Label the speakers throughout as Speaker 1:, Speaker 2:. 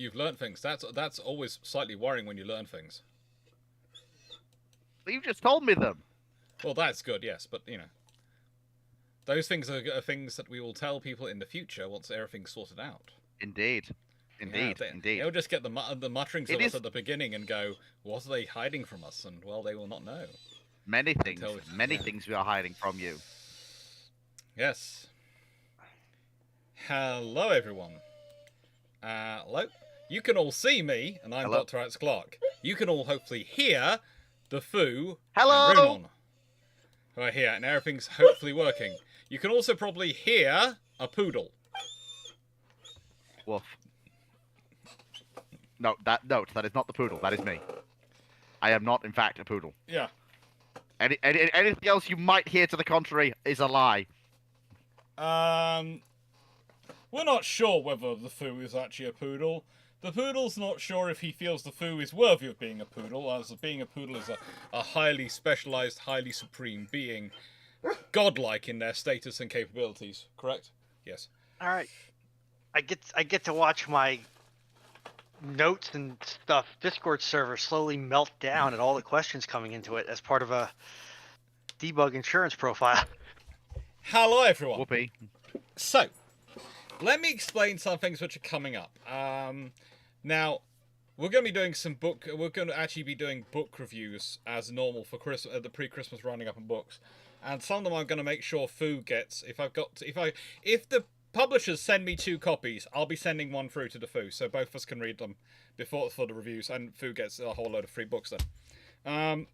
Speaker 1: you've learned things. That's always slightly worrying when you learn things.
Speaker 2: You just told me them.
Speaker 1: Well, that's good, yes, but you know, those things are things that we will tell people in the future once everything's sorted out.
Speaker 2: Indeed. Indeed.
Speaker 1: Yeah,
Speaker 2: Indeed.
Speaker 1: they'll just get the mutterings of
Speaker 2: It
Speaker 1: us
Speaker 2: is
Speaker 1: at the beginning and go, "What are they hiding from us?" And well, they will not know.
Speaker 2: many things.
Speaker 1: Until-
Speaker 2: Many
Speaker 1: yeah.
Speaker 2: things we are hiding from you.
Speaker 1: Yes. Hello, everyone. Hello. You can all see me, and I'm
Speaker 2: Hello.
Speaker 1: Dr. Clarke. You can all hopefully hear the Foo
Speaker 2: Hello.
Speaker 1: and Runon who are here, and everything's hopefully working. You can also probably hear a poodle.
Speaker 2: Woof. No, that is not the poodle. That is me. I am not, in fact, a poodle.
Speaker 1: Yeah.
Speaker 2: Anything else you might hear to the contrary is a lie.
Speaker 1: We're not sure whether the Foo is actually a poodle. The poodle's not sure if he feels the Foo is worthy of being a poodle, as being a poodle is a highly specialized, highly supreme being, godlike in their status and capabilities. Correct? Yes.
Speaker 3: All right. I get to watch my notes and stuff Discord server slowly melt down and all the questions coming into it as part of a debug insurance profile.
Speaker 1: Hello, everyone.
Speaker 2: Whoopee.
Speaker 1: So, let me explain some things which are coming up. Now, we're going to be doing we're going to actually be doing book reviews as normal for the pre-Christmas rounding up of books, and some of them I'm going to make sure Foo gets. If the publishers send me 2 copies, I'll be sending one through to the Foo, so both of us can read them for the reviews, and Foo gets a whole load of free books then.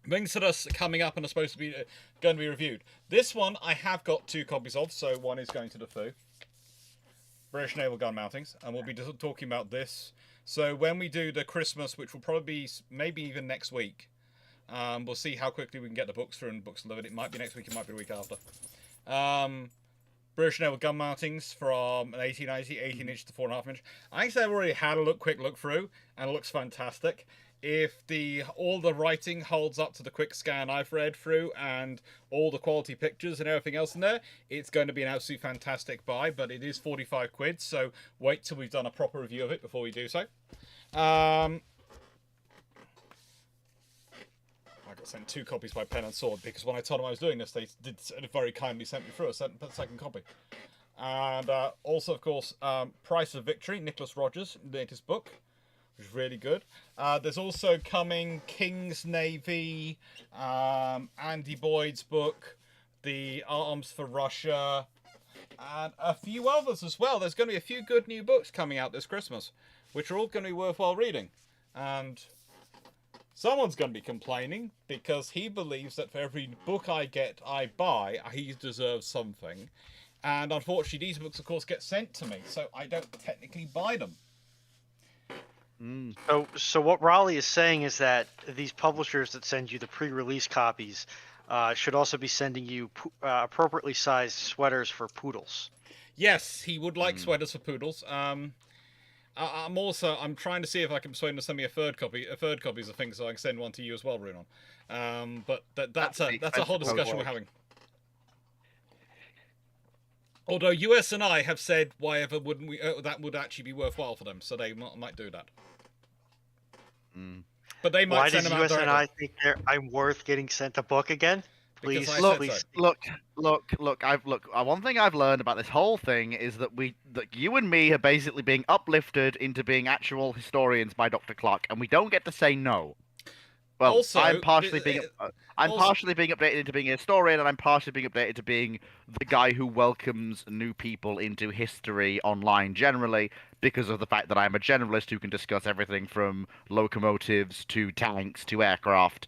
Speaker 1: Things that are coming up and are supposed to be going to be reviewed. This one I have got 2 copies of, so one is going to the Foo. British Naval gun mountings, and we'll be talking about this. So when we do the Christmas, which will probably be maybe even next week, we'll see how quickly we can get the books through and books delivered. It might be next week, it might be the week after. British Naval gun mountings from an 18-inch to 4.5 inch. I think I've already had a quick look through, and it looks fantastic. If all the writing holds up to the quick scan I've read through and all the quality pictures and everything else in there, it's going to be an absolutely fantastic buy, but it is 45 quid, so wait till we've done a proper review of it before we do so. I got sent 2 copies by Pen and Sword, because when I told them I was doing this, they did very kindly send me through a second copy. And also, of course, Price of Victory, Nicholas Rogers' latest book, which is really good. There's also coming King's Navy, Andy Boyd's book, The Arms for Russia, and a few others as well. There's going to be a few good new books coming out this Christmas, which are all going to be worthwhile reading. And someone's going to be complaining because he believes that for every book I buy, he deserves something. And unfortunately, these books, of course, get sent to me, so I don't technically buy them.
Speaker 3: So what Raleigh is saying is that these publishers that send you the pre-release copies should also be sending you appropriately sized sweaters for poodles.
Speaker 1: Yes, he would like sweaters for poodles. I'm trying to see if I can persuade him to send me a third copy of things, so I can send one to you as well, Runon. But that's a whole discussion we're having. Although US and I have said, why ever wouldn't we? That would actually be worthwhile for them, so they might do that. But they might send them out directly.
Speaker 3: Why does US and I think I'm worth getting sent a book again? Please,
Speaker 2: look. One thing I've learned about this whole thing is that you and me are basically being uplifted into being actual historians by Dr. Clarke, and we don't get to say no. Well,
Speaker 1: also,
Speaker 2: I'm partially being updated into being a historian, and I'm partially being updated to being the guy who welcomes new people into history online generally, because of the fact that I'm a generalist who can discuss everything from locomotives to tanks to aircraft,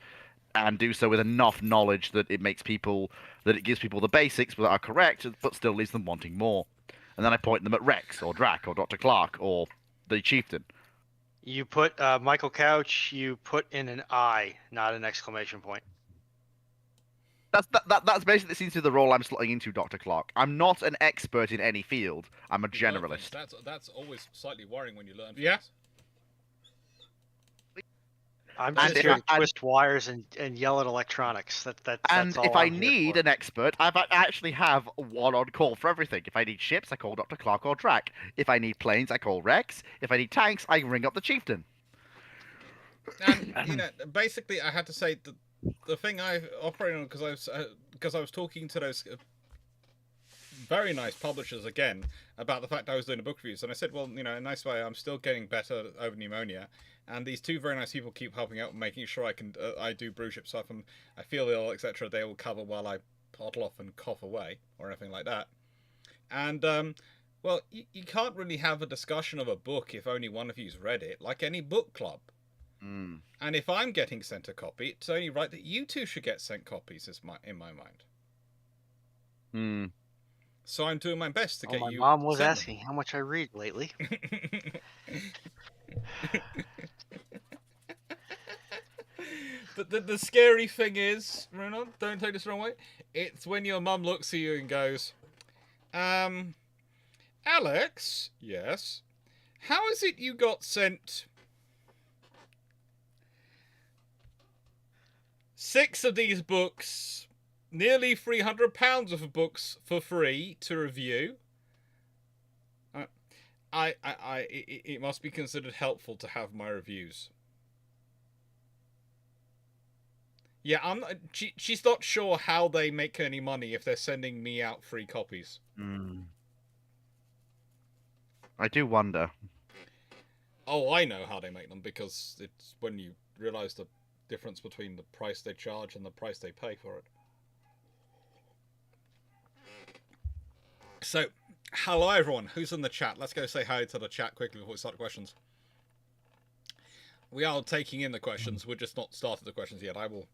Speaker 2: and do so with enough knowledge that it gives people the basics that are correct, but still leaves them wanting more. And then I point them at Rex or Drac or Dr. Clarke or the Chieftain.
Speaker 3: You put Michael Couch. You put in an I, not an exclamation point.
Speaker 2: That's basically seems to be the role I'm slotting into, Dr. Clarke. I'm not an expert in any field. I'm a generalist.
Speaker 1: That's always slightly worrying when you learn. Yeah.
Speaker 3: I'm
Speaker 2: And
Speaker 3: just
Speaker 2: if
Speaker 3: here
Speaker 2: I-
Speaker 3: to twist wires and yell at electronics. That's
Speaker 2: And
Speaker 3: all
Speaker 2: if I
Speaker 3: I'm here
Speaker 2: need
Speaker 3: for.
Speaker 2: an expert, I actually have one on call for everything. If I need ships, I call Dr. Clarke or Drac. If I need planes, I call Rex. If I need tanks, I ring up the chieftain.
Speaker 1: And basically, I had to say the thing I operated on because I was talking to those very nice publishers again about the fact I was doing a book reviews, and I said, well, in a nice way, I'm still getting better over pneumonia, and these two very nice people keep helping out, making sure I do Bruships stuff, and I feel ill, etc. They will cover while I pottle off and cough away or anything like that. And well, you can't really have a discussion of a book if only one of you's read it, like any book club.
Speaker 2: Mm.
Speaker 1: And if I'm getting sent a copy, it's only right that you two should get sent copies, in my mind.
Speaker 2: Mm.
Speaker 1: So I'm doing my best to get
Speaker 3: My
Speaker 1: you.
Speaker 3: mom was
Speaker 1: sent
Speaker 3: asking how much I read lately.
Speaker 1: The scary thing is, Ronan, don't take this the wrong way, it's when your mum looks at you and goes, Alex, yes, how is it you got sent 6 of these books, nearly £300 worth of books for free to review? It must be considered helpful to have my reviews. Yeah, she's not sure how they make any money if they're sending me out free copies.
Speaker 2: Mm. I do wonder.
Speaker 1: Oh, I know how they make them, because it's when you realise the difference between the price they charge and the price they pay for it. So, hello everyone, who's in the chat? Let's go say hi to the chat quickly before we start the questions. We are taking in the questions, we're just not started the questions yet. I will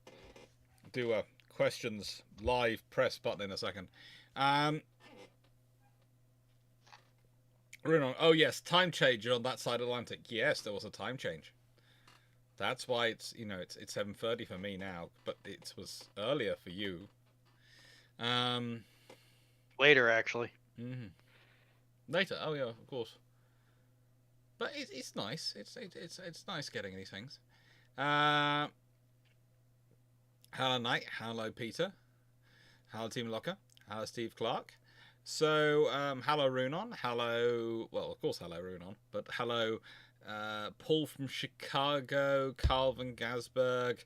Speaker 1: do a questions live press button in a second. Bruno, oh yes, time change on that side of Atlantic. Yes, there was a time change. That's why it's it's 7:30 for me now, but it was earlier for you.
Speaker 3: Later, actually.
Speaker 1: Mm-hmm. Later, oh yeah, of course. But it's nice. It's nice getting these things. Hello Knight. Hello Peter. Hello Team Locker. Hello Steve Clarke. So hello Runon. Hello. Well, of course, hello Runon. But hello Paul from Chicago. Calvin Gasberg.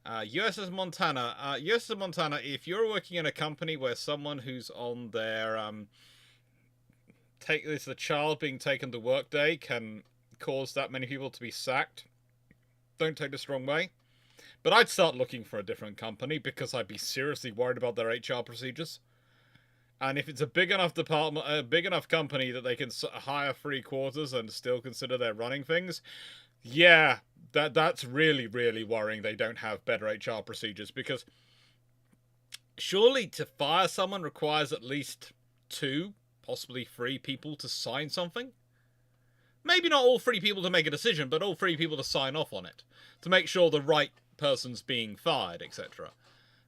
Speaker 1: USS Montana. USS Montana. If you're working in a company where someone who's on their the child being taken to work day can cause that many people to be sacked, don't take this the wrong way, but I'd start looking for a different company, because I'd be seriously worried about their HR procedures. And if it's a big enough department, a big enough company that they can hire free quarters and still consider they're running things, yeah, that's really, really worrying. They don't have better HR procedures, because surely to fire someone requires at least 2, possibly 3 people to sign something. Maybe not all 3 people to make a decision, but all 3 people to sign off on it, to make sure the right person's being fired, etc.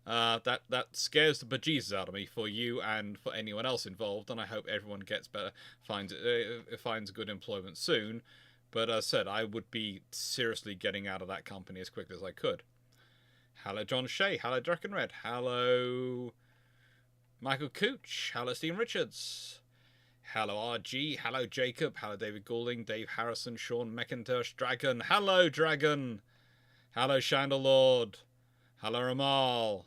Speaker 1: That scares the bejesus out of me for you and for anyone else involved, and I hope everyone gets better, finds good employment soon. But as I said, I would be seriously getting out of that company as quickly as I could. Hello John Shea, hello Draken Red, hello Michael Cooch, hello Stephen Richards, hello RG, hello Jacob, hello David Goulding, Dave Harrison, Sean McIntosh, Dragon, hello Dragon, hello Shandalord, hello Ramal,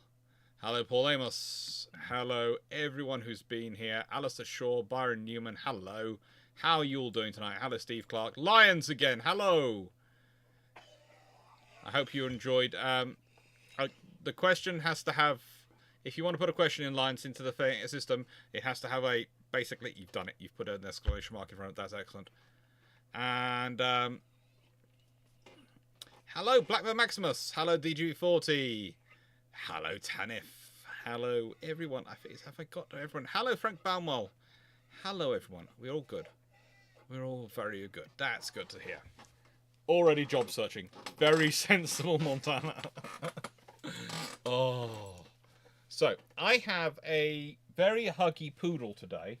Speaker 1: hello Paul Amos, hello everyone who's been here, Alistair Shaw, Byron Newman, hello, how are you all doing tonight, hello Steve Clarke, Lions again, hello, I hope you enjoyed. The question has to have, if you want to put a question in lines into the system, it has to have basically, you've done it, you've put an exclamation mark in front of it, that's excellent. And hello Blackbird Maximus, hello DG40, hello Tanif, hello everyone, have I got everyone, hello Frank Baumwell, hello everyone, we're all good, we're all very good, that's good to hear. Already job searching, very sensible Montana. Oh, so I have a very huggy poodle today,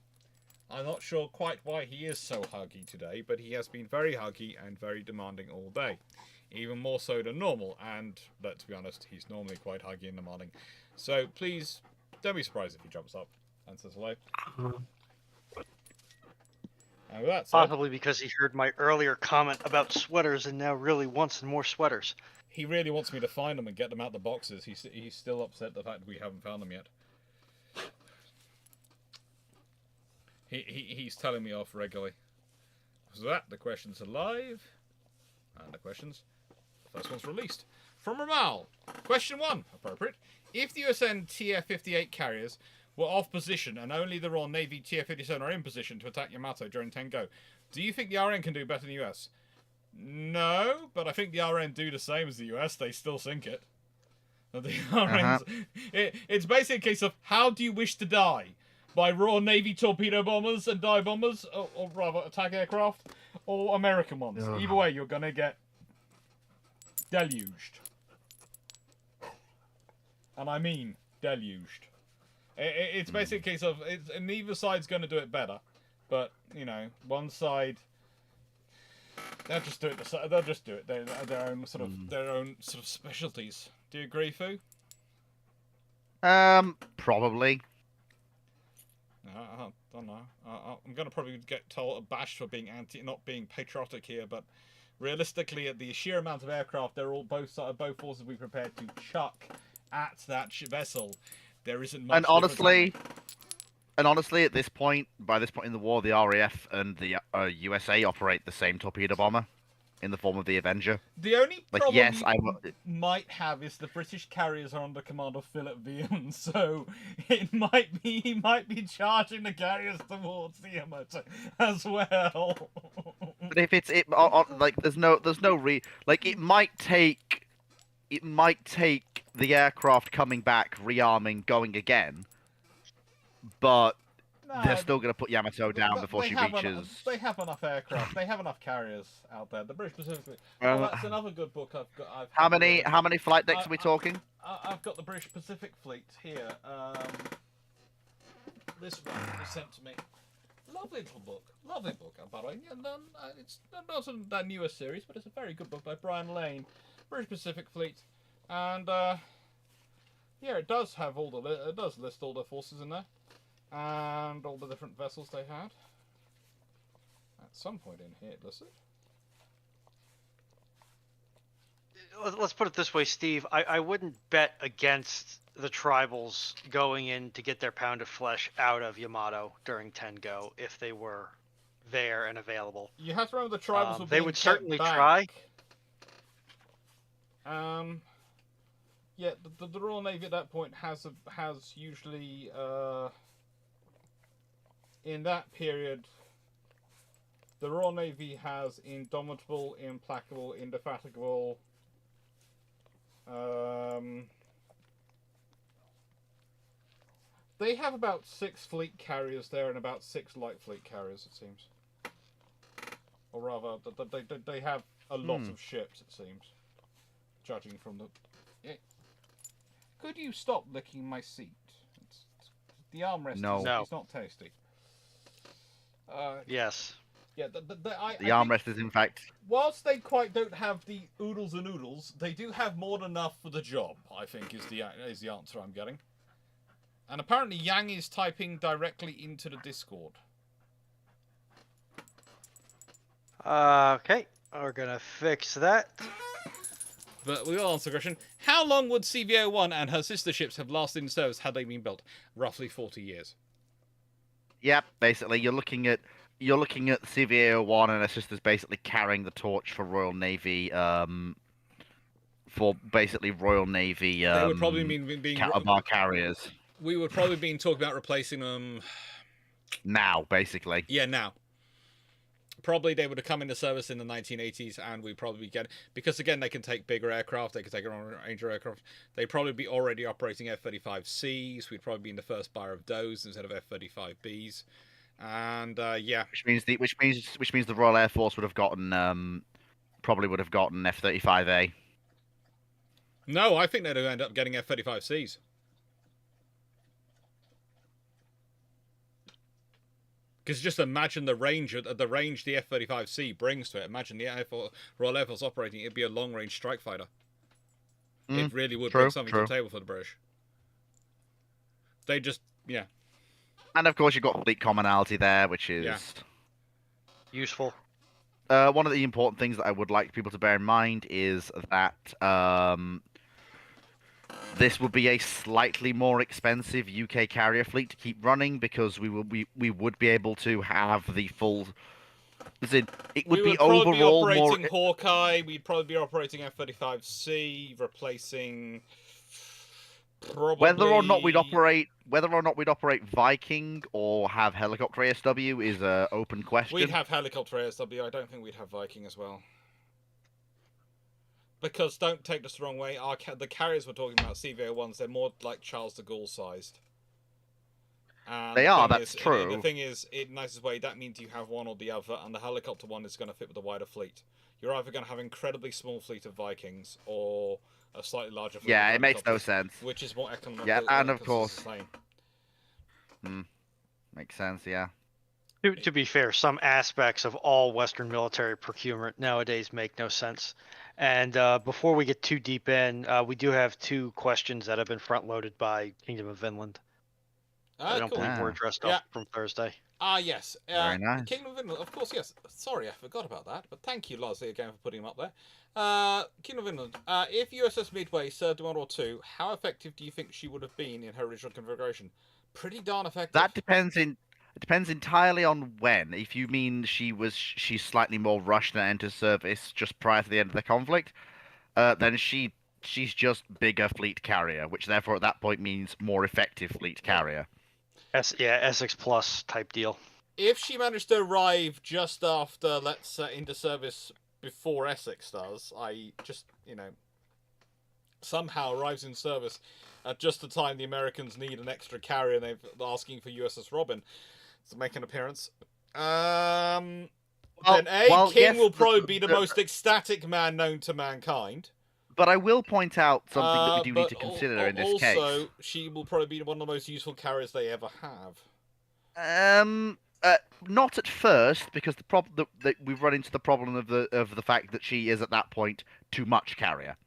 Speaker 1: I'm not sure quite why he is so huggy today, but he has been very huggy and very demanding all day. Even more so than normal, and let's be honest, he's normally quite huggy and demanding. So please, don't be surprised if he jumps up and says hello. And with that said,
Speaker 3: Possibly because he heard my earlier comment about sweaters and now really wants more sweaters.
Speaker 1: he really wants me to find them and get them out the boxes. He's still upset the fact that we haven't found them yet. He's telling me off regularly. So that, the questions are live. And the questions. The first one's released. From Naval. Question 1. Appropriate. If the USN TF-58 carriers were off position and only the Royal Navy TF-57 are in position to attack Yamato during 10 go, do you think the RN can do better than the US? No, but I think the RN do the same as the US. They still sink it. The RNs, it's basically a case of how do you wish to die? By Royal Navy torpedo bombers and dive bombers, or rather attack aircraft, or American ones. Either way, you're going to get deluged. And I mean deluged. It's basically a case of neither side's going to do it better, but you know, one side they'll just do it. They'll just do it. Their own sort of specialties. Do you agree, Fu?
Speaker 2: Probably.
Speaker 1: I don't know. I'm going to probably get told bashed for being not being patriotic here, but realistically, at the sheer amount of aircraft, both forces will be prepared to chuck at that vessel. There isn't much.
Speaker 2: And honestly, by this point in the war, the RAF and the USA operate the same torpedo bomber in the form of the Avenger.
Speaker 1: The only problem
Speaker 2: you
Speaker 1: might have is the British carriers are under command of Philip Vian, so he might be charging the carriers towards the Yamato as well.
Speaker 2: But if it might take the aircraft coming back, rearming, going again, but they're still going to put Yamato down before she reaches.
Speaker 1: They have enough aircraft. They have enough carriers out there. The British specifically. Well, that's another good book I've got.
Speaker 2: How many flight decks are we talking?
Speaker 1: I've got the British Pacific Fleet here. This one was sent to me. Lovely little book. Lovely book, by the way. And it's not the newest series, but it's a very good book by Brian Lane. British Pacific Fleet, and yeah, it does have it does list all the forces in there. And all the different vessels they had. At some point in here, does it?
Speaker 3: Let's put it this way, Steve. I wouldn't bet against the tribals going in to get their pound of flesh out of Yamato during 10 go if they were there and available.
Speaker 1: You have to remember the tribals would
Speaker 3: they would certainly try.
Speaker 1: Yeah, the Royal Navy at that point has usually in that period, the Royal Navy has indomitable, implacable, indefatigable. They have about 6 fleet carriers there and about 6 light fleet carriers, it seems. Or rather, they have a lot of ships, it seems. Judging from the... Could you stop licking my seat? The armrest is not tasty.
Speaker 3: Yes.
Speaker 1: Yeah, the
Speaker 2: armrest is in fact.
Speaker 1: Whilst they quite don't have the oodles and oodles, they do have more than enough for the job. I think is the answer I'm getting. And apparently Yang is typing directly into the Discord.
Speaker 3: Okay, we're gonna fix that.
Speaker 1: But we will answer the question: how long would CVO-1 and her sister ships have lasted in service had they been built? Roughly 40 years.
Speaker 2: Yep, basically you're looking at CVO-1 and her sisters basically carrying the torch for Royal Navy
Speaker 1: they would probably mean being
Speaker 2: counterbar carriers.
Speaker 1: We would probably be talking about replacing them
Speaker 2: now, basically.
Speaker 1: Yeah, now. Probably they would have come into service in the 1980s, and we'd probably get, because again they can take bigger aircraft, they can take ranger aircraft. They'd probably be already operating F-35Cs. We'd probably be in the first buyer of those instead of F-35Bs, and yeah.
Speaker 2: Which means the Royal Air Force would have gotten F-35A.
Speaker 1: No, I think they'd end up getting F-35Cs. Because just imagine the range the F-35C brings to it. Imagine the Royal Air Force operating, it'd be a long-range strike fighter. It really would bring something to the table for the British. They just, yeah.
Speaker 2: And of course, you've got fleet commonality there, which is
Speaker 3: useful.
Speaker 2: One of the important things that I would like people to bear in mind is that this would be a slightly more expensive UK carrier fleet to keep running because we would be able to have the full. It would be overall
Speaker 1: be operating
Speaker 2: more.
Speaker 1: Hawkeye. We'd probably be operating F-35C, replacing. Probably...
Speaker 2: Whether or not we'd operate Viking or have helicopter ASW is an open question.
Speaker 1: We'd have helicopter ASW. I don't think we'd have Viking as well. Because don't take this the wrong way, the carriers we're talking about, CV-01s, they're more like Charles de Gaulle sized. And
Speaker 2: they are. That's true.
Speaker 1: The thing is, in the nicest way, that means you have one or the other, and the helicopter one is going to fit with the wider fleet. You're either going to have an incredibly small fleet of Vikings or a slightly larger fleet.
Speaker 2: Yeah,
Speaker 1: of
Speaker 2: it makes no sense.
Speaker 1: Which is more economical.
Speaker 2: Yeah, and of course. Makes sense. Yeah.
Speaker 3: To be fair, some aspects of all Western military procurement nowadays make no sense. And before we get too deep in, we do have 2 questions that have been front-loaded by Kingdom of Vinland. I don't believe we're addressed up from Thursday.
Speaker 1: Yes.
Speaker 2: Very nice.
Speaker 1: Kingdom of Vinland, of course, yes. Sorry, I forgot about that. But thank you, Leslie, again, for putting them up there. Kingdom of Vinland. If USS Midway served in World War II, how effective do you think she would have been in her original configuration? Pretty darn effective.
Speaker 2: That depends entirely on when. If you mean she's slightly more rushed and entered service just prior to the end of the conflict, then she's just bigger fleet carrier, which therefore at that point means more effective fleet carrier.
Speaker 3: Essex Plus type deal.
Speaker 1: If she managed to arrive just after, let's say, into service before Essex does, i.e. just, somehow arrives in service at just the time the Americans need an extra carrier and they're asking for USS Robin to make an appearance, then King will probably be the most ecstatic man known to mankind.
Speaker 2: But I will point out something that we do need to consider in this case.
Speaker 1: Also, she will probably be one of the most useful carriers they ever have.
Speaker 2: Not at first, because the problem that we've run into the problem of the fact that she is at that point too much carrier.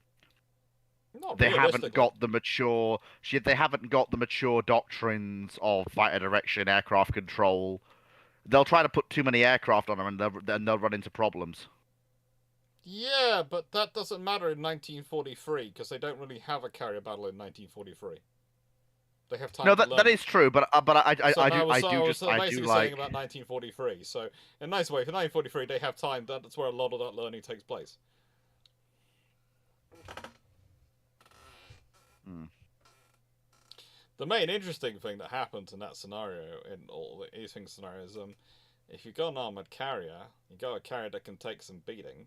Speaker 2: They haven't got the mature. They haven't got the mature doctrines of fighter direction, aircraft control. They'll try to put too many aircraft on them, and they'll run into problems.
Speaker 1: Yeah, but that doesn't matter in 1943 because they don't really have a carrier battle in 1943. They have time. No,
Speaker 2: that is true, but I do like
Speaker 1: saying about 1943. So in a nice way, for 1943, they have time. That's where a lot of that learning takes place. The main interesting thing that happens in that scenario, in all the easing scenarios, if you've got an armored carrier, you got a carrier that can take some beating.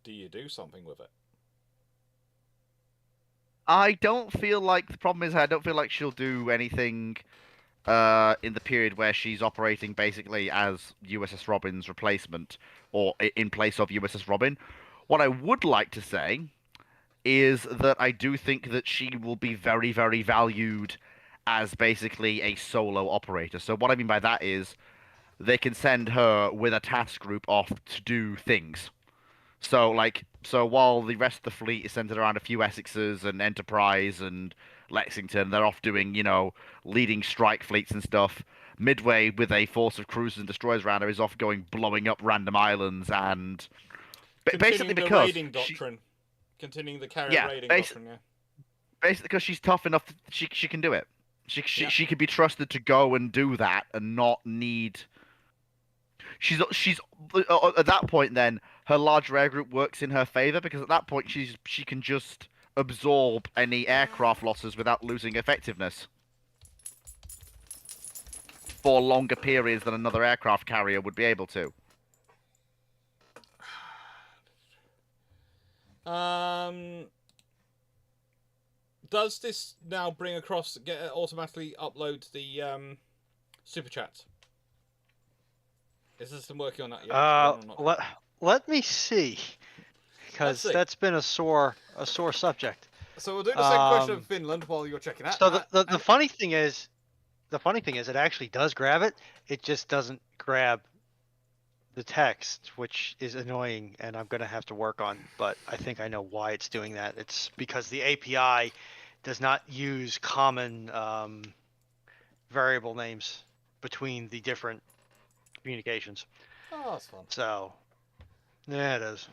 Speaker 1: Do you do something with it?
Speaker 2: I don't feel like the problem is I don't feel like she'll do anything in the period where she's operating basically as USS Robin's replacement or in place of USS Robin. What I would like to say is that I do think that she will be very, very valued as basically a solo operator. So what I mean by that is they can send her with a task group off to do things. So while the rest of the fleet is centered around a few Essexes and Enterprise and Lexington, they're off doing, leading strike fleets and stuff. Midway, with a force of cruisers and destroyers around her, is off blowing up random islands and basically because
Speaker 1: raiding doctrine. Continuing the carrier raiding doctrine, yeah.
Speaker 2: Basically because she's tough enough, she can do it. She can be trusted to go and do that and not need. She's at that point then her larger air group works in her favor because at that point she can just absorb any aircraft losses without losing effectiveness for longer periods than another aircraft carrier would be able to.
Speaker 1: Does this now bring across automatically upload the super chats? Is this working on that yet?
Speaker 3: Let me see, because that's been a sore subject.
Speaker 1: So we'll do the second question of Finland while you're checking out.
Speaker 3: So the funny thing is, the funny thing is, it actually does grab it. It just doesn't grab the text, which is annoying, and I'm gonna have to work on. But I think I know why it's doing that. It's because the API does not use common variable names between the different communications.
Speaker 1: Oh, that's fun.
Speaker 3: So, yeah, it is.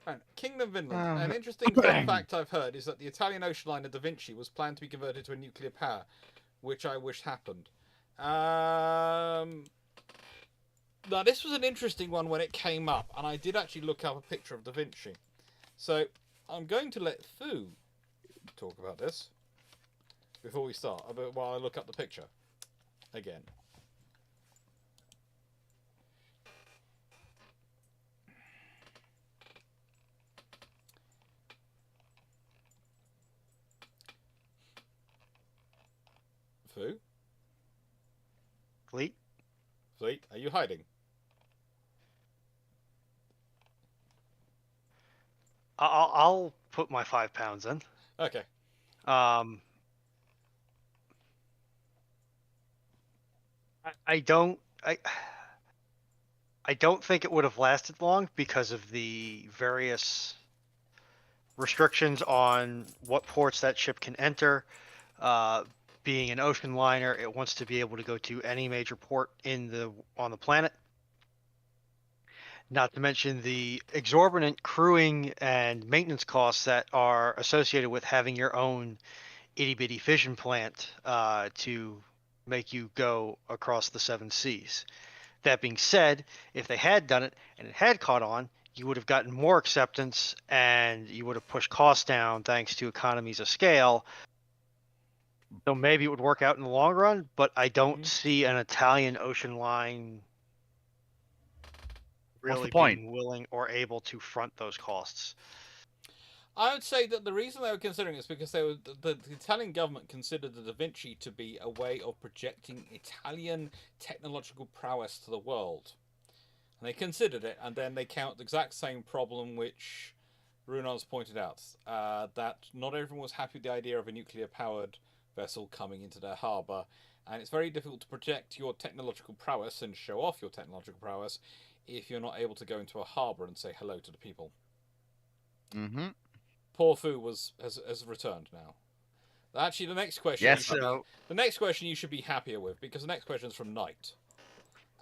Speaker 1: Right. Kingdom of Vinland. An interesting fun fact I've heard is that the Italian ocean liner Da Vinci was planned to be converted to a nuclear power, which I wish happened. Now, this was an interesting one when it came up, and I did actually look up a picture of Da Vinci. So, I'm going to let Fu talk about this before we start, while I look up the picture again. Fu?
Speaker 3: Fleet?
Speaker 1: Fleet, are you hiding?
Speaker 3: I'll put my 5 pounds in.
Speaker 1: Okay.
Speaker 3: I don't think it would have lasted long because of the various restrictions on what ports that ship can enter. Being an ocean liner, it wants to be able to go to any major port on the planet. Not to mention the exorbitant crewing and maintenance costs that are associated with having your own itty bitty fission plant to make you go across the 7 seas. That being said, if they had done it and it had caught on, you would have gotten more acceptance and you would have pushed costs down thanks to economies of scale. So maybe it would work out in the long run, but I don't see an Italian ocean line really being willing or able to front those costs.
Speaker 1: I would say that the reason they were considering it is because the Italian government considered the Da Vinci to be a way of projecting Italian technological prowess to the world. And they considered it, and then they count the exact same problem which Runar's pointed out, that not everyone was happy with the idea of a nuclear-powered vessel coming into their harbour, and it's very difficult to project your technological prowess and show off your technological prowess if you're not able to go into a harbour and say hello to the people.
Speaker 2: Mm-hmm.
Speaker 1: Poor Fu has returned now. Actually, the next question.
Speaker 2: Yes.
Speaker 1: The next question you should be happier with, because the next question is from Knight,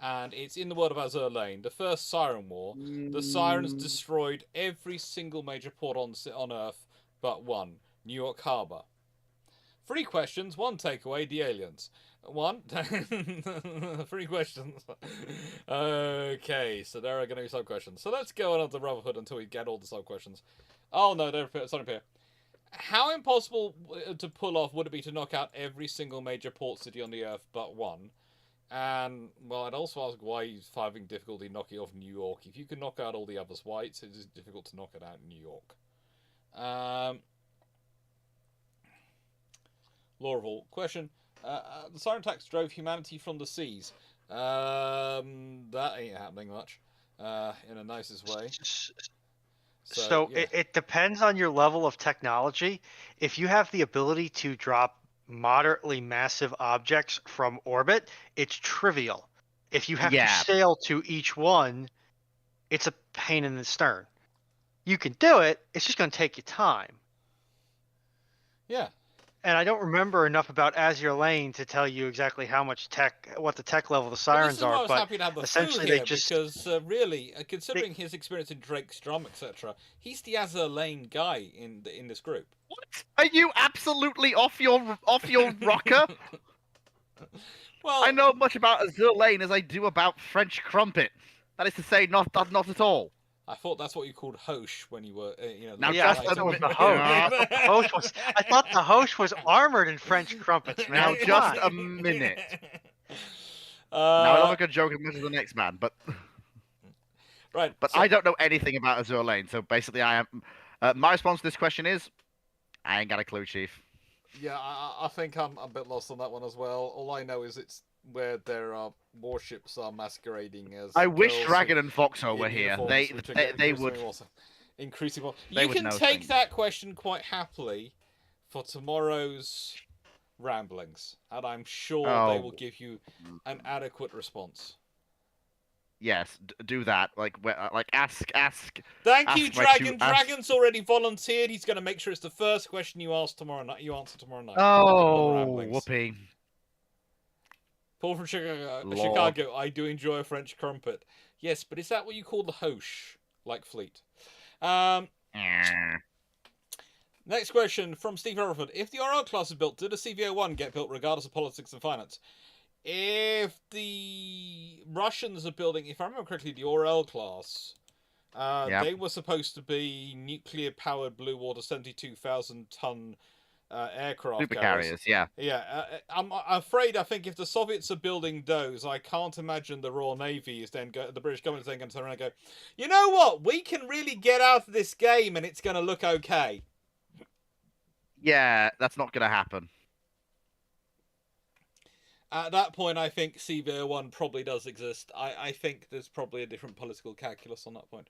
Speaker 1: and it's in the world of Azure Lane. The first Siren War, the Sirens destroyed every single major port on Earth but one, New York Harbor. 3 questions, 1 takeaway: the aliens. 1. 3 questions. Okay, so there are going to be sub-questions. So let's go on to Brotherhood until we get all the sub-questions. Oh no, they're starting to appear. How impossible to pull off would it be to knock out every single major port city on the Earth but one? And, well, I'd also ask why he's finding difficulty knocking off New York. If you can knock out all the others, why it's difficult to knock it out in New York? Lawreval, question. The siren attacks drove humanity from the seas. That ain't happening much. In the nicest way.
Speaker 3: So
Speaker 1: yeah.
Speaker 3: it depends on your level of technology. If you have the ability to drop moderately massive objects from orbit, it's trivial. If you have to sail to each one, it's a pain in the stern. You can do it, it's just going to take you time.
Speaker 1: Yeah.
Speaker 3: And I don't remember enough about Azure Lane to tell you exactly how much what the tech level the sirens are.
Speaker 1: I was happy to have the
Speaker 3: essentially
Speaker 1: here
Speaker 3: they just
Speaker 1: because really, considering his experience in Drake's Drum, etc., he's the Azure Lane guy in this group.
Speaker 2: What? Are you absolutely off your rocker?
Speaker 1: Well,
Speaker 2: I know much about Azure Lane as I do about French crumpet. That is to say, not at all.
Speaker 1: I thought that's what you called Hoche when you were,
Speaker 2: Now,
Speaker 3: yeah, I thought it was the Hoche. I thought the Hoche was armored in French crumpets. Man.
Speaker 2: Now, just a minute. Now, I don't make a joke as much as the next man, but
Speaker 1: right.
Speaker 2: But so... I don't know anything about Azure Lane, so basically, I am. My response to this question is, I ain't got a clue, Chief.
Speaker 1: Yeah, I think I'm a bit lost on that one as well. All I know is it's where their warships are masquerading as.
Speaker 2: I wish Dragon and Foxhole were here. They would.
Speaker 1: Increasingly, you can take that question quite happily for tomorrow's ramblings, and I'm sure they
Speaker 2: Oh.
Speaker 1: will give you an adequate response.
Speaker 2: Yes, do that. Like, ask
Speaker 1: Thank you,
Speaker 2: my two.
Speaker 1: Dragon. Dragon's already volunteered. He's going to make sure it's the first question you ask tomorrow night. You answer tomorrow night.
Speaker 2: Oh,
Speaker 1: ramblings.
Speaker 2: whoopee.
Speaker 1: Paul from Chicago,
Speaker 2: Lord.
Speaker 1: I do enjoy a French crumpet. Yes, but is that what you call the hoche, like Fleet? Next question from Steve Hereford. If the RL class is built, did a CVO-1 get built regardless of politics and finance? If the Russians are building, if I remember correctly, the RL class,
Speaker 2: Yep.
Speaker 1: they were supposed to be nuclear-powered blue water 72,000-ton aircraft
Speaker 2: Super carriers, yeah.
Speaker 1: Yeah, I'm afraid. I think if the Soviets are building those, I can't imagine the Royal Navy is then the British government is then going to turn around and go, you know what? We can really get out of this game, and it's going to look okay.
Speaker 2: Yeah, that's not going to happen.
Speaker 1: At that point, I think CVO-1 probably does exist. I think there's probably a different political calculus on that point.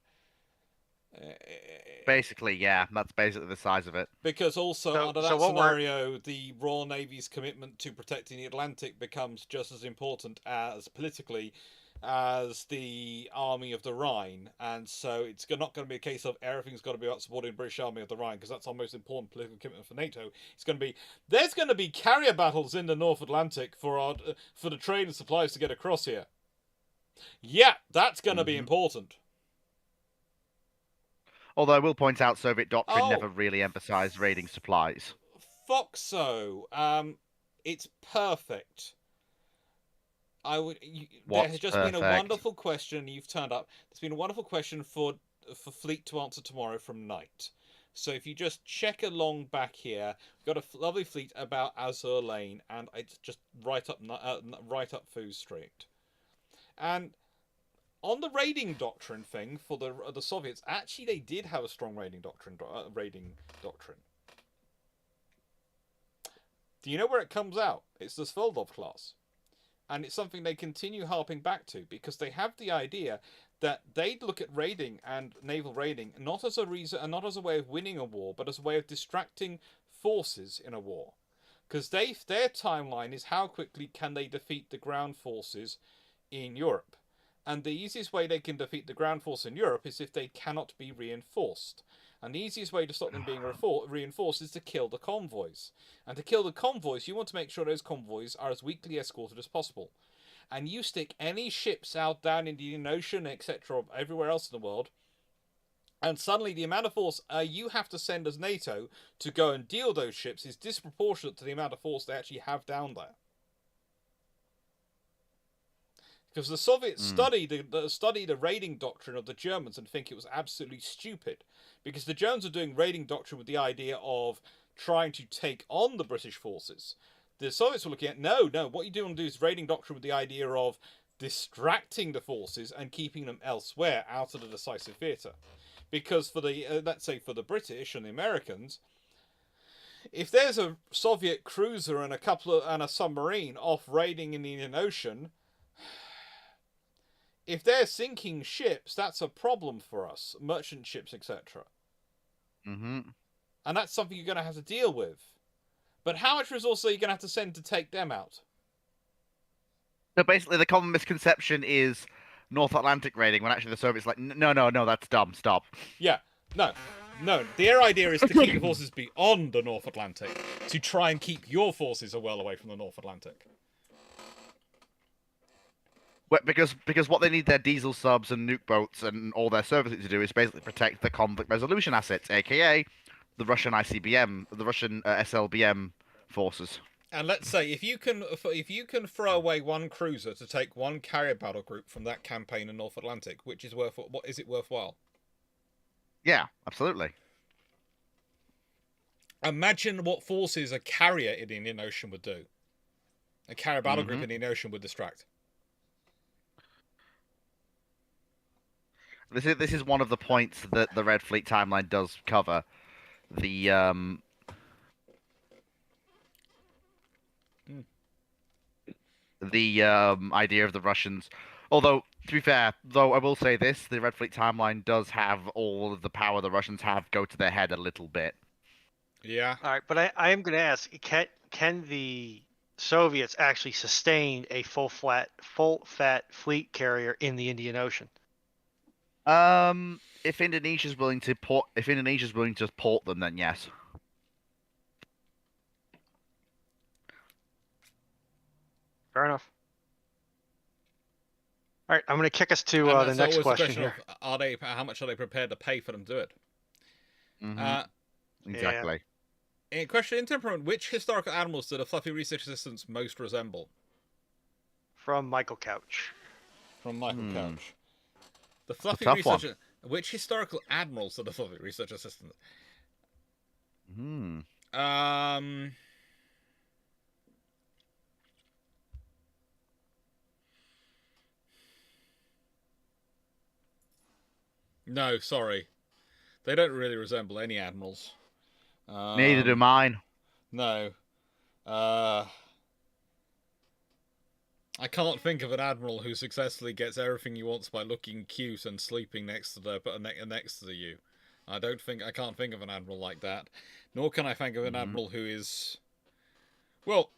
Speaker 2: Basically, yeah, that's basically the size of it.
Speaker 1: Because also, under that scenario, the Royal Navy's commitment to protecting the Atlantic becomes just as important as politically as the Army of the Rhine. And so it's not going to be a case of everything's got to be about supporting the British Army of the Rhine, because that's our most important political commitment for NATO. It's going to be, there's going to be carrier battles in the North Atlantic for the trade and supplies to get across here. Yeah, that's going to be important.
Speaker 2: Although I will point out, Soviet doctrine never really emphasized raiding supplies.
Speaker 1: Foxo, it's perfect. There has just been a wonderful question. You've turned up. There's been a wonderful question for Fleet to answer tomorrow from Knight. So if you just check along back here, we've got a lovely Fleet about Azure Lane, and it's just right up Foos Street. And on the raiding doctrine thing for the Soviets, actually they did have a strong raiding doctrine. Do you know where it comes out? It's the Sveldov class. And it's something they continue harping back to, because they have the idea that they look at raiding and naval raiding not as a reason and not as a way of winning a war, but as a way of distracting forces in a war. Because their timeline is how quickly can they defeat the ground forces in Europe. And the easiest way they can defeat the ground force in Europe is if they cannot be reinforced. And the easiest way to stop them being reinforced is to kill the convoys. And to kill the convoys, you want to make sure those convoys are as weakly escorted as possible. And you stick any ships out down in the Indian Ocean, etc., everywhere else in the world, and suddenly the amount of force you have to send as NATO to go and deal those ships is disproportionate to the amount of force they actually have down there. Because the Soviets study the raiding doctrine of the Germans and think it was absolutely stupid. Because the Germans are doing raiding doctrine with the idea of trying to take on the British forces. The Soviets were looking at, no, what you do want to do is raiding doctrine with the idea of distracting the forces and keeping them elsewhere, out of the decisive theatre. Because for the, let's say for the British and the Americans, if there's a Soviet cruiser and a submarine off raiding in the Indian Ocean, if they're sinking ships, that's a problem for us, merchant ships, etc.
Speaker 2: Mm-hmm.
Speaker 1: And that's something you're going to have to deal with. But how much resources are you going to have to send to take them out?
Speaker 2: So basically, the common misconception is North Atlantic raiding, when actually the Soviets are like, no, that's dumb, stop.
Speaker 1: Yeah, no. Their idea is to keep your forces beyond the North Atlantic, to try and keep your forces well away from the North Atlantic.
Speaker 2: Because what they need their diesel subs and nuke boats and all their services to do is basically protect the conflict resolution assets, aka the Russian ICBM, the Russian SLBM forces.
Speaker 1: And let's say if you can throw away one cruiser to take one carrier battle group from that campaign in North Atlantic, what is it worthwhile?
Speaker 2: Yeah, absolutely.
Speaker 1: Imagine what forces a carrier in the Indian Ocean would do. A carrier battle group in the Indian Ocean would distract.
Speaker 2: This is one of the points that the Red Fleet timeline does cover. The idea of the Russians. Although, to be fair, though I will say this, the Red Fleet timeline does have all of the power the Russians have go to their head a little bit.
Speaker 1: Yeah.
Speaker 3: All right, but I am going to ask, can can the Soviets actually sustain a full fat fleet carrier in the Indian Ocean?
Speaker 2: If Indonesia's willing to port them, then yes.
Speaker 3: Fair enough. All right, I'm going to kick us to
Speaker 1: And
Speaker 3: the
Speaker 1: that's
Speaker 3: next
Speaker 1: always the
Speaker 3: question
Speaker 1: question
Speaker 3: here.
Speaker 1: of how much are they prepared to pay for them to do it?
Speaker 2: Exactly.
Speaker 1: In question in temperament, which historical animals do the fluffy research assistants most resemble?
Speaker 3: From Michael Couch.
Speaker 1: From Michael Couch. The
Speaker 2: a
Speaker 1: fluffy
Speaker 2: tough
Speaker 1: research.
Speaker 2: one.
Speaker 1: Which historical admirals are the fluffy research assistants? No, sorry. They don't really resemble any admirals.
Speaker 2: Neither do mine.
Speaker 1: No. I can't think of an admiral who successfully gets everything he wants by looking cute and sleeping next to you. I can't think of an admiral like that. Nor can I think of an admiral who is, well,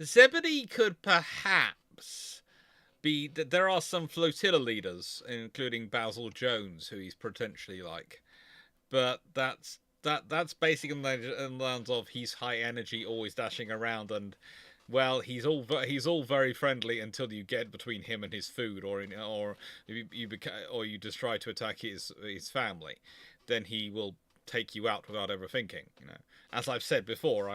Speaker 1: Zebedee could perhaps be. There are some flotilla leaders, including Basil Jones, who he's potentially like, but that's basically in the lands of he's high energy, always dashing around, and well, he's all very friendly until you get between him and his food, or you just try to attack his family, then he will take you out without ever thinking. As I've said before,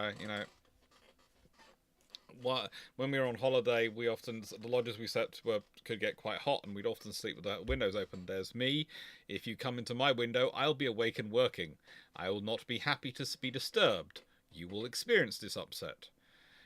Speaker 1: when we were on holiday, the lodges we slept could get quite hot, and we'd often sleep with the windows open. There's me. If you come into my window, I'll be awake and working. I will not be happy to be disturbed. You will experience this upset.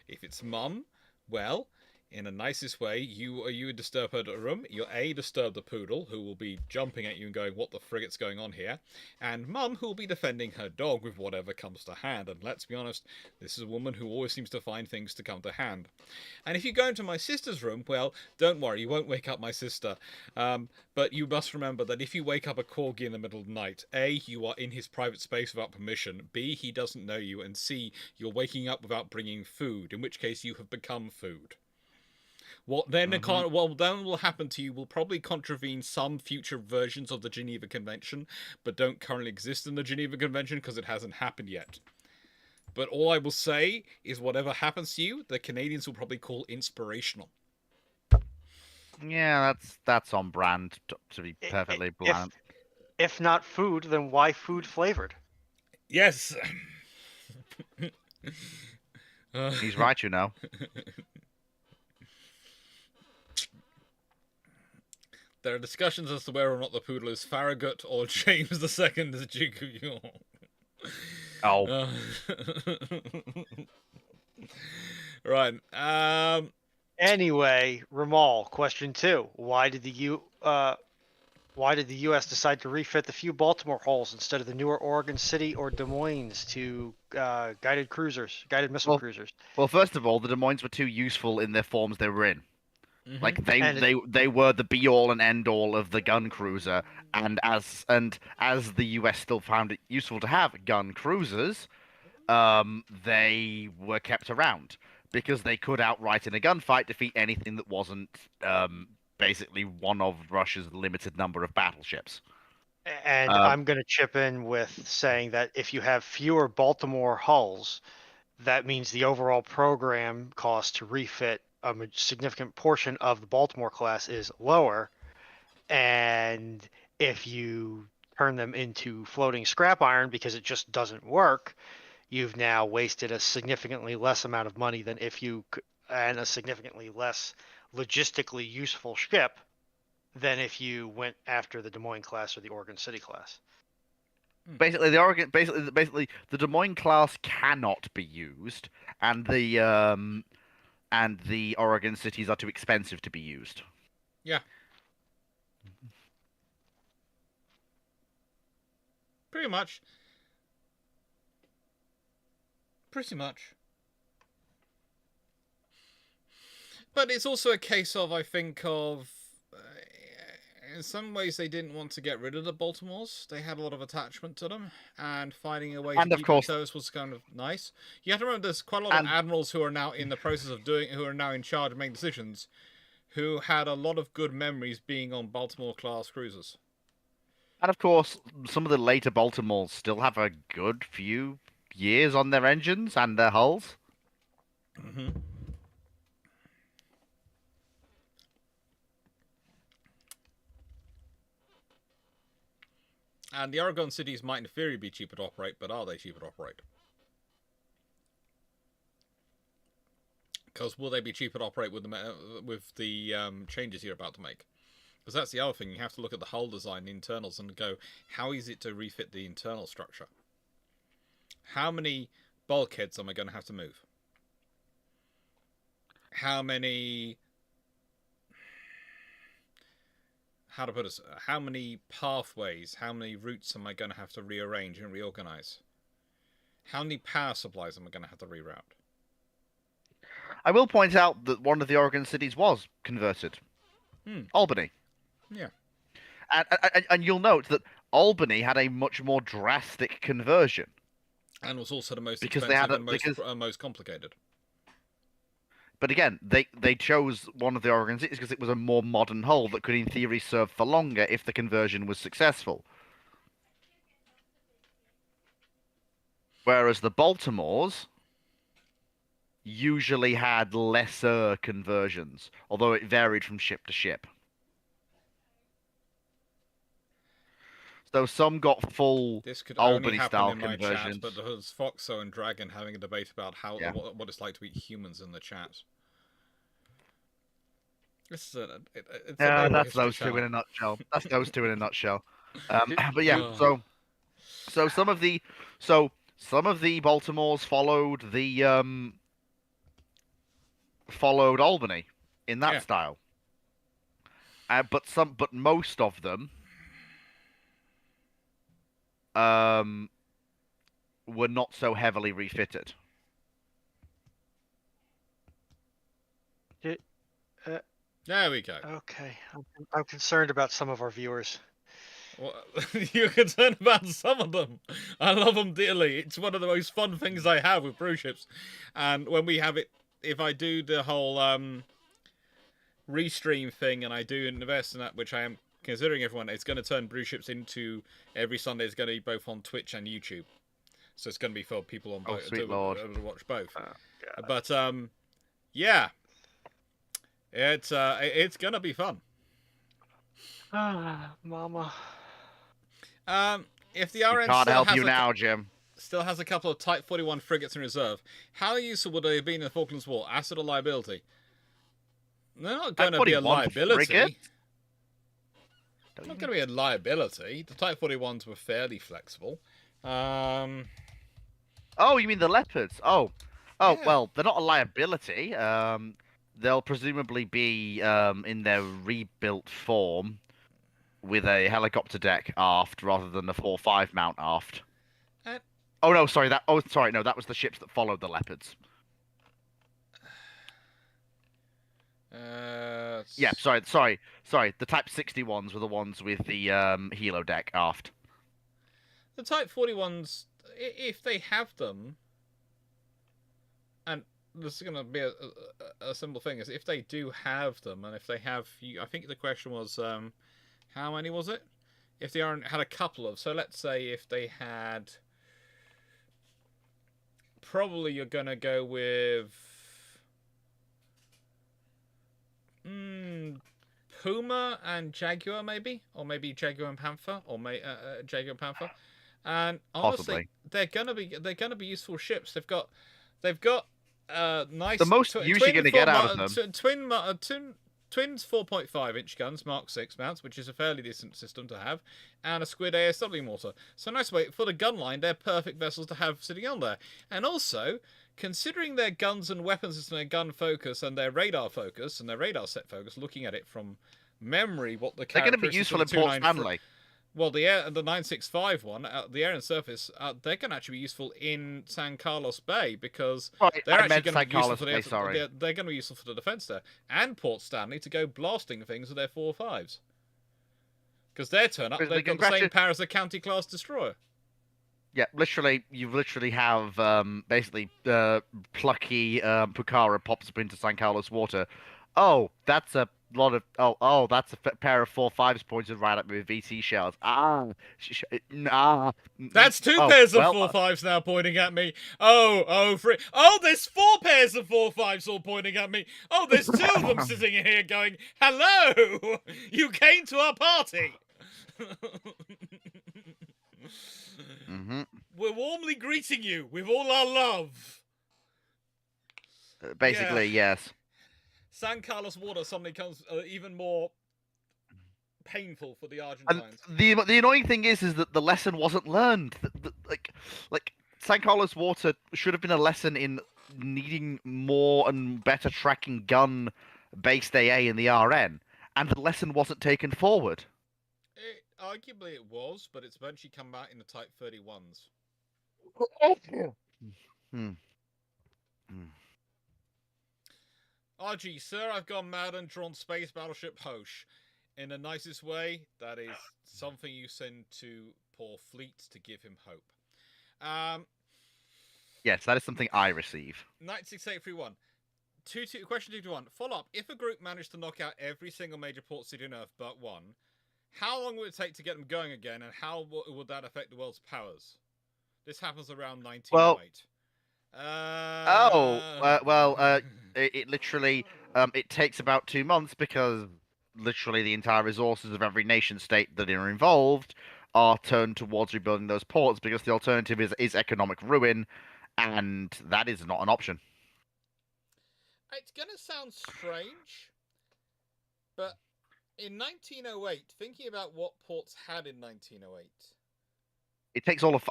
Speaker 1: If it's Mum, well, in the nicest way, you disturb her room. You'll disturb the poodle, who will be jumping at you and going, "What the frigot's going on here?" And Mum, who will be defending her dog with whatever comes to hand. And let's be honest, this is a woman who always seems to find things to come to hand. And if you go into my sister's room, well, don't worry, you won't wake up my sister. But you must remember that if you wake up a corgi in the middle of the night, A, you are in his private space without permission, B, he doesn't know you, and C, you're waking up without bringing food, in which case you have become food. What then will happen to you will probably contravene some future versions of the Geneva Convention, but don't currently exist in the Geneva Convention because it hasn't happened yet. But all I will say is whatever happens to you, the Canadians will probably call inspirational.
Speaker 2: Yeah, that's on brand, to be perfectly blunt.
Speaker 3: If not food, then why food flavored?
Speaker 1: Yes.
Speaker 2: He's right, you know.
Speaker 1: There are discussions as to whether or not the poodle is Farragut or James II as Duke of York.
Speaker 2: Oh.
Speaker 1: Right.
Speaker 3: Anyway, Ramal, question 2. Why did the U.S. decide to refit the few Baltimore hulls instead of the newer Oregon City or Des Moines to guided missile cruisers?
Speaker 2: Well, first of all, the Des Moines were too useful in their forms they were in. Like they were the be all and end all of the gun cruiser, and as the US still found it useful to have gun cruisers, they were kept around because they could outright in a gunfight defeat anything that wasn't basically one of Russia's limited number of battleships.
Speaker 3: And I'm going to chip in with saying that if you have fewer Baltimore hulls, that means the overall program cost to refit a significant portion of the Baltimore class is lower. And if you turn them into floating scrap iron because it just doesn't work, you've now wasted a significantly less amount of money than and a significantly less logistically useful ship than if you went after the Des Moines class or the Oregon City class.
Speaker 2: Basically, the Des Moines class cannot be used, and the Oregon cities are too expensive to be used.
Speaker 1: Yeah. Pretty much. But it's also a case of, I think, of in some ways they didn't want to get rid of the Baltimores. They had a lot of attachment to them, and finding a way
Speaker 2: And
Speaker 1: to
Speaker 2: of
Speaker 1: keep
Speaker 2: course-
Speaker 1: them close was kind of nice. You have to remember there's quite a lot of admirals who are now in the process of who are now in charge of making decisions, who had a lot of good memories being on Baltimore-class cruisers.
Speaker 2: And of course, some of the later Baltimores still have a good few years on their engines and their hulls.
Speaker 1: Mm-hmm. And the Aragon cities might in theory be cheaper to operate, but are they cheaper to operate? Because will they be cheaper to operate with the changes you're about to make? Because that's the other thing. You have to look at the hull design, the internals, and go, how is it to refit the internal structure? How many bulkheads am I going to have to move? How many... How to put it? How many pathways, how many routes am I going to have to rearrange and reorganize? How many power supplies am I going to have to reroute?
Speaker 2: I will point out that one of the Oregon cities was converted. Albany.
Speaker 1: Yeah.
Speaker 2: And you'll note that Albany had a much more drastic conversion.
Speaker 1: And was also the most
Speaker 2: Because
Speaker 1: expensive
Speaker 2: they had
Speaker 1: and most complicated.
Speaker 2: But again, they chose one of the Oregon cities because it was a more modern hull that could, in theory, serve for longer if the conversion was successful. Whereas the Baltimores usually had lesser conversions, although it varied from ship to ship. So some got full
Speaker 1: This could only
Speaker 2: Albany
Speaker 1: happen
Speaker 2: style
Speaker 1: in my chat,
Speaker 2: conversions.
Speaker 1: but there's Foxo and Dragon having a debate about how
Speaker 2: Yeah.
Speaker 1: what it's like to eat humans in the chat. This is it's a
Speaker 2: Yeah,
Speaker 1: Naval
Speaker 2: that's
Speaker 1: history
Speaker 2: those two
Speaker 1: channel.
Speaker 2: in a nutshell. That's those two in a nutshell.
Speaker 3: Dude,
Speaker 2: But yeah, so some of the Baltimores followed the followed Albany in that
Speaker 1: Yeah.
Speaker 2: style. But most of them were not so heavily refitted.
Speaker 1: There we go.
Speaker 3: Okay, I'm concerned about some of our viewers.
Speaker 1: Well, you're concerned about some of them. I love them dearly. It's one of the most fun things I have with Bruships. And when we have it, if I do the whole restream thing and I do invest in that, which I am considering everyone, it's going to turn Bruships into every Sunday. It's going to be both on Twitch and YouTube. So it's going to be for people on both
Speaker 2: sweet Lord.
Speaker 1: to watch both.
Speaker 3: God.
Speaker 1: But yeah, it's going to be fun.
Speaker 3: Ah, mama.
Speaker 1: If the RN
Speaker 2: Can't
Speaker 1: still
Speaker 2: help
Speaker 1: has
Speaker 2: you now, Jim.
Speaker 1: still has a couple of Type 41 frigates in reserve, how useful would they have been in the Falklands War? Asset or liability? They're not going to be a
Speaker 2: 41
Speaker 1: liability.
Speaker 2: frigate?
Speaker 1: They're not going to be a liability. The Type 41s were fairly flexible.
Speaker 2: Oh, you mean the Leopards? Oh,
Speaker 1: Yeah.
Speaker 2: well, they're not a liability. They'll presumably be in their rebuilt form with a helicopter deck aft rather than a 4-5 mount aft.
Speaker 1: Uh,
Speaker 2: Oh no, sorry. That was the ships that followed the Leopards. Yeah, sorry. The Type 61s were the ones with the helo deck aft.
Speaker 1: The Type 41s, if they have them, and this is going to be a simple thing, is if they do have them, and if they have, I think the question was, how many was it? If they had a couple of, so let's say if they had, probably you're going to go with Puma and Jaguar, maybe, or maybe Jaguar and Panther, or Jaguar and Panther. And honestly,
Speaker 2: Possibly.
Speaker 1: they're gonna be useful ships. They've got nice.
Speaker 2: The most use you're gonna get out of them.
Speaker 1: Twins 4.5-inch guns, Mark 6 mounts, which is a fairly decent system to have, and a Squid ASW mortar. So nice way for the gun line. They're perfect vessels to have sitting on there. And also, considering their guns and weapons system, their gun focus and their radar focus and their radar set focus, looking at it from memory, what the
Speaker 2: They're going to be
Speaker 1: characteristics
Speaker 2: useful in
Speaker 1: of the
Speaker 2: Port
Speaker 1: 293
Speaker 2: Stanley.
Speaker 1: Well, the 965 one, the air and surface, they're going to actually be useful in San Carlos Bay because
Speaker 2: Right,
Speaker 1: they're
Speaker 2: I
Speaker 1: actually
Speaker 2: meant
Speaker 1: going to
Speaker 2: San
Speaker 1: be useful
Speaker 2: Carlos
Speaker 1: for
Speaker 2: Bay, sorry.
Speaker 1: they're going to be useful for the defense there, and Port Stanley to go blasting things with their 4.5s. Because their turn up, they've got the same power as a county-class destroyer.
Speaker 2: Yeah, you literally have basically plucky Pucara pops up into San Carlos water. Oh, that's a lot of that's a pair of 4/5s pointed right at me with VT shells.
Speaker 1: That's two
Speaker 2: oh,
Speaker 1: pairs of
Speaker 2: well,
Speaker 1: 4/5s now pointing at me. There's 4 pairs of 4/5s all pointing at me. Oh, there's 2 of them sitting here going, hello, you came to our party. We're warmly greeting you with all our love.
Speaker 2: Basically, yes.
Speaker 1: San Carlos water suddenly becomes even more painful for the Argentines.
Speaker 2: And the annoying thing is that the lesson wasn't learned. Like San Carlos water should have been a lesson in needing more and better tracking gun based AA in the RN, and the lesson wasn't taken forward.
Speaker 1: Arguably it was, but it's eventually come out in the Type 31s. RG, sir, I've gone mad and drawn space battleship Hosh. In the nicest way, that is something you send to poor Fleet to give him hope.
Speaker 2: Yes, that is something I receive.
Speaker 1: 96831. Question 221. Follow up. If a group managed to knock out every single major port city on Earth but one, how long would it take to get them going again, and how would that affect the world's powers? This happens around 1908.
Speaker 2: It literally it takes about 2 months because literally the entire resources of every nation state that are involved are turned towards rebuilding those ports because the alternative is economic ruin, and that is not an option.
Speaker 1: It's gonna sound strange, but in 1908, thinking about what ports had in 1908.
Speaker 2: It takes all of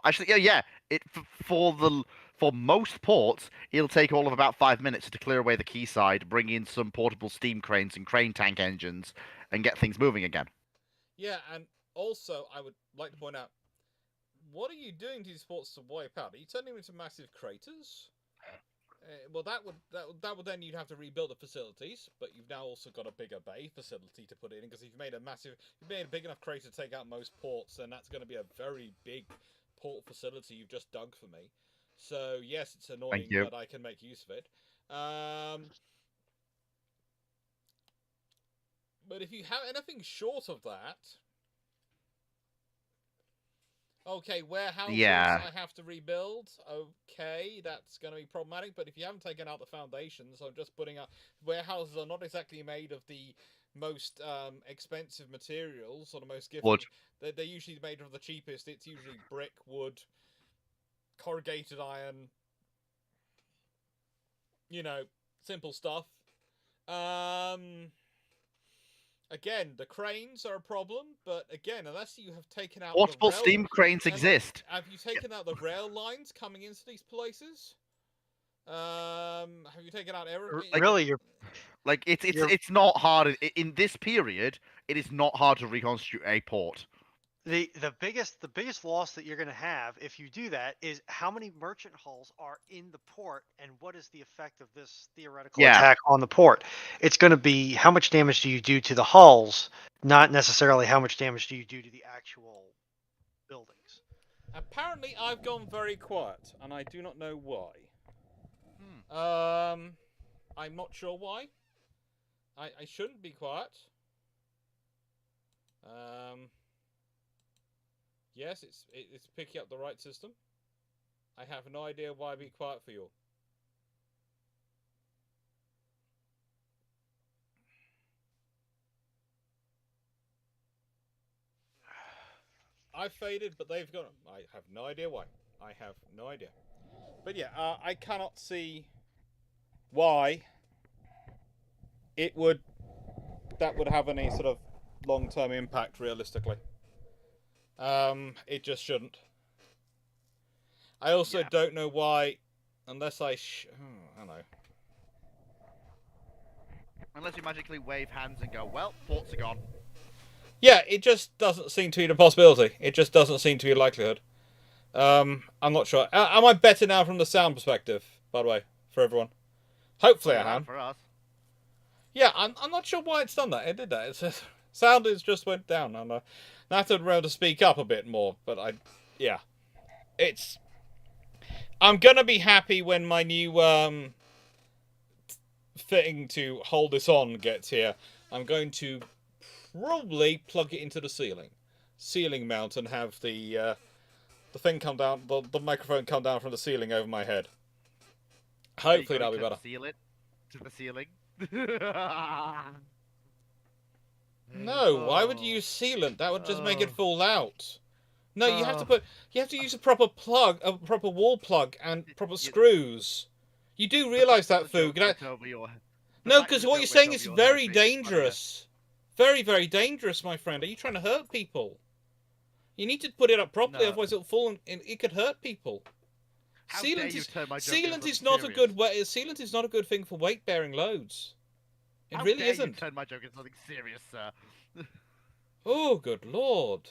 Speaker 2: for most ports, it'll take all of about 5 minutes to clear away the quayside, bring in some portable steam cranes and crane tank engines, and get things moving again.
Speaker 1: Yeah, and also I would like to point out, what are you doing to these ports to wipe out? Are you turning them into massive craters? Well, that would then you'd have to rebuild the facilities, but you've now also got a bigger bay facility to put in, because if you've made a big enough crater to take out most ports, then that's going to be a very big port facility you've just dug for me. So yes, it's annoying, but I can make use of it. But if you have anything short of that, okay, warehouses I have to rebuild. Okay, that's going to be problematic. But if you haven't taken out the foundations, I'm just putting up... Warehouses are not exactly made of the most expensive materials or the most gifted.
Speaker 2: Wood.
Speaker 1: They're usually made of the cheapest. It's usually brick, wood, corrugated iron. You know, simple stuff. Again, the cranes are a problem, but again, unless you have taken out
Speaker 2: portable steam cranes exist.
Speaker 1: Have you taken out the rail lines coming into these places? Have you taken out
Speaker 2: It's not hard in this period. It is not hard to reconstitute a port.
Speaker 3: The biggest loss that you're going to have if you do that is how many merchant hulls are in the port, and what is the effect of this theoretical attack on the port. It's going to be how much damage do you do to the hulls, not necessarily how much damage do you do to the actual buildings.
Speaker 1: Apparently, I've gone very quiet, and I do not know why. I'm not sure why. I shouldn't be quiet. Yes, it's picking up the right system. I have no idea why I'd be quiet for you. I've faded, but they've gone. I have no idea why. I have no idea. But yeah, I cannot see why that would have any sort of long-term impact realistically. It just shouldn't. I also don't know why, unless I don't know.
Speaker 2: Unless you magically wave hands and go, well, ports are gone.
Speaker 1: Yeah, it just doesn't seem to be the possibility. It just doesn't seem to be a likelihood. I'm not sure. Am I better now from the sound perspective, by the way, for everyone? Hopefully I am.
Speaker 2: For us.
Speaker 1: Yeah, I'm not sure why it's done that. It did that. Sound is just went down, and I have to remember to speak up a bit more. But yeah, it's. I'm gonna be happy when my new thing to hold this on gets here. I'm going to probably plug it into the ceiling mount, and have the thing come down, the microphone come down from the ceiling over my head. Hopefully that'll be better.
Speaker 2: Seal it to the ceiling.
Speaker 1: No, why would you use sealant? That would just make it fall out. No, you have to use a proper plug, a proper wall plug, and proper screws. You do realise that, Foog? No, because what you're saying is very dangerous. Very, very dangerous, my friend. Are you trying to hurt people? You need to put it up properly, otherwise it'll fall and it could hurt people. Sealant is not a good way. Sealant is not a good thing for weight-bearing loads. It really isn't.
Speaker 2: You turn my joke into something serious, sir.
Speaker 1: Oh, good lord.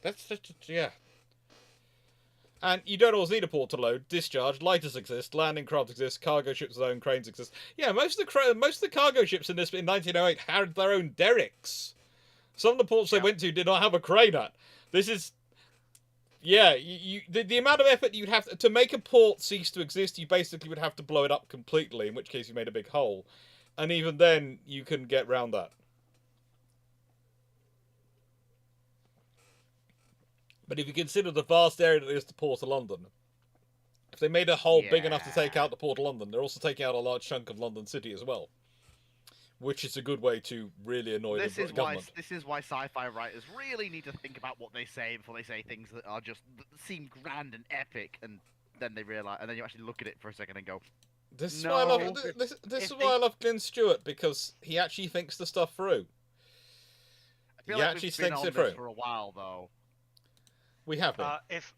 Speaker 1: That's yeah. And you don't always need a port to load. Discharge, lighters exist, landing craft exist, cargo ships with their own cranes exist. Yeah, most of the cargo ships in 1908 had their own derricks. Some of the ports they went to did not have a crane at. This is, yeah, the amount of effort you'd have to make a port cease to exist. You basically would have to blow it up completely, in which case you made a big hole, and even then you can get round that. But if you consider the vast area that is the Port of London, if they made a hole big enough to take out the Port of London, they're also taking out a large chunk of London City as well. Which is a good way to really annoy the government.
Speaker 2: This is why sci-fi writers really need to think about what they say before they say things that are just seem grand and epic, and then they realize, and then you actually look at it for a second and go,
Speaker 1: "This is why I love this is why I love Glyn Stewart, because he actually thinks the stuff through.
Speaker 2: He actually thinks it through for a while, though.
Speaker 1: We have been.
Speaker 3: If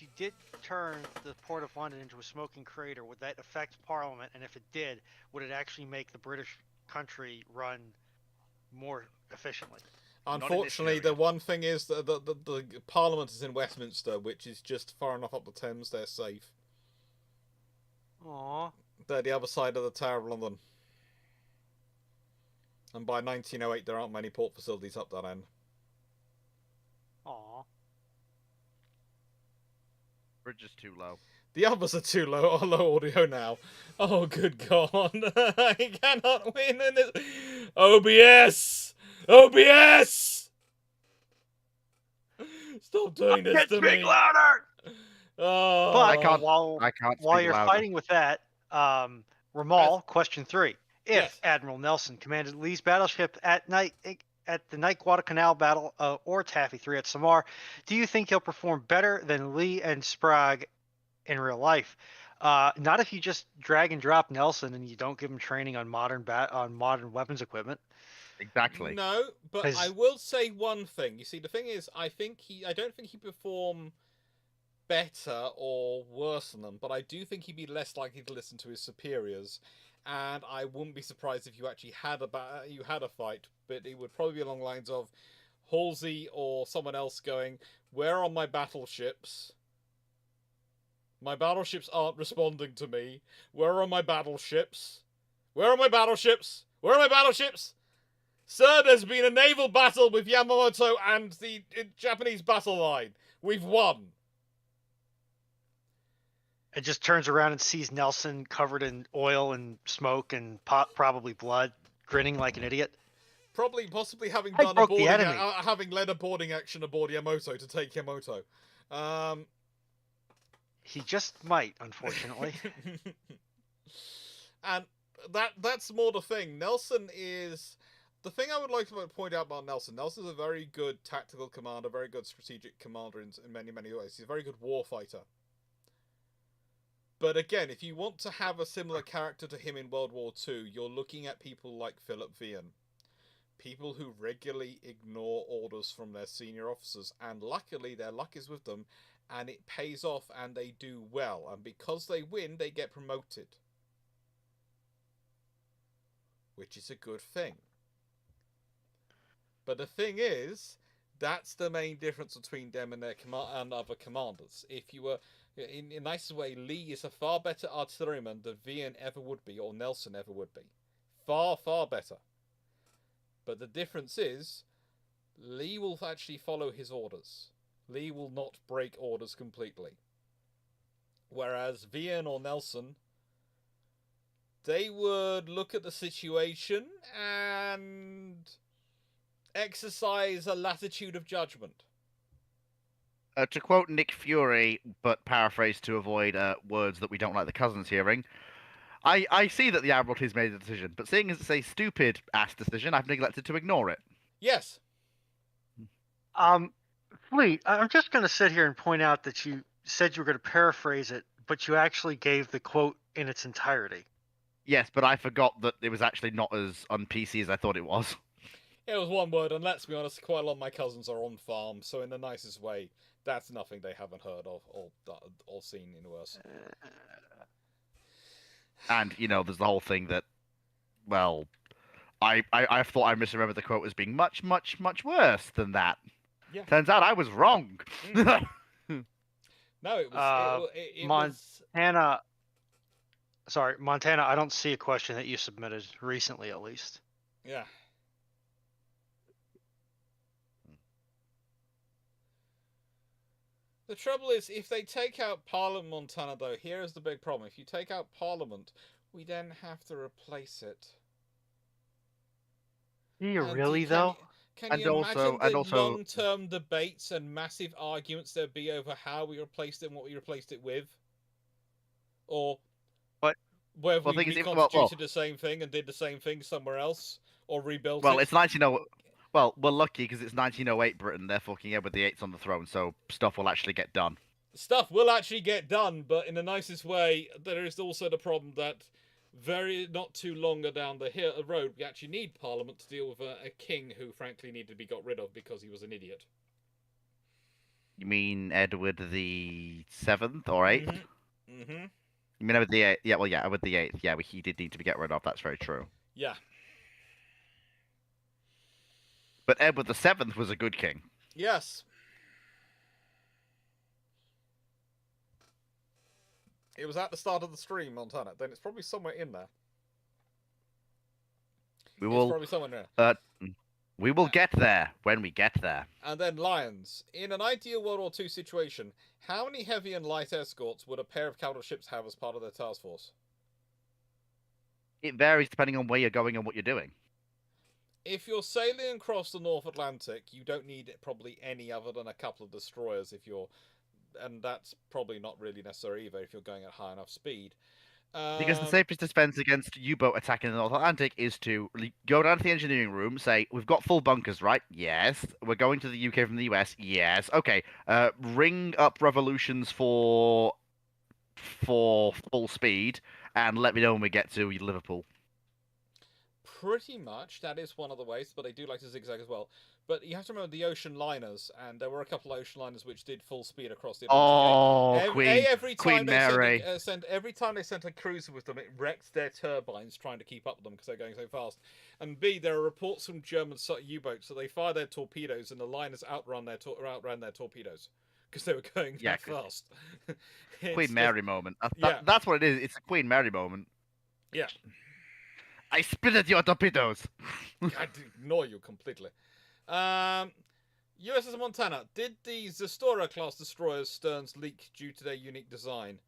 Speaker 3: you did turn the Port of London into a smoking crater, would that affect Parliament? And if it did, would it actually make the British country run more efficiently?
Speaker 1: Unfortunately, the one thing is that the Parliament is in Westminster, which is just far enough up the Thames. They're safe.
Speaker 3: Aww.
Speaker 1: They're the other side of the Tower of London. And by 1908, there aren't many port facilities up that end.
Speaker 3: Aww.
Speaker 2: Bridge is too low.
Speaker 1: The others are too low. Low audio now. Oh, good God. I cannot win in this. OBS! OBS! Stop doing this to me.
Speaker 3: Speak louder!
Speaker 1: Oh.
Speaker 3: But
Speaker 2: while
Speaker 3: you're fighting with that, Ramal, question 3. If Admiral Nelson commanded Lee's battleship at night at the night Guadalcanal battle or Taffy 3 at Samar, do you think he'll perform better than Lee and Sprague in real life? Not if you just drag and drop Nelson and you don't give him training on modern weapons equipment.
Speaker 2: Exactly.
Speaker 1: No, but I will say one thing. You see, the thing is, I don't think he'd perform better or worse than them, but I do think he'd be less likely to listen to his superiors. And I wouldn't be surprised if you actually had a fight, but it would probably be along the lines of Halsey or someone else going, "Where are my battleships? My battleships aren't responding to me. Where are my battleships? Where are my battleships? Where are my battleships? Sir, there's been a naval battle with Yamamoto and the Japanese battle line. We've won."
Speaker 3: It just turns around and sees Nelson covered in oil and smoke and probably blood, grinning like an idiot.
Speaker 1: Possibly having having led a boarding action aboard Yamamoto to take Yamamoto.
Speaker 3: He just might, unfortunately.
Speaker 1: And that's more the thing. Nelson is... The thing I would like to point out about Nelson, Nelson's a very good tactical commander, very good strategic commander in many, many ways. He's a very good warfighter. But again, if you want to have a similar character to him in World War II, you're looking at people like Philip Vian. People who regularly ignore orders from their senior officers, and luckily their luck is with them, and it pays off and they do well. And because they win, they get promoted. Which is a good thing. But the thing is, that's the main difference between them and their and other commanders. If you were... In a nice way, Lee is a far better artilleryman than Vian ever would be, or Nelson ever would be. far, far better. But the difference is, Lee will actually follow his orders. Lee will not break orders completely. Whereas Vian or Nelson, they would look at the situation and exercise a latitude of judgment.
Speaker 2: To quote Nick Fury, but paraphrased to avoid words that we don't like the cousins hearing, I see that the Admiralty's made a decision, but seeing as it's a stupid-ass decision, I've neglected to ignore it.
Speaker 1: Yes.
Speaker 3: Lee, I'm just going to sit here and point out that you said you were going to paraphrase it, but you actually gave the quote in its entirety.
Speaker 2: Yes, but I forgot that it was actually not as un-PC as I thought it was.
Speaker 1: It was one word, and let's be honest, quite a lot of my cousins are on farm, so in the nicest way, that's nothing they haven't heard of or seen in worse.
Speaker 2: And, there's the whole thing that, well, I thought I misremembered the quote as being much, much, much worse than that.
Speaker 1: Yeah.
Speaker 2: Turns out I was wrong.
Speaker 1: No, it was...
Speaker 3: Montana... Sorry, Montana, I don't see a question that you submitted recently, at least.
Speaker 1: Yeah. The trouble is, if they take out Parliament Montana, though, here is the big problem. If you take out Parliament, we then have to replace it.
Speaker 3: Do you really, though?
Speaker 1: Can you imagine the long-term debates and massive arguments there'd be over how we replaced it and what we replaced it with? Or whether we reconstituted the same thing and did the same thing somewhere else, or rebuilt it?
Speaker 2: Well, it's 1908. Well, we're lucky because it's 1908 Britain. They're fucking with the 8s on the throne, so stuff will actually get done.
Speaker 1: Stuff will actually get done, but in the nicest way. There is also the problem that not too longer down the road, we actually need Parliament to deal with a king who, frankly, needed to be got rid of because he was an idiot.
Speaker 2: You mean Edward the 7th or 8th?
Speaker 1: Mm-hmm.
Speaker 2: You mean Edward the 8th? Yeah, well, yeah, Edward the 8th. Yeah, he did need to be get rid of. That's very true.
Speaker 1: Yeah.
Speaker 2: But Edward the 7th was a good king.
Speaker 1: Yes. It was at the start of the stream, Montana. Then it's probably somewhere in there. It's probably somewhere there.
Speaker 2: We will get there when we get there.
Speaker 1: And then Lions. In an ideal World War II situation, how many heavy and light escorts would a pair of capital ships have as part of their task force?
Speaker 2: It varies depending on where you're going and what you're doing.
Speaker 1: If you're sailing across the North Atlantic, you don't need probably any other than a couple of destroyers and that's probably not really necessary either if you're going at high enough speed.
Speaker 2: Because the safest defense against U-boat attack in the North Atlantic is to go down to the engineering room, say, we've got full bunkers, right? Yes. We're going to the UK from the US? Yes. Okay. Ring up revolutions for full speed, and let me know when we get to Liverpool.
Speaker 1: Pretty much, that is one of the ways, but they do like to zigzag as well. But you have to remember the ocean liners, and there were a couple of ocean liners which did full speed across the Atlantic.
Speaker 2: Queen Mary.
Speaker 1: Every time they sent a cruiser with them, it wrecked their turbines trying to keep up with them because they're going so fast. And B, there are reports from German U-boats that they fire their torpedoes and the liners outran their torpedoes because they were going that fast.
Speaker 2: Queen Mary moment. That's what it is. It's a Queen Mary moment.
Speaker 1: Yeah.
Speaker 2: I spit at your torpedoes.
Speaker 1: I ignore you completely. USS Montana. Did the Zestora class destroyers' sterns leak due to their unique design?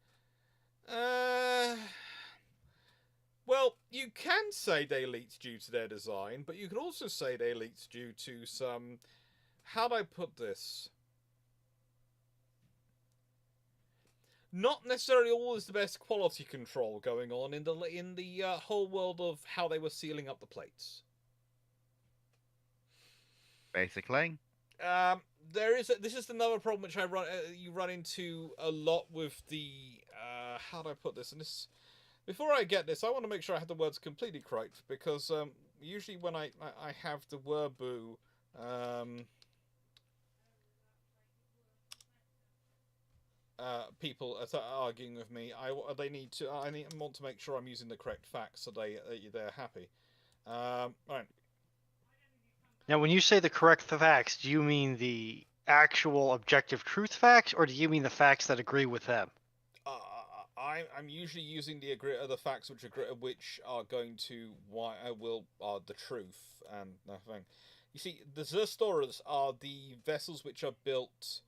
Speaker 1: Well, you can say they leaked due to their design, but you could also say they leaked due to some... How'd I put this? Not necessarily always the best quality control going on in the whole world of how they were sealing up the plates.
Speaker 2: Basically,
Speaker 1: this is another problem which you run into a lot with the how do I put this? And this, before I get this, I want to make sure I have the words completely correct because usually when I have the word boo. People are arguing with me. I want to make sure I'm using the correct facts so they're happy. Right.
Speaker 3: Now, when you say the correct facts, do you mean the actual objective truth facts, or do you mean the facts that agree with them?
Speaker 1: I I'm usually using the facts which are going to are the truth and nothing. You see, the Zerstoras are the vessels which are built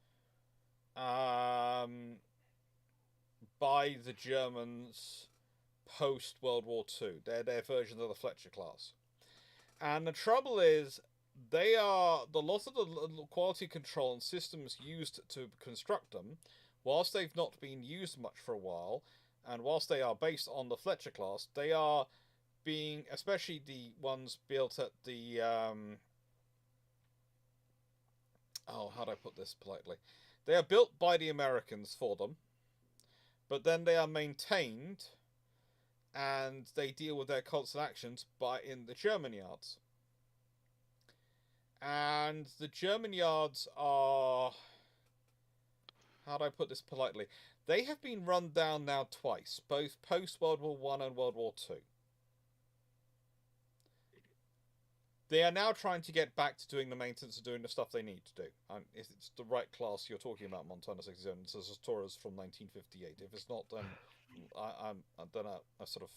Speaker 1: by the Germans post World War II. They're their versions of the Fletcher class. And the trouble is, they are the lot of the quality control and systems used to construct them, whilst they've not been used much for a while, and whilst they are based on the Fletcher class, they are being, especially the ones built at the how do I put this politely? They are built by the Americans for them, but then they are maintained and they deal with their constant actions in the German yards. And the German yards are, how do I put this politely? They have been run down now twice, both post World War One and World War Two. They are now trying to get back to doing the maintenance and doing the stuff they need to do. If it's the right class you're talking about, Montana 67, it's a Taurus from 1958. If it's not, then I don't know. I sort of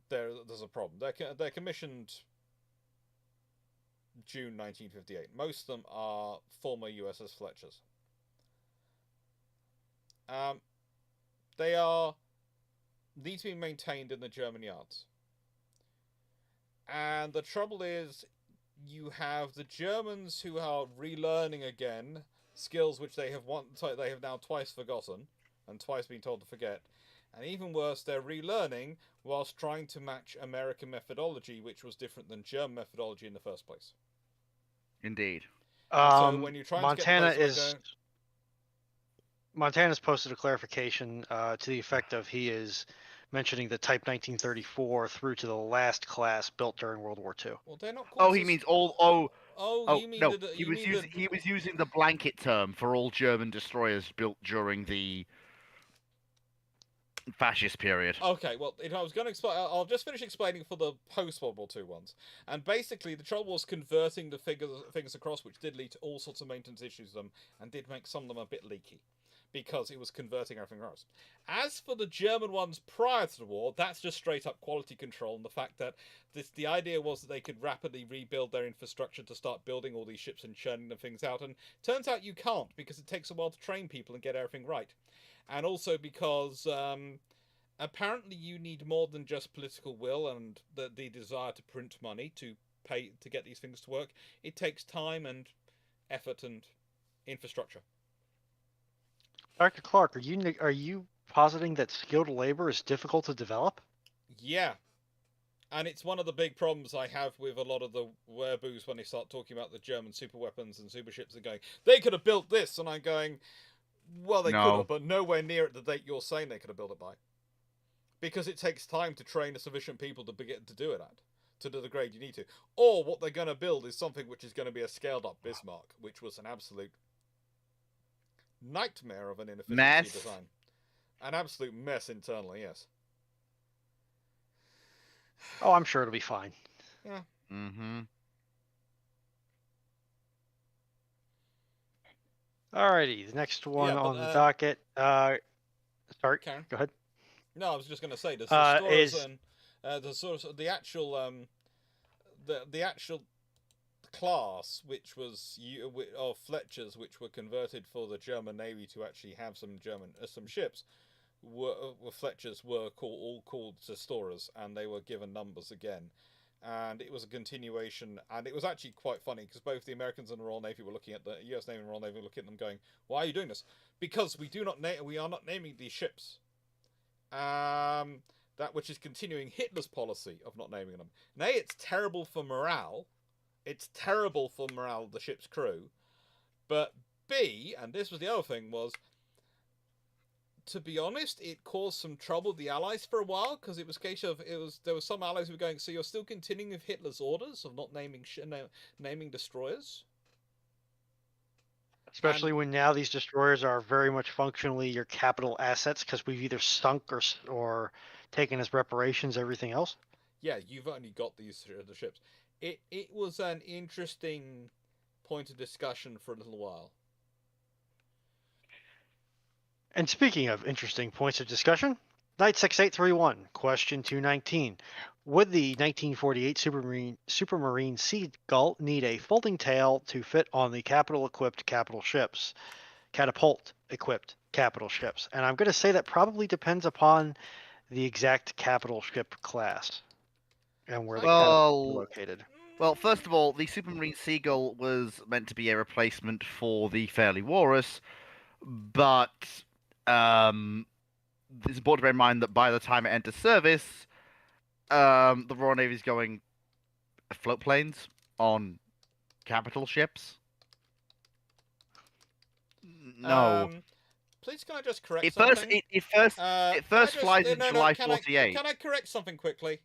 Speaker 1: there's a problem. They're commissioned June 1958. Most of them are former USS Fletchers. They need to be maintained in the German yards. And the trouble is, you have the Germans who are relearning again skills which they have now twice forgotten and twice been told to forget. And even worse, they're relearning whilst trying to match American methodology, which was different than German methodology in the first place.
Speaker 2: Indeed.
Speaker 1: So when you're trying to get
Speaker 3: Montana's posted a clarification to the effect of he is mentioning the Type 1934 through to the last class built during World War II.
Speaker 1: Well, they're not called.
Speaker 2: Oh, he means all.
Speaker 1: You mean
Speaker 2: no,
Speaker 1: he
Speaker 2: was using the blanket term for all German destroyers built during the fascist period.
Speaker 1: Okay, well, if I was going to explain, I'll just finish explaining for the post-World War II ones. And basically, the trouble was converting the figures across, which did lead to all sorts of maintenance issues with them, and did make some of them a bit leaky, because it was converting everything else. As for the German ones prior to the war, that's just straight-up quality control, and the fact that the idea was that they could rapidly rebuild their infrastructure to start building all these ships and churning the things out, and turns out you can't, because it takes a while to train people and get everything right. And also because apparently you need more than just political will and the desire to print money to pay to get these things to work. It takes time and effort and infrastructure.
Speaker 3: Dr. Clarke, are you positing that skilled labor is difficult to develop?
Speaker 1: Yeah. And it's one of the big problems I have with a lot of the wereboos when they start talking about the German super weapons and super ships and going, they could have built this, and I'm going, well, they could have, but nowhere near at the date you're saying they could have built it by. Because it takes time to train a sufficient people to begin to do it at, to the grade you need to. Or what they're going to build is something which is going to be a scaled-up Bismarck, which was an absolute nightmare of an inefficiency design. An absolute mess internally, yes.
Speaker 3: Oh, I'm sure it'll be fine.
Speaker 1: Yeah.
Speaker 2: Mm-hmm.
Speaker 3: Alrighty, the next one on the docket. Sorry,
Speaker 1: Karen?
Speaker 3: go ahead.
Speaker 1: No, I was just going to say the stories and the actual class, which was of Fletchers, which were converted for the German Navy to actually have some ships, were Fletchers were all called Zerstoras, and they were given numbers again. And it was a continuation, and it was actually quite funny because both the Americans and the Royal Navy were looking at the U.S. Navy and Royal Navy were looking at them, going, "Why are you doing this? Because we are not naming these ships." That which is continuing Hitler's policy of not naming them. And A, it's terrible for morale. It's terrible for morale of the ship's crew. But B, and this was the other thing, was, to be honest, it caused some trouble with the Allies for a while, because there were some Allies who were going, so you're still continuing with Hitler's orders of not naming destroyers?
Speaker 3: Especially when now these destroyers are very much functionally your capital assets, because we've either sunk or taken as reparations everything else.
Speaker 1: Yeah, you've only got the ships. It was an interesting point of discussion for a little while.
Speaker 3: And speaking of interesting points of discussion, Knight 6831, question 219. Would the 1948 Supermarine Seagull need a folding tail to fit on the catapult-equipped capital ships? And I'm going to say that probably depends upon the exact capital ship class and where the catapult is located.
Speaker 2: Well, first of all, the Supermarine Seagull was meant to be a replacement for the Fairly Walrus, but it's important to bear in mind that by the time it enters service, the Royal Navy is going float planes on capital ships. No.
Speaker 1: Please, can I just correct
Speaker 2: It
Speaker 1: something?
Speaker 2: first flies in July 48.
Speaker 1: Can I correct something quickly?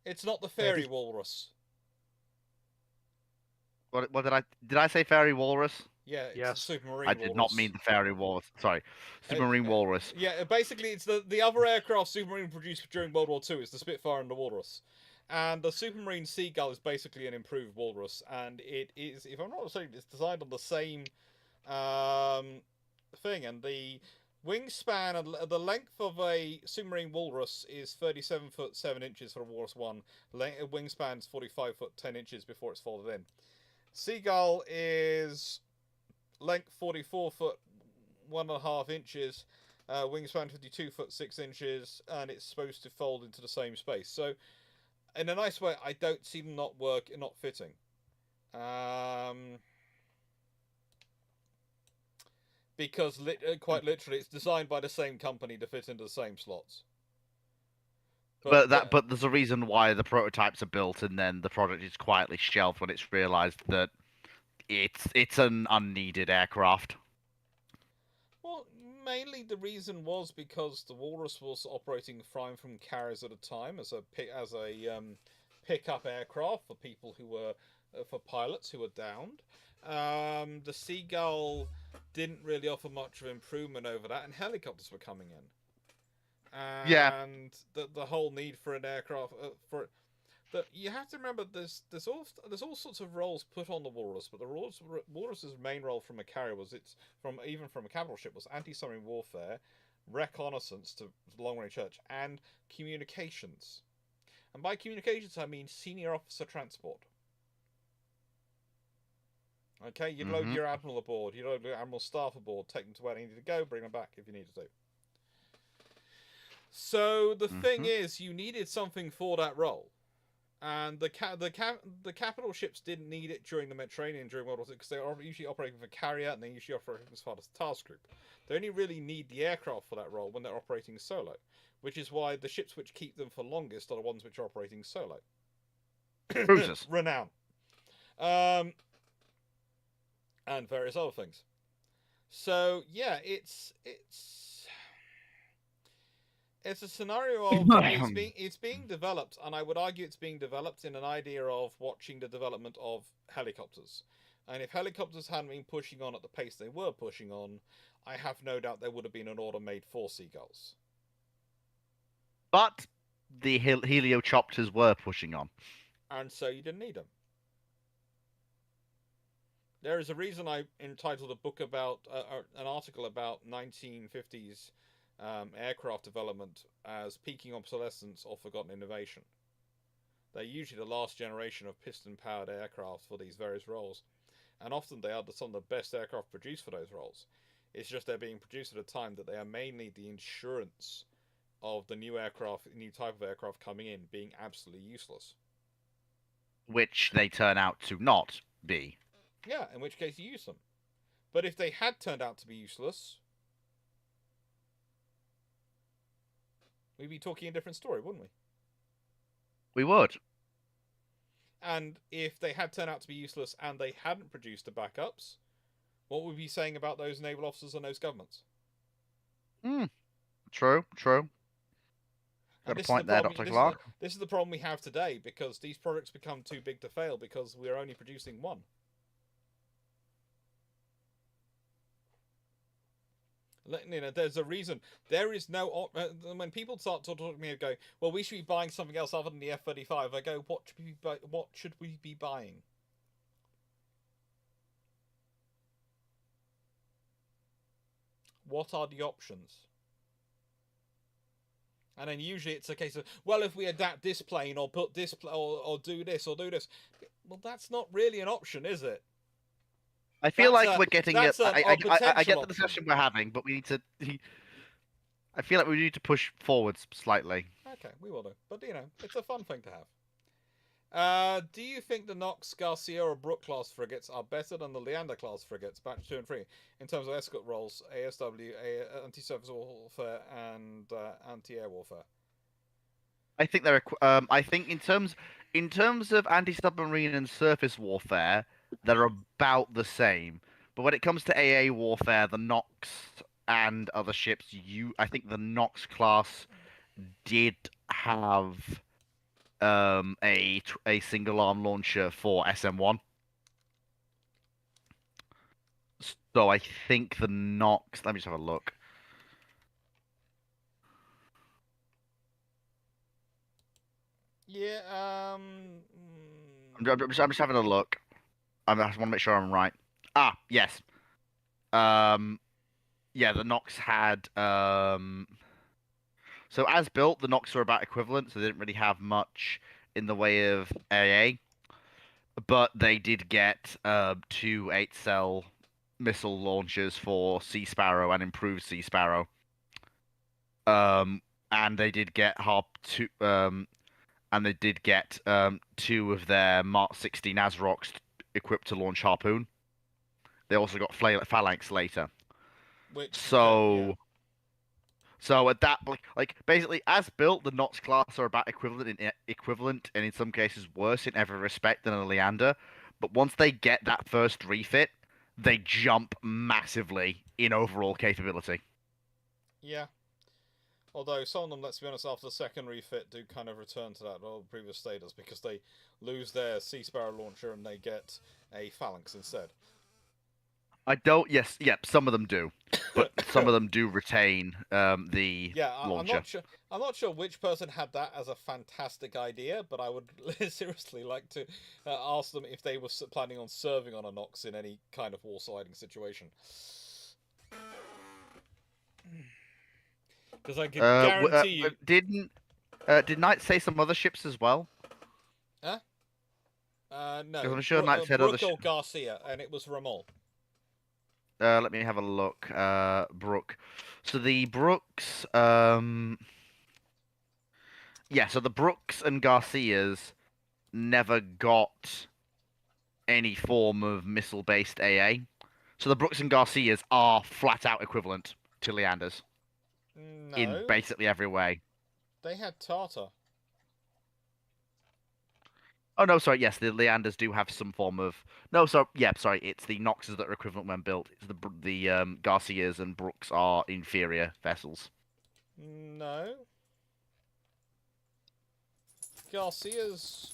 Speaker 1: It's not the Fairy Walrus.
Speaker 2: What did I say? Fairy Walrus?
Speaker 1: Yeah, it's
Speaker 3: Yes.
Speaker 1: a Supermarine
Speaker 2: I
Speaker 1: Walrus.
Speaker 2: did not mean the Fairy Walrus. Sorry, Supermarine Walrus.
Speaker 1: Yeah, basically, it's the other aircraft Supermarine produced during World War II is the Spitfire and the Walrus. And the Supermarine Seagull is basically an improved Walrus, and it is, if I'm not mistaken, it's designed on the same thing, and the wingspan and the length of a Submarine Walrus is 37 foot 7 inches for a Walrus 1. Wingspan is 45 foot 10 inches before it's folded in. Seagull is length 44 foot 1.5 inches, wingspan 52 foot 6 inches, and it's supposed to fold into the same space. So, in a nice way, I don't see them not fitting. Because quite literally, it's designed by the same company to fit into the same slots.
Speaker 2: But there's a reason why the prototypes are built and then the product is quietly shelved when it's realised that it's an unneeded aircraft.
Speaker 1: Well, mainly the reason was because the Walrus was operating flying from carriers at a time as a pickup aircraft for people who were for pilots who were downed. The Seagull didn't really offer much of improvement over that, and helicopters were coming in. And the whole need for an aircraft you have to remember there's all sorts of roles put on the Walrus, but the Walrus's main role from a carrier was from a capital ship was anti-submarine warfare, reconnaissance to long-range search, and communications. And by communications I mean senior officer transport. Okay, you'd load your admiral aboard, you'd load your admiral staff aboard, take them to where they needed to go, bring them back if you needed to. So the thing is, you needed something for that role, and the capital ships didn't need it during the Mediterranean during World War II because they were usually operating for carrier and they usually operating as part of the task group. They only really need the aircraft for that role when they're operating solo, which is why the ships which keep them for longest are the ones which are operating solo.
Speaker 2: Cruisers.
Speaker 1: Renown. And various other things. So yeah, it's a scenario of it's being developed, and I would argue it's being developed in an idea of watching the development of helicopters. And if helicopters hadn't been pushing on at the pace they were pushing on, I have no doubt there would have been an order made for Seagulls.
Speaker 2: But the helichopters were pushing on.
Speaker 1: And so you didn't need them. There is a reason I entitled a book about an article about 1950s aircraft development as peaking obsolescence or forgotten innovation. They're usually the last generation of piston-powered aircraft for these various roles, and often they are some of the best aircraft produced for those roles. It's just they're being produced at a time that they are mainly the insurance of the new type of aircraft coming in being absolutely useless.
Speaker 2: Which they turn out to not be.
Speaker 1: Yeah, in which case you use them. But if they had turned out to be useless, we'd be talking a different story, wouldn't we?
Speaker 2: We would.
Speaker 1: And if they had turned out to be useless and they hadn't produced the backups, what would we be saying about those naval officers and those governments?
Speaker 2: True. Got a point there, Dr. Clarke.
Speaker 1: This is the problem we have today, because these products become too big to fail because we're only producing one. You know, there's a reason. There is no... when people start talking to me and go, well, we should be buying something else other than the F-35, I go, what should we be buying? What are the options? And then usually it's a case of, well, if we adapt this plane or put this or do this or do this. Well, that's not really an option, is it?
Speaker 2: I feel
Speaker 1: That's
Speaker 2: like we're getting it.
Speaker 1: that's a
Speaker 2: I
Speaker 1: potential
Speaker 2: get the
Speaker 1: option.
Speaker 2: discussion we're having, but we need to. I feel like we need to push forwards slightly.
Speaker 1: Okay, we will do. But, you know, it's a fun thing to have. Do you think the Knox, Garcia, or Brook class frigates are better than the Leander class frigates, batch 2 and 3, in terms of escort roles, ASW, anti-surface warfare, and anti-air warfare?
Speaker 2: I think they're. I think in terms of anti-submarine and surface warfare, they're about the same. But when it comes to AA warfare, the Knox and other ships, I think the Knox class did have a single arm launcher for SM1. So I think the Knox. Let me just have a look.
Speaker 1: Yeah,
Speaker 2: I'm just having a look. I just want to make sure I'm right. Ah, yes. Yeah, the Knox had. So as built, the Knox were about equivalent, so they didn't really have much in the way of AA. But they did get 2 8-cell missile launchers for Sea Sparrow and improved Sea Sparrow. And they did get and they did get 2 of their Mark 60 Nazrocs equipped to launch Harpoon. They also got Phalanx later. So at that, like basically, as built, the Knox class are about equivalent, and in some cases worse in every respect than a Leander. But once they get that first refit, they jump massively in overall capability.
Speaker 1: Yeah. Although some of them, let's be honest, after the second refit, do kind of return to that old previous status because they lose their Sea Sparrow launcher and they get a Phalanx instead.
Speaker 2: I don't. Yes, some of them do, but some of them do retain the launcher.
Speaker 1: I'm not sure which person had that as a fantastic idea, but I would seriously like to ask them if they were planning on serving on a Nox in any kind of war-siding situation. Because I can guarantee you.
Speaker 2: Did Knight say some other ships as well?
Speaker 1: Huh? No.
Speaker 2: Because I'm sure Knight said other ships.
Speaker 1: Brook or Garcia, and it was Ramol.
Speaker 2: Let me have a look. Brook. So the Brooks. Yeah, so the Brooks and Garcias never got any form of missile-based AA. So the Brooks and Garcias are flat-out equivalent to Leanders.
Speaker 1: No.
Speaker 2: In basically every way.
Speaker 1: They had Tartar.
Speaker 2: Oh no, sorry. Yes, the Leanders do have some form of. No, sorry. It's the Noxes that are equivalent when built. It's the Garcias and Brooks are inferior vessels.
Speaker 1: No. Garcias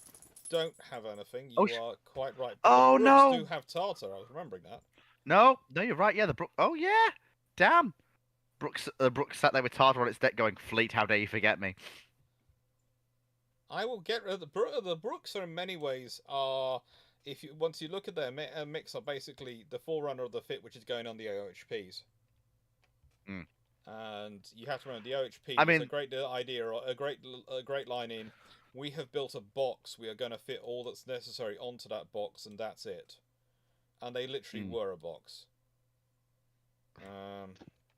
Speaker 1: don't have anything. You are quite right.
Speaker 2: Oh
Speaker 1: the Brooks
Speaker 2: no!
Speaker 1: Do have Tartar. I was remembering that.
Speaker 2: No, you're right. Yeah, the Brooks. Oh yeah, damn. Brooks sat there with Tartar on its deck, going, "Fleet, how dare you forget me."
Speaker 1: I will get rid of the Brooks. Are in many ways are, once you look at their mix, are basically the forerunner of the fit, which is going on the OHPs.
Speaker 2: Mm.
Speaker 1: And you have to remember the OHP is a great idea, or a great line in. We have built a box. We are going to fit all that's necessary onto that box, and that's it. And they literally were a box.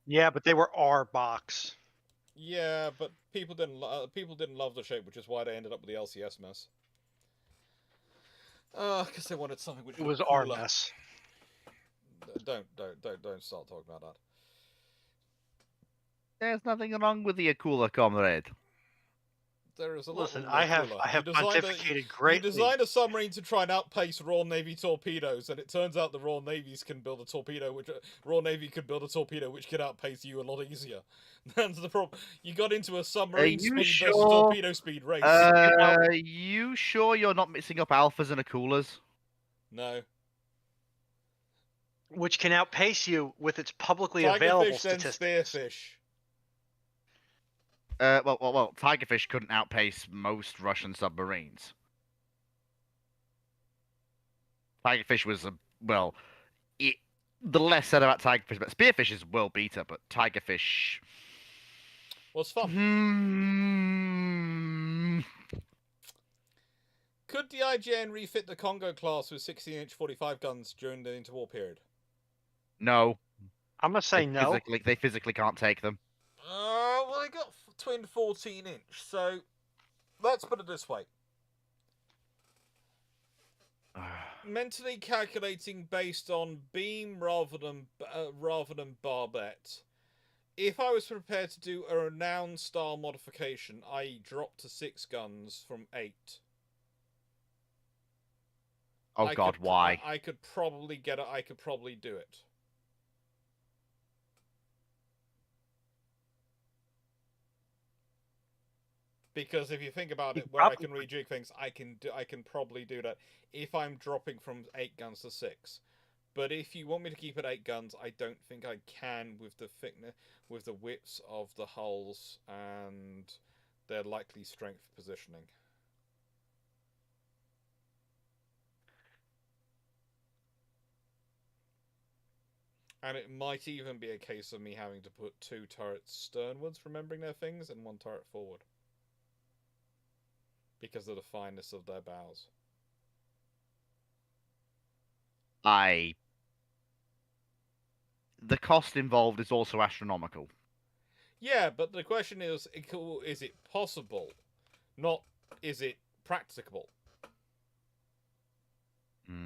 Speaker 3: Yeah, but they were our box.
Speaker 1: Yeah, but people didn't love the shape, which is why they ended up with the LCS mess. Because they wanted something which
Speaker 3: was our mess.
Speaker 1: Don't start talking about that.
Speaker 2: There's nothing wrong with the Akula, comrade.
Speaker 1: There is a lot.
Speaker 3: Listen, I have pontificated greatly.
Speaker 1: You designed a submarine to try and outpace Royal Navy torpedoes, and it turns out the Royal Navies can build a torpedo, Royal Navy could build a torpedo which could outpace you a lot easier. That's the problem. You got into a submarine speed versus torpedo speed race.
Speaker 2: You sure you're not mixing up alphas and Akulas?
Speaker 1: No.
Speaker 3: Which can outpace you with its publicly available statistics.
Speaker 1: Spearfish.
Speaker 2: Well, Tigerfish couldn't outpace most Russian submarines. Tigerfish was the less said about tigerfish, but spearfish is world beater, but tigerfish.
Speaker 1: Well, it's fun. Could the IGN refit the Congo class with 16-inch 45 guns during the interwar period?
Speaker 2: No,
Speaker 3: I'm gonna say no.
Speaker 2: they physically can't take them.
Speaker 1: Well, they got twin 14-inch, so let's put it this way. Mentally calculating based on beam rather than barbette. If I was prepared to do a renowned style modification, i.e., drop to 6 guns from 8.
Speaker 2: Oh God, why?
Speaker 1: I could probably get it. I could probably do it. Because if you think about it, where I can rejig things, I can probably do that if I'm dropping from 8 guns to 6. But if you want me to keep at 8 guns, I don't think I can with the thickness, with the widths of the hulls and their likely strength positioning. And it might even be a case of me having to put 2 turrets sternwards, remembering their things, and 1 turret forward. Because of the fineness of their bows.
Speaker 2: The cost involved is also astronomical.
Speaker 1: Yeah, but the question is it possible? Not, is it practicable?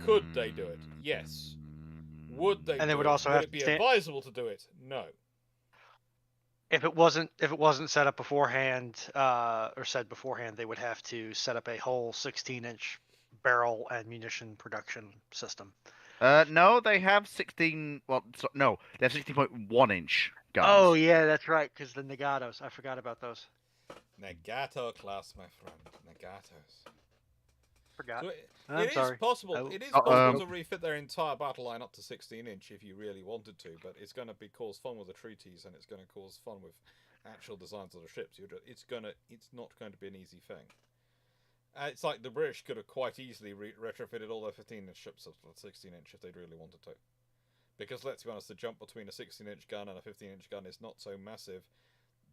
Speaker 1: Could they do it? Yes. Would they?
Speaker 3: And they would
Speaker 1: do
Speaker 3: also
Speaker 1: it?
Speaker 3: have
Speaker 1: Would it be
Speaker 3: to
Speaker 1: advisable to do it? No.
Speaker 3: if it wasn't set up beforehand, or said beforehand, they would have to set up a whole 16-inch barrel and munition production system.
Speaker 2: No, they have 16. Well, no, they have 16.1-inch guns.
Speaker 3: Oh yeah, that's right. Because the Nagatos, I forgot about those.
Speaker 1: Nagato class, my friend. Nagatos.
Speaker 3: Forgot.
Speaker 1: So
Speaker 3: I'm sorry.
Speaker 1: possible. It is possible to refit their entire battle line up to 16-inch if you really wanted to, but it's going to cause fun with the treaties, and it's going to cause fun with actual designs of the ships. It's not going to be an easy thing. It's like the British could have quite easily retrofitted all their 15-inch ships up to 16-inch if they'd really wanted to. Because let's be honest, the jump between a 16-inch gun and a 15-inch gun is not so massive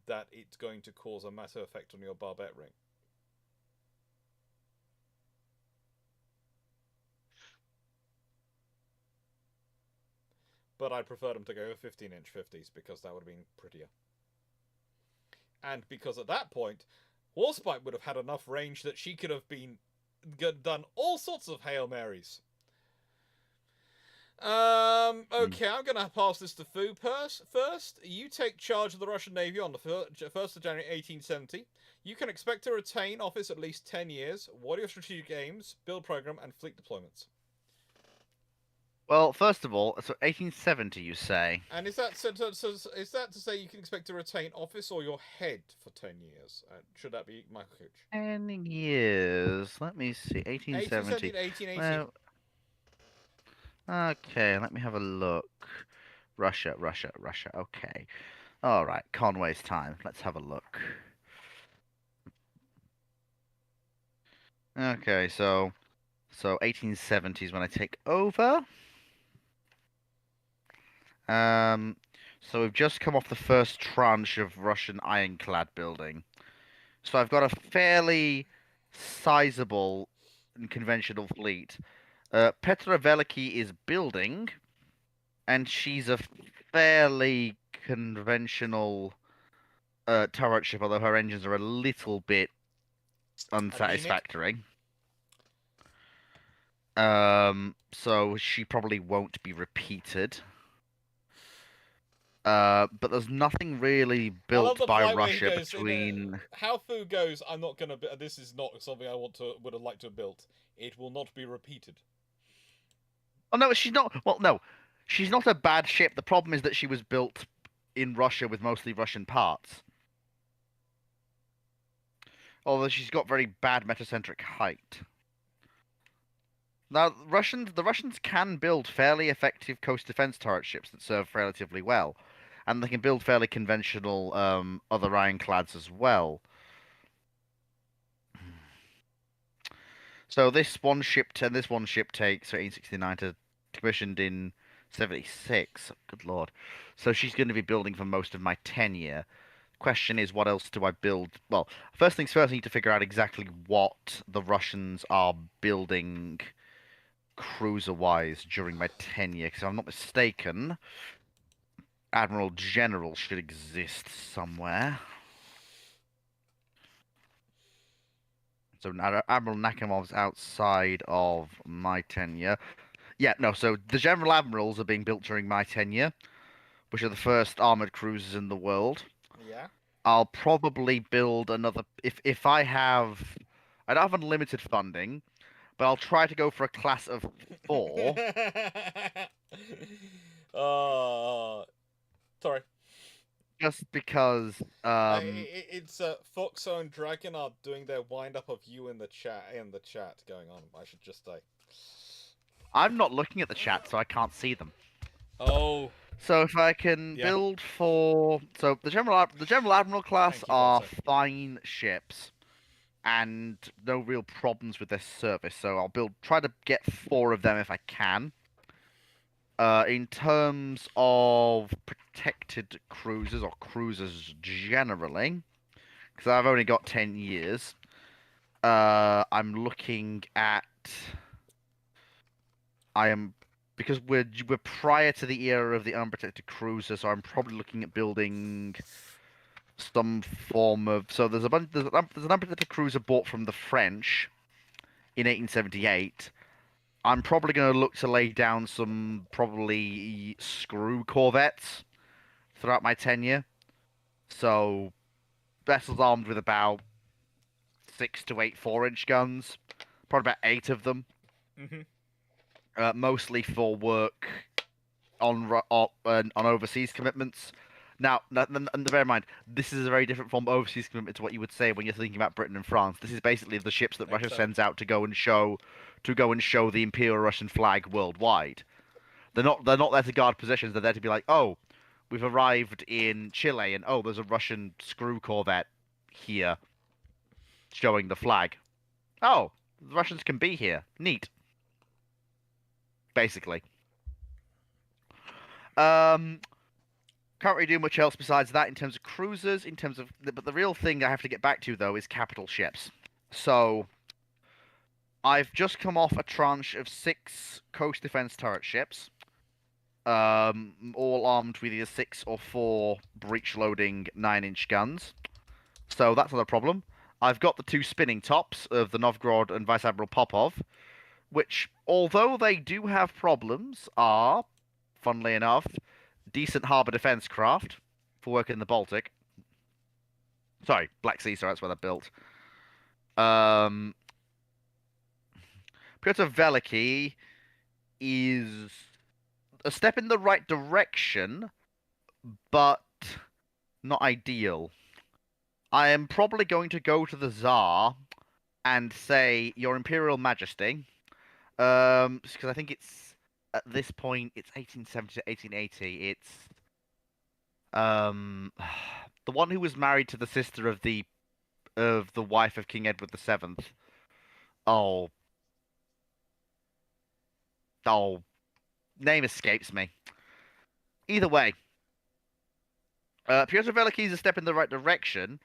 Speaker 1: that it's going to cause a massive effect on your barbette ring. But I'd prefer them to go with 15-inch 50s because that would have been prettier. And because at that point, Warspite would have had enough range that she could have done all sorts of Hail Marys. Okay, I'm going to pass this to Fu first. You take charge of the Russian Navy on the 1st of January 1870. You can expect to retain office at least 10 years. What are your strategic aims, build program, and fleet deployments?
Speaker 2: Well, first of all, so 1870, you say?
Speaker 1: And is that is that to say you can expect to retain office or your head for 10 years? Should that be Michael Cooch?
Speaker 2: 10 years. Let me see. 1870.
Speaker 1: 1880.
Speaker 2: Well, okay, let me have a look. Russia. Okay. All right, Conway's time. Let's have a look. Okay, so 1870s when I take over. So we've just come off the first tranche of Russian ironclad building. So I've got a fairly sizable and conventional fleet. Petra Veliki is building, and she's a fairly conventional turret ship, although her engines are a little bit unsatisfactory. So she probably won't be repeated. But there's nothing really built by Russia between.
Speaker 1: How Fu goes, I'm not gonna. This is not something I would have liked to have built. It will not be repeated.
Speaker 2: Oh no, she's not. Well, no, she's not a bad ship. The problem is that she was built in Russia with mostly Russian parts. Although she's got very bad metacentric height. Now, the Russians can build fairly effective coast defense turret ships that serve relatively well, and they can build fairly conventional other ironclads as well. So this one ship takes 1869 to commissioned in 76. Good lord. So she's going to be building for most of my tenure. Question is, what else do I build? Well, first things first, I need to figure out exactly what the Russians are building cruiser-wise during my tenure. Because if I'm not mistaken, Admiral General should exist somewhere. So Admiral Nakimov's outside of my tenure. Yeah, no, so the General Admirals are being built during my tenure, which are the first armored cruisers in the world.
Speaker 1: Yeah.
Speaker 2: I'll probably build another if I don't have unlimited funding, but I'll try to go for a class of 4.
Speaker 1: Sorry.
Speaker 2: Just because
Speaker 1: It's Foxo and Dragon are doing their wind up of you in the chat going on. I should just say.
Speaker 2: I'm not looking at the chat, so I can't see them.
Speaker 1: Oh.
Speaker 2: So if I can build for the General Admiral class are fine ships, and no real problems with their service. So I'll try to get 4 of them if I can. In terms of protected cruisers or cruisers generally, because I've only got 10 years, I'm looking at. Because we're prior to the era of the unprotected cruiser, so I'm probably looking at building some form of. So there's an unprotected cruiser bought from the French in 1878. I'm probably going to look to lay down some probably screw corvettes throughout my tenure. So vessels armed with about 6 to 8 4-inch guns, probably about 8 of them. Mostly for work on overseas commitments. Now, and bear in mind, this is a very different form of overseas commitment to what you would say when you're thinking about Britain and France. This is basically the ships that Russia sends out to go and show the Imperial Russian flag worldwide. They're not there to guard positions. They're there to be like, oh, we've arrived in Chile, and oh, there's a Russian screw corvette here, showing the flag. Oh, the Russians can be here. Neat. Basically. Can't really do much else besides that in terms of cruisers, but the real thing I have to get back to, though, is capital ships. So, I've just come off a tranche of 6 coast defense turret ships, all armed with either 6 or 4 breech-loading 9-inch guns. So that's not a problem. I've got the 2 spinning tops of the Novgorod and Vice Admiral Popov, which, although they do have problems, are, funnily enough, decent harbour defence craft for work in the Baltic. Sorry, Black Sea, so that's where they're built. Piotr Veliki is a step in the right direction, but not ideal. I am probably going to go to the Tsar and say, Your Imperial Majesty, because I think it's at this point it's 1870 to 1880. It's the one who was married to the sister of the wife of King Edward VII. Oh, name escapes me. Either way, Piotr Veliki is a step in the right direction.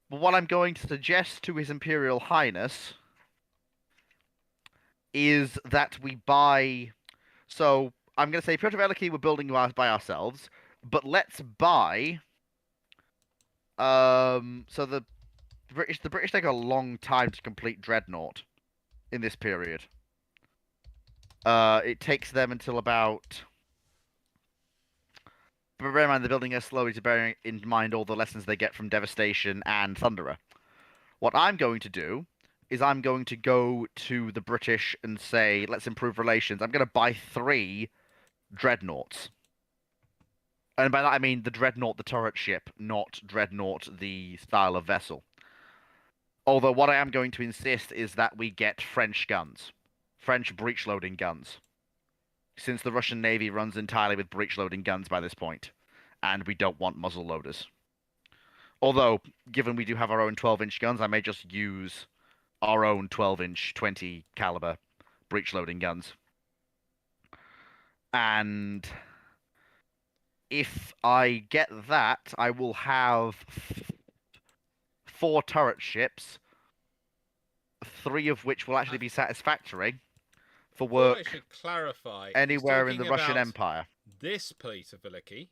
Speaker 2: But what I'm going to suggest to His Imperial Highness is that we buy. So I'm going to say Piotr Veliki we're building by ourselves, but let's buy. So the British take a long time to complete Dreadnought in this period. It takes them until about. But bear in mind, they're building it slowly to bear in mind all the lessons they get from Devastation and Thunderer. What I'm going to do is I'm going to go to the British and say, let's improve relations. I'm going to buy 3 Dreadnoughts. And by that I mean the Dreadnought, the turret ship, not Dreadnought, the style of vessel. Although what I am going to insist is that we get French guns. French breech-loading guns. Since the Russian Navy runs entirely with breech-loading guns by this point, and we don't want muzzle loaders. Although, given we do have our own 12-inch guns, I may just use our own 12-inch 20 caliber breech-loading guns. And if I get that, I will have 4 turret ships, 3 of which will actually be satisfactory for
Speaker 1: Before I
Speaker 2: work
Speaker 1: should clarify, he's
Speaker 2: anywhere in the
Speaker 1: talking
Speaker 2: Russian
Speaker 1: about
Speaker 2: Empire.
Speaker 1: this Peter Velicki,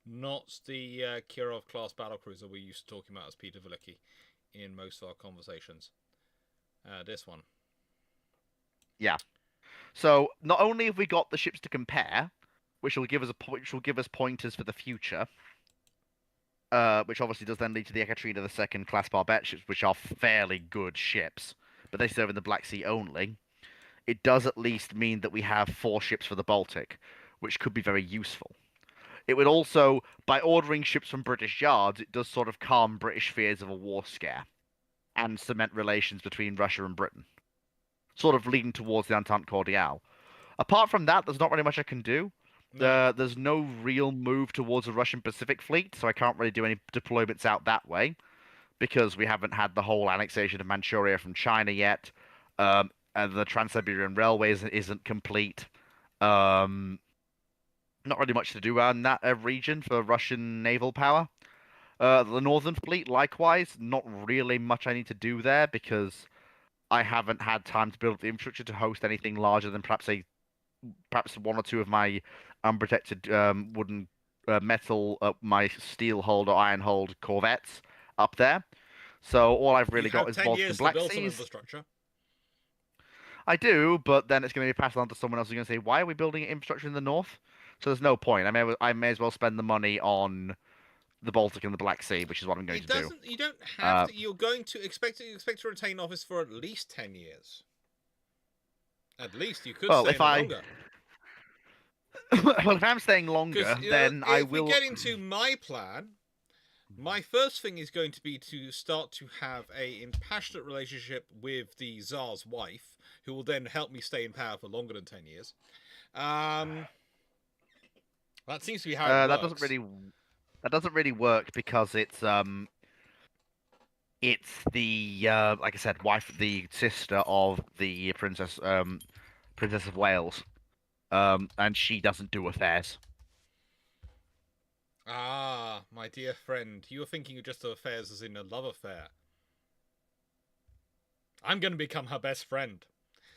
Speaker 1: not the Kirov class battlecruiser we used to talking about as Peter Velicki in most of our conversations. This one.
Speaker 2: Yeah. So not only have we got the ships to compare, which will give us pointers for the future, which obviously does then lead to the Ekaterina II class barbette ships, which are fairly good ships, but they serve in the Black Sea only. It does at least mean that we have 4 ships for the Baltic, which could be very useful. It would also, by ordering ships from British yards, it does sort of calm British fears of a war scare and cement relations between Russia and Britain, sort of leading towards the Entente Cordiale. Apart from that, there's not really much I can do.
Speaker 1: No.
Speaker 2: There's no real move towards the Russian Pacific Fleet, so I can't really do any deployments out that way because we haven't had the whole annexation of Manchuria from China yet, and the Trans-Siberian Railway isn't complete. Not really much to do around that region for Russian naval power. The Northern Fleet, likewise, not really much I need to do there because I haven't had time to build the infrastructure to host anything larger than perhaps 1 or 2 of my unprotected wooden, metal, my steel hulled or iron hulled corvettes up there. So all I've really got is Baltic and Black Seas.
Speaker 1: Infrastructure.
Speaker 2: I do, but then it's going to be passed on to someone else who's going to say, "Why are we building infrastructure in the north?" So there's no point. I may as well spend the money on the Baltic and the Black Sea, which is what I'm going to do.
Speaker 1: You don't have to. You're going to expect to retain office for at least 10 years. At least you could stay longer.
Speaker 2: Well, if I'm staying longer, then I will.
Speaker 1: If we get into my plan, my first thing is going to be to start to have a impassionate relationship with the Tsar's wife, who will then help me stay in power for longer than 10 years. That seems to be how it works.
Speaker 2: That doesn't really work because it's the like I said, the sister of the Princess of Wales, and she doesn't do affairs.
Speaker 1: Ah, my dear friend, you're thinking of just affairs as in a love affair. I'm going to become her best friend.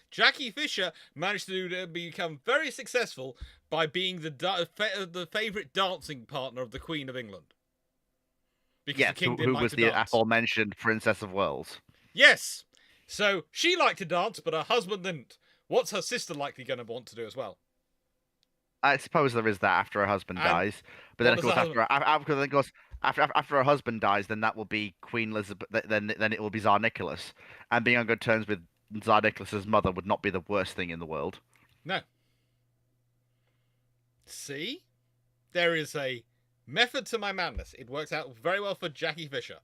Speaker 1: Jackie Fisher managed to become very successful by being the favourite dancing partner of the Queen of England. Because
Speaker 2: yes, who was the aforementioned Princess of Wales.
Speaker 1: Yes! So, she liked to dance, but her husband didn't. What's her sister likely going to want to do as well?
Speaker 2: I suppose there is that after her husband dies. But then, of course, after her husband dies, then that will be Queen Elizabeth. Then it will be Tsar Nicholas. And being on good terms with Tsar Nicholas's mother would not be the worst thing in the world.
Speaker 1: No. See? There is a method to my madness. It works out very well for Jackie Fisher.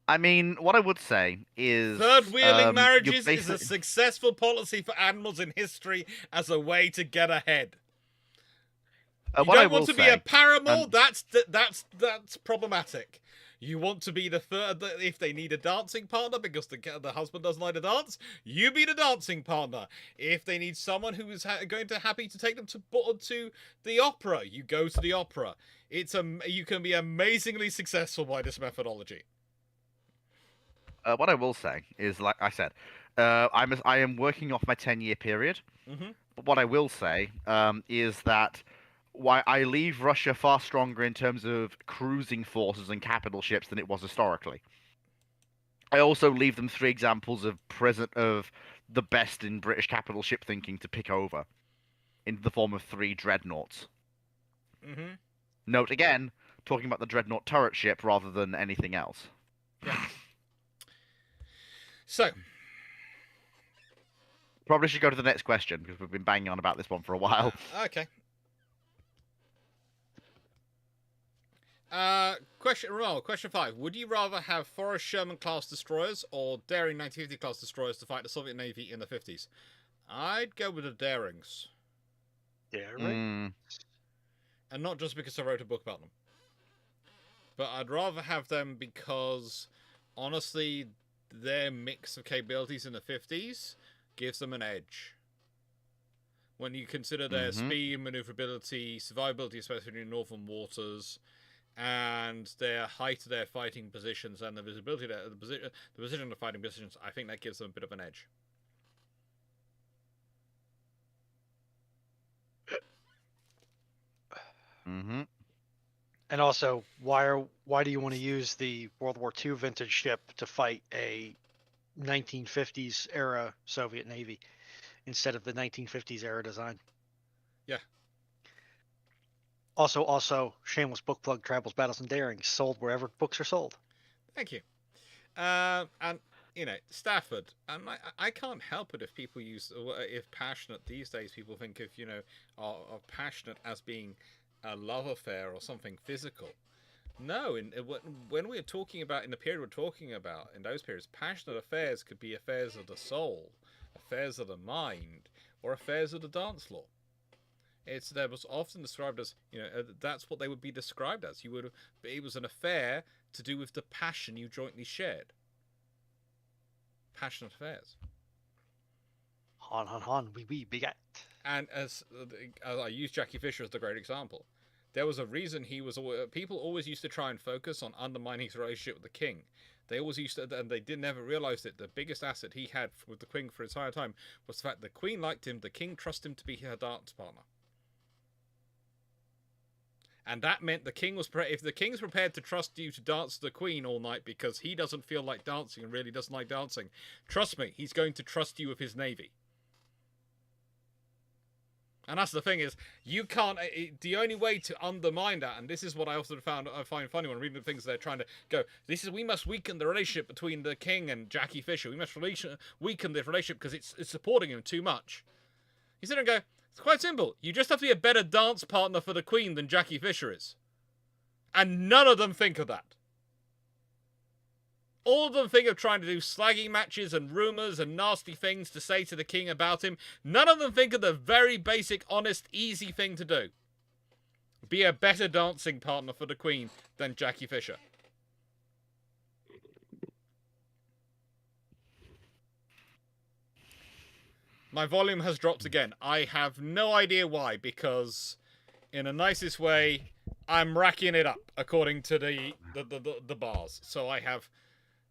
Speaker 2: I mean, what I would say is...
Speaker 1: Third-wheeling marriages is a successful policy for admirals in history as a way to get ahead. You don't want to be a paramour? That's problematic. You want to be the third... If they need a dancing partner because the husband doesn't like to dance, you be the dancing partner. If they need someone who is going to happy to take them to the opera, you go to the opera. You can be amazingly successful by this methodology.
Speaker 2: What I will say is, like I said, I am working off my 10-year period.
Speaker 1: Mm-hmm.
Speaker 2: But what I will say is that why I leave Russia far stronger in terms of cruising forces and capital ships than it was historically. I also leave them 3 examples of the best in British capital ship thinking to pick over, in the form of 3 dreadnoughts.
Speaker 1: Mm-hmm.
Speaker 2: Note again, talking about the dreadnought turret ship rather than anything else.
Speaker 1: Yeah. So,
Speaker 2: probably should go to the next question because we've been banging on about this one for a while.
Speaker 1: Okay. Question 5. Would you rather have Forrest Sherman class destroyers or daring 1950 class destroyers to fight the Soviet Navy in the 50s? I'd go with the darings.
Speaker 3: Daring?
Speaker 1: And not just because I wrote a book about them. But I'd rather have them because, honestly, their mix of capabilities in the 50s gives them an edge. When you consider their speed, maneuverability, survivability, especially in northern waters, and their height of their fighting positions and the visibility, the position of the fighting positions, I think that gives them a bit of an edge.
Speaker 3: And also, why do you want to use the World War II vintage ship to fight a 1950s era Soviet Navy instead of the 1950s era design?
Speaker 1: Yeah.
Speaker 3: Also, shameless book plug, Travels, Battles, and Daring, sold wherever books are sold.
Speaker 1: Thank you. And Stafford. And I can't help it if people if passionate these days, people think of are passionate as being a love affair or something physical. No, when we're talking about in the period we're talking about in those periods, passionate affairs could be affairs of the soul, affairs of the mind, or affairs of the dance floor. That was often described as that's what they would be described as. It was an affair to do with the passion you jointly shared. Passionate affairs.
Speaker 3: Han, we begat.
Speaker 1: And as I use Jackie Fisher as the great example, there was a reason people always used to try and focus on undermining his relationship with the king. They always used to, and they never realized that the biggest asset he had with the queen for his entire time was the fact the queen liked him, the king trusted him to be her dance partner. And that meant if the king's prepared to trust you to dance the queen all night because he doesn't feel like dancing and really doesn't like dancing, trust me, he's going to trust you with his navy. And that's the thing is, you can't. The only way to undermine that, and this is what I find funny when reading the things they're trying to go. We must weaken the relationship between the king and Jackie Fisher. We must weaken the relationship because it's supporting him too much. You sit there and go, it's quite simple. You just have to be a better dance partner for the Queen than Jackie Fisher is. And none of them think of that. All of them think of trying to do slagging matches and rumours and nasty things to say to the King about him. None of them think of the very basic, honest, easy thing to do. Be a better dancing partner for the Queen than Jackie Fisher. My volume has dropped again. I have no idea why, because in the nicest way, I'm racking it up according to the bars. So I have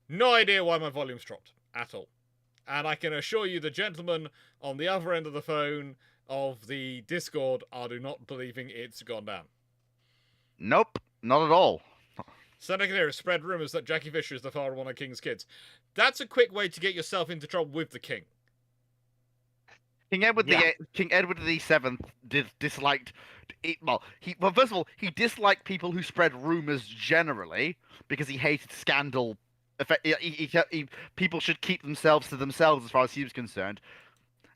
Speaker 1: no idea why my volume's dropped at all. And I can assure you the gentlemen on the other end of the phone of the Discord are not believing it's gone down.
Speaker 2: Nope, not at all.
Speaker 1: Seneca spread rumours that Jackie Fisher is the father of one of the King's kids. That's a quick way to get yourself into trouble with the King.
Speaker 2: King Edward VII disliked. First of all, he disliked people who spread rumors generally because he hated scandal. People should keep themselves to themselves as far as he was concerned.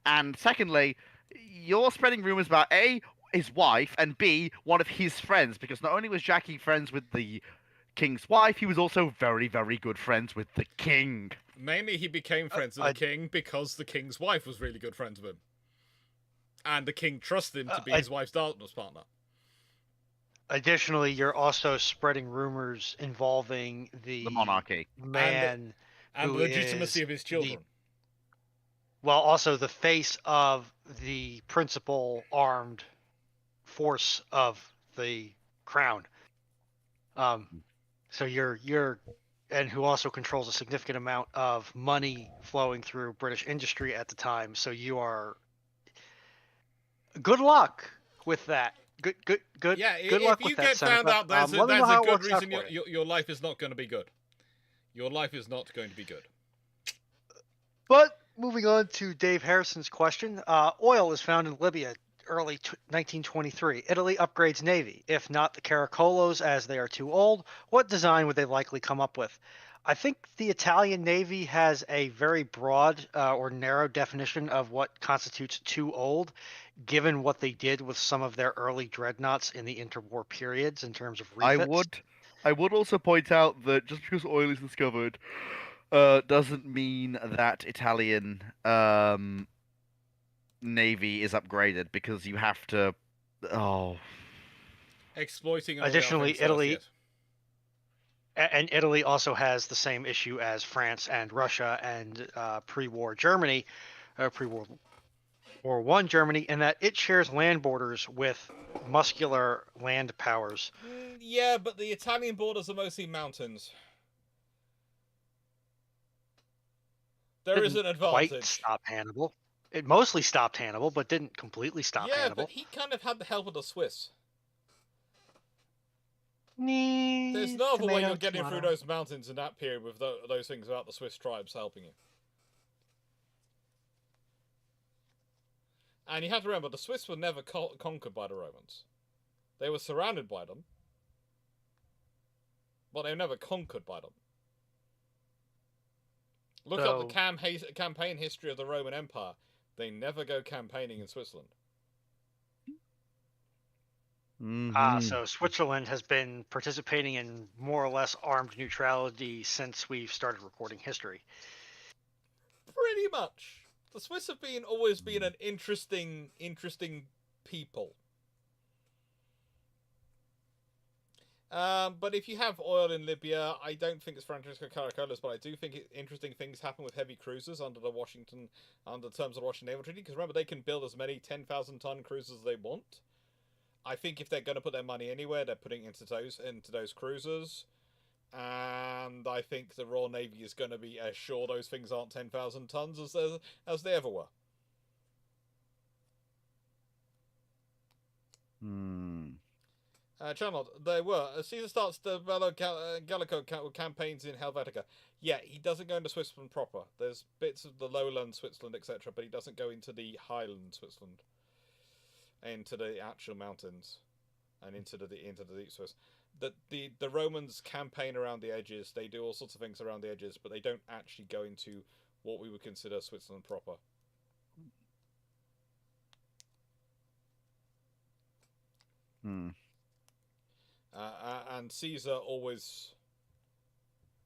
Speaker 2: And secondly, you're spreading rumors about A, his wife, and B, one of his friends, because not only was Jackie friends with the king's wife, he was also very, very good friends with the king.
Speaker 1: Mainly he became friends with the king because the king's wife was really good friends with him. And the king trusted him to be his wife's dance partner.
Speaker 3: Additionally, you're also spreading rumors involving the
Speaker 2: monarchy.
Speaker 3: Man
Speaker 1: and the legitimacy of his children.
Speaker 3: Also the face of the principal armed force of the crown. So you're and who also controls a significant amount of money flowing through British industry at the time. So you are good luck with that. Good.
Speaker 1: Yeah,
Speaker 3: good luck
Speaker 1: if you
Speaker 3: with
Speaker 1: get
Speaker 3: that,
Speaker 1: found
Speaker 3: Seneca.
Speaker 1: out, there's a good reason your life is not going to be good. Your life is not going to be good.
Speaker 3: But moving on to Dave Harrison's question, oil is found in Libya early 1923. Italy upgrades navy. If not the Caracolos, as they are too old, what design would they likely come up with? I think the Italian Navy has a very broad or narrow definition of what constitutes too old, given what they did with some of their early dreadnoughts in the interwar periods in terms of refits.
Speaker 2: I would also point out that just because oil is discovered doesn't mean that Italian Navy is upgraded, because you have to
Speaker 1: exploiting.
Speaker 3: Additionally, Italy. And Italy also has the same issue as France and Russia and pre-war Germany, pre-war or one Germany, in that it shares land borders with muscular land powers.
Speaker 1: Yeah, but the Italian borders are mostly mountains. There is an
Speaker 3: Didn't quite
Speaker 1: advantage.
Speaker 3: stop Hannibal. It mostly stopped Hannibal, but didn't completely stop
Speaker 1: Yeah,
Speaker 3: Hannibal.
Speaker 1: but he kind of had the help of the Swiss.
Speaker 3: Tomato,
Speaker 1: There's no other way you're getting
Speaker 3: tomato.
Speaker 1: through those mountains in that period with those things without the Swiss tribes helping you. And you have to remember, the Swiss were never conquered by the Romans. They were surrounded by them, but they were never conquered by them. Look up the campaign history of the Roman Empire. They never go campaigning in Switzerland.
Speaker 3: So Switzerland has been participating in more or less armed neutrality since we've started recording history.
Speaker 1: Pretty much. The Swiss have always been an interesting people. But if you have oil in Libya, I don't think it's Francisco Caracolas, but I do think interesting things happen with heavy cruisers under the terms of the Washington Naval Treaty. Because remember, they can build as many 10,000-ton cruisers as they want. I think if they're going to put their money anywhere, they're putting it into those cruisers. And I think the Royal Navy is going to be sure those things aren't 10,000 tons as they ever were. Channel, they were. Caesar starts the Gallico campaigns in Helvetica. Yeah, he doesn't go into Switzerland proper. There's bits of the lowland Switzerland, etc., but he doesn't go into the highland Switzerland, into the actual mountains, and into the deep Swiss. The Romans campaign around the edges. They do all sorts of things around the edges, but they don't actually go into what we would consider Switzerland proper. And Caesar always...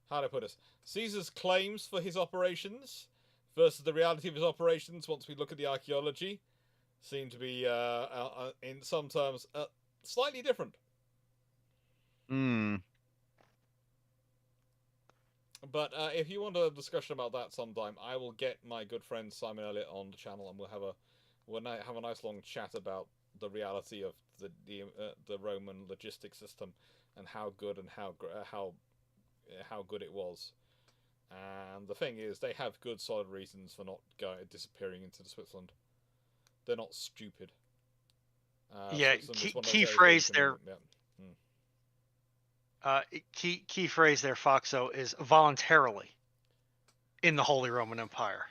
Speaker 1: How do I put this? Caesar's claims for his operations versus the reality of his operations, once we look at the archaeology, seem to be, in some terms, slightly different. But if you want a discussion about that sometime, I will get my good friend Simon Elliott on the channel, and we'll have a nice long chat about the reality of the Roman logistics system and how good and how good it was. And the thing is, they have good, solid reasons for not disappearing into Switzerland. They're not stupid.
Speaker 3: Key phrase there. Key phrase there, Foxo, is voluntarily in the Holy Roman Empire.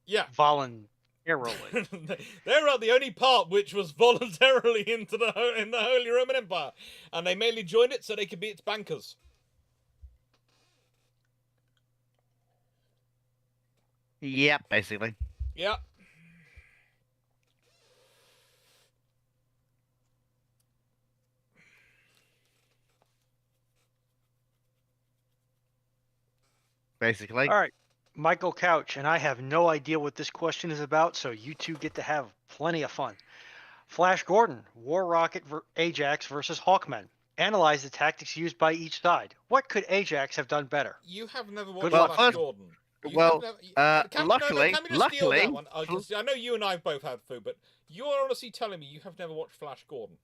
Speaker 1: Yeah,
Speaker 3: voluntarily.
Speaker 1: They're the only part which was voluntarily in the Holy Roman Empire, and they mainly joined it so they could be its bankers.
Speaker 2: Yep, basically.
Speaker 1: Yep.
Speaker 2: Basically.
Speaker 3: All right. Michael Couch, and I have no idea what this question is about, so you two get to have plenty of fun. Flash Gordon, War Rocket Ajax versus Hawkmen. Analyze the tactics used by each side. What could Ajax have done better?
Speaker 1: You have never watched
Speaker 2: Well,
Speaker 1: Flash Gordon.
Speaker 2: Luckily,
Speaker 1: I know you and I both had food, but you're honestly telling me you have never watched Flash Gordon.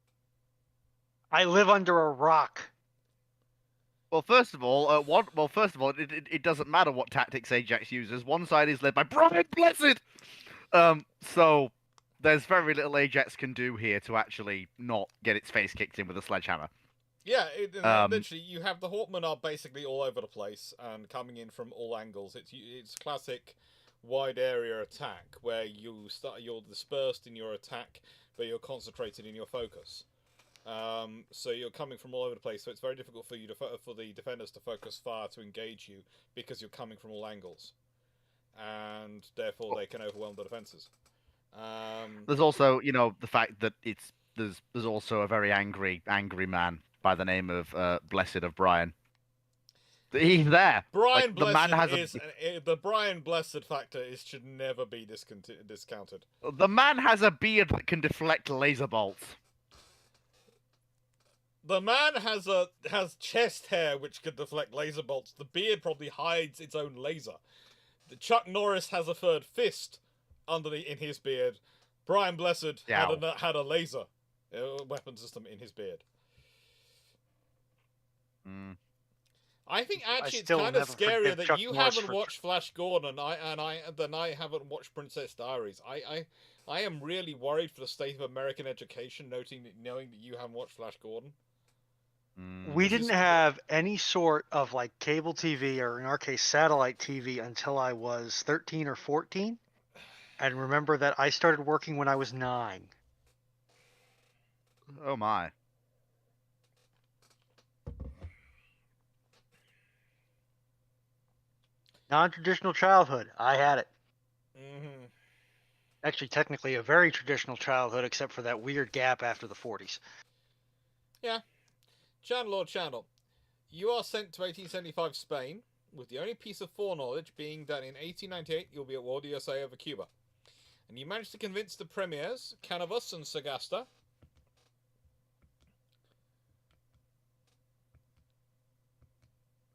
Speaker 3: I live under a rock.
Speaker 2: Well, first of all, it doesn't matter what tactics Ajax uses. One side is led by Brian Blessed, so there's very little Ajax can do here to actually not get its face kicked in with a sledgehammer.
Speaker 1: Yeah, literally, you have the Hawkmen are basically all over the place and coming in from all angles. It's classic wide area attack where you're dispersed in your attack, but you're concentrated in your focus. So you're coming from all over the place, so it's very difficult for the defenders to focus fire to engage you because you're coming from all angles, and therefore they can overwhelm the defenses.
Speaker 2: There's also, the fact that there's also a very angry man by the name of Blessed of Brian. He's there.
Speaker 1: Brian Blessed the Brian Blessed factor should never be discounted.
Speaker 2: The man has a beard that can deflect laser bolts.
Speaker 1: The man has chest hair which can deflect laser bolts. The beard probably hides its own laser. Chuck Norris has a third fist underneath in his beard. Brian Blessed
Speaker 2: Yeah.
Speaker 1: had a laser weapon system in his beard. I think actually it's
Speaker 3: still
Speaker 1: kind of
Speaker 3: never
Speaker 1: scarier
Speaker 3: forgive
Speaker 1: that
Speaker 3: Chuck
Speaker 1: you
Speaker 3: Norris
Speaker 1: haven't
Speaker 3: for-
Speaker 1: watched Flash Gordon than I haven't watched Princess Diaries. I am really worried for the state of American education, knowing that you haven't watched Flash Gordon.
Speaker 3: We didn't have any sort of like cable TV, or in our case satellite TV, until I was 13 or 14. And remember that I started working when I was 9.
Speaker 2: Oh my.
Speaker 3: Non-traditional childhood. I had it.
Speaker 1: Mm-hmm.
Speaker 3: Actually, technically a very traditional childhood, except for that weird gap after the 40s.
Speaker 1: Yeah. Channel, you are sent to 1875 Spain, with the only piece of foreknowledge being that in 1898 you'll be at World USA over Cuba. And you managed to convince the premiers, Canavas and Sagasta,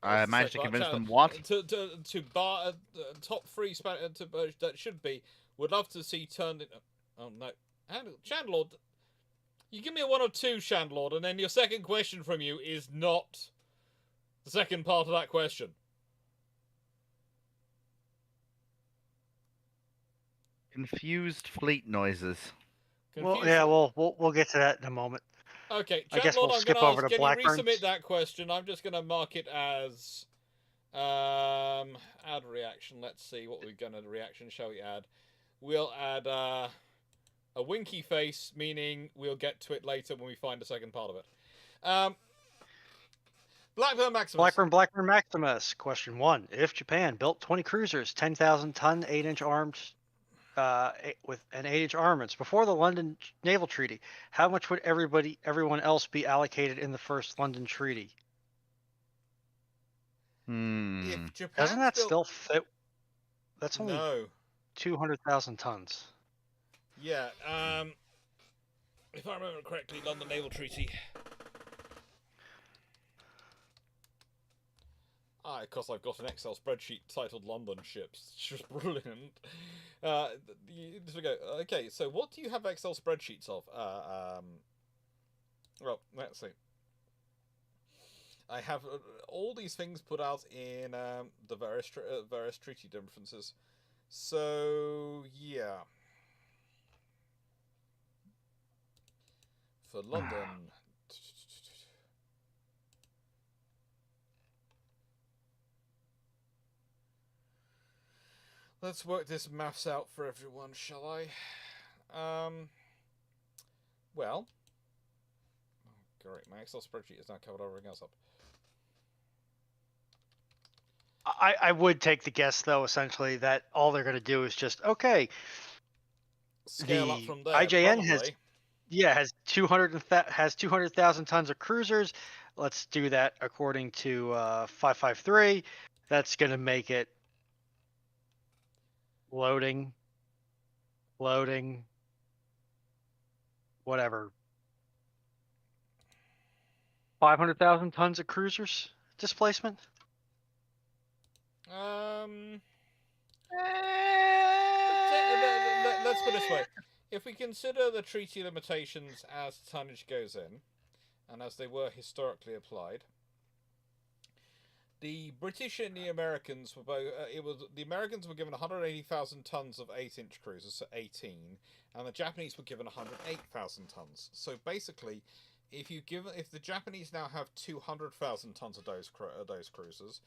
Speaker 2: I managed to convince them what?
Speaker 1: To bar top three that should be would love to see turned in. Oh no, Chandlord, you give me a 1 or 2, Chandlord, and then your second question from you is not the second part of that question.
Speaker 2: Confused fleet noises.
Speaker 1: Confused.
Speaker 3: Well, yeah, we'll get to that in a moment.
Speaker 1: Okay,
Speaker 3: I guess
Speaker 1: Chandlord,
Speaker 3: we'll
Speaker 1: I'm
Speaker 3: skip
Speaker 1: gonna
Speaker 3: over
Speaker 1: ask,
Speaker 3: to
Speaker 1: can you
Speaker 3: Blackburn.
Speaker 1: resubmit that question? I'm just gonna mark it as add reaction. Let's see what we're gonna reaction. Shall we add? We'll add a winky face, meaning we'll get to it later when we find the second part of it. Blackburn Maximus.
Speaker 3: Blackburn Maximus. Question 1. If Japan built 20 cruisers, 10,000 ton, 8-inch arms, with an 8-inch armaments before the London Naval Treaty, how much would everyone else be allocated in the first London Treaty?
Speaker 1: If Japan
Speaker 3: Doesn't that still fit? That's only
Speaker 1: no
Speaker 3: 200,000 tons.
Speaker 1: Yeah, if I remember correctly, London Naval Treaty. Because I've got an Excel spreadsheet titled London Ships. It's just brilliant. Okay, so what do you have Excel spreadsheets of? Well, let's see. I have all these things put out in the various treaty differences. So, yeah. For London... Let's work this maths out for everyone, shall I? Well... Oh, great, my Excel spreadsheet has now covered everything else up.
Speaker 3: I would take the guess, though, essentially, that all they're going to do is just, okay,
Speaker 1: Scale up from there,
Speaker 3: IJN
Speaker 1: probably.
Speaker 3: has 200,000 tons of cruisers. Let's do that according to 553. That's going to make it loading, whatever. 500,000 tons of cruisers displacement.
Speaker 1: Let's put it this way. If we consider the treaty limitations as tonnage goes in, and as they were historically applied, the British and the Americans were both. The Americans were given 180,000 tons of 8-inch cruisers, so 18, and the Japanese were given 108,000 tons. So basically, if the Japanese now have 200,000 tons of those cruisers,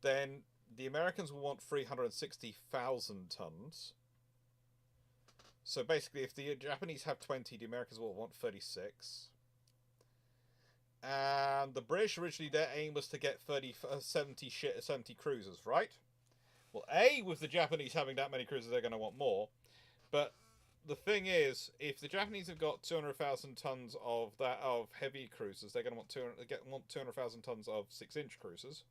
Speaker 1: then the Americans will want 360,000 tons. So basically, if the Japanese have 20, the Americans will want 36. And the British originally, their aim was to get 70 cruisers, right? Well, with the Japanese having that many cruisers, they're going to want more. But the thing is, if the Japanese have got 200,000 tons of heavy cruisers, they're going to want 200,000 tons of 6-inch cruisers.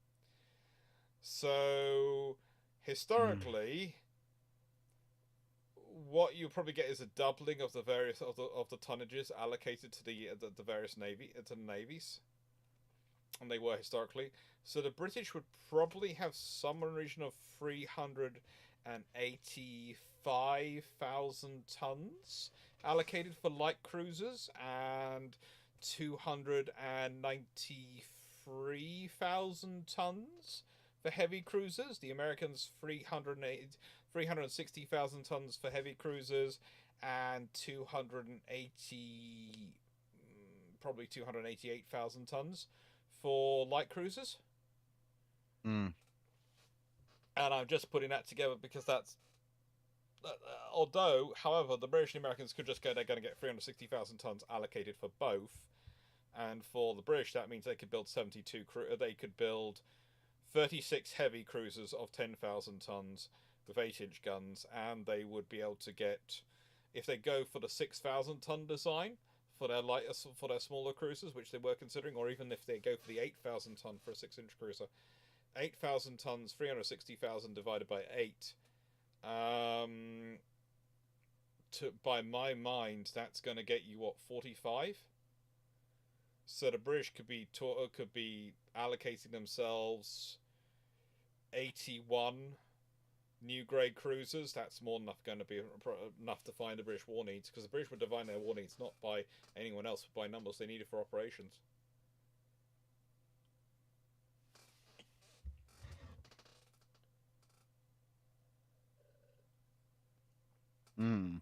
Speaker 1: So historically, what you probably get is a doubling of the various of the tonnages allocated to the various navies, and they were historically. So the British would probably have some region of 360,000 285,000 tons allocated for light cruisers and 293,000 tons for heavy cruisers. The Americans 360,000 tons for heavy cruisers and 288,000 tons for light cruisers.
Speaker 2: Mm.
Speaker 1: And I'm just putting that together because that's. However, the British and Americans could just go, they're going to get 360,000 tons allocated for both. And for the British, that means they could build 72. They could build 36 heavy cruisers of 10,000 tons with 8-inch guns, and they would be able to get, if they go for the 6,000 ton design for their smaller cruisers, which they were considering, or even if they go for the 8,000 ton for a 6-inch cruiser, 8,000 tons, 360,000 divided by 8. By my mind, that's going to get you what, 45. So the British could be allocating themselves 81 new grade cruisers. That's more than going to be enough to find the British war needs, because the British would define their war needs not by anyone else, but by numbers they needed for operations.
Speaker 2: Mm.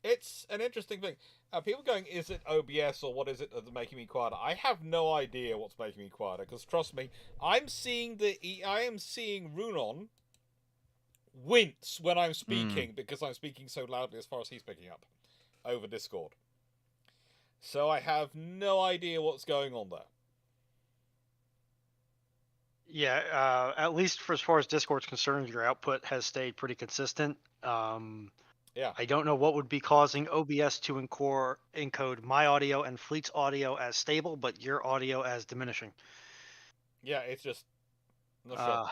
Speaker 1: It's an interesting thing. People going, is it OBS or what is it that's making me quieter? I have no idea what's making me quieter, because trust me, I am seeing Runon wince when I'm speaking because I'm speaking so loudly as far as he's picking up over Discord. So I have no idea what's going on there.
Speaker 3: Yeah, at least for as far as Discord's concerned, your output has stayed pretty consistent.
Speaker 1: Yeah.
Speaker 3: I don't know what would be causing OBS to encode my audio and Fleet's audio as stable, but your audio as diminishing.
Speaker 1: Yeah, it's just not sure.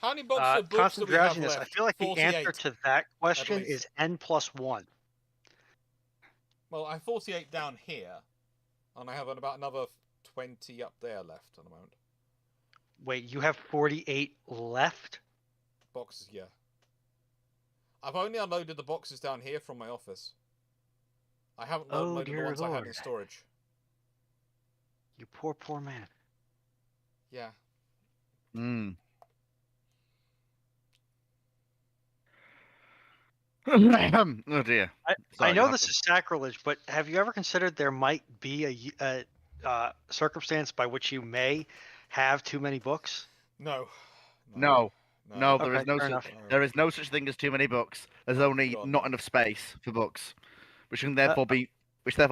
Speaker 1: How many books
Speaker 3: Constant
Speaker 1: do we have
Speaker 3: drowsiness.
Speaker 1: left?
Speaker 3: I feel like the
Speaker 1: 48,
Speaker 3: answer to that question
Speaker 1: least.
Speaker 3: is N+1.
Speaker 1: Well, I have 48 down here, and I have about another 20 up there left at the moment.
Speaker 3: Wait, you have 48 left?
Speaker 1: Boxes, yeah. I've only unloaded the boxes down here from my office. I haven't loaded the ones I had in storage.
Speaker 3: You poor, poor man.
Speaker 1: Yeah.
Speaker 2: Mm. Oh dear.
Speaker 3: I know this is sacrilege, but have you ever considered there might be a circumstance by which you may have too many books?
Speaker 2: No,
Speaker 1: No.
Speaker 2: there is no there is no such thing as too many books. There's only not enough space for books, which therefore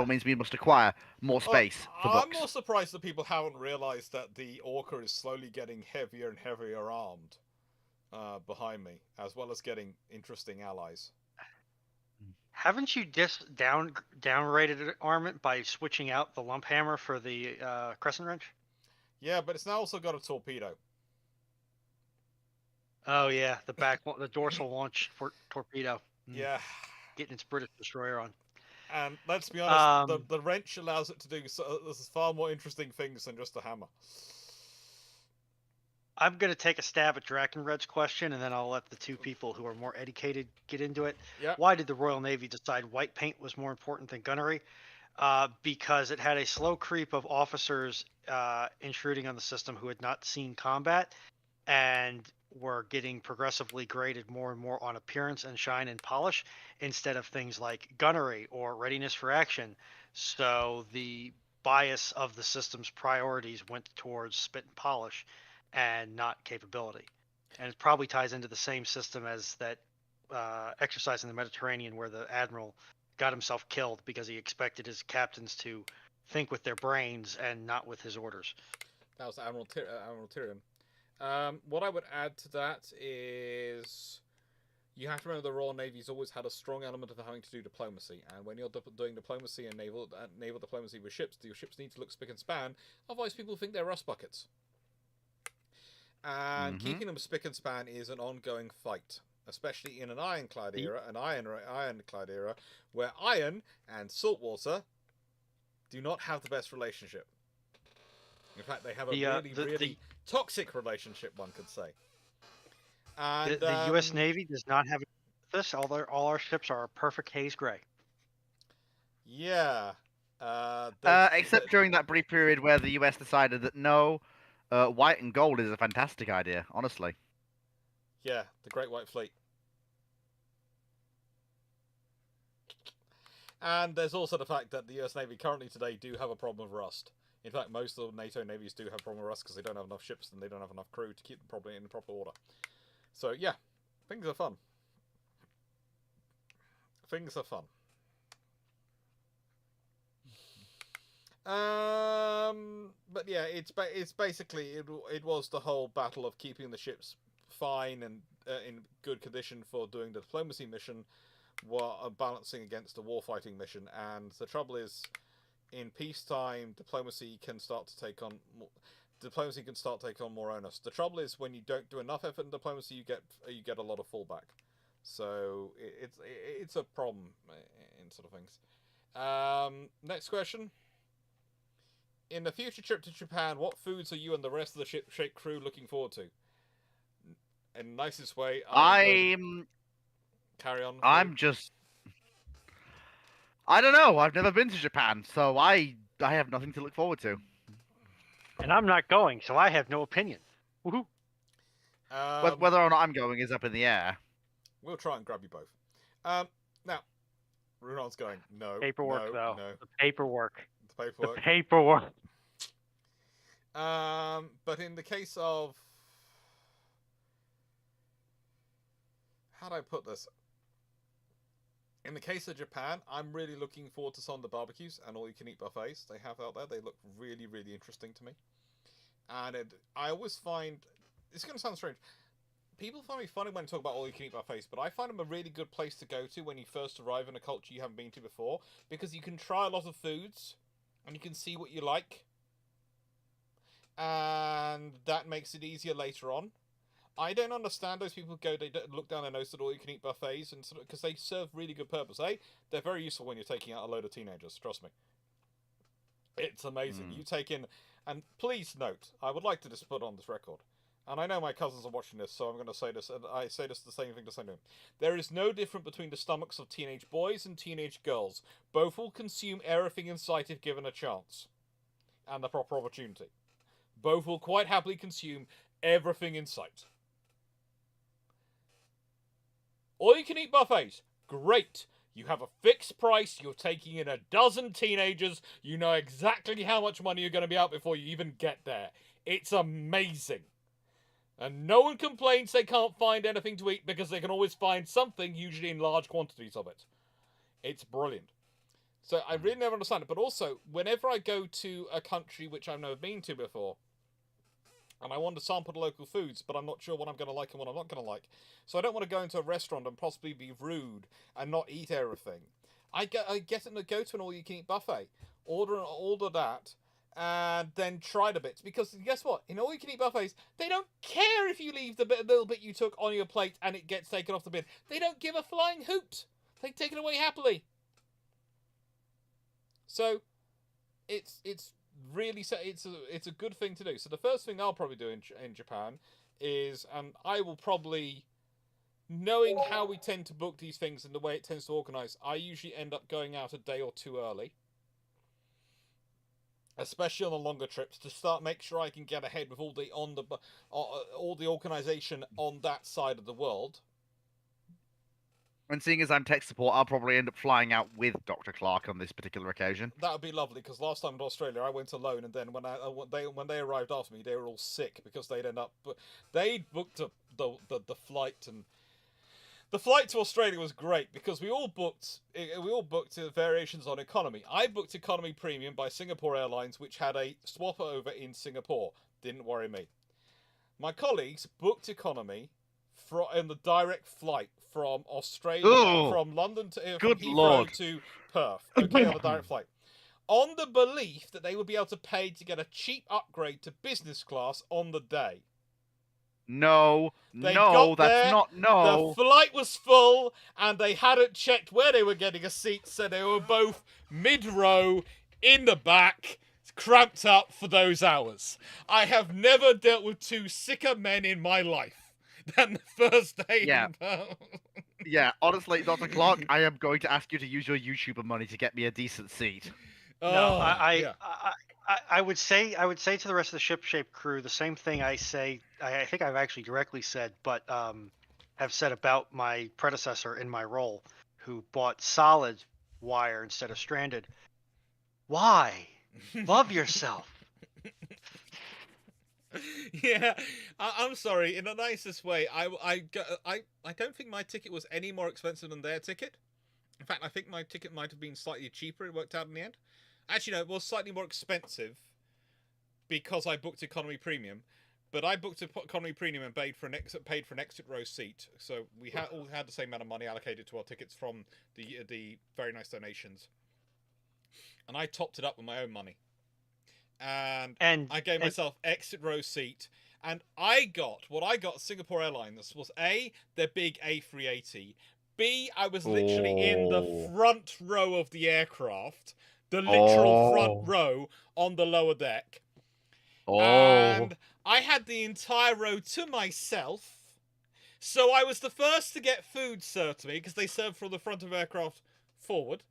Speaker 2: means we must acquire more space for books.
Speaker 1: I'm more surprised that people haven't realised that the Orca is slowly getting heavier and heavier armed behind me, as well as getting interesting allies.
Speaker 3: Haven't you downrated armament by switching out the lump hammer for the crescent wrench?
Speaker 1: Yeah, but it's now also got a torpedo.
Speaker 3: Oh yeah, the dorsal launch for torpedo.
Speaker 1: Yeah,
Speaker 3: getting its British destroyer on.
Speaker 1: And let's be honest, the wrench allows it to do far more interesting things than just a hammer.
Speaker 3: I'm going to take a stab at Drakenred's question, and then I'll let the two people who are more educated get into it.
Speaker 1: Yep.
Speaker 3: Why did the Royal Navy decide white paint was more important than gunnery? Because it had a slow creep of officers intruding on the system who had not seen combat and were getting progressively graded more and more on appearance and shine and polish instead of things like gunnery or readiness for action. So the bias of the system's priorities went towards spit and polish and not capability. And it probably ties into the same system as that exercise in the Mediterranean where the admiral got himself killed because he expected his captains to think with their brains and not with his orders.
Speaker 1: That was Admiral Tyrion. What I would add to that is you have to remember the Royal Navy's always had a strong element of having to do diplomacy, and when you're doing diplomacy and naval diplomacy with ships, your ships need to look spick and span, otherwise people think they're rust buckets. And keeping them spick and span is an ongoing fight, especially in an ironclad era, where iron and saltwater do not have the best relationship. In fact, they have a
Speaker 3: The,
Speaker 1: really toxic relationship, one could say. And
Speaker 3: the U.S. Navy does not have this. All our ships are a perfect haze gray.
Speaker 1: Yeah.
Speaker 2: Except during that brief period where the US decided that no, white and gold is a fantastic idea, honestly.
Speaker 1: Yeah, the Great White Fleet. And there's also the fact that the US Navy currently today do have a problem with rust. In fact, most of the NATO navies do have a problem with rust because they don't have enough ships and they don't have enough crew to keep them properly in the proper order. So yeah, things are fun. Things are fun. But yeah, it's basically it was the whole battle of keeping the ships fine and in good condition for doing the diplomacy mission, while balancing against the warfighting mission. And the trouble is, in peacetime, diplomacy can start to take on more onus. The trouble is, when you don't do enough effort in diplomacy, you get a lot of fallback. So it's a problem in sort of things. Next question. In the future trip to Japan, what foods are you and the rest of the ship crew looking forward to? In the nicest way, carry on.
Speaker 2: I don't know. I've never been to Japan, so I have nothing to look forward to.
Speaker 3: And I'm not going, so I have no opinion. Woohoo!
Speaker 2: Whether or not I'm going is up in the air.
Speaker 1: We'll try and grab you both. Now, Runon's going. No.
Speaker 3: Paperwork, though.
Speaker 1: No.
Speaker 3: The paperwork.
Speaker 1: The paperwork.
Speaker 3: The paperwork.
Speaker 1: But in the case of, how do I put this? In the case of Japan, I'm really looking forward to some of the barbecues and all-you-can-eat buffets they have out there. They look really, really interesting to me. And I always find, it's going to sound strange, people find me funny when I talk about all-you-can-eat buffets, but I find them a really good place to go to when you first arrive in a culture you haven't been to before, because you can try a lot of foods, and you can see what you like. And that makes it easier later on. I don't understand those people they look down their nose at all-you-can-eat buffets, and because they serve really good purpose. They're very useful when you're taking out a load of teenagers, trust me. It's amazing. You take in, and please note, I would like to just put on this record, and I know my cousins are watching this, so I'm going to say this, and I say this the same thing to say to them. There is no difference between the stomachs of teenage boys and teenage girls. Both will consume everything in sight if given a chance, and the proper opportunity. Both will quite happily consume everything in sight. All-you-can-eat buffets, great. You have a fixed price, you're taking in a dozen teenagers, you know exactly how much money you're going to be out before you even get there. It's amazing. And no one complains they can't find anything to eat because they can always find something, usually in large quantities of it. It's brilliant. So I really never understand it. But also, whenever I go to a country which I've never been to before, and I want to sample the local foods, but I'm not sure what I'm going to like and what I'm not going to like. So I don't want to go into a restaurant and possibly be rude and not eat everything. I go to an all-you-can-eat buffet, order that, and then try the bits. Because guess what? In all-you-can-eat buffets, they don't care if you leave the little bit you took on your plate and it gets taken off the bin. They don't give a flying hoot. They take it away happily. So it's really, it's a good thing to do. So the first thing I'll probably do in Japan is, and I will probably, knowing how we tend to book these things and the way it tends to organise, I usually end up going out a day or two early, especially on the longer trips, to make sure I can get ahead with all the organisation on that side of the world.
Speaker 2: And seeing as I'm tech support, I'll probably end up flying out with Dr. Clarke on this particular occasion.
Speaker 1: That would be lovely, because last time in Australia I went alone, and then when they arrived after me, they were all sick because they'd booked the flight, and the flight to Australia was great because we all booked variations on economy. I booked economy premium by Singapore Airlines, which had a swap over in Singapore. Didn't worry me. My colleagues booked economy in the direct flight from Australia, from London to Heathrow to Perth. Okay, on a direct flight, on the belief that they would be able to pay to get a cheap upgrade to business class on the day.
Speaker 2: No.
Speaker 1: The flight was full, and they hadn't checked where they were getting a seat, so they were both mid-row in the back. cramped up for those hours. I have never dealt with two sicker men in my life than the first day.
Speaker 2: Yeah. Yeah, honestly, Dr. Clarke, I am going to ask you to use your YouTuber money to get me a decent seat.
Speaker 3: No,
Speaker 1: Yeah.
Speaker 3: I would say to the rest of the shipshape crew the same thing I say. I think I've actually directly said, but have said about my predecessor in my role, who bought solid wire instead of stranded. Why? Love yourself.
Speaker 1: Yeah, I'm sorry. In the nicest way, I don't think my ticket was any more expensive than their ticket. In fact, I think my ticket might have been slightly cheaper. It worked out in the end. Actually, no, it was slightly more expensive because I booked economy premium. But I booked economy premium and paid for an exit row seat. So we all had the same amount of money allocated to our tickets from the very nice donations, and I topped it up with my own money. And I gave myself exit row seat, and what I got Singapore Airlines was A, their big A380, B, I was literally in the front row of the aircraft, the literal front row on the lower deck, and I had the entire row to myself, so I was the first to get food served to me, because they served from the front of aircraft forward.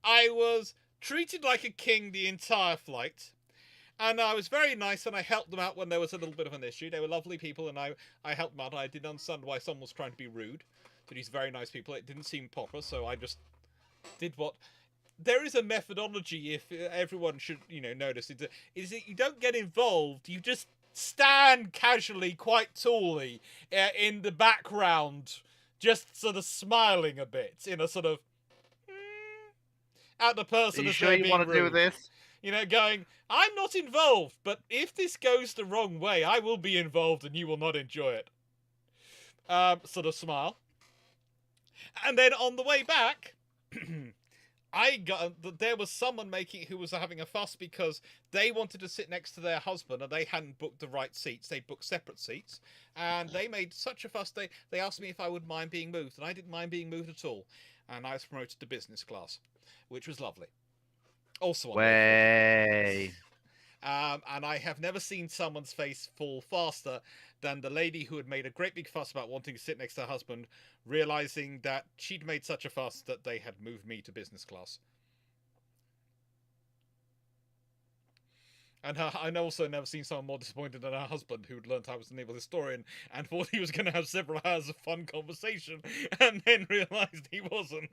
Speaker 1: I was treated like a king the entire flight, and I was very nice, and I helped them out when there was a little bit of an issue. They were lovely people, and I helped them out. I didn't understand why someone was trying to be rude to these very nice people. It didn't seem proper, so I just did what... There is a methodology, if everyone should, notice, is that you don't get involved, you just stand casually, quite tallly, in the background, just sort of smiling a bit, in a sort of... at the person.
Speaker 2: Are you sure you want to do this?
Speaker 1: Going, I'm not involved, but if this goes the wrong way, I will be involved and you will not enjoy it. Sort of smile. And then on the way back, there was someone who was having a fuss because they wanted to sit next to their husband and they hadn't booked the right seats. They booked separate seats, and they made such a fuss. They asked me if I would mind being moved, and I didn't mind being moved at all. And I was promoted to business class, which was lovely. Also on
Speaker 2: way.
Speaker 1: And I have never seen someone's face fall faster than the lady who had made a great big fuss about wanting to sit next to her husband, realizing that she'd made such a fuss that they had moved me to business class. And I'd also never seen someone more disappointed than her husband, who'd learned I was a naval historian and thought he was going to have several hours of fun conversation, and then realized he wasn't.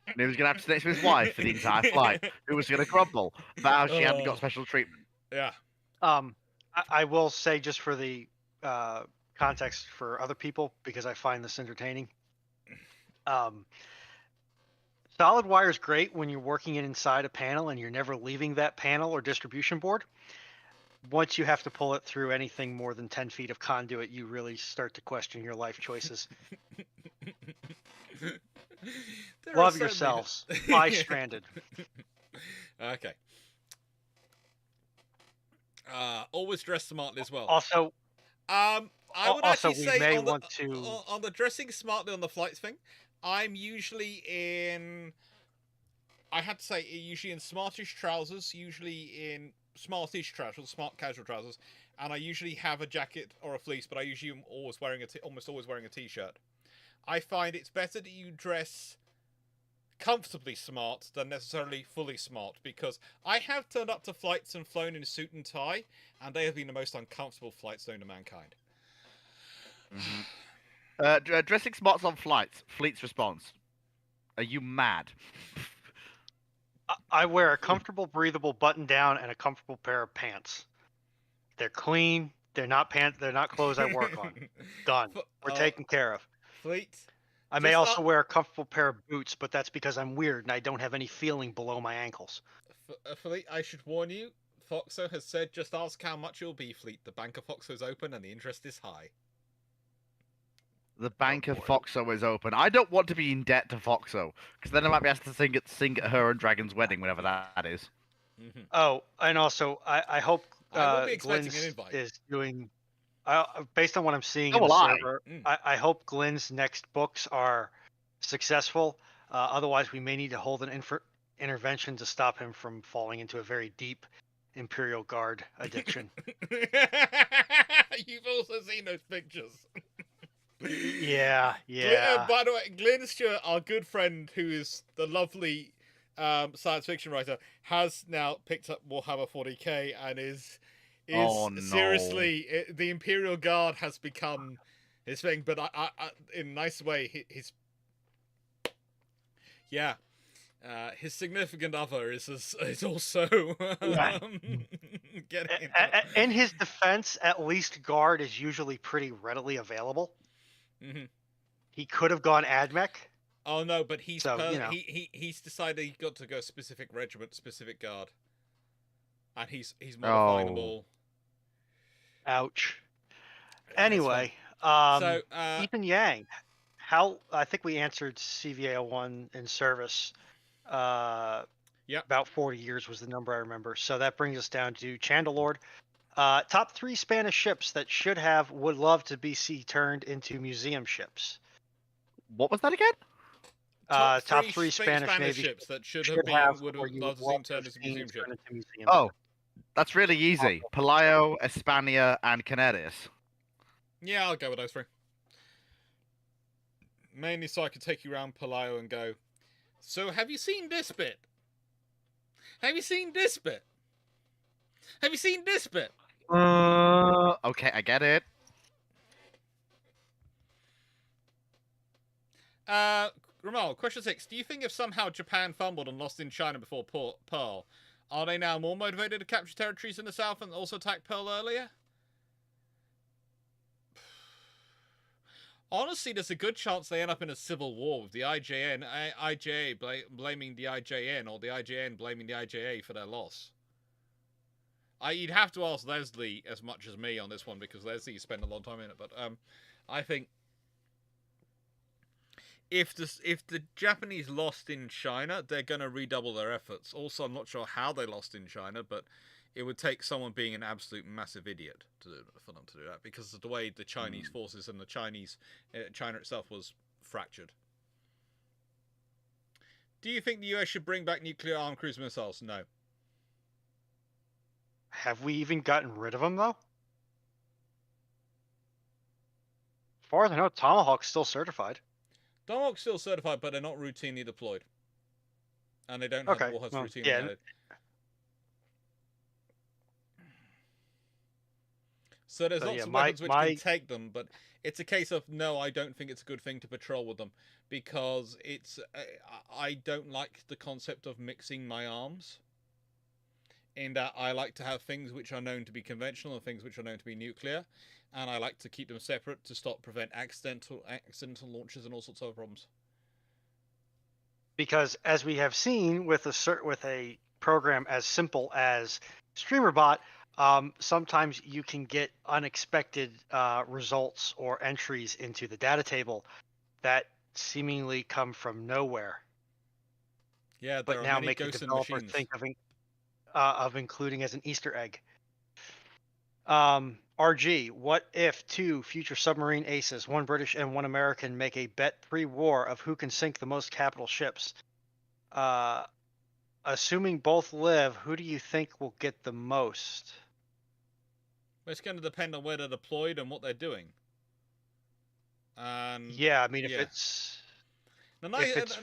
Speaker 2: And he was going to have to sit next to his wife for the entire flight, who was going to grumble about how she hadn't got special treatment.
Speaker 1: Yeah.
Speaker 3: I will say, just for the context for other people, because I find this entertaining. Solid wire is great when you're working it inside a panel and you're never leaving that panel or distribution board. Once you have to pull it through anything more than 10 feet of conduit, you really start to question your life choices. Love yourselves. Fly stranded.
Speaker 1: Okay. Always dress smartly as well.
Speaker 3: Also,
Speaker 1: I would actually say
Speaker 3: on
Speaker 1: the dressing smartly on the flights thing, I'm usually in... I have to say, usually in smartish trousers, smart casual trousers, and I usually have a jacket or a fleece, but I usually am almost always wearing a t-shirt. I find it's better that you dress comfortably smart than necessarily fully smart, because I have turned up to flights and flown in a suit and tie, and they have been the most uncomfortable flights known to mankind.
Speaker 2: Mm-hmm. Dressing smarts on flights. Fleet's response: are you mad?
Speaker 3: I wear a comfortable, breathable button down and a comfortable pair of pants. They're clean. They're not pants. They're not clothes I work on. Done. We're taken care of.
Speaker 1: Fleet.
Speaker 3: I may also wear a comfortable pair of boots, but that's because I'm weird and I don't have any feeling below my ankles.
Speaker 1: Fleet, I should warn you, Foxo has said just ask how much you'll be, Fleet. The bank of Foxo is open and the interest is high.
Speaker 2: The bank of Foxo is open. I don't want to be in debt to Foxo, because then I might be asked to sing at her and Dragon's wedding, whenever that is.
Speaker 1: Mm-hmm.
Speaker 3: Oh, and also, I hope
Speaker 1: I will be expecting
Speaker 3: Glenn's
Speaker 1: an invite.
Speaker 3: is doing... based on what I'm seeing in the server, I hope Glenn's next books are successful. Otherwise, we may need to hold an intervention to stop him from falling into a very deep Imperial Guard addiction.
Speaker 1: You've also seen those pictures.
Speaker 3: Yeah, yeah.
Speaker 1: By the way, Glyn Stewart, our good friend, who is the lovely science fiction writer, has now picked up Warhammer 40k and is
Speaker 2: Oh, no.
Speaker 1: seriously, the Imperial Guard has become his thing. But I in a nice way, his his significant other is also getting into
Speaker 3: In his defense, at least Guard is usually pretty readily available.
Speaker 1: Mm-hmm.
Speaker 3: He could have gone AdMech.
Speaker 1: Oh no, but he's
Speaker 3: So,
Speaker 1: he's decided he's got to go specific regiment, specific guard, and he's modifying them all.
Speaker 3: Ouch.
Speaker 1: It's
Speaker 3: Anyway,
Speaker 1: So,
Speaker 3: Ethan Yang, how I think we answered CVA-01 in service.
Speaker 1: Yep.
Speaker 3: About 40 years was the number I remember. So that brings us down to Chandelord. Top 3 Spanish ships that would love to be turned into museum ships.
Speaker 2: What was that again?
Speaker 3: Top three Spanish Navy
Speaker 1: ships that would have loved to see turned into museum ships.
Speaker 2: Oh, that's really easy. Pelayo, Espana, and Canaris.
Speaker 1: Yeah, I'll go with those 3. Mainly so I could take you around Pelayo and go, so have you seen this bit? Have you seen this bit? Have you seen this bit?
Speaker 2: Okay, I get it.
Speaker 1: Ramal, question 6. Do you think if somehow Japan fumbled and lost in China before Pearl, are they now more motivated to capture territories in the south and also attack Pearl earlier? Honestly, there's a good chance they end up in a civil war with the IJA blaming the IJN, or the IJN blaming the IJA for their loss. You'd have to ask Leslie as much as me on this one, because Leslie spent a long time in it. But I think if the Japanese lost in China, they're going to redouble their efforts. Also, I'm not sure how they lost in China, but it would take someone being an absolute massive idiot for them to do that, because of the way the Chinese forces and the China itself was fractured. Do you think the US should bring back nuclear-armed cruise missiles? No.
Speaker 3: Have we even gotten rid of them, though? As far as I know, Tomahawk's still certified.
Speaker 1: Tomahawk's still certified, but they're not routinely deployed. And they don't have warheads routinely loaded. So there's lots of weapons which can take them, but it's a case of, no, I don't think it's a good thing to patrol with them, because I don't like the concept of mixing my arms. In that I like to have things which are known to be conventional and things which are known to be nuclear, and I like to keep them separate to prevent accidental launches and all sorts of problems.
Speaker 3: Because as we have seen with a program as simple as StreamerBot, sometimes you can get unexpected results or entries into the data table that seemingly come from nowhere.
Speaker 1: Yeah,
Speaker 3: but now make the developer think of including as an Easter egg. RG, what if 2 future submarine aces, 1 British and 1 American, make a bet pre-war of who can sink the most capital ships? Assuming both live, who do you think will get the most?
Speaker 1: It's going to depend on where they're deployed and what they're doing.
Speaker 3: Yeah, I mean, if it's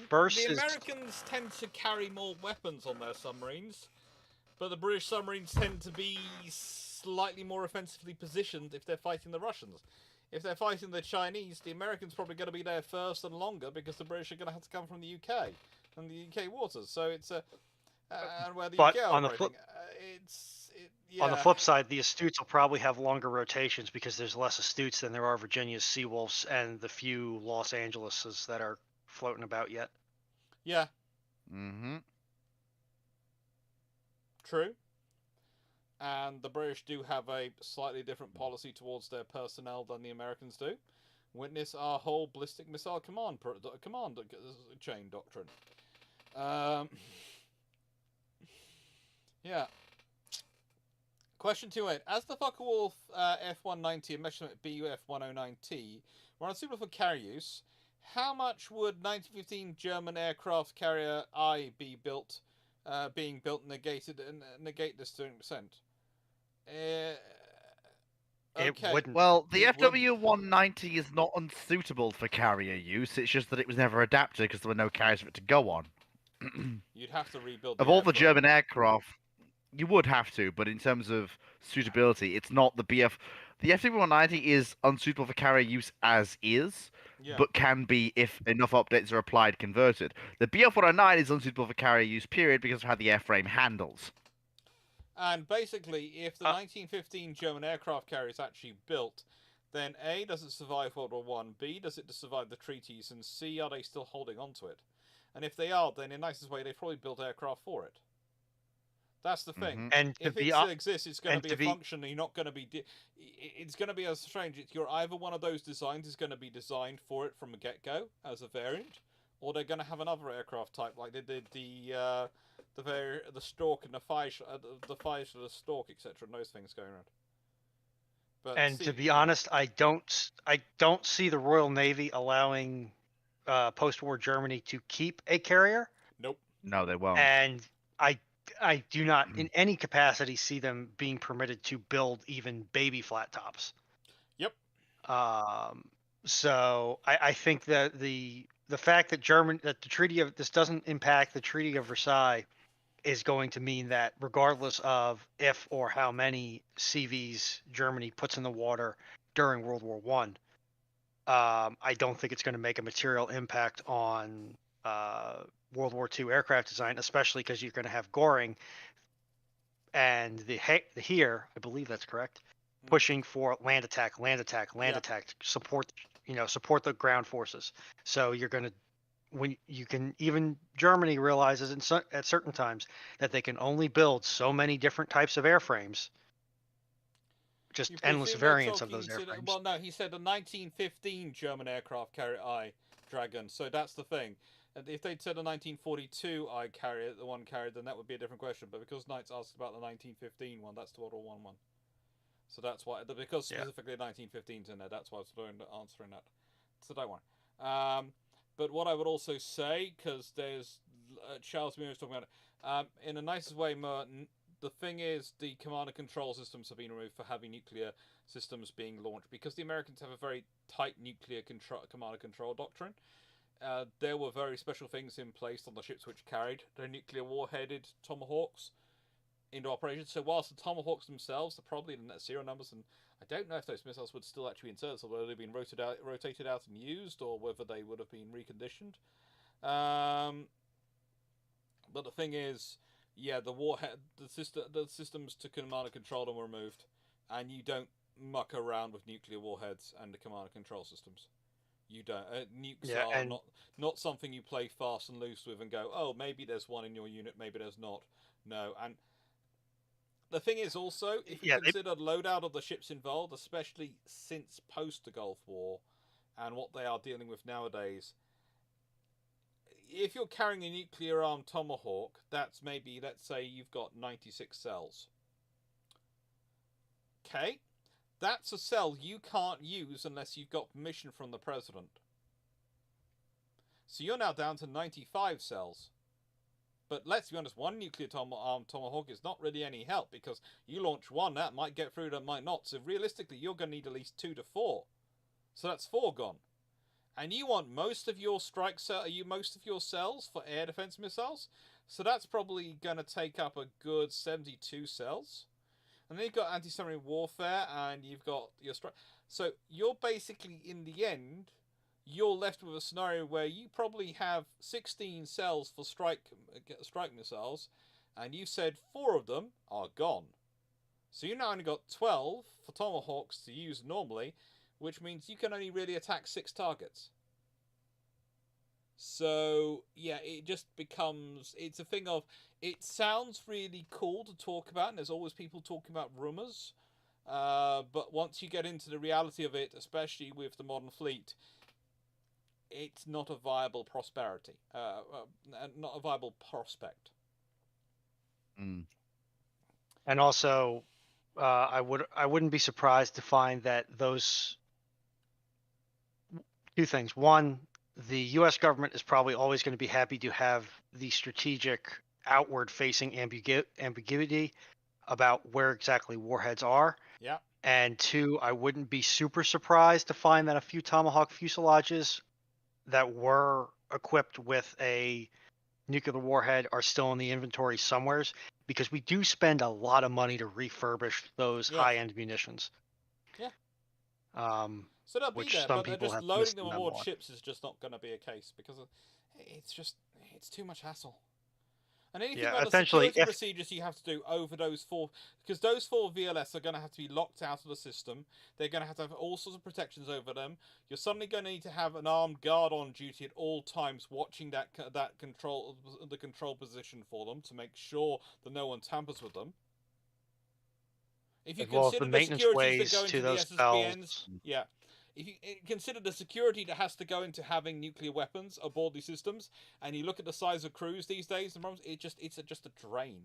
Speaker 3: versus...
Speaker 1: The Americans tend to carry more weapons on their submarines, but the British submarines tend to be slightly more offensively positioned if they're fighting the Russians. If they're fighting the Chinese, the Americans probably going to be there first and longer, because the British are going to have to come from the UK and the UK waters. So it's and where the UK
Speaker 3: on
Speaker 1: operating,
Speaker 3: on the flip side, the Astutes will probably have longer rotations because there's less Astutes than there are Virginia's Seawolves and the few Los Angeleses that are floating about yet.
Speaker 1: Yeah.
Speaker 2: Mm-hmm.
Speaker 1: True. And the British do have a slightly different policy towards their personnel than the Americans do. Witness our whole ballistic missile command chain doctrine. Yeah. Question 28. As the Focke-Wulf F-190 and Messerschmitt Buf-109T were unsuitable for carrier use, How much would 1915 German aircraft carrier I be built, being built negated and negate this 30%?
Speaker 3: It
Speaker 1: Okay.
Speaker 3: wouldn't.
Speaker 2: Well, the
Speaker 1: It wouldn't.
Speaker 2: FW-190 is not unsuitable for carrier use. It's just that it was never adapted because there were no carriers for it to go on.
Speaker 1: You'd have to rebuild
Speaker 2: Of
Speaker 1: the
Speaker 2: all the
Speaker 1: airframe.
Speaker 2: German aircraft, you would have to, but in terms of suitability, it's not the BF. The FW-190 is unsuitable for carrier use as is,
Speaker 1: Yeah.
Speaker 2: but can be, if enough updates are applied, converted. The BF-109 is unsuitable for carrier use, period, because of how the airframe handles.
Speaker 1: And basically, if the 1915 German aircraft carrier is actually built, then A, does it survive World War One? B, does it survive the treaties? And C, are they still holding on to it? And if they are, then in nicest way, they've probably built aircraft for it. That's the thing.
Speaker 3: And to
Speaker 1: If it
Speaker 3: be
Speaker 1: still exists, it's going
Speaker 3: and
Speaker 1: to be
Speaker 3: to
Speaker 1: a
Speaker 3: be-
Speaker 1: function. You're not going to be. It's going to be as strange. You're either one of those designs is going to be designed for it from the get-go as a variant, or they're going to have another aircraft type like they did the Stork and the Fire, the Stork, etc. and those things going around. But
Speaker 3: And
Speaker 1: see,
Speaker 3: to be honest, I don't see the Royal Navy allowing post-war Germany to keep a carrier,
Speaker 1: nope.
Speaker 2: No, they won't.
Speaker 3: and I do not in any capacity see them being permitted to build even baby flat tops.
Speaker 1: Yep.
Speaker 3: So I think that the fact that the treaty of this doesn't impact the Treaty of Versailles is going to mean that regardless of if or how many CVs Germany puts in the water during World War One, I don't think it's going to make a material impact on World War II aircraft design, especially because you're going to have Goring and the Heer, I believe that's correct, pushing for land attack, support the ground forces. So you're going to even Germany realizes at certain times that they can only build so many different types of airframes, just
Speaker 1: You
Speaker 3: endless
Speaker 1: presume they're
Speaker 3: variants of those
Speaker 1: talking
Speaker 3: airframes.
Speaker 1: well, no, he said a 1915 German aircraft carrier I Dragon. So that's the thing. And if they'd said a 1942 I carrier, the one carrier, then that would be a different question. But because Knights asked about the 1915 one, that's the World War One. So that's why, because specifically 1915's in there, that's why I was answering that. So don't worry. But what I would also say, because there's Charles Muir was talking about it, in the nicest way, Merton, the thing is, the command and control systems have been removed for heavy nuclear systems being launched because the Americans have a very tight nuclear command and control doctrine. There were very special things in place on the ships which carried their nuclear warheaded Tomahawks into operation. So whilst the Tomahawks themselves are probably in net zero numbers, and I don't know if those missiles would still actually be in service, or whether they've been rotated out and used, or whether they would have been reconditioned. But the thing is, yeah, the warhead, the systems to command and control them were removed, and you don't muck around with nuclear warheads and the command and control systems. You don't. Nukes are not something you play fast and loose with and go, oh, maybe there's one in your unit, maybe there's not. No, and the thing is also, if you consider loadout of the ships involved, especially since post the Gulf War, and what they are dealing with nowadays, if you're carrying a nuclear-armed Tomahawk, that's maybe, let's say you've got 96 cells. Okay? That's a cell you can't use unless you've got permission from the president. So you're now down to 95 cells. But let's be honest, one nuclear armed Tomahawk is not really any help, because you launch one, that might get through, that might not. So realistically, you're going to need at least 2 to 4. So that's 4 gone. And you want most of your most of your cells for air defense missiles. So that's probably going to take up a good 72 cells. And then you've got anti-submarine warfare, and you've got your strike. So you're basically, in the end, you're left with a scenario where you probably have 16 cells for strike missiles, and you said 4 of them are gone. So you now only got 12 for Tomahawks to use normally, which means you can only really attack 6 targets. So, yeah, it just becomes... It's a thing of... It sounds really cool to talk about, and there's always people talking about rumours. But once you get into the reality of it, especially with the modern fleet, it's not a viable prosperity. Not a viable prospect.
Speaker 2: Mm.
Speaker 3: And also, I wouldn't be surprised to find that those 2 things. One, the U.S. government is probably always going to be happy to have the strategic outward-facing ambiguity about where exactly warheads are.
Speaker 1: Yeah.
Speaker 3: And two, I wouldn't be super surprised to find that a few Tomahawk fuselages that were equipped with a nuclear warhead are still in the inventory somewheres, because we do spend a lot of money to refurbish those
Speaker 1: Yes.
Speaker 3: high-end munitions.
Speaker 1: Yeah. So they'll be
Speaker 3: Which
Speaker 1: there,
Speaker 3: some
Speaker 1: but they're
Speaker 3: people
Speaker 1: just
Speaker 3: have
Speaker 1: loading
Speaker 3: missed
Speaker 1: them
Speaker 3: the
Speaker 1: aboard
Speaker 3: memo on.
Speaker 1: ships is just not going to be a case because it's too much hassle. And anything
Speaker 3: Yeah,
Speaker 1: about the
Speaker 3: essentially,
Speaker 1: security
Speaker 3: if
Speaker 1: procedures you have to do over those 4, because those 4 VLS are going to have to be locked out of the system. They're going to have all sorts of protections over them. You're suddenly going to need to have an armed guard on duty at all times, watching the control position for them to make sure that no one tampers with them. If you
Speaker 3: as well as
Speaker 1: consider
Speaker 3: the
Speaker 1: the
Speaker 3: maintenance
Speaker 1: securities that
Speaker 3: ways
Speaker 1: go
Speaker 3: to
Speaker 1: into the
Speaker 3: those
Speaker 1: SSBNs,
Speaker 3: cells.
Speaker 1: yeah. If you consider the security that has to go into having nuclear weapons aboard these systems, and you look at the size of crews these days, it's just a drain.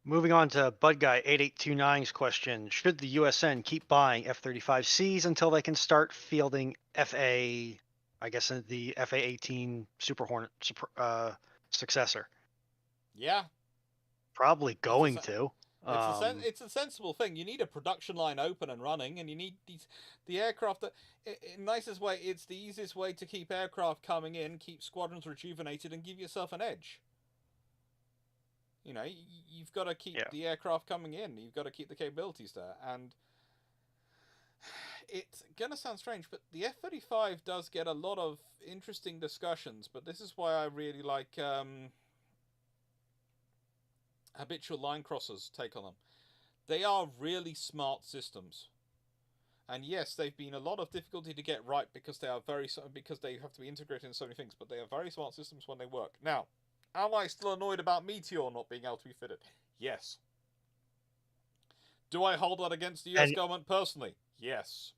Speaker 3: Moving on to Bud Guy 8829's question: should the USN keep buying F-35Cs until they can start fielding FA, I guess the FA-18 Super Hornet successor?
Speaker 1: Yeah,
Speaker 3: Probably going to.
Speaker 1: it's a sensible thing. You need a production line open and running, and you need the aircraft. In nicest way, it's the easiest way to keep aircraft coming in, keep squadrons rejuvenated, and give yourself an edge. You know, you've got to keep the aircraft coming in. You've got to keep the capabilities there, and it's gonna sound strange, but the F-35 does get a lot of interesting discussions. But this is why I really like habitual line crossers take on them. They are really smart systems, and yes, they've been a lot of difficulty to get right because they have to be integrated in so many things. But they are very smart systems when they work. Now, am I still annoyed about Meteor not being able to be fitted? Yes. Do I hold that against the US government personally? Yes.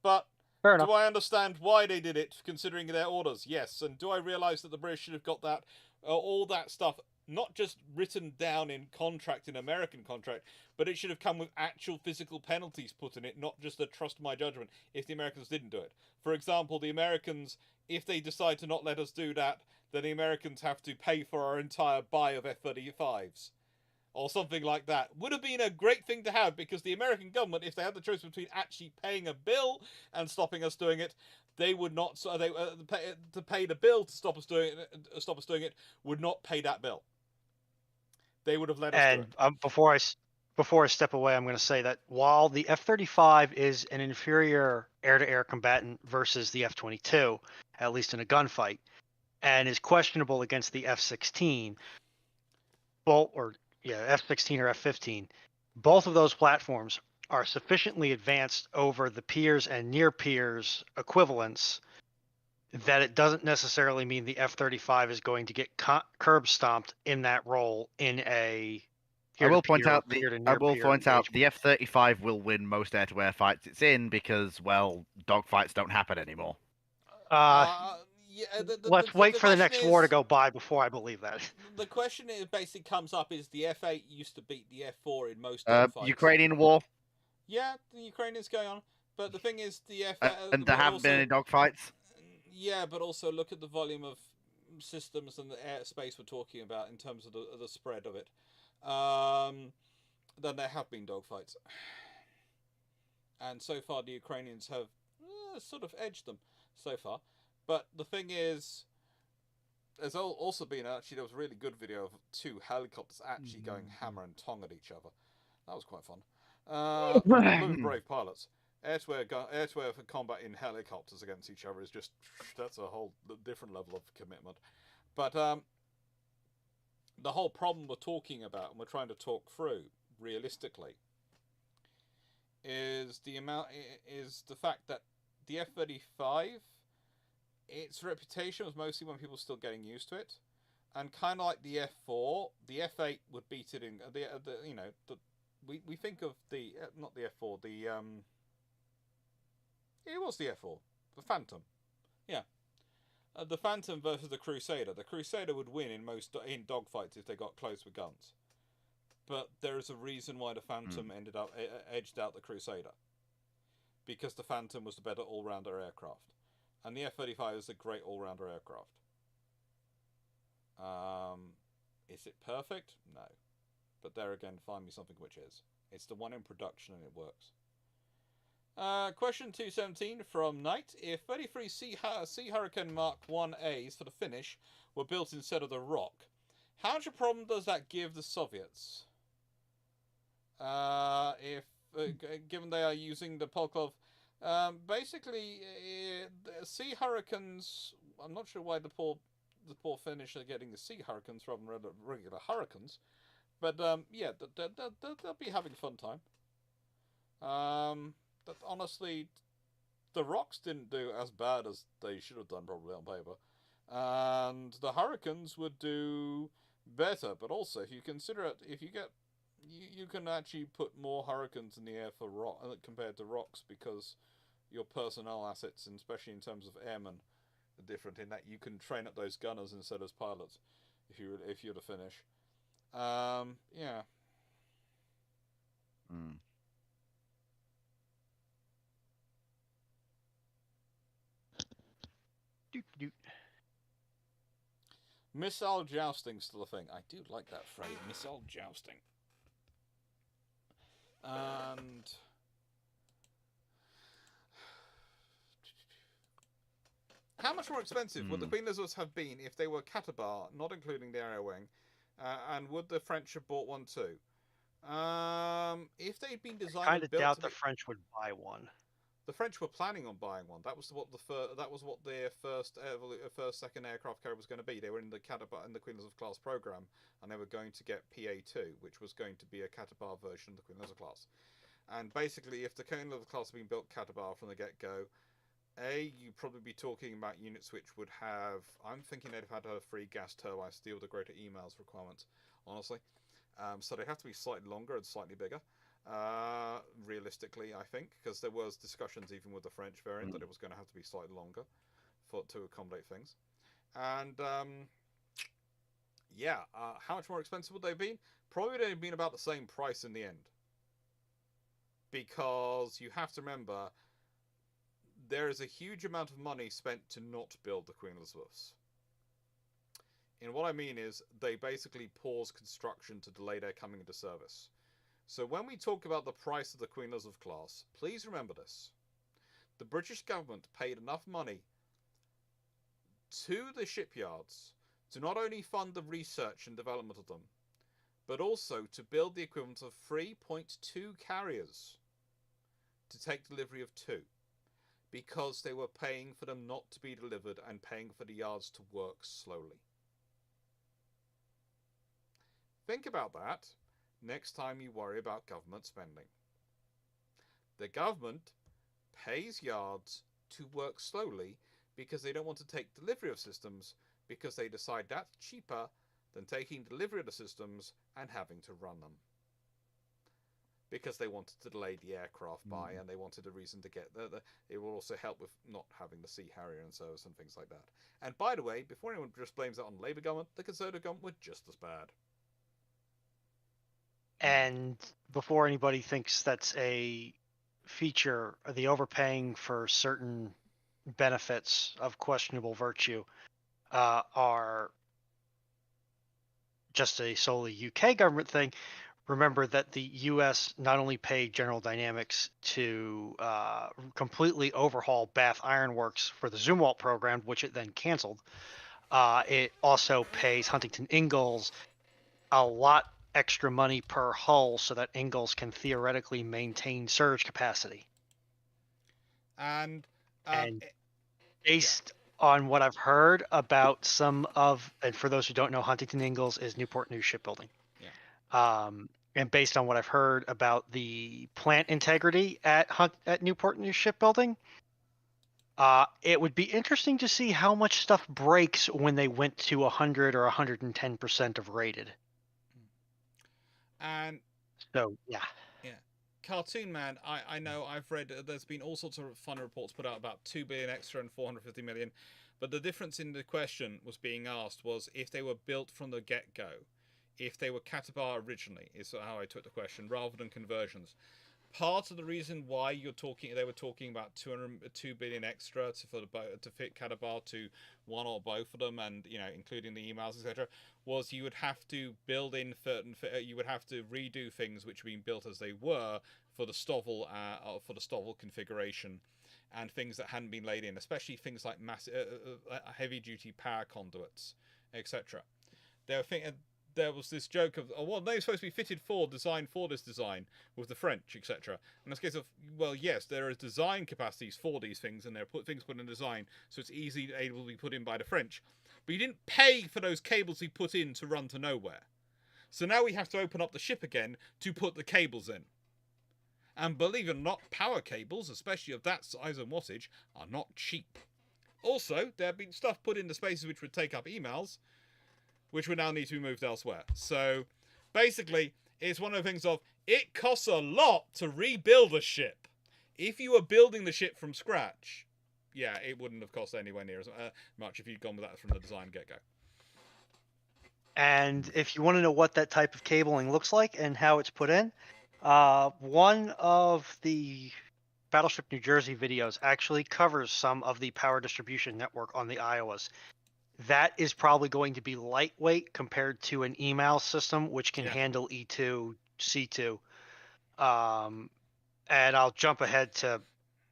Speaker 1: But do I understand why they did it, considering their orders? Yes. And do I realise that the British should have got that, all that stuff, not just written down in American contract, but it should have come with actual physical penalties put in it, not just a trust my judgment if the Americans didn't do it. For example, the Americans, if they decide to not let us do that, then the Americans have to pay for our entire buy of F-35s. Or something like that. Would have been a great thing to have, because the American government, if they had the choice between actually paying a bill and stopping us doing it, they would not. So to pay the bill to stop us doing it, would not pay that bill. They would have let us do it.
Speaker 3: And before I step away, I'm going to say that while the F-35 is an inferior air-to-air combatant versus the F-22, at least in a gunfight, and is questionable against the F-16, F-16 or F-15, both of those platforms are sufficiently advanced over the peers and near peers equivalents that it doesn't necessarily mean the F-35 is going to get curb stomped in that role in a
Speaker 2: I will point out
Speaker 3: engagement.
Speaker 2: the F-35 will win most air-to-air fights it's in because, well, dogfights don't happen anymore.
Speaker 3: Let's wait for the next war to go by before I believe that.
Speaker 1: The question that basically comes up is the F-8 used to beat the F-4 in most dogfights.
Speaker 2: Ukrainian war?
Speaker 1: Yeah, the Ukrainians going on. But the thing is, the
Speaker 2: and there haven't been any dogfights?
Speaker 1: Yeah, but also look at the volume of systems and the airspace we're talking about in terms of the spread of it. Then there have been dogfights. And so far the Ukrainians have sort of edged them so far. But the thing is, there's also been there was a really good video of 2 helicopters actually going hammer and tong at each other. That was quite fun. Brave pilots. Air-to-air for combat in helicopters against each other is just, that's a whole different level of commitment. But the whole problem we're talking about, and we're trying to talk through realistically, is the fact that the F-35, its reputation was mostly when people were still getting used to it, and kind of like the F-4, the F-8 would beat it in we think of the not the F-4, it was the F-4, the Phantom, yeah. The Phantom versus the Crusader. The Crusader would win in dogfights if they got close with guns. but there is a reason why the Phantom ended up edged out the Crusader, because the Phantom was the better all-rounder aircraft, and the F-35 is a great all-rounder aircraft. Is it perfect? No, but there again, find me something which is. It's the one in production and it works. Question 217 from Knight. If 33 Sea Hurricane Mark 1As for the Finnish were built instead of the Rock, how much a problem does that give the Soviets? Given they are using the Polkov, basically, the Sea Hurricanes. I'm not sure why the poor Finnish are getting the Sea Hurricanes rather than regular Hurricanes, but yeah, they'll be having a fun time. But honestly, the Rocks didn't do as bad as they should have done, probably on paper, and the Hurricanes would do better. But also, if you consider it, if you get, you can actually put more Hurricanes in the air for compared to Rocks, because your personnel assets, and especially in terms of airmen, are different in that you can train up those gunners instead of pilots if you're to finish. Yeah. Missile jousting still a thing. I do like that phrase, missile jousting. And how much more expensive would the Queen Elizabeths have been if they were Catabar, not including the area wing? And would the French have bought one too? If they'd been designed,
Speaker 3: I kind of doubt the French would buy one.
Speaker 1: The French were planning on buying one. That was what their first second aircraft carrier was going to be. They were in the Catabar in the Queen Elizabeth class program, and they were going to get PA2, which was going to be a Catabar version of the Queen Elizabeth class. And basically, if the Queen Elizabeth class had been built Catabar from the get-go, you'd probably be talking about units which would have. I'm thinking they'd have had a free gas turbine to deal with the greater emails requirements, honestly. So they have to be slightly longer and slightly bigger. Realistically, I think, because there was discussions even with the French variant that it was going to have to be slightly longer to accommodate things. And how much more expensive would they have been? Probably they'd have been about the same price in the end, because you have to remember there is a huge amount of money spent to not build the Queen Elizabeths. And what I mean is they basically paused construction to delay their coming into service. So when we talk about the price of the Queen Elizabeth class, please remember this. The British government paid enough money to the shipyards to not only fund the research and development of them, but also to build the equivalent of 3.2 carriers to take delivery of 2, because they were paying for them not to be delivered and paying for the yards to work slowly. Think about that next time you worry about government spending. The government pays yards to work slowly because they don't want to take delivery of systems, because they decide that's cheaper than taking delivery of the systems and having to run them. Because they wanted to delay the aircraft by, and they wanted a reason to get it will also help with not having the Sea Harrier in service and things like that. And by the way, before anyone just blames that on the Labour government, the Conservative government were just as bad.
Speaker 3: And before anybody thinks that's a feature, the overpaying for certain benefits of questionable virtue are just a solely UK government thing. Remember that the US not only paid General Dynamics to completely overhaul Bath Iron Works for the Zumwalt program, which it then canceled. It also pays Huntington Ingalls a lot extra money per hull so that Ingalls can theoretically maintain surge capacity.
Speaker 1: And
Speaker 3: based on what I've heard about some of, and for those who don't know, Huntington Ingalls is Newport News Shipbuilding.
Speaker 1: Yeah.
Speaker 3: And based on what I've heard about the plant integrity at Newport News Shipbuilding, it would be interesting to see how much stuff breaks when they went to 100 or 110% of rated.
Speaker 1: And
Speaker 3: so, yeah.
Speaker 1: Cartoon Man, I know I've read there's been all sorts of fun reports put out about 2 billion extra and 450 million, but the difference in the question was being asked was if they were built from the get-go, if they were Katabar originally, is how I took the question, rather than conversions. Part of the reason why they were talking about 2 billion extra to fit Katabar to one or both of them, and including the emails, etc., was you would have to build in you would have to redo things which were being built as they were for the Stovel configuration, and things that hadn't been laid in, especially things like heavy duty power conduits, etc. There was this joke of, they're supposed to be designed for this design with the French, etc. And it's a case of, well, yes, there is design capacities for these things, and there are things put in design, so it's easily able to be put in by the French. But you didn't pay for those cables we put in to run to nowhere. So now we have to open up the ship again to put the cables in. And believe it or not, power cables, especially of that size and wattage, are not cheap. Also, there have been stuff put into spaces which would take up emails, which would now need to be moved elsewhere. So, basically, it's one of the things of, it costs a lot to rebuild a ship. If you were building the ship from scratch, yeah, it wouldn't have cost anywhere near as much if you'd gone with that from the design get-go.
Speaker 3: And if you want to know what that type of cabling looks like and how it's put in, one of the Battleship New Jersey videos actually covers some of the power distribution network on the Iowas. That is probably going to be lightweight compared to an email system, which can handle E2, C2. And I'll jump ahead to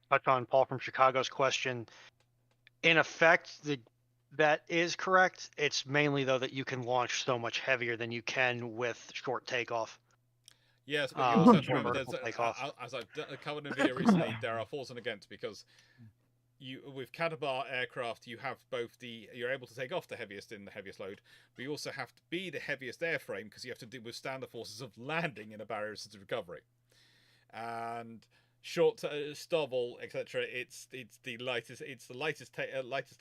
Speaker 3: touch on Paul from Chicago's question. In effect, that is correct. It's mainly, though, that you can launch so much heavier than you can with short takeoff.
Speaker 1: Yes, but you also have to remember, as I've covered in a video recently, there are fors and against, because with Katabar aircraft, you have you're able to take off the heaviest in the heaviest load, but you also have to be the heaviest airframe, because you have to withstand the forces of landing in a barrier-resistant recovery. And short Stovel, etc. It's the lightest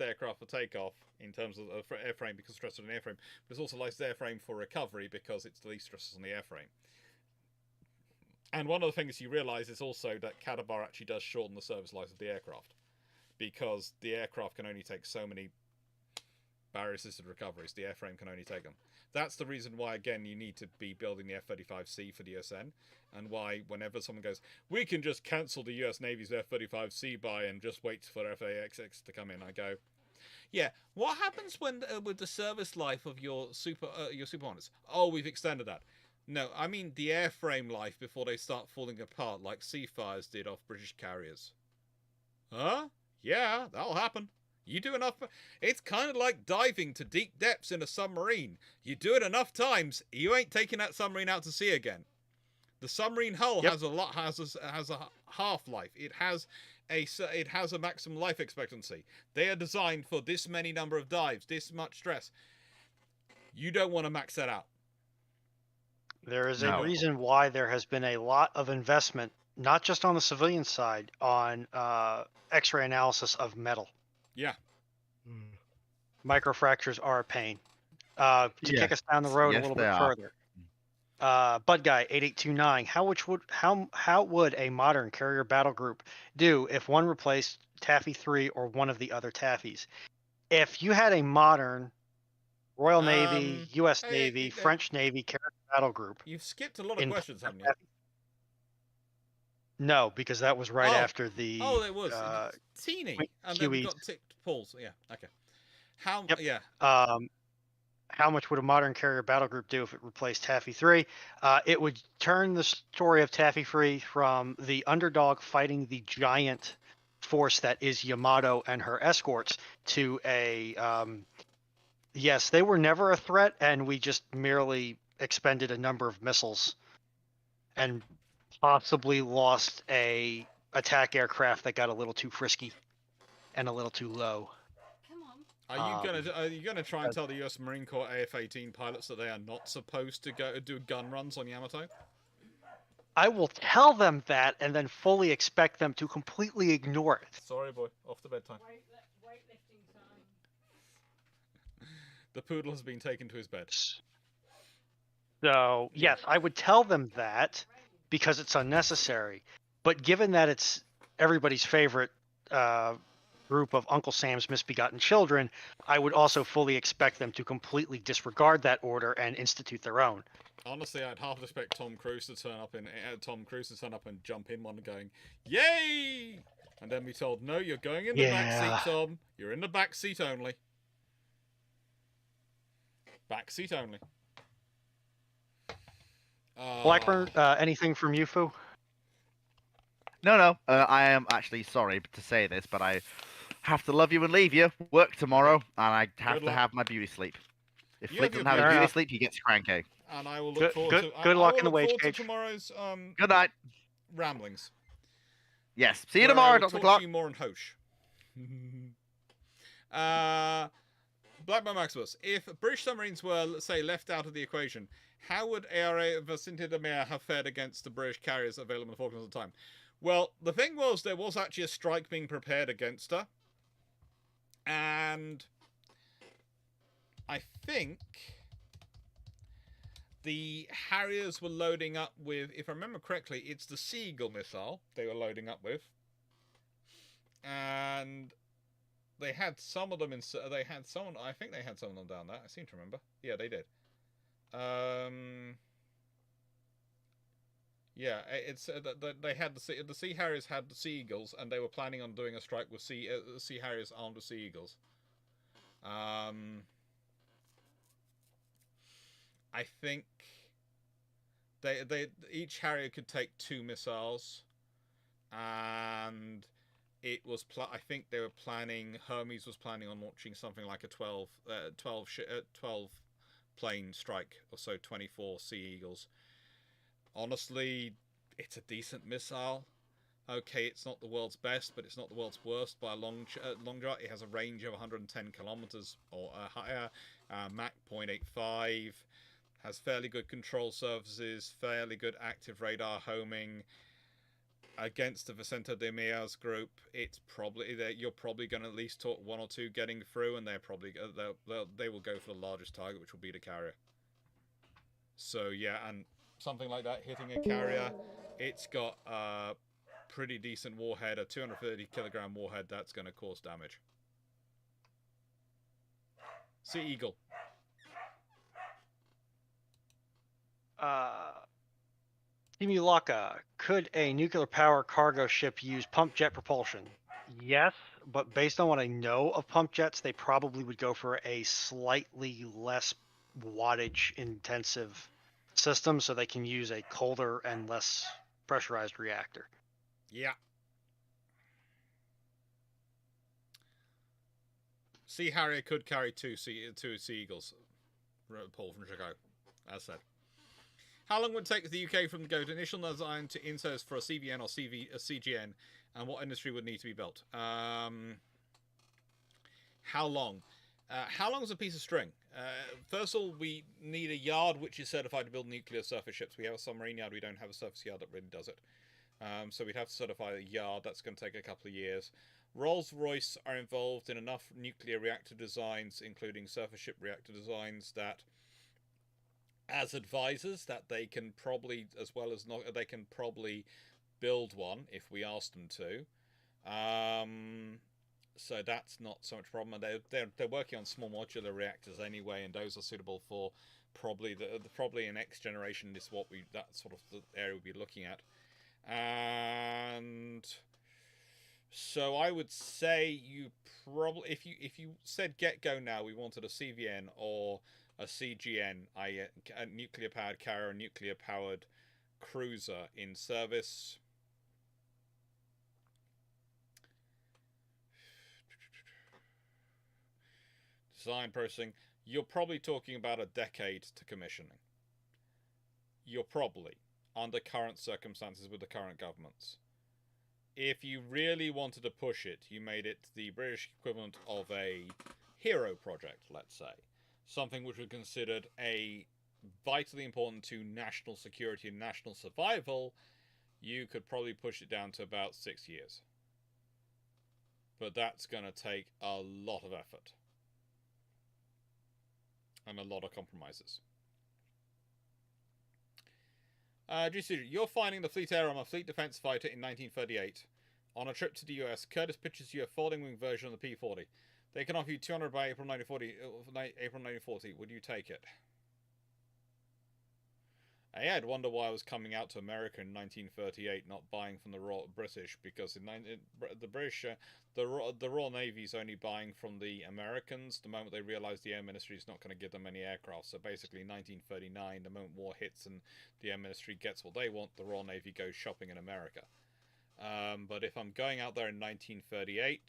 Speaker 1: aircraft for takeoff in terms of airframe, because stress on the airframe, but it's also the lightest airframe for recovery because it's the least stresses on the airframe. And one of the things you realise is also that Katabar actually does shorten the service life of the aircraft, because the aircraft can only take so many barrier-assisted recoveries. The airframe can only take them. That's the reason why, again, you need to be building the F-35C for the USN, and why whenever someone goes, we can just cancel the US Navy's F-35C buy and just wait for FAXX to come in, I go, yeah, what happens when with the service life of your Super Hornets? Oh, we've extended that. No, I mean the airframe life before they start falling apart like Seafires did off British carriers. Huh? Yeah, that'll happen. You do enough. It's kind of like diving to deep depths in a submarine. You do it enough times, you ain't taking that submarine out to sea again. The submarine hull has a half-life. It has a maximum life expectancy. They are designed for this many number of dives, this much stress. You don't want to max that out.
Speaker 3: There is a reason why there has been a lot of investment, not just on the civilian side, on X-ray analysis of metal.
Speaker 1: Yeah.
Speaker 3: Microfractures are a pain. To kick us down the road a little bit further. Bud Guy 8829. How would a modern carrier battle group do if one replaced Taffy 3 or one of the other Taffies? If you had a modern Royal Navy, U.S. Navy, French Navy carrier battle group,
Speaker 1: you've skipped a lot of questions, haven't you?
Speaker 3: No, because that was right after the.
Speaker 1: Oh, it was teeny, and then we got ticked Paul's. Yeah, okay.
Speaker 3: How much would a modern carrier battle group do if it replaced Taffy 3? It would turn the story of Taffy 3 from the underdog fighting the giant force that is Yamato and her escorts to a yes, they were never a threat, and we just merely expended a number of missiles and possibly lost a attack aircraft that got a little too frisky and a little too low.
Speaker 1: Are you gonna try and tell the U.S. Marine Corps AF-18 pilots that they are not supposed to go do gun runs on Yamato?
Speaker 3: I will tell them that and then fully expect them to completely ignore it.
Speaker 1: Sorry, boy. Off to bedtime.
Speaker 4: Weightlifting time.
Speaker 1: The poodle has been taken to his bed.
Speaker 3: So, yes, I would tell them that because it's unnecessary. But given that it's everybody's favorite group of Uncle Sam's misbegotten children, I would also fully expect them to completely disregard that order and institute their own.
Speaker 1: Honestly, I'd half expect Tom Cruise to turn up and jump in one going, "Yay!" and then be told, "No, you're going in the back
Speaker 3: Yeah.
Speaker 1: seat, Tom. You're in the back seat only. Back seat only."
Speaker 3: Blackburn, anything from you, Fu?
Speaker 2: No. I am actually sorry to say this, but I have to love you and leave you. Work tomorrow, and I have
Speaker 1: Good
Speaker 2: to
Speaker 1: luck.
Speaker 2: have my beauty sleep. If
Speaker 1: You
Speaker 2: Fleet
Speaker 1: have
Speaker 2: doesn't
Speaker 1: your
Speaker 2: have
Speaker 3: beauty-
Speaker 2: a beauty
Speaker 3: Fair
Speaker 2: sleep, he gets cranky.
Speaker 1: And I will look forward to.
Speaker 3: Good
Speaker 1: I
Speaker 3: luck
Speaker 1: will
Speaker 3: in the
Speaker 1: look
Speaker 3: wage
Speaker 1: forward to
Speaker 3: cage.
Speaker 1: tomorrow's
Speaker 2: Good night.
Speaker 1: ramblings.
Speaker 2: Yes. See you
Speaker 1: where I
Speaker 2: tomorrow,
Speaker 1: will
Speaker 2: Dr.
Speaker 1: talk
Speaker 2: Clarke.
Speaker 1: to you more in Hosh. Blackburn Maximus, if British submarines were, let's say, left out of the equation, how would ARA Vicinity de Mer have fared against the British carriers available in the Falklands at the time? Well, the thing was, there was actually a strike being prepared against her. And I think the Harriers were loading up with, if I remember correctly, it's the Sea Eagle missile they were loading up with. And they had some of them in. They had someone. I think they had some of them down there. I seem to remember. Yeah, they did. Yeah, it's they had the Sea Harriers had the Sea Eagles, and they were planning on doing a strike with Sea Harriers armed with Sea Eagles. I think they each Harrier could take 2 missiles, and it was I think they were planning. Hermes was planning on launching something like a 12 plane strike, or so 24 Sea Eagles. Honestly, it's a decent missile. Okay, it's not the world's best, but it's not the world's worst by a long shot. It has a range of 110 kilometers or higher, Mach 0.85. Has fairly good control surfaces, fairly good active radar homing. Against the Vicente de Mia's group, it's probably that you're probably going to at least talk 1 or 2 getting through, and they're probably they will go for the largest target, which will be the carrier. So yeah, and something like that hitting a carrier, it's got a pretty decent warhead, a 230 kilogram warhead that's going to cause damage. Sea Eagle.
Speaker 3: Timulaka, could a nuclear power cargo ship use pump jet propulsion? Yes, but based on what I know of pump jets, they probably would go for a slightly less wattage intensive system so they can use a colder and less pressurized reactor.
Speaker 1: Yeah. Sea Harrier could carry two Sea Eagles. Paul from Chicago, as said. How long would it take the UK from the initial design to inserts for a CVN or a CGN, and what industry would need to be built? How long? How long is a piece of string? First of all, we need a yard which is certified to build nuclear surface ships. We have a submarine yard. We don't have a surface yard that really does it. So we'd have to certify a yard. That's going to take a couple of years. Rolls-Royce are involved in enough nuclear reactor designs, including surface ship reactor designs, that as advisors, that they can probably, as well as not, they can probably build one if we ask them to. So that's not so much problem. And they're working on small modular reactors anyway, and those are suitable for probably probably a next generation is what that's sort of the area we'd be looking at. And so I would say you probably, if you said get go now, we wanted a CVN or a CGN, i.e. a nuclear powered carrier, a nuclear powered cruiser in service. Design processing, you're probably talking about a decade to commissioning. You're probably, under current circumstances with the current governments. If you really wanted to push it, you made it the British equivalent of a hero project, let's say. Something which was considered a vitally important to national security and national survival, you could probably push it down to about 6 years. But that's going to take a lot of effort. And a lot of compromises. You're finding the fleet error on a fleet defense fighter in 1938. On a trip to the US, Curtis pitches you a folding wing version of the P-40. They can offer you 200 by April 1940. Would you take it? I'd wonder why I was coming out to America in 1938, not buying from the British, because the British, the Royal Navy is only buying from the Americans the moment they realise the Air Ministry is not going to give them any aircraft. So basically, 1939, the moment war hits and the Air Ministry gets what they want, the Royal Navy goes shopping in America. But if I'm going out there in 1938,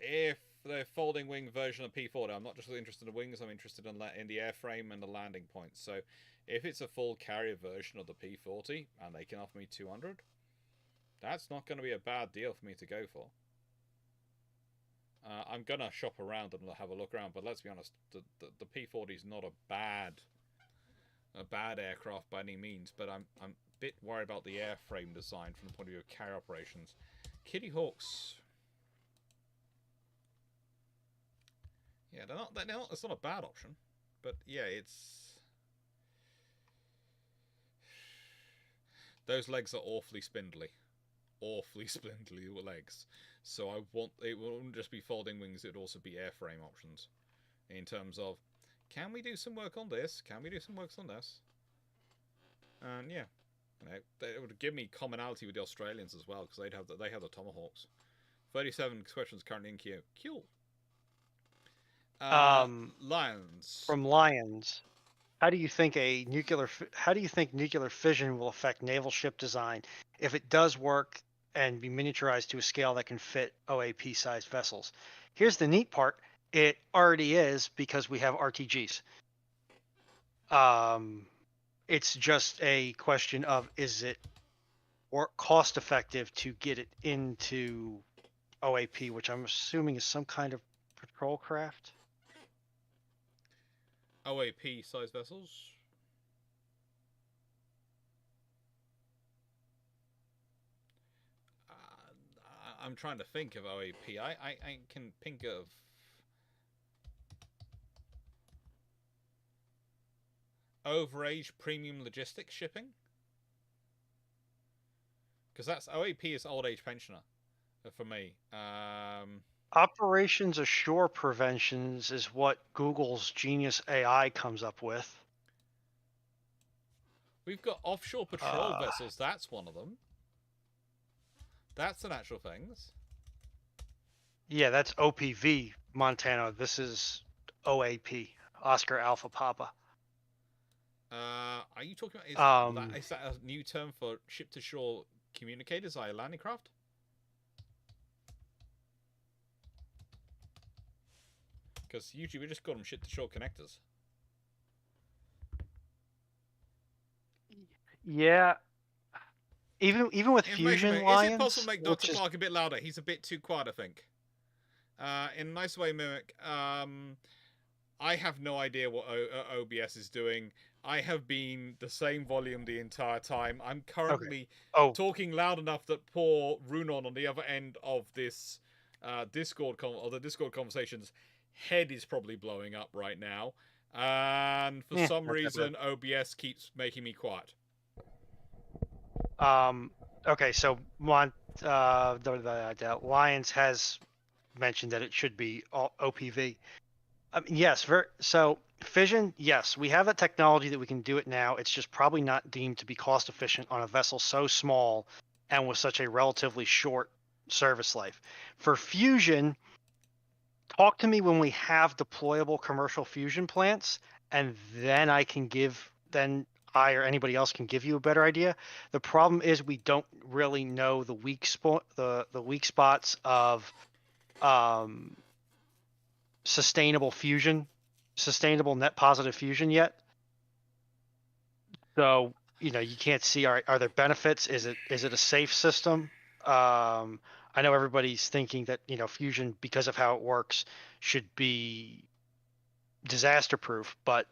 Speaker 1: if the folding wing version of P-40, I'm not just interested in the wings, I'm interested in the airframe and the landing points. So if it's a full carrier version of the P-40 and they can offer me 200, that's not going to be a bad deal for me to go for. I'm going to shop around and have a look around, but let's be honest, the P-40 is not a bad aircraft by any means, but I'm a bit worried about the airframe design from the point of view of carrier operations. Kitty Hawks. Yeah, they're not, it's not a bad option, but yeah, it's... Those legs are awfully spindly. Awfully spindly legs. So it wouldn't just be folding wings, it would also be airframe options. In terms of, can we do some work on this? Can we do some work on this? And yeah, it would give me commonality with the Australians as well, because they have the Tomahawks. 37 questions currently in queue. Cool. Lions.
Speaker 3: From Lions, how do you think nuclear fission will affect naval ship design if it does work and be miniaturized to a scale that can fit OAP-sized vessels? Here's the neat part: it already is, because we have RTGs. It's just a question of, is it cost effective to get it into OAP, which I'm assuming is some kind of patrol craft.
Speaker 1: OAP size vessels. I'm trying to think of OAP. I can think of overage premium logistics shipping, because that's OAP is old age pensioner for me.
Speaker 3: Operations ashore preventions is what Google's Genius AI comes up with.
Speaker 1: We've got offshore patrol vessels. That's one of them. That's the natural things.
Speaker 3: Yeah, that's OPV, Montana. This is OAP, Oscar Alpha Papa.
Speaker 1: Are you talking about, is that a new term for ship-to-shore communicators, i.e. landing craft? Because usually we just call them ship-to-shore connectors.
Speaker 3: Yeah. Even with Fusion Lions...
Speaker 1: Is it possible to make Dr. Clarke a bit louder? He's a bit too quiet, I think. In a nice way, Mimic. I have no idea what OBS is doing. I have been the same volume the entire time. I'm currently talking loud enough that poor Runon on the other end of this Discord conversations head is probably blowing up right now. And for some reason, OBS keeps making me quiet.
Speaker 3: Okay, so the Lions has mentioned that it should be OPV. Yes, so fission, yes, we have that technology that we can do it now. It's just probably not deemed to be cost efficient on a vessel so small and with such a relatively short service life. For fusion, talk to me when we have deployable commercial fusion plants, and then I or anybody else can give you a better idea. The problem is we don't really know the weak spots of sustainable net positive fusion yet. So, you can't see, are there benefits? Is it a safe system? I know everybody's thinking that, fusion, because of how it works, should be disaster proof, but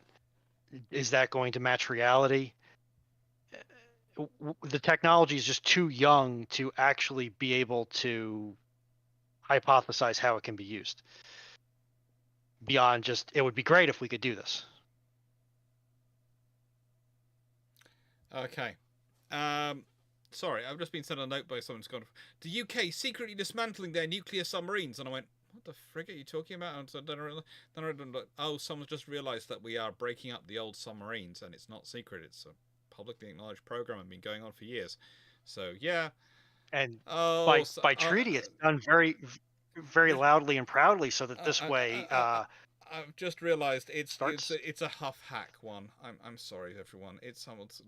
Speaker 3: is that going to match reality? The technology is just too young to actually be able to hypothesize how it can be used. Beyond just, it would be great if we could do this.
Speaker 1: Okay. sorry, I've just been sent a note by someone who's gone, the UK secretly dismantling their nuclear submarines. And I went, what the frig are you talking about? And so then I read, oh, someone's just realised that we are breaking up the old submarines, and it's not secret. It's a publicly acknowledged program and been going on for years. So, yeah.
Speaker 3: And
Speaker 1: Oh,
Speaker 3: by treaty, it's done very loudly and proudly, so that this way
Speaker 1: I've just realised it's a Huff hack one. I'm sorry, everyone. It's someone's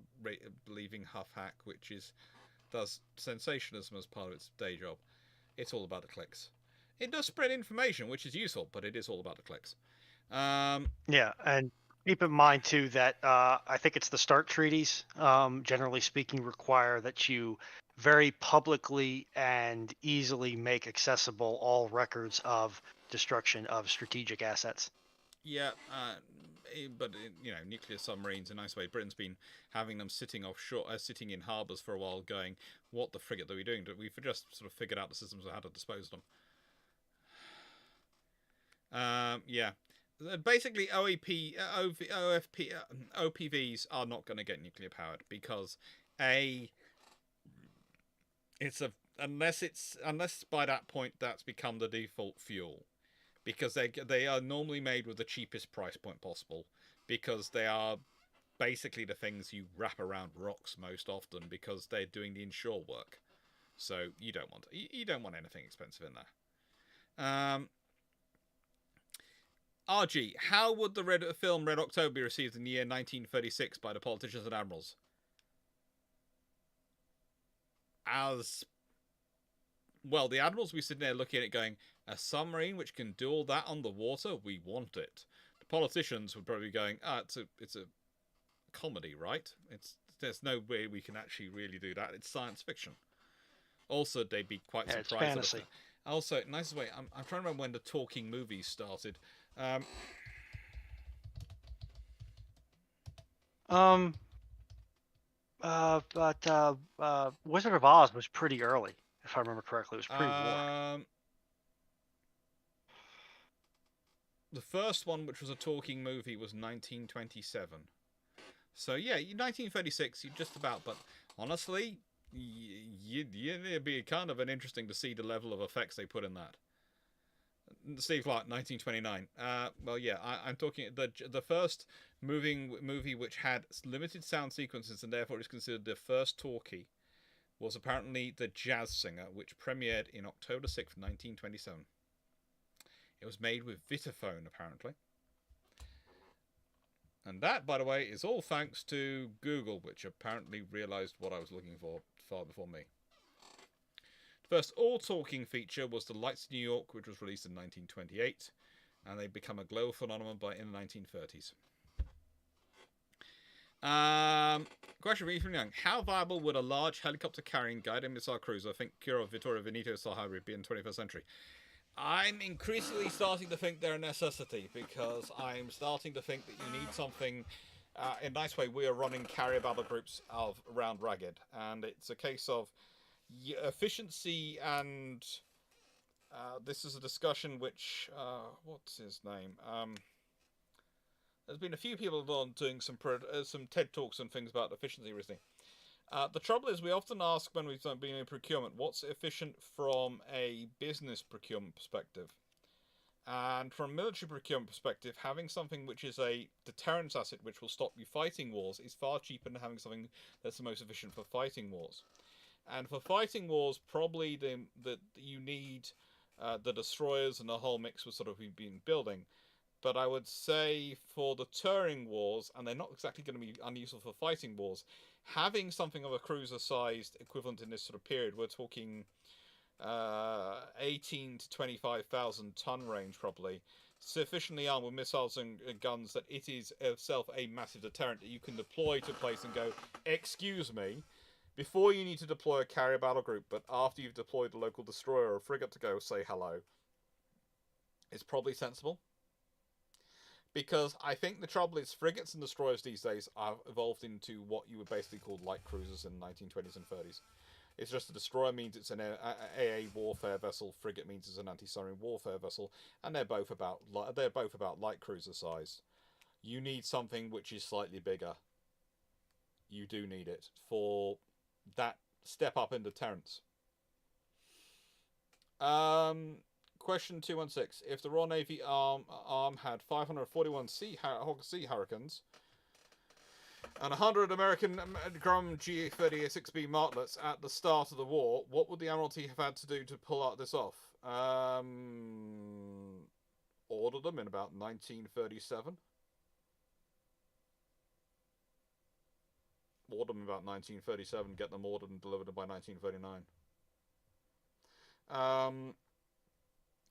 Speaker 1: believing Huff hack, which does sensationalism as part of its day job. It's all about the clicks. It does spread information, which is useful, but it is all about the clicks.
Speaker 3: Yeah, and keep in mind too that I think it's the START treaties, generally speaking, require that you very publicly and easily make accessible all records of destruction of strategic assets.
Speaker 1: Yeah, but nuclear submarines, in a nice way. Britain's been having them sitting offshore, sitting in harbours for a while, going, "What the frigate are we doing?" We've just sort of figured out the systems of how to dispose of them. Yeah. Basically, OPVs are not going to get nuclear powered because unless by that point that's become the default fuel, because they are normally made with the cheapest price point possible, because they are basically the things you wrap around rocks most often because they're doing the inshore work. So you don't want anything expensive in there. RG, how would the film Red October be received in the year 1936 by the politicians and admirals? As well, the admirals will be sitting there looking at it going, a submarine which can do all that on the water? We want it. The politicians would probably be going, it's a comedy, right? There's no way we can actually really do that. It's science fiction. Also, they'd be quite surprised.
Speaker 3: It's fantasy.
Speaker 1: Also, nicest way, I'm trying to remember when the talking movies started.
Speaker 3: Wizard of Oz was pretty early, if I remember correctly. It was pre-war.
Speaker 1: The first one, which was a talking movie, was 1927. So yeah, 1936, you just about. But honestly, it'd be kind of interesting to see the level of effects they put in that. Steve Clarke, 1929. Well, yeah, I'm talking the first movie which had limited sound sequences and therefore is considered the first talkie was apparently The Jazz Singer, which premiered in October 6th, 1927. It was made with Vitaphone, apparently. And that, by the way, is all thanks to Google, which apparently realised what I was looking for far before me. The first all-talking feature was The Lights of New York, which was released in 1928, and they become a global phenomenon in the 1930s. Question for Ethan Young. How viable would a large helicopter-carrying guided missile cruiser, I think Cura Vittorio Veneto style hybrid, be in the 21st century? I'm increasingly starting to think they're a necessity, because I'm starting to think that you need something. In a nice way, we are running carrier battle groups around Ragged, and it's a case of efficiency and this is a discussion which what's his name? There's been a few people doing some TED talks and things about efficiency recently. The trouble is, we often ask when we've been in procurement, what's efficient from a business procurement perspective? And from a military procurement perspective, having something which is a deterrence asset which will stop you fighting wars is far cheaper than having something that's the most efficient for fighting wars. And for fighting wars, probably that you need the destroyers and the whole mix was sort of we've been building. But I would say for the touring wars, and they're not exactly going to be unuseful for fighting wars, having something of a cruiser-sized equivalent in this sort of period, we're talking 18 to 25,000 ton range probably, sufficiently armed with missiles and guns that it is itself a massive deterrent that you can deploy to a place and go, excuse me, before you need to deploy a carrier battle group, but after you've deployed a local destroyer or a frigate to go say hello, it's probably sensible. Because I think the trouble is frigates and destroyers these days have evolved into what you would basically call light cruisers in the 1920s and 30s. It's just a destroyer means it's an AA warfare vessel, frigate means it's an anti-submarine warfare vessel, and they're both about light cruiser size. You need something which is slightly bigger. You do need it for that step up in deterrence. Question 216. If the Royal Navy arm had 541 Hawker Sea Hurricanes and 100 American Grum G-36B Martlets at the start of the war, what would the Admiralty have had to do to pull out this off? Order them in about 1937. Order them about 1937, get them ordered and delivered by 1939.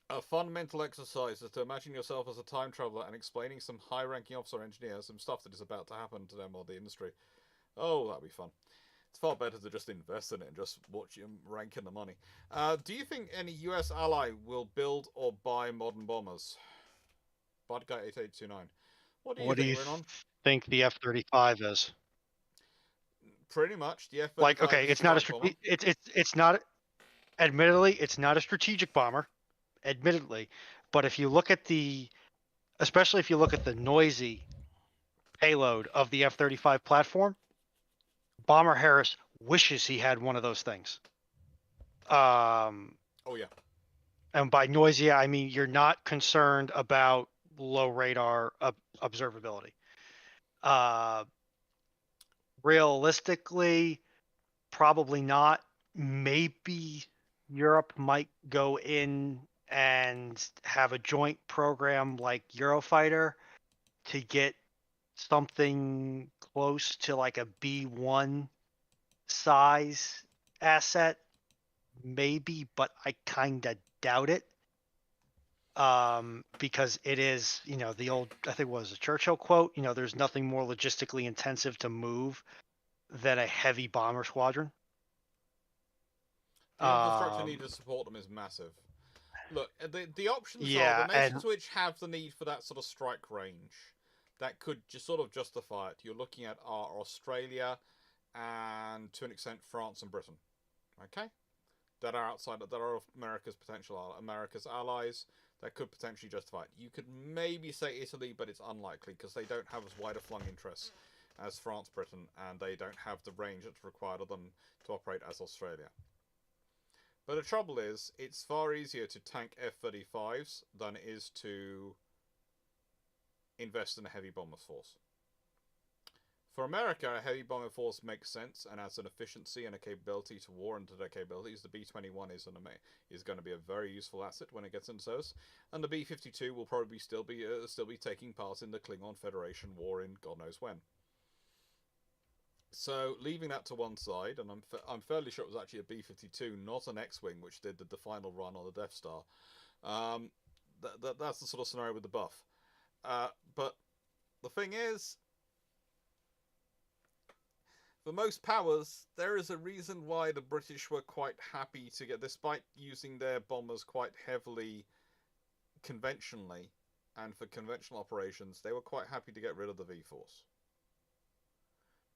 Speaker 1: A fundamental exercise is to imagine yourself as a time traveler and explaining some high-ranking officer engineer some stuff that is about to happen to them or the industry. Oh, that'd be fun. It's far better to just invest in it and just watch him rank in the money. Do you think any US ally will build or buy modern bombers? Budguy 8829. What do you think, Renan?
Speaker 3: think the F-35 is?
Speaker 1: Pretty much the F-35.
Speaker 3: Like, okay, it's not a it's not. Admittedly, it's not a strategic bomber. Admittedly, but if you look at especially if you look at the noisy payload of the F-35 platform, Bomber Harris wishes he had one of those things.
Speaker 1: Oh yeah.
Speaker 3: And by noisy, I mean you're not concerned about low radar observability. Realistically, probably not. Maybe Europe might go in and have a joint program like Eurofighter to get something close to like a B1 size asset, maybe, but I kind of doubt it. Because it is, the old, I think it was a Churchill quote, there's nothing more logistically intensive to move than a heavy bomber squadron.
Speaker 1: The infrastructure needed to support them is massive. Look, the options are the nations which have the need for that sort of strike range that could just sort of justify it. You're looking at Australia and to an extent France and Britain, okay, that are outside, that are America's allies that could potentially justify it. You could maybe say Italy, but it's unlikely because they don't have as wide a flung interests as France, Britain, and they don't have the range that's required of them to operate as Australia. But the trouble is, it's far easier to tank F-35s than it is to invest in a heavy bomber force. For America, a heavy bomber force makes sense and adds an efficiency and a capability to war into their capabilities. The B-21 is going to be a very useful asset when it gets into service, and the B-52 will probably still be taking part in the Klingon Federation war in God knows when. So, leaving that to one side, and I'm fairly sure it was actually a B-52, not an X-Wing, which did the final run on the Death Star. That's the sort of scenario with the buff. But the thing is, for most powers, there is a reason why the British were quite happy to get, despite using their bombers quite heavily conventionally, and for conventional operations, they were quite happy to get rid of the V-Force.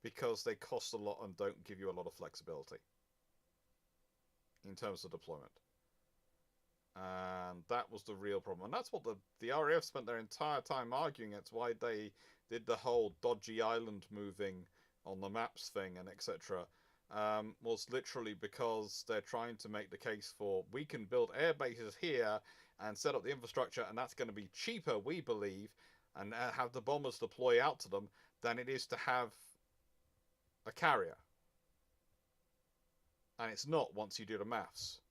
Speaker 1: Because they cost a lot and don't give you a lot of flexibility in terms of deployment. And that was the real problem. And that's what the RAF spent their entire time arguing. It's why they did the whole dodgy island moving on the maps thing and etc. Was literally because they're trying to make the case for, we can build air bases here and set up the infrastructure, and that's going to be cheaper, we believe, and have the bombers deploy out to them than it is to have a carrier. And it's not once you do the maths.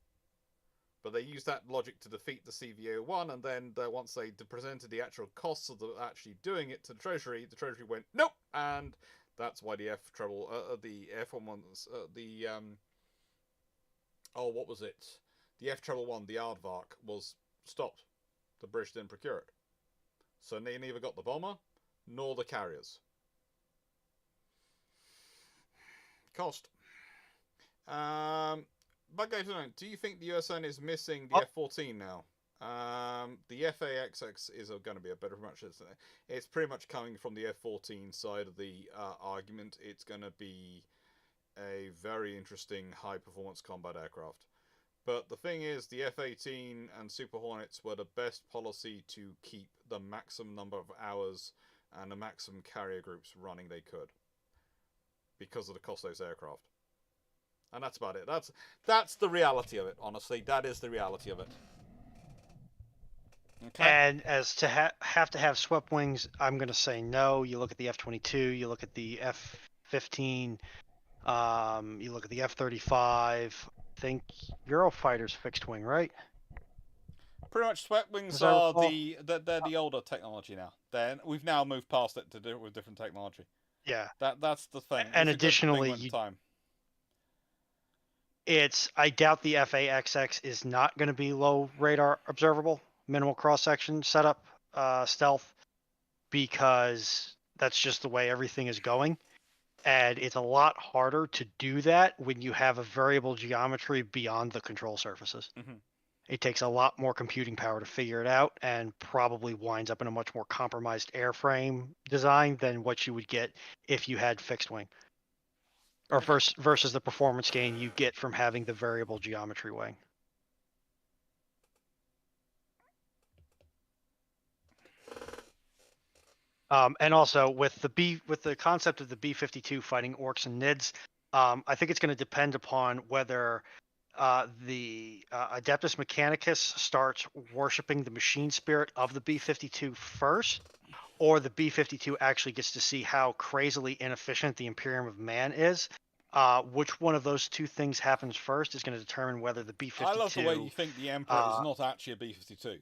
Speaker 1: But they used that logic to defeat the CVO-1, and then once they presented the actual costs of actually doing it to the Treasury went, nope! And that's why the the F-1s, what was it? The F-1, the Aardvark, was stopped. The British didn't procure it. So they neither got the bomber, nor the carriers. Cost. But go to know, do you think the USN is missing the F-14 now? The FAXX is going to be a better much. It's pretty much coming from the F-14 side of the argument. It's going to be a very interesting high-performance combat aircraft. But the thing is, the F-18 and Super Hornets were the best policy to keep the maximum number of hours and the maximum carrier groups running they could, because of the cost of those aircraft. And that's about it. That's the reality of it. Honestly, that is the reality of it. Okay.
Speaker 3: And as to have to have swept wings, I'm going to say no. You look at the F-22, you look at the F-15, you look at the F-35. I think Eurofighter's fixed wing, right?
Speaker 1: Pretty much, swept wings
Speaker 3: As I
Speaker 1: are
Speaker 3: recall.
Speaker 1: they're the older technology now. Then we've now moved past it to do it with different technology.
Speaker 3: Yeah.
Speaker 1: That's the thing.
Speaker 3: And
Speaker 1: It's a good thing
Speaker 3: additionally,
Speaker 1: when time.
Speaker 3: I doubt the FAXX is not going to be low radar observable, minimal cross section setup, stealth, because that's just the way everything is going. And it's a lot harder to do that when you have a variable geometry beyond the control surfaces.
Speaker 1: Mm-hmm.
Speaker 3: It takes a lot more computing power to figure it out, and probably winds up in a much more compromised airframe design than what you would get if you had fixed wing. Or versus the performance gain you get from having the variable geometry wing. And also with the concept of the B-52 fighting orcs and nids, I think it's going to depend upon whether the Adeptus Mechanicus starts worshiping the machine spirit of the B-52 first, or the B-52 actually gets to see how crazily inefficient the Imperium of Man is. Which one of those two things happens first is going to determine whether the B-52...
Speaker 1: I love the way you think the Emperor is not actually a B-52.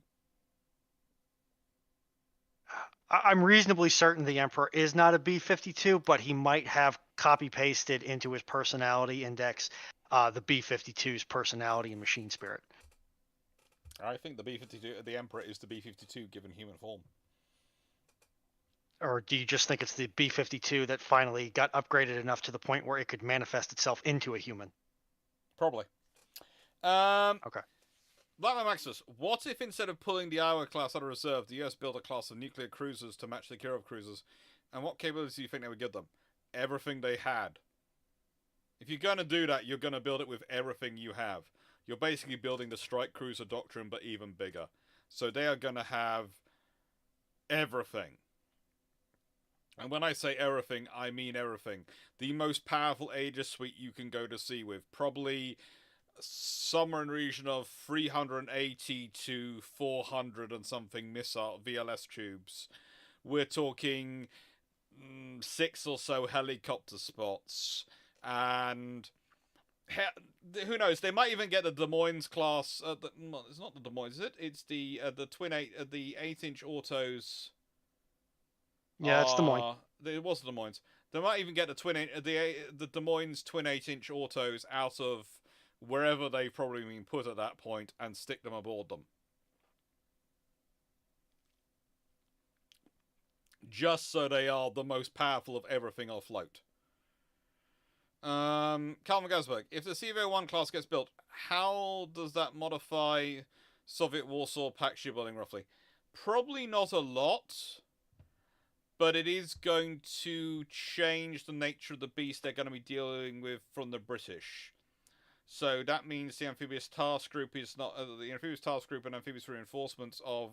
Speaker 3: I'm reasonably certain the Emperor is not a B-52, but he might have copy-pasted into his personality index the B-52's personality and machine spirit.
Speaker 1: I think the B-52, the Emperor, is the B-52 given human form.
Speaker 3: Or do you just think it's the B-52 that finally got upgraded enough to the point where it could manifest itself into a human?
Speaker 1: Probably.
Speaker 3: Okay.
Speaker 1: Blackman Maximus, what if instead of pulling the Iowa class out of reserve, the US built a class of nuclear cruisers to match the Kirov cruisers? And what capabilities do you think they would give them? Everything they had. If you're going to do that, you're going to build it with everything you have. You're basically building the strike cruiser doctrine, but even bigger. So they are going to have everything. And when I say everything, I mean everything. The most powerful Aegis suite you can go to sea with. Probably somewhere in the region of 380 to 400 and something missile VLS tubes. We're talking 6 or so helicopter spots. And who knows? They might even get the Des Moines class. It's not the Des Moines, is it? It's the twin 8-inch autos.
Speaker 3: Yeah, it's Des Moines.
Speaker 1: It was the Des Moines. They might even get the Des Moines twin 8-inch autos out of wherever they've probably been put at that point and stick them aboard them. Just so they are the most powerful of everything afloat. Calvin Gasberg, if the CV-01 class gets built, how does that modify Soviet Warsaw Pact shipbuilding roughly? Probably not a lot, but it is going to change the nature of the beast they're going to be dealing with from the British. So that means the amphibious task group is not the amphibious task group and amphibious reinforcements of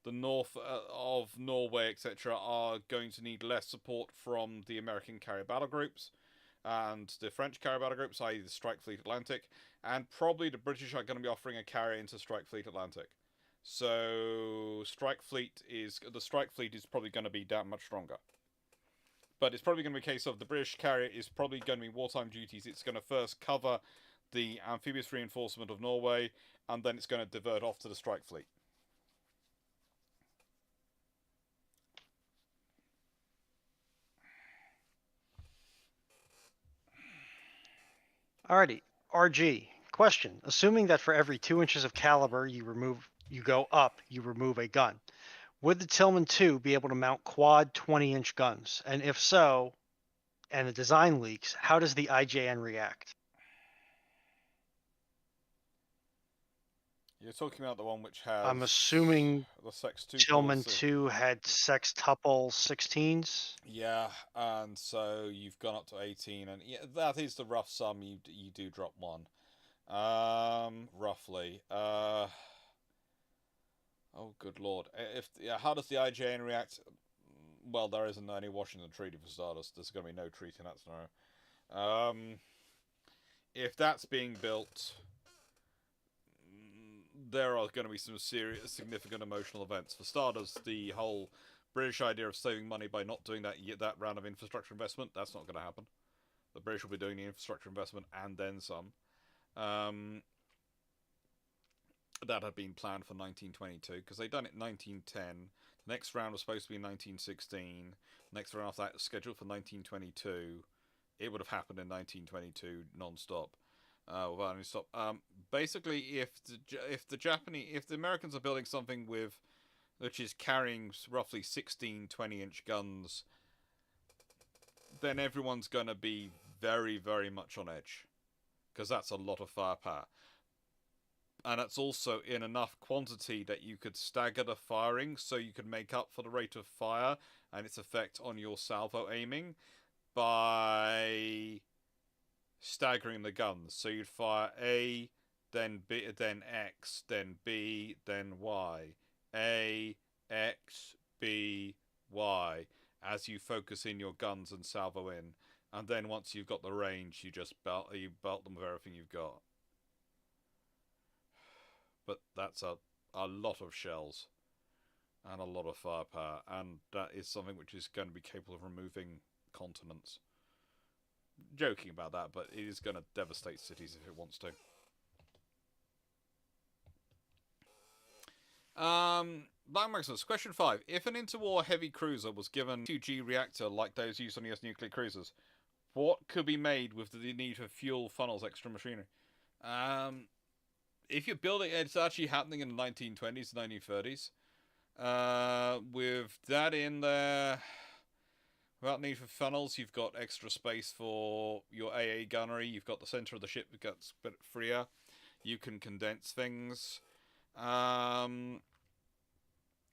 Speaker 1: the north of Norway, etc., are going to need less support from the American carrier battle groups and the French carrier battle groups, i.e. the Strike Fleet Atlantic, and probably the British are going to be offering a carrier into Strike Fleet Atlantic. So the Strike Fleet is probably going to be that much stronger. But it's probably going to be a case of the British carrier is probably going to be wartime duties. It's going to first cover the amphibious reinforcement of Norway, and then it's going to divert off to the Strike Fleet.
Speaker 3: Alrighty, RG. Question. Assuming that for every 2 inches of caliber you go up, you remove a gun. Would the Tillman II be able to mount quad 20-inch guns? And if so, and the design leaks, how does the IJN react?
Speaker 1: You're talking about the one which has...
Speaker 3: I'm assuming
Speaker 1: the Sex-2
Speaker 3: Tillman II had sextuple 16s.
Speaker 1: Yeah, and so you've gone up to 18, and yeah, that is the rough sum. You do drop one, roughly. Oh, good lord! How does the IJN react? Well, there isn't any Washington Treaty for starters. There's going to be no treaty in that scenario. if that's being built, there are going to be some serious, significant emotional events. For starters, the whole British idea of saving money by not doing that round of infrastructure investment, that's not going to happen. The British will be doing the infrastructure investment and then some. That had been planned for 1922, because they'd done it in 1910. The next round was supposed to be in 1916. The next round after that was scheduled for 1922. It would have happened in 1922 non-stop. Without any stop. Basically, if the Americans are building something which is carrying roughly 16 20-inch guns, then everyone's going to be very, very much on edge, because that's a lot of firepower. And it's also in enough quantity that you could stagger the firing, so you could make up for the rate of fire and its effect on your salvo aiming by staggering the guns. So you'd fire A, then B, then X, then B, then Y. A, X, B, Y, as you focus in your guns and salvo in. And then once you've got the range, you just belt them with everything you've got. But that's a lot of shells and a lot of firepower, and that is something which is going to be capable of removing continents. Joking about that, but it is going to devastate cities if it wants to. Black Maximus, question 5. If an interwar heavy cruiser was given a 2G reactor like those used on US nuclear cruisers, what could be made with the need for fuel, funnels, extra machinery? If you're building, it's actually happening in the 1920s, 1930s. With that in there, without need for funnels, you've got extra space for your AA gunnery. You've got the center of the ship that gets a bit freer. You can condense things.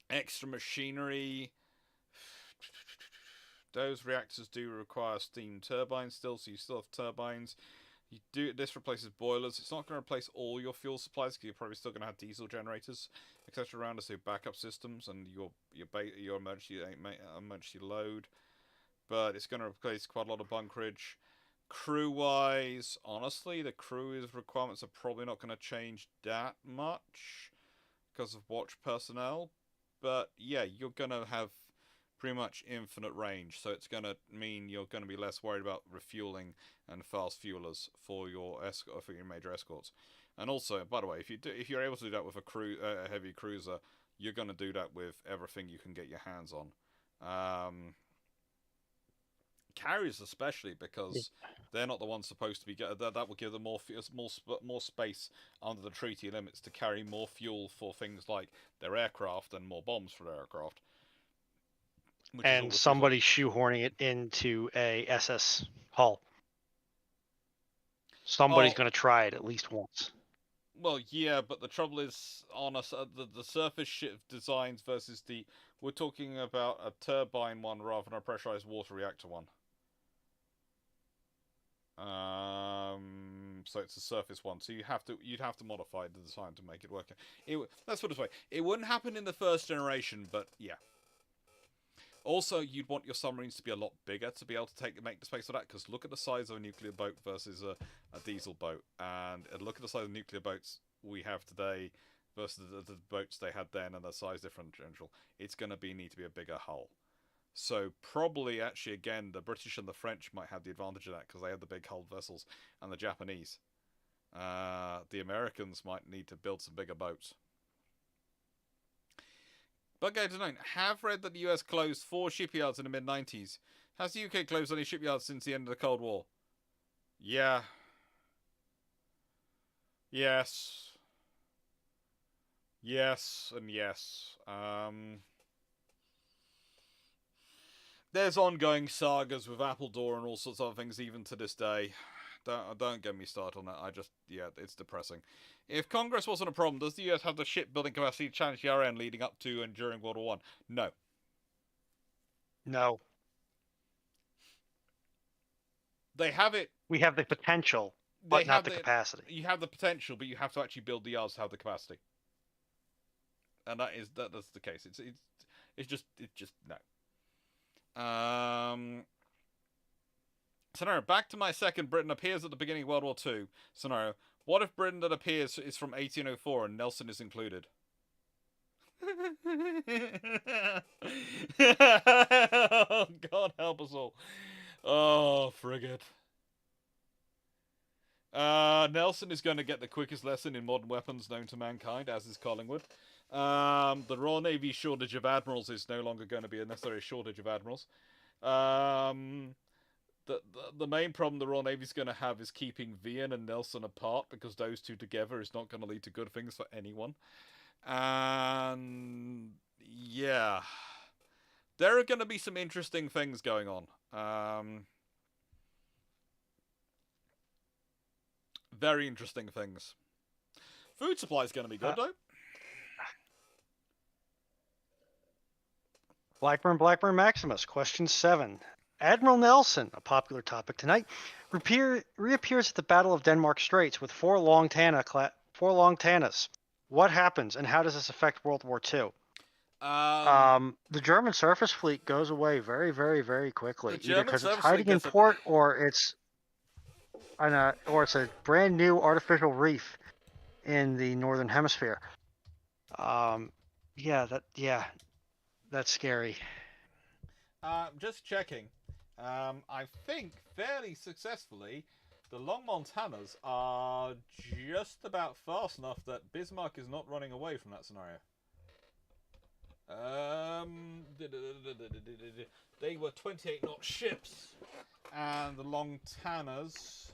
Speaker 1: Extra machinery. Those reactors do require steam turbines still, so you still have turbines. This replaces boilers. It's not going to replace all your fuel supplies, because you're probably still going to have diesel generators, etc. around to do backup systems and your emergency load. But it's going to replace quite a lot of bunkerage. Crew-wise, honestly, the crew's requirements are probably not going to change that much because of watch personnel. But yeah, you're going to have pretty much infinite range, so it's going to mean you're going to be less worried about refueling and fast fuelers for your major escorts. And also, by the way, if you're able to do that with a heavy cruiser, you're going to do that with everything you can get your hands on. Carriers especially, because they're not the ones supposed to be that will give them more space under the treaty limits to carry more fuel for things like their aircraft and more bombs for their aircraft.
Speaker 3: And somebody shoehorning it into a SS hull. Somebody's going to try it at least once.
Speaker 1: Well, yeah, but the trouble is, on the surface ship designs versus we're talking about a turbine one rather than a pressurized water reactor one. So it's a surface one, so you'd have to modify the design to make it work. Let's put it this way: it wouldn't happen in the first generation, but yeah. Also, you'd want your submarines to be a lot bigger to be able to make the space for that, because look at the size of a nuclear boat versus a diesel boat, and look at the size of nuclear boats we have today versus the boats they had then, and the size differential. It's going to need to be a bigger hull. So probably, actually, again, the British and the French might have the advantage of that, because they had the big hull vessels, and the Japanese. The Americans might need to build some bigger boats. But guys, have read that the US closed 4 shipyards in the mid-90s. Has the UK closed any shipyards since the end of the Cold War? Yeah. Yes. Yes and yes. There's ongoing sagas with Appledore and all sorts of other things even to this day. Don't get me started on that. It's depressing. If Congress wasn't a problem, does the US have the shipbuilding capacity to challenge the RN leading up to and during World War I? No.
Speaker 3: No.
Speaker 1: They have it.
Speaker 3: We have the potential, but not the capacity.
Speaker 1: You have the potential, but you have to actually build the yards to have the capacity. And that's the case. It's just no. Scenario, back to my second Britain appears at the beginning of World War II. Scenario, what if Britain that appears is from 1804 and Nelson is included? Oh, God help us all. Oh, frigate. Nelson is going to get the quickest lesson in modern weapons known to mankind, as is Collingwood. The Royal Navy's shortage of admirals is no longer going to be a necessary shortage of admirals. The main problem the Royal Navy's going to have is keeping Vian and Nelson apart, because those two together is not going to lead to good things for anyone. And yeah, there are going to be some interesting things going on. Very interesting things. Food supply is going to be good, though.
Speaker 3: Blackburn Maximus, question 7. Admiral Nelson, a popular topic tonight, reappears at the Battle of Denmark Straits with 4 long Tanas. What happens, and how does this affect World War II? The German surface fleet goes away very, very, very quickly, either because it's hiding in port or it's a brand new artificial reef in the northern hemisphere. That's scary.
Speaker 1: Just checking. I think fairly successfully, the Long Montanas are just about fast enough that Bismarck is not running away from that scenario. They were 28 knot ships, and the Long Tanas.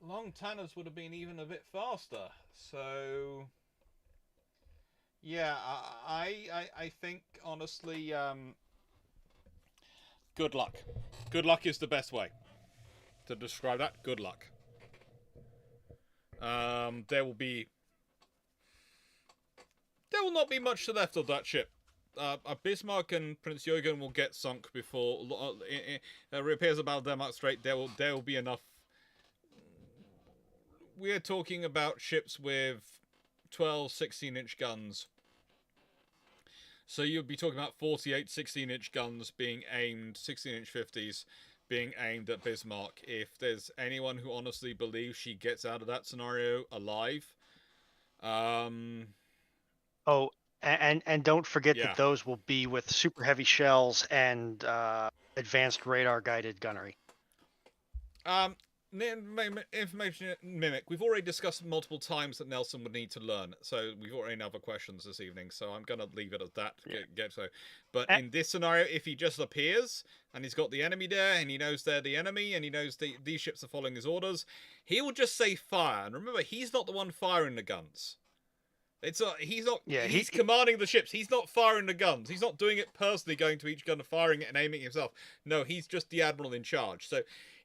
Speaker 1: Long Tanas would have been even a bit faster, so. Yeah, I think, honestly, good luck. Good luck is the best way to describe that. Good luck. There will not be much left of that ship. Bismarck and Prince Jürgen will get sunk before reappears about Denmark Strait. There will be enough. We're talking about ships with 12 16-inch guns. So you'd be talking about 48 16-inch guns being aimed, 16-inch 50s being aimed at Bismarck. If there's anyone who honestly believes she gets out of that scenario alive. And
Speaker 3: don't forget that those will be with super heavy shells and advanced radar guided gunnery.
Speaker 1: Information mimic. We've already discussed multiple times that Nelson would need to learn, so we've already other questions this evening. So I'm gonna leave it at that. But in this scenario, if he just appears and he's got the enemy there, and he knows they're the enemy, and he knows these ships are following his orders, he will just say fire. And remember, he's not the one firing the guns. He's not. Yeah, he's commanding the ships. He's not firing the guns. He's not doing it personally, going to each gun and firing it and aiming it himself. No, he's just the admiral in charge. So.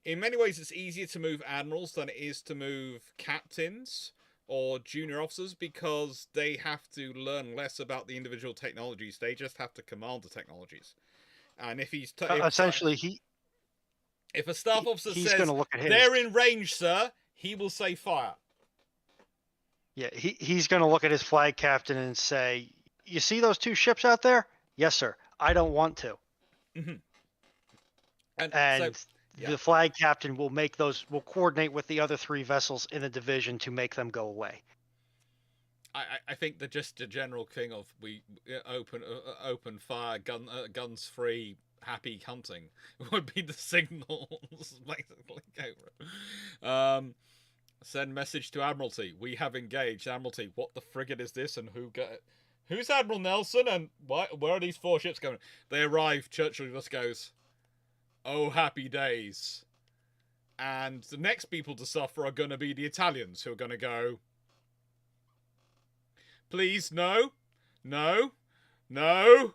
Speaker 1: In many ways, it's easier to move admirals than it is to move captains or junior officers, because they have to learn less about the individual technologies. They just have to command the technologies. And if he's if a staff officer says they're in range, sir, he will say fire.
Speaker 3: Yeah, he's going to look at his flag captain and say, "You see those 2 ships out there? Yes, sir. I don't want to."
Speaker 1: Mm-hmm.
Speaker 3: And the flag captain will coordinate with the other 3 vessels in the division to make them go away.
Speaker 1: I think that just the general thing of we open fire, guns free, happy hunting would be the signals, basically. Send message to Admiralty. We have engaged. Admiralty, what the frigate is this, and who's Admiral Nelson, and where are these 4 ships going? They arrive. Churchill just goes, "Oh, happy days." And the next people to suffer are going to be the Italians, who are going to go, "Please, no, no, no,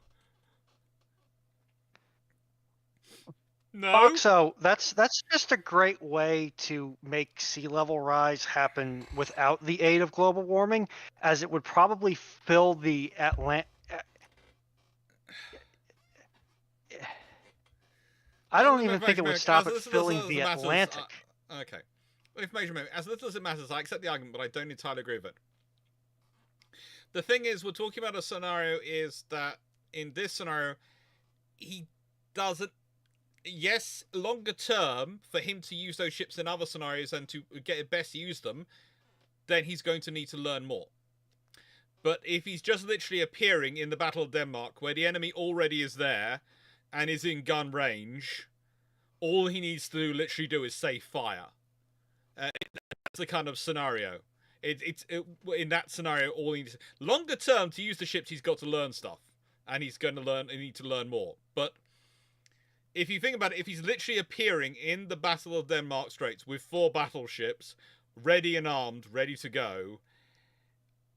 Speaker 1: no."
Speaker 3: So that's just a great way to make sea level rise happen without the aid of global warming, as it would probably fill the Atlantic. I don't even think it would stop it filling the Atlantic.
Speaker 1: Okay. Information maybe. As little as it matters, I accept the argument, but I don't entirely agree with it. The thing is, we're talking about a scenario is that in this scenario, he doesn't. Yes, longer term, for him to use those ships in other scenarios and to get best use them, then he's going to need to learn more. But if he's just literally appearing in the Battle of Denmark, where the enemy already is there and is in gun range, all he needs to literally do is say fire. That's the kind of scenario. In that scenario, all he needs. Longer term, to use the ships, he's got to learn stuff, and he's going to need to learn more. But if you think about it, if he's literally appearing in the Battle of Denmark Straits with 4 battleships, ready and armed, ready to go,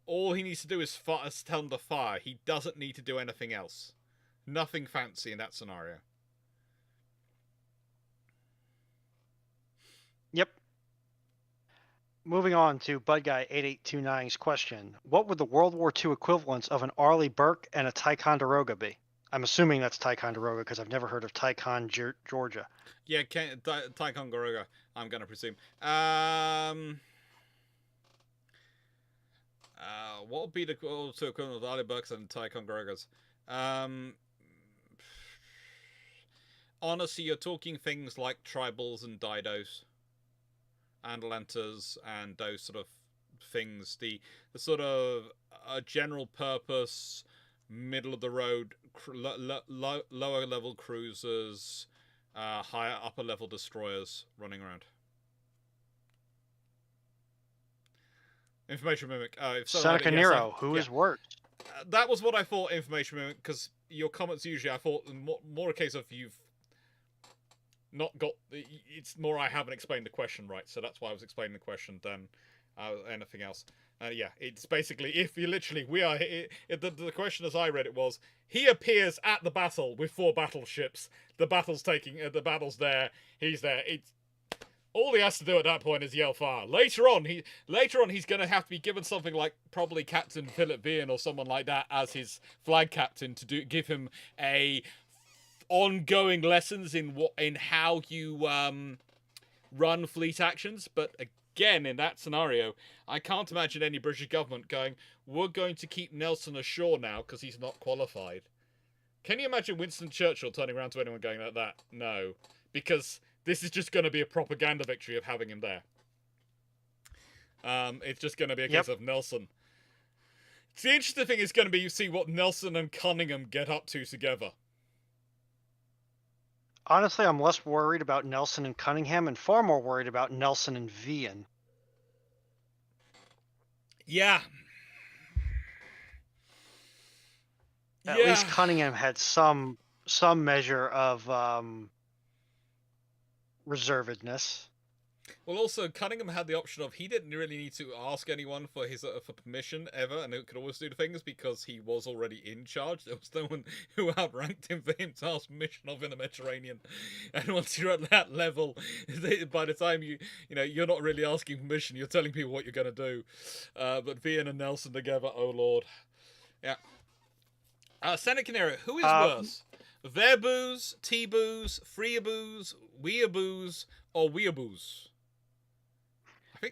Speaker 1: all he needs to do is tell them to fire. He doesn't need to do anything else. Nothing fancy in that scenario.
Speaker 3: Yep. Moving on to Bud Guy 8829's question. What would the World War II equivalents of an Arleigh Burke and a Ticonderoga be? I'm assuming that's Ticonderoga because I've never heard of Ticon, Georgia.
Speaker 1: Yeah, Ticonderoga, I'm going to presume. What would be the equivalent of Arleigh Burkes and Ticonderogas? Honestly, you're talking things like tribals and didos, and lentas, and those sort of things. The sort of general purpose, middle of the road, lower level cruisers, higher upper level destroyers running around. Information Mimic.
Speaker 3: Seneca Nero, who is worse?
Speaker 1: That was what I thought, Information Mimic, because your comments usually, I thought, more a case of you've not got... It's more I haven't explained the question right, so that's why I was explaining the question than anything else. Yeah, it's basically, if you literally... The question as I read it was, he appears at the battle with 4 battleships, the battle's there, he's there. All he has to do at that point is yell fire. Later on, he's going to have to be given something like probably Captain Philip Vian or someone like that as his flag captain to give him a ongoing lessons in how you run fleet actions. But again, in that scenario, I can't imagine any British government going, we're going to keep Nelson ashore now because he's not qualified. Can you imagine Winston Churchill turning around to anyone going like that? No, because this is just going to be a propaganda victory of having him there. It's just going to be a case of Nelson. The interesting thing is going to be you see what Nelson and Cunningham get up to together.
Speaker 3: Honestly, I'm less worried about Nelson and Cunningham and far more worried about Nelson and Vian.
Speaker 1: Yeah.
Speaker 3: At least Cunningham had some measure of reservedness.
Speaker 1: Well, also Cunningham had the option of he didn't really need to ask anyone for his for permission ever, and he could always do the things because he was already in charge. There was no one who outranked him for him to ask permission of in the Mediterranean. And once you're at that level, by the time you're not really asking permission, you're telling people what you're going to do. But Vian and Nelson together, oh lord, yeah. Seneca Nero, who is worse? Verboos, T-boos, Freeaboos, Weeaboos, or Weeaboos?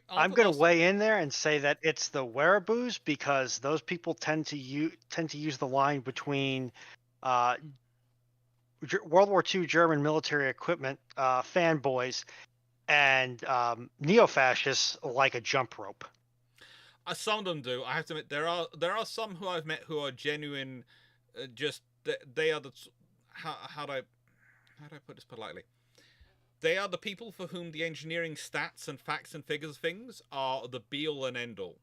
Speaker 3: I'm going to weigh in there and say that it's the Weeaboos because those people tend to use the line between World War II German military equipment fanboys and neo-fascists like a jump rope.
Speaker 1: Some of them do. I have to admit, there are some who I've met who are genuine. They are the how do I put this politely? They are the people for whom the engineering stats and facts and figures things are the be-all and end-all.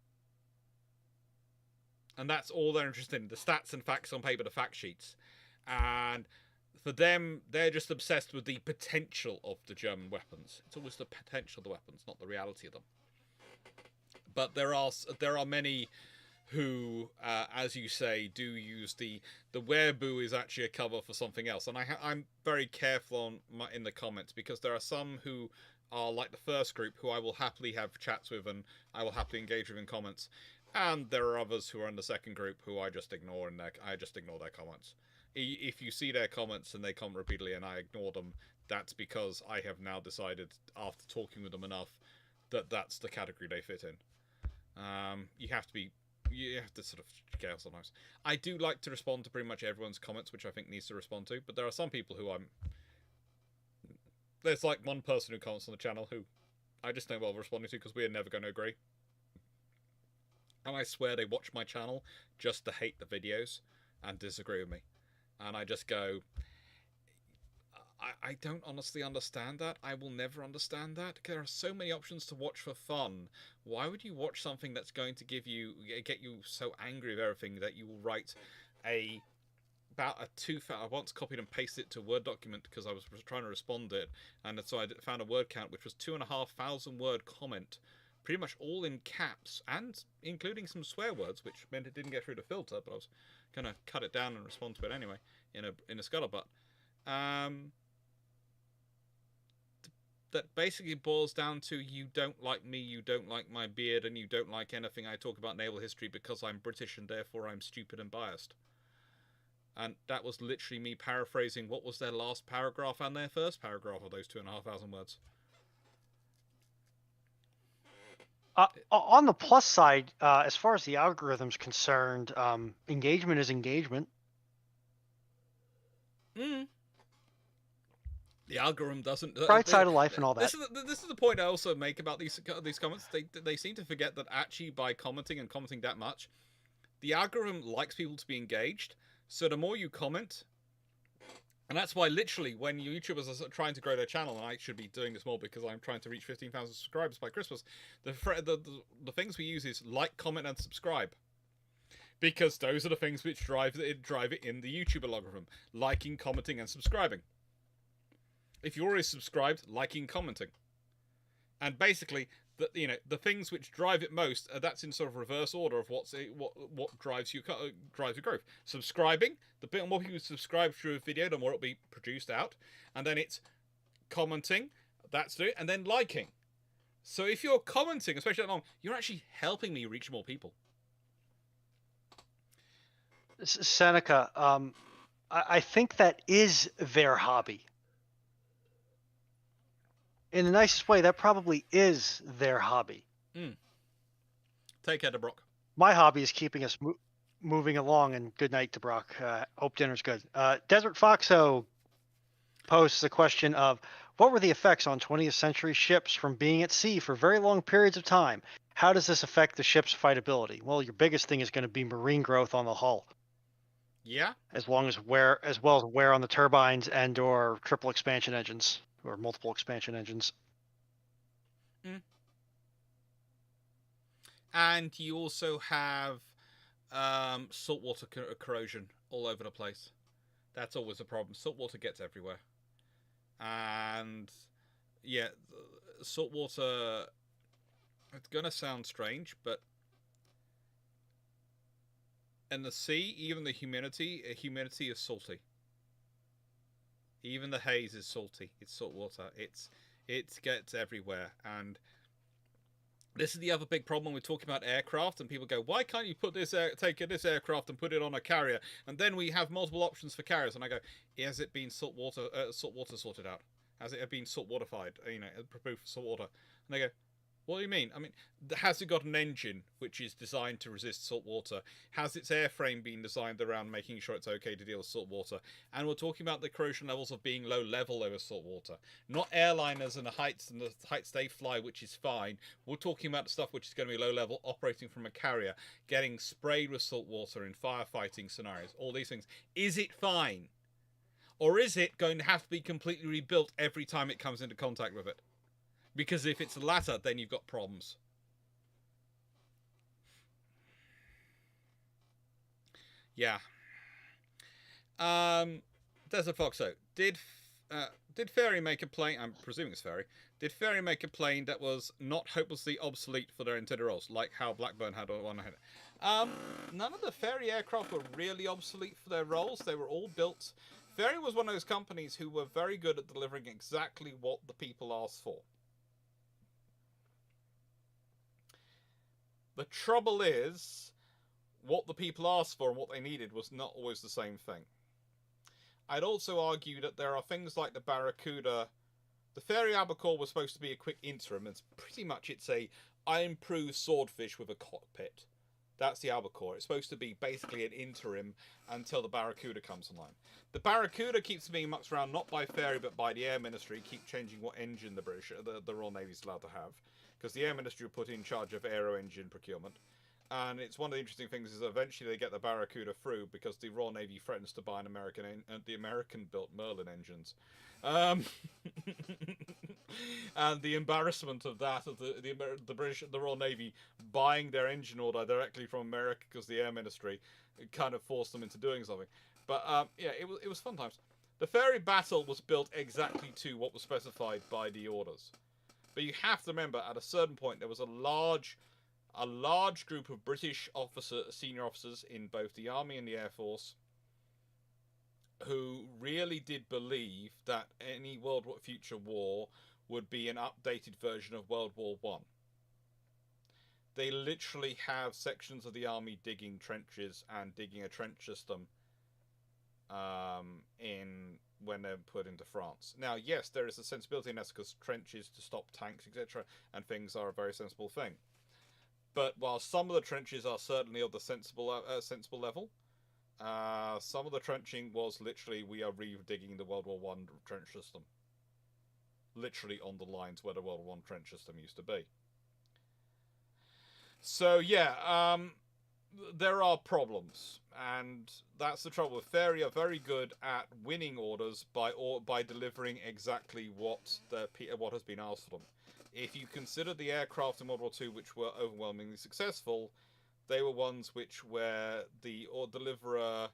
Speaker 1: And that's all they're interested in. The stats and facts on paper, the fact sheets. And for them, they're just obsessed with the potential of the German weapons. It's always the potential of the weapons, not the reality of them. But there are many who, as you say, do use the wereboo is actually a cover for something else. And I'm very careful in the comments because there are some who are like the first group who I will happily have chats with and I will happily engage with in comments. And there are others who are in the second group who I just ignore and I just ignore their comments. If you see their comments and they comment repeatedly and I ignore them, that's because I have now decided after talking with them enough that that's the category they fit in. You you have to sort of scale sometimes. I do like to respond to pretty much everyone's comments, which I think needs to respond to. But there are some people who there's like one person who comments on the channel who I just don't bother responding to because we are never going to agree. And I swear they watch my channel just to hate the videos and disagree with me. And I just go, I don't honestly understand that. I will never understand that. There are so many options to watch for fun. Why would you watch something that's going to get you so angry with everything that you will write I once copied and pasted it to a Word document because I was trying to respond to it, and so I found a word count which was 2,500 word comment, pretty much all in caps and including some swear words, which meant it didn't get through the filter. But I was gonna cut it down and respond to it anyway in a scuttlebutt. That basically boils down to you don't like me, you don't like my beard, and you don't like anything I talk about naval history because I'm British and therefore I'm stupid and biased. And that was literally me paraphrasing what was their last paragraph and their first paragraph of those 2,500 words.
Speaker 3: On the plus side, as far as the algorithm's concerned, engagement is engagement.
Speaker 1: The algorithm doesn't.
Speaker 3: Bright side of life and all that.
Speaker 1: This is the point I also make about these comments. They seem to forget that actually by commenting that much, the algorithm likes people to be engaged. So the more you comment, and that's why literally when YouTubers are trying to grow their channel, and I should be doing this more because I'm trying to reach 15,000 subscribers by Christmas, the things we use is like, comment, and subscribe. Because those are the things which drive it in the YouTube algorithm. Liking, commenting, and subscribing. If you're already subscribed, liking, commenting. And basically, the things which drive it most, that's in sort of reverse order of what drives your growth. Subscribing, the more people subscribe through a video, the more it'll be produced out. And then it's commenting, that's it, and then liking. So if you're commenting, especially that long, you're actually helping me reach more people.
Speaker 3: Seneca, I think that is their hobby. In the nicest way, that probably is their hobby.
Speaker 1: Take care to Brock.
Speaker 3: My hobby is keeping us moving along, and good night to Brock. Hope dinner's good. Desert Foxo posts a question of, what were the effects on 20th century ships from being at sea for very long periods of time? How does this affect the ship's fightability? Well, your biggest thing is going to be marine growth on the hull.
Speaker 1: Yeah.
Speaker 3: As well as wear on the turbines and or triple expansion engines. Or multiple expansion engines.
Speaker 1: And you also have saltwater corrosion all over the place. That's always a problem. Saltwater gets everywhere. And yeah, saltwater, it's going to sound strange, but in the sea, even the humidity is salty. Even the haze is salty. It's salt water. It gets everywhere. And this is the other big problem when we're talking about aircraft. And people go, why can't you put take this aircraft and put it on a carrier? And then we have multiple options for carriers. And I go, has it been saltwater sorted out? Has it been saltwaterified? Approved for saltwater? And they go, what do you mean? I mean, has it got an engine which is designed to resist salt water? Has its airframe been designed around making sure it's okay to deal with salt water? And we're talking about the corrosion levels of being low level over salt water. Not airliners and the heights they fly, which is fine. We're talking about the stuff which is going to be low level, operating from a carrier, getting sprayed with salt water in firefighting scenarios, all these things. Is it fine? Or is it going to have to be completely rebuilt every time it comes into contact with it? Because if it's the latter, then you've got problems. Yeah. Desert Foxo, did Fairy make a plane? I'm presuming it's Fairy. Did Fairy make a plane that was not hopelessly obsolete for their intended roles, like how Blackburn had one ahead? None of the Fairy aircraft were really obsolete for their roles. They were all built. Fairy was one of those companies who were very good at delivering exactly what the people asked for. The trouble is, what the people asked for and what they needed was not always the same thing. I'd also argue that there are things like the Barracuda. The Fairy Albacore was supposed to be a quick interim. It's pretty much, I improved Swordfish with a cockpit. That's the Albacore. It's supposed to be basically an interim until the Barracuda comes online. The Barracuda keeps being mucked around not by Ferry but by the Air Ministry, keep changing what engine the Royal Navy's allowed to have, because the Air Ministry were put in charge of aero engine procurement. And it's one of the interesting things is eventually they get the Barracuda through because the Royal Navy threatens to buy the American-built Merlin engines. And the embarrassment of that, of the Royal Navy buying their engine order directly from America because the Air Ministry kind of forced them into doing something. But yeah, it was fun times. The ferry battle was built exactly to what was specified by the orders. But you have to remember, at a certain point, there was a large group of British senior officers in both the Army and the Air Force who really did believe that any future war would be an updated version of World War One. They literally have sections of the army digging trenches and digging a trench system when they're put into France. Now, yes, there is a sensibility in this because trenches to stop tanks, etc., and things are a very sensible thing. But while some of the trenches are certainly of the sensible level, some of the trenching was literally we are redigging the World War One trench system, literally on the lines where the World War One trench system used to be. So yeah, there are problems, and that's the trouble. Ferry are very good at winning orders by delivering exactly what has been asked of them. If you consider the aircraft in World War II, which were overwhelmingly successful, they were ones where the deliverer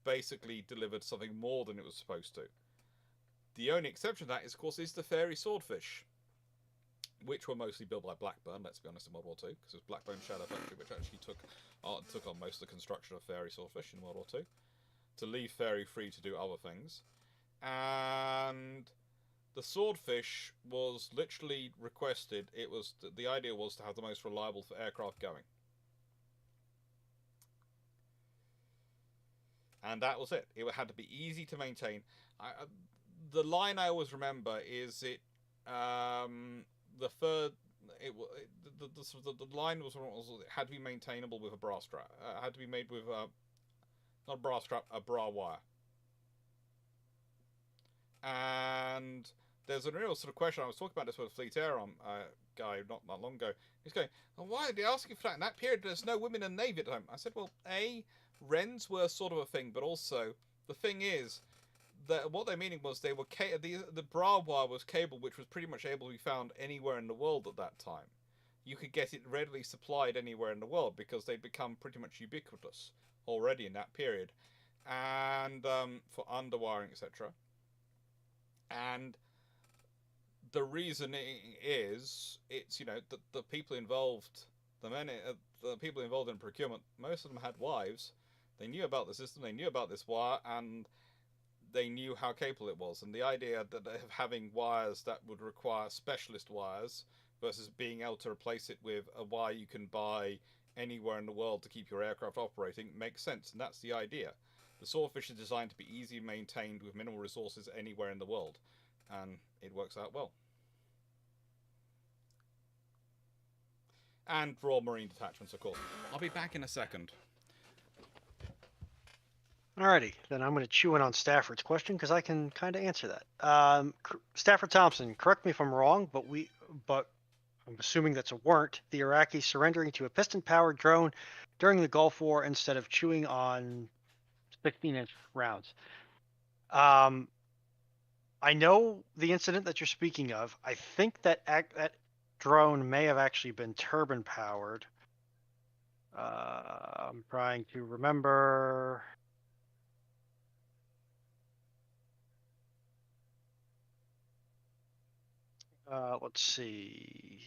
Speaker 1: basically delivered something more than it was supposed to. The only exception to that, of course, is the Fairey Swordfish, which were mostly built by Blackburn, let's be honest, in World War II, because it was Blackburn Shadow Factory which actually took on most of the construction of Fairey Swordfish in World War II, to leave Fairey free to do other things. And the Swordfish was literally requested. The idea was to have the most reliable aircraft going. And that was it. It had to be easy to maintain. The line I always remember is the line was it had to be maintainable with a bra strap. It had to be made with not a bra strap, a bra wire. And there's a real sort of question. I was talking about this with a Fleet Air guy not that long ago. He's going, well, why are they asking for that? In that period, there's no women in the Navy at home. I said, well, wrens were sort of a thing, but also the thing is that what they're meaning was they were the bra wire was cable which was pretty much able to be found anywhere in the world at that time. You could get it readily supplied anywhere in the world because they'd become pretty much ubiquitous already in that period, and for underwiring, etc. And the reason is it's the people involved, the people involved in procurement, most of them had wives. They knew about the system, they knew about this wire, and they knew how capable it was. And the idea that of having wires that would require specialist wires versus being able to replace it with a wire you can buy anywhere in the world to keep your aircraft operating makes sense. And that's the idea. The Swordfish is designed to be easily maintained with minimal resources anywhere in the world, and it works out well. And Royal Marine detachments, of course. I'll be back in a second.
Speaker 3: Alrighty, then I'm going to chew in on Stafford's question because I can kind of answer that. Stafford Thompson, correct me if I'm wrong, but I'm assuming that's a weren't the Iraqis surrendering to a piston-powered drone during the Gulf War instead of chewing on 16-inch rounds. I know the incident that you're speaking of. I think that drone may have actually been turbine-powered. I'm trying to remember. Let's see.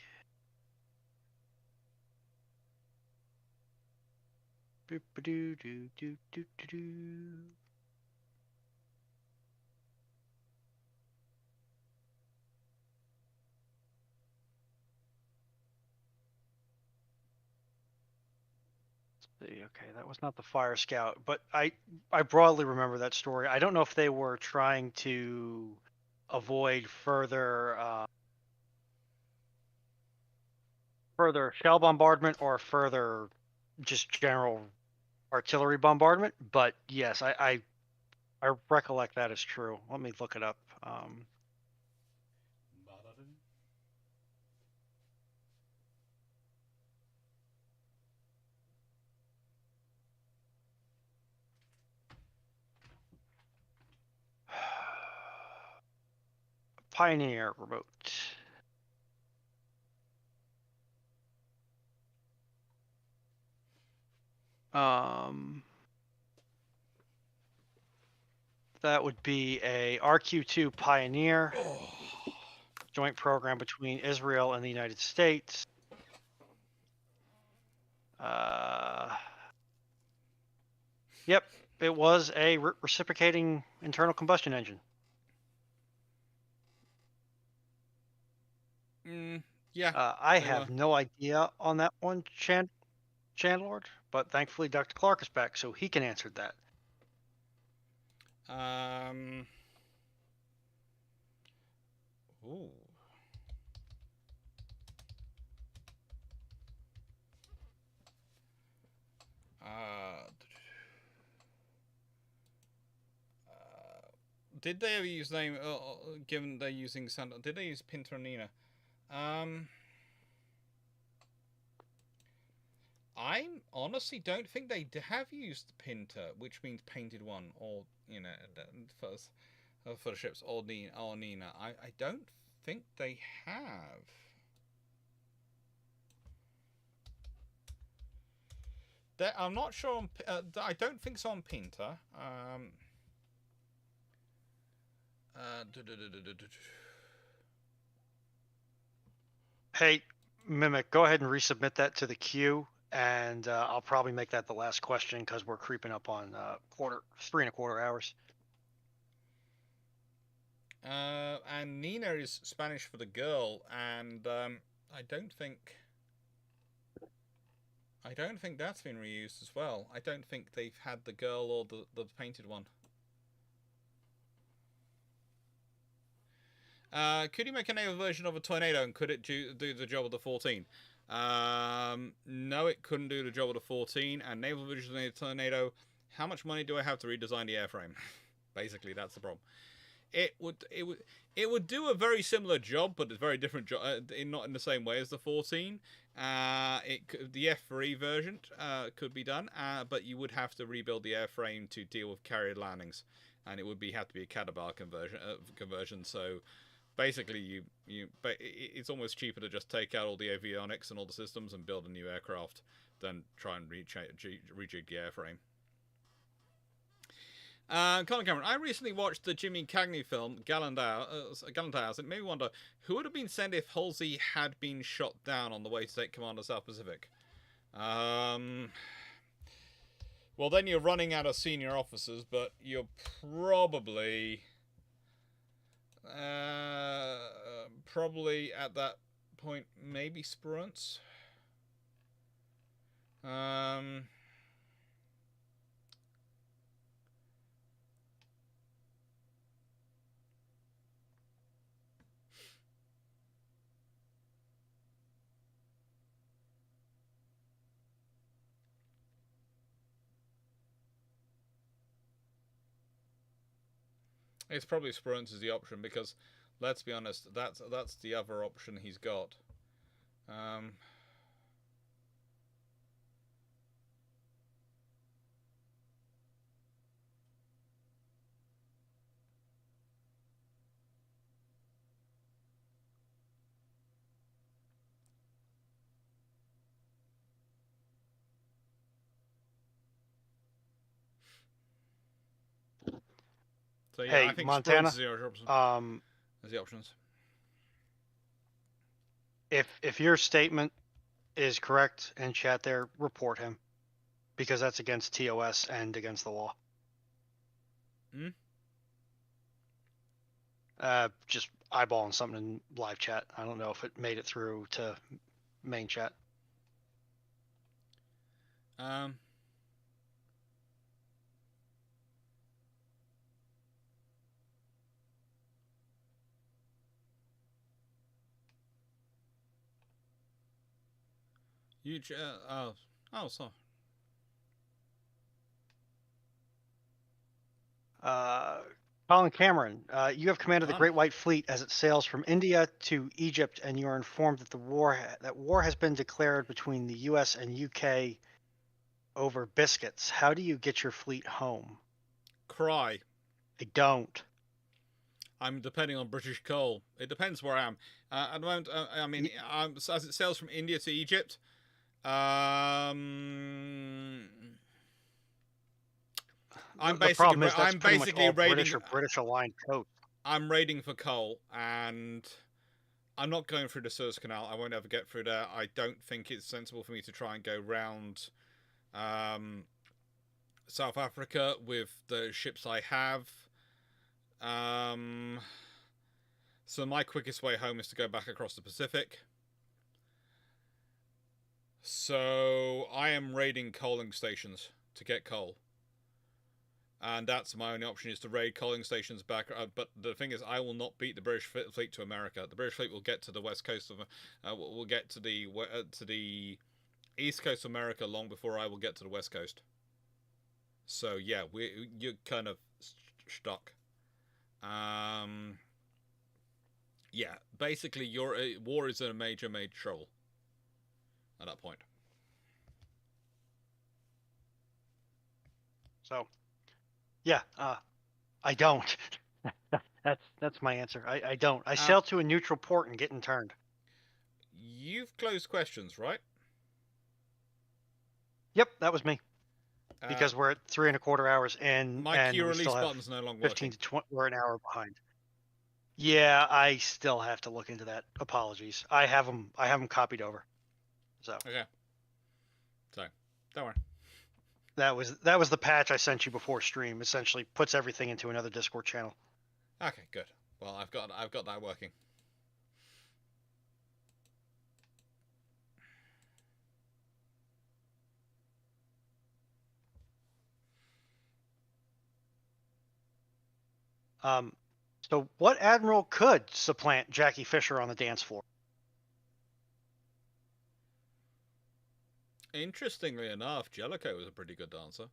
Speaker 3: Okay, that was not the Fire Scout, but I broadly remember that story. I don't know if they were trying to avoid further shell bombardment or further just general artillery bombardment. But yes, I recollect that as true. Let me look it up. Pioneer remote. That would be a RQ-2 Pioneer, joint program between Israel and the United States. Yep, it was a reciprocating internal combustion engine.
Speaker 1: Yeah.
Speaker 3: I have no idea on that one, Chandlord, but thankfully Dr. Clarke is back, so he can answer that.
Speaker 1: Ooh. Did they ever use name? Given they're using Santa, did they use Pinter and Nina? I honestly don't think they have used Pinter, which means painted one, or for the ships, or Nina. I don't think they have. I'm not sure on. I don't think so on Pinter.
Speaker 3: Hey, Mimic, go ahead and resubmit that to the queue, and I'll probably make that the last question because we're creeping up on 3.25 hours.
Speaker 1: And Nina is Spanish for the girl, and I don't think that's been reused as well. I don't think they've had the girl or the painted one. Could you make a naval version of a tornado, and could it do the job of the 14? No, it couldn't do the job of the 14. And naval version of a tornado, how much money do I have to redesign the airframe? Basically, that's the problem. It would do a very similar job, but a very different job, not in the same way as the 14. The F3 version could be done, but you would have to rebuild the airframe to deal with carrier landings, and it would have to be a Cadabar conversion. So basically, it's almost cheaper to just take out all the avionics and all the systems and build a new aircraft than try and rejig the airframe. Colin Cameron, I recently watched the Jimmy Cagney film, Gallant Hours. It made me wonder, who would have been sent if Halsey had been shot down on the way to take command of South Pacific? Well, then you're running out of senior officers, but you're probably at that point, maybe Spruance. It's probably Spruance is the option because, let's be honest, that's the other option he's got. So yeah,
Speaker 3: Hey,
Speaker 1: I think
Speaker 3: Montana,
Speaker 1: Spruance is the options.
Speaker 3: If your statement is correct in chat there, report him, because that's against TOS and against the law. Just eyeballing something in live chat. I don't know if it made it through to main chat.
Speaker 1: So
Speaker 3: Uh, Colin Cameron, you have command of the
Speaker 1: Ah.
Speaker 3: Great White Fleet as it sails from India to Egypt, and you are informed that war has been declared between the U.S. and U.K. over biscuits. How do you get your fleet home?
Speaker 1: Cry.
Speaker 3: I don't.
Speaker 1: I'm depending on British coal. It depends where I am. At the moment, I mean, as it sails from India to Egypt, I'm
Speaker 3: The problem is that's
Speaker 1: I'm
Speaker 3: pretty much
Speaker 1: basically
Speaker 3: all
Speaker 1: raiding.
Speaker 3: British or British aligned coast.
Speaker 1: I'm raiding for coal, and I'm not going through the Suez Canal. I won't ever get through there. I don't think it's sensible for me to try and go round South Africa with the ships I have. So my quickest way home is to go back across the Pacific. So I am raiding coaling stations to get coal. And that's my only option, is to raid coaling stations back. But the thing is, I will not beat the British fleet to America. The British fleet will get to the west coast of, will get to the east coast of America long before I will get to the west coast. So yeah, you're kind of stuck. Yeah, basically, your war is in a major trouble at that point.
Speaker 3: So, yeah, I don't. That's my answer. I don't. I sail to a neutral port and get interned.
Speaker 1: You've closed questions, right?
Speaker 3: Yep, that was me. Because we're at 3.25 hours in,
Speaker 1: my
Speaker 3: and
Speaker 1: queue
Speaker 3: we
Speaker 1: release
Speaker 3: still have
Speaker 1: button's no longer
Speaker 3: 15
Speaker 1: working.
Speaker 3: to 20. We're an hour behind. Yeah, I still have to look into that. Apologies. I have them copied over. So
Speaker 1: Okay. So don't worry.
Speaker 3: that was the patch I sent you before stream. Essentially, puts everything into another Discord channel.
Speaker 1: Okay, good. Well, I've got that working.
Speaker 3: So what admiral could supplant Jackie Fisher on the dance floor?
Speaker 1: Interestingly enough, Jellicoe was a pretty good dancer.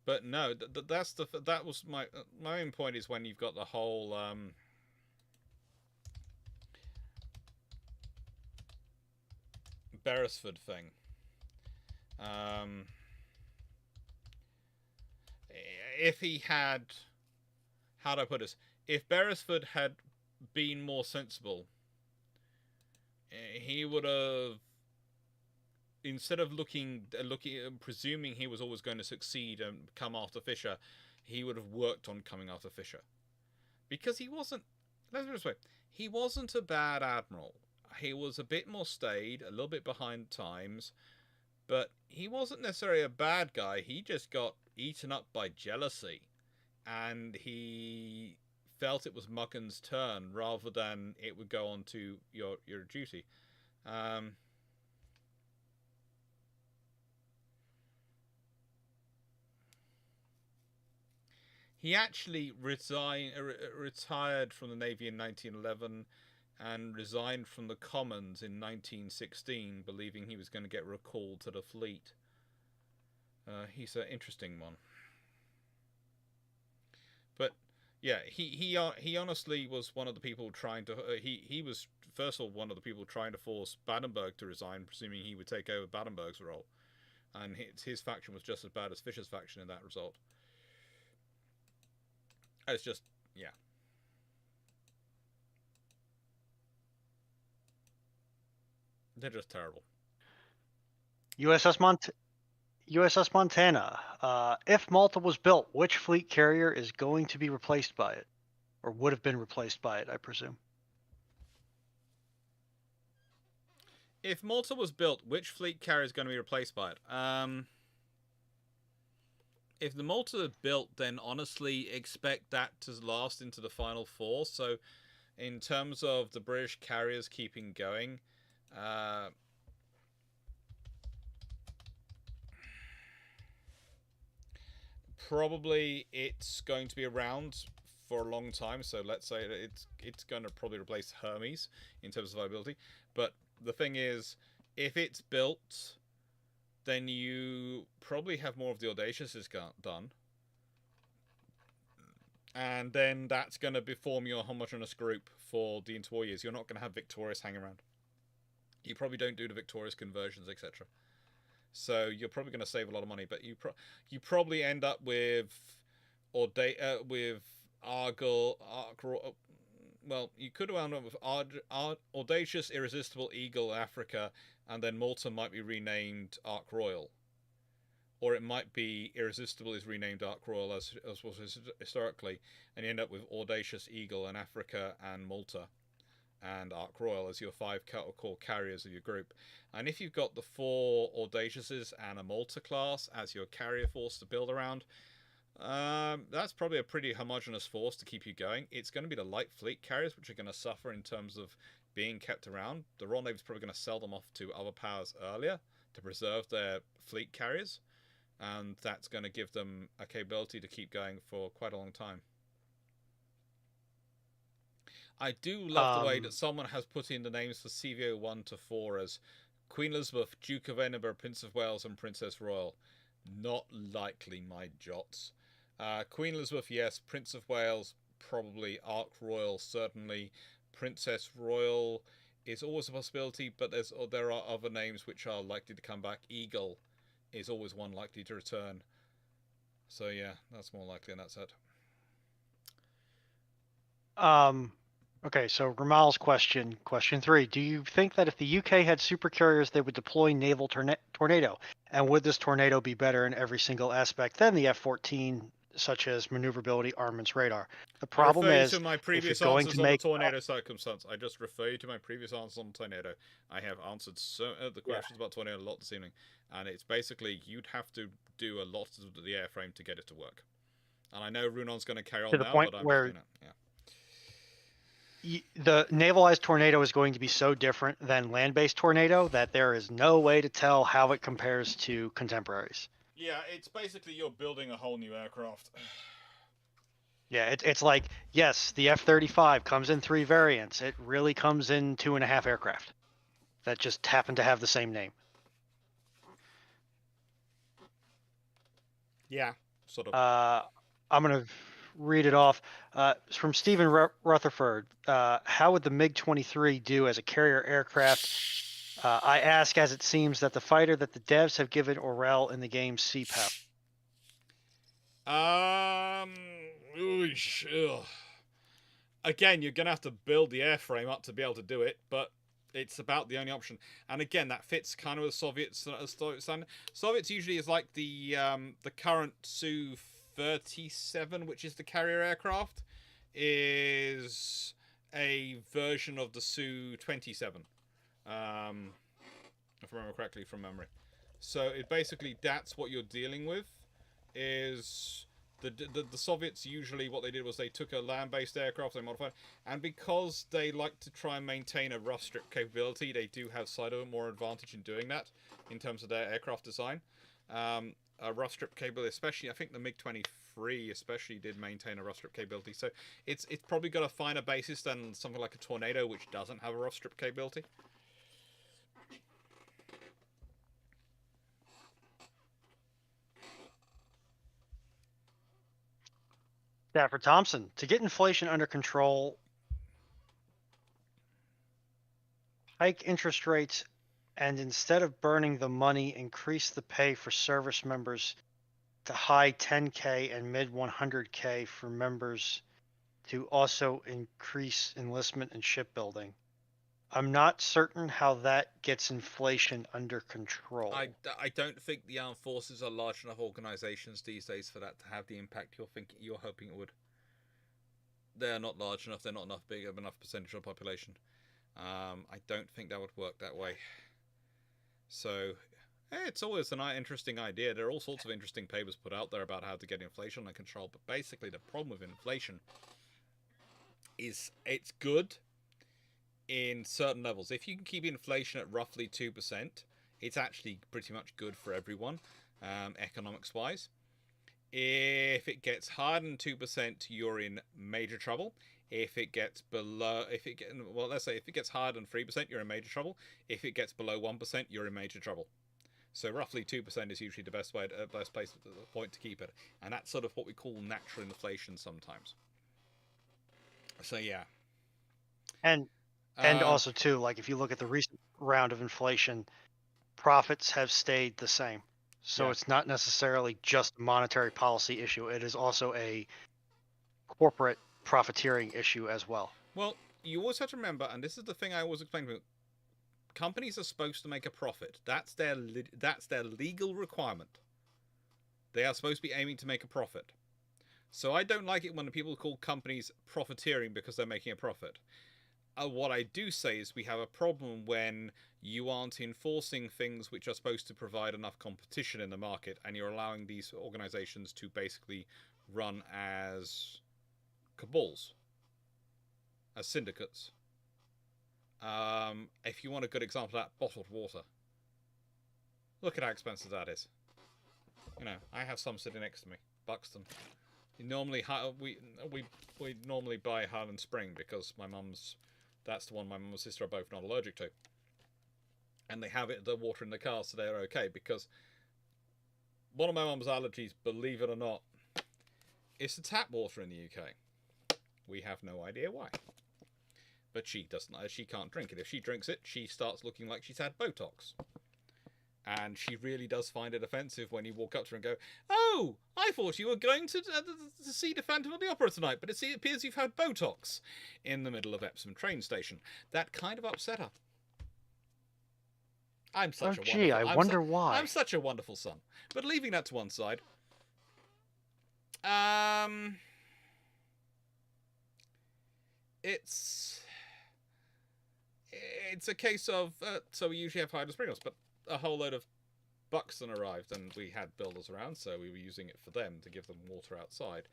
Speaker 1: But no, that was my main point, is when you've got the whole Beresford thing. If he had, how do I put this? If Beresford had been more sensible, he would have, instead of presuming he was always going to succeed and come after Fisher, he would have worked on coming after Fisher, because he wasn't. Let's put it this way: he wasn't a bad admiral. He was a bit more staid, a little bit behind times, but he wasn't necessarily a bad guy. He just got eaten up by jealousy, and he felt it was Muggen's turn rather than it would go on to your duty. He actually retired from the Navy in 1911 and resigned from the Commons in 1916, believing he was going to get recalled to the fleet. He's an interesting one. But yeah, he honestly was one of the people trying to. He was, first of all, one of the people trying to force Battenberg to resign, presuming he would take over Battenberg's role, and his faction was just as bad as Fisher's faction in that result. It's just, yeah. They're just terrible.
Speaker 3: USS Montana. If Malta was built, which fleet carrier is going to be replaced by it, or would have been replaced by it? I presume.
Speaker 1: If Malta was built, which fleet carrier is going to be replaced by it? If the Malta is built, then honestly expect that to last into the final four. So, in terms of the British carriers keeping going, probably it's going to be around for a long time. So let's say that it's going to probably replace Hermes in terms of viability. But the thing is, if it's built, then you probably have more of the Audaciouses done. And then that's going to form your homogeneous group for the interwar years. You're not going to have Victorious hang around. You probably don't do the Victorious conversions, etc. So you're probably going to save a lot of money, but you probably end up with with Argyle, well, you could have wound up with Audacious, Irresistible, Eagle, Africa, and then Malta might be renamed Ark Royal. Or it might be Irresistible is renamed Ark Royal as was historically, and you end up with Audacious, Eagle, and Africa, and Malta, and Ark Royal as your 5 core carriers of your group. And if you've got the 4 Audaciouses and a Malta class as your carrier force to build around, that's probably a pretty homogeneous force to keep you going. It's going to be the light fleet carriers which are going to suffer in terms of being kept around. The Royal Navy's probably going to sell them off to other powers earlier to preserve their fleet carriers, and that's going to give them a capability to keep going for quite a long time. I do love the way that someone has put in the names for CVO 1 to 4 as Queen Elizabeth, Duke of Edinburgh, Prince of Wales, and Princess Royal. Not likely, my jots. Queen Elizabeth, yes. Prince of Wales, probably. Ark Royal, certainly. Princess Royal is always a possibility, but there are other names which are likely to come back. Eagle is always one likely to return. So yeah, that's more likely, and that's it.
Speaker 3: Okay, so Ramal's question 3. Do you think that if the UK had super carriers, they would deploy Naval Tornado? And would this Tornado be better in every single aspect than the F-14, such as maneuverability, armaments, radar? The problem is,
Speaker 1: to my previous
Speaker 3: going
Speaker 1: answers
Speaker 3: to
Speaker 1: on
Speaker 3: make
Speaker 1: the Tornado circumstance. I just refer you to my previous answers on Tornado. I have answered the questions about Tornado a lot this evening, and it's basically you'd have to do a lot to the airframe to get it to work. And I know Runon's going to carry on
Speaker 3: to the
Speaker 1: now,
Speaker 3: point
Speaker 1: but I'm
Speaker 3: where
Speaker 1: just doing it. Yeah.
Speaker 3: the navalized Tornado is going to be so different than land-based Tornado that there is no way to tell how it compares to contemporaries.
Speaker 1: Yeah, it's basically you're building a whole new aircraft.
Speaker 3: Yeah, it's like, yes, the F-35 comes in 3 variants. It really comes in 2.5 aircraft that just happen to have the same name.
Speaker 1: Yeah, sort of.
Speaker 3: I'm going to read it off. It's from Stephen Rutherford. How would the MiG-23 do as a carrier aircraft? I ask as it seems that the fighter that the devs have given Orel in the game sea power.
Speaker 1: Again, you're going to have to build the airframe up to be able to do it, but it's about the only option. And again, that fits kind of with Soviets. Soviets usually is like the current Su-37, which is the carrier aircraft, is a version of the Su-27, if I remember correctly from memory. So it basically, that's what you're dealing with, is the Soviets usually what they did was they took a land-based aircraft, they modified it, and because they like to try and maintain a rough strip capability, they do have slightly more advantage in doing that in terms of their aircraft design. A rough strip capability, especially, I think the MiG-23 especially did maintain a rough strip capability, so it's probably got a finer basis than something like a Tornado, which doesn't have a rough strip capability.
Speaker 3: Stafford Thompson, to get inflation under control, hike interest rates, and instead of burning the money, increase the pay for service members to high 10K and mid 100K for members to also increase enlistment and shipbuilding. I'm not certain how that gets inflation under control.
Speaker 1: I don't think the armed forces are large enough organizations these days for that to have the impact you're hoping it would. They're not large enough. They're not big enough percentage of the population. I don't think that would work that way. So, it's always an interesting idea. There are all sorts of interesting papers put out there about how to get inflation under control. But basically, the problem with inflation is it's good in certain levels. If you can keep inflation at roughly 2%, it's actually pretty much good for everyone, economics-wise. If it gets higher than 2%, you're in major trouble. If it gets below, let's say if it gets higher than 3%, you're in major trouble. If it gets below 1%, you're in major trouble. So roughly 2% is usually the best way, best place, point to keep it, and that's sort of what we call natural inflation sometimes. So yeah,
Speaker 3: And also too, like if you look at the recent round of inflation, profits have stayed the same. So
Speaker 1: Yeah.
Speaker 3: it's not necessarily just a monetary policy issue. It is also a corporate profiteering issue as well.
Speaker 1: Well, you always have to remember, and this is the thing I always explain to companies are supposed to make a profit. That's their legal requirement. They are supposed to be aiming to make a profit. So I don't like it when people call companies profiteering because they're making a profit. What I do say is we have a problem when you aren't enforcing things which are supposed to provide enough competition in the market, and you're allowing these organizations to basically run as cabals, as syndicates. If you want a good example of that, bottled water. Look at how expensive that is. You know, I have some sitting next to me. Buxton. Normally, we normally buy Highland Spring because that's the one my mum and sister are both not allergic to, and they have the water in the car, so they're okay. Because one of my mum's allergies, believe it or not, is the tap water in the UK. We have no idea why, but she doesn't. She can't drink it. If she drinks it, she starts looking like she's had Botox. And she really does find it offensive when you walk up to her and go, "Oh, I thought you were going to see the Phantom of the Opera tonight, but it appears you've had Botox," in the middle of Epsom train station. That kind of upset her. I'm such
Speaker 3: I wonder why.
Speaker 1: I'm such a wonderful son. But leaving that to one side, it's a case of so we usually have Highland Springles, but a whole load of Buxton arrived, and we had builders around, so we were using it for them to give them water outside.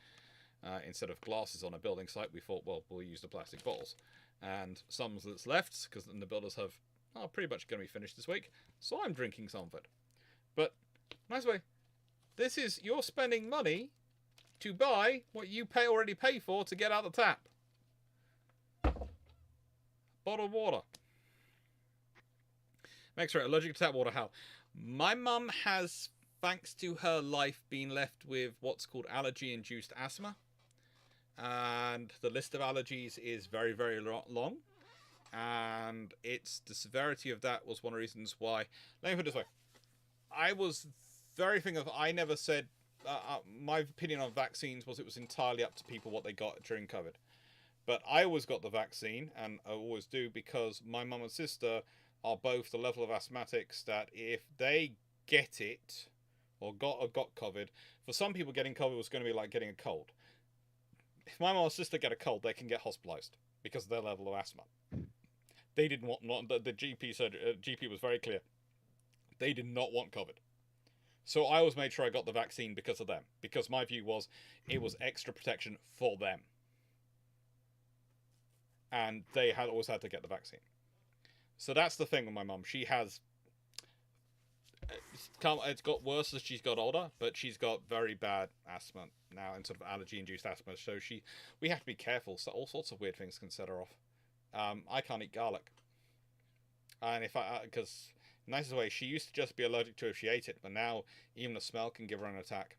Speaker 1: Instead of glasses on a building site, we thought, well, we'll use the plastic bottles. And some that's left, because the builders are pretty much going to be finished this week, so I'm drinking some of it. But, nice way, you're spending money to buy what you already pay for to get out the tap. Bottled water. Makes her allergic to tap water. How? My mum has, thanks to her life, been left with what's called allergy-induced asthma. And the list of allergies is very, very long. And the severity of that was one of the reasons why. Let me put it this way. I never said, my opinion on vaccines was it was entirely up to people what they got during COVID. But I always got the vaccine, and I always do, because my mum and sister are both the level of asthmatics that if they get it or got COVID, for some people getting COVID was going to be like getting a cold. If my mum and sister get a cold, they can get hospitalized because of their level of asthma. They didn't want the GP said GP was very clear. They did not want COVID. So I always made sure I got the vaccine because of them, because my view was it was extra protection for them. And they always had to get the vaccine. So that's the thing with my mum. She has... It's got worse as she's got older, but she's got very bad asthma now, and sort of allergy-induced asthma. So we have to be careful. So all sorts of weird things can set her off. I can't eat garlic. And because nicest way, she used to just be allergic to it if she ate it, but now even the smell can give her an attack.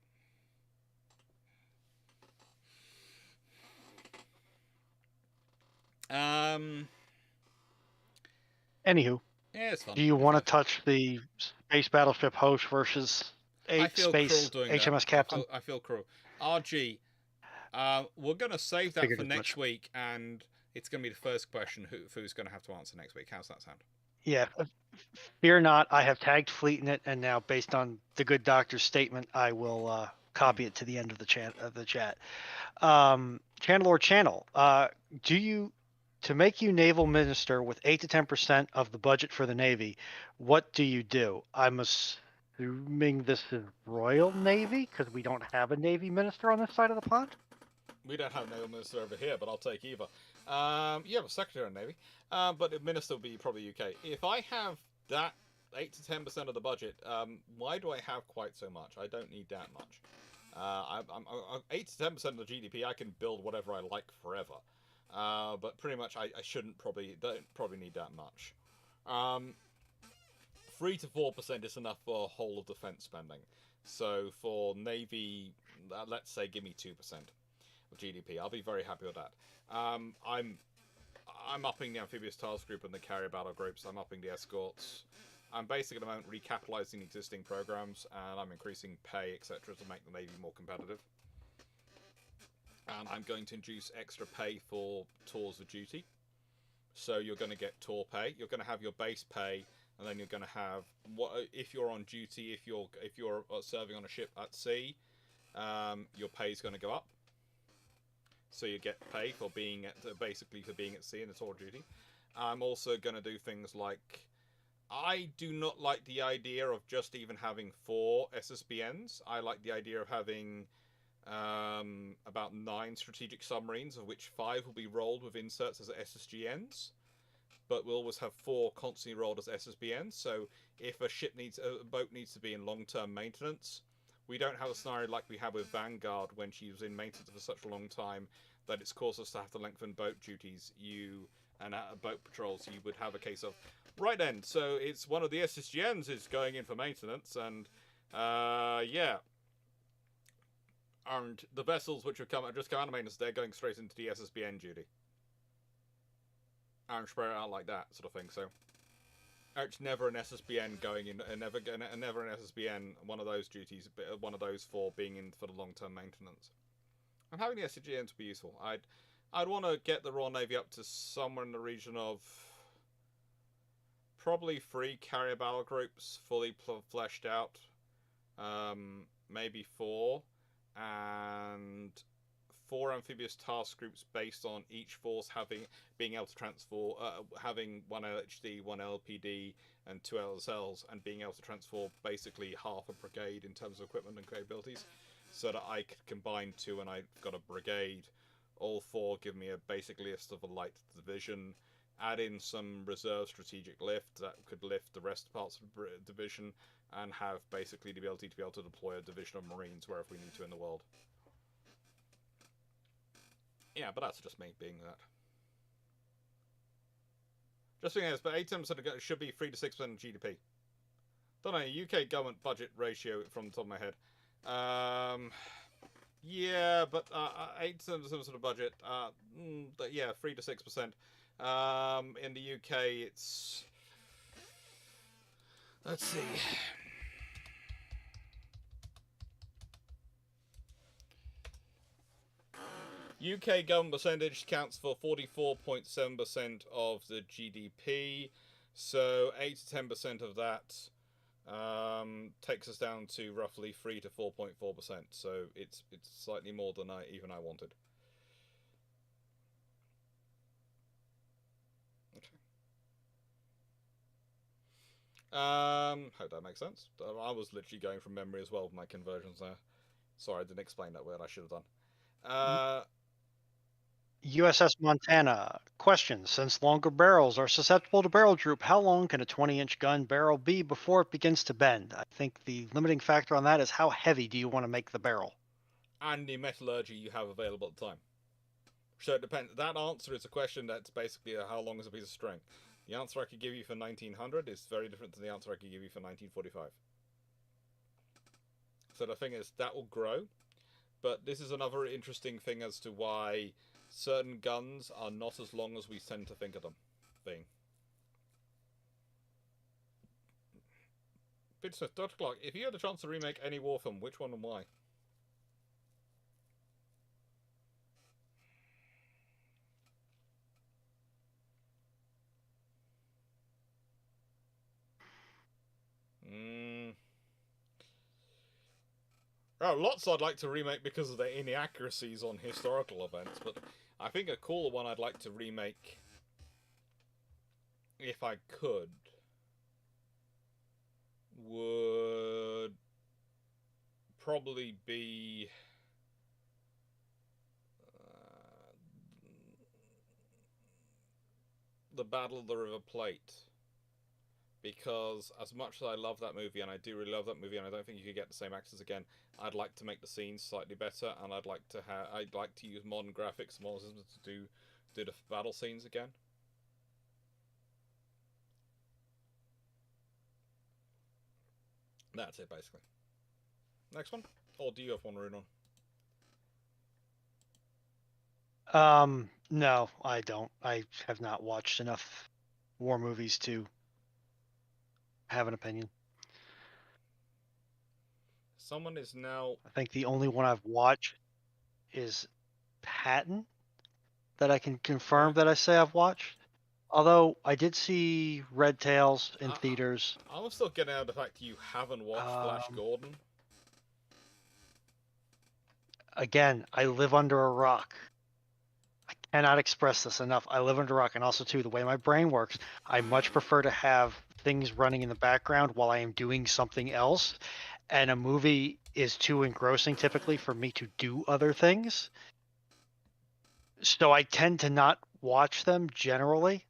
Speaker 3: Anywho,
Speaker 1: yeah, it's fun.
Speaker 3: Do you want to touch the space battleship host versus space HMS captain?
Speaker 1: I feel cruel. RG, we're going to save that for next week, and it's going to be the first question who's going to have to answer next week. How's that sound?
Speaker 3: Yeah. Fear not, I have tagged Fleet in it, and now based on the good doctor's statement, I will copy it to the end of the chat. Channel, to make you naval minister with 8 to 10% of the budget for the Navy, what do you do? I'm assuming this is Royal Navy, because we don't have a Navy minister on this side of the pond?
Speaker 1: We don't have a naval minister over here, but I'll take either. You have a Secretary of the Navy, but the minister will be probably UK. If I have that 8 to 10% of the budget, why do I have quite so much? I don't need that much. 8 to 10% of the GDP, I can build whatever I like forever. But pretty much, I don't probably need that much. 3 to 4% is enough for whole of defense spending. So for Navy, let's say give me 2% of GDP. I'll be very happy with that. I'm upping the amphibious task group and the carrier battle groups. I'm upping the escorts. I'm basically at the moment recapitalizing existing programs, and I'm increasing pay, etc., to make the Navy more competitive. And I'm going to introduce extra pay for tours of duty. So you're going to get tour pay. You're going to have your base pay, and then you're going to have what if you're on duty. If you're serving on a ship at sea, your pay is going to go up. So you get pay for being for being at sea in a tour of duty. I'm also going to do things like, I do not like the idea of just even having 4 SSBNs. I like the idea of having about 9 strategic submarines, of which 5 will be rolled with inserts as SSGNs, but we'll always have 4 constantly rolled as SSBNs. So if a boat needs to be in long-term maintenance, we don't have a scenario like we had with Vanguard when she was in maintenance for such a long time that it's caused us to have to lengthen boat duties. And boat patrols, you would have a case of, right then, so it's one of the SSGNs is going in for maintenance, and yeah. And the vessels which have just come out of maintenance, they're going straight into the SSBN duty. And spread it out like that, sort of thing. So it's never an SSBN going in, and never an SSBN, one of those duties, one of those for being in for the long-term maintenance. And having the SSGNs would be useful. I'd want to get the Royal Navy up to somewhere in the region of probably 3 carrier battle groups, fully fleshed out, maybe 4. And 4 amphibious task groups based on each force being able to transfer, having 1 LHD, 1 LPD, and 2 LSLs, and being able to transfer basically half a brigade in terms of equipment and capabilities, so that I could combine 2 and I've got a brigade. All 4 give me basically a list of a light division. Add in some reserve strategic lift that could lift the rest of parts of the division, and have basically the ability to be able to deploy a division of Marines wherever we need to in the world. Yeah, but that's just me being that. Just being this, but 8% should be 3 to 6% of GDP. Don't know, UK government budget ratio from the top of my head. Yeah, but 8% of the budget. Yeah, 3 to 6%. In the UK, it's, let's see. UK government percentage counts for 44.7% of the GDP, so 8 to 10% of that takes us down to roughly 3 to 4.4%. So it's slightly more than I wanted. Okay. Hope that makes sense. I was literally going from memory as well with my conversions there. Sorry, I didn't explain that word. I should have done.
Speaker 3: USS Montana. Question. Since longer barrels are susceptible to barrel droop, how long can a 20-inch gun barrel be before it begins to bend? I think the limiting factor on that is how heavy do you want to make the barrel?
Speaker 1: And the metallurgy you have available at the time. So it depends. That answer is a question that's basically how long is a piece of string. The answer I could give you for 1900 is very different than the answer I could give you for 1945. So the thing is, that will grow. But this is another interesting thing as to why certain guns are not as long as we tend to think of them being. Dr. Clarke, if you had a chance to remake any war film, which one and why? Oh, lots I'd like to remake because of their inaccuracies on historical events, but I think a cooler one I'd like to remake, if I could, would probably be the Battle of the River Plate. Because as much as I love that movie, and I do really love that movie, and I don't think you could get the same actors again, I'd like to make the scenes slightly better, and I'd like to use modern graphics, modern systems to do the battle scenes again. That's it, basically. Next one? Or do you have one, Rune, on?
Speaker 3: No, I don't. I have not watched enough war movies to have an opinion.
Speaker 1: Someone is now...
Speaker 3: I think the only one I've watched is Patton that I can confirm
Speaker 1: Yeah.
Speaker 3: that I say I've watched. Although I did see Red Tails in theaters.
Speaker 1: I'm still getting out of the fact you haven't watched Flash Gordon.
Speaker 3: Again, I live under a rock. I cannot express this enough. I live under a rock, and also too, the way my brain works, I much prefer to have things running in the background while I am doing something else. And a movie is too engrossing typically for me to do other things. So I tend to not watch them generally.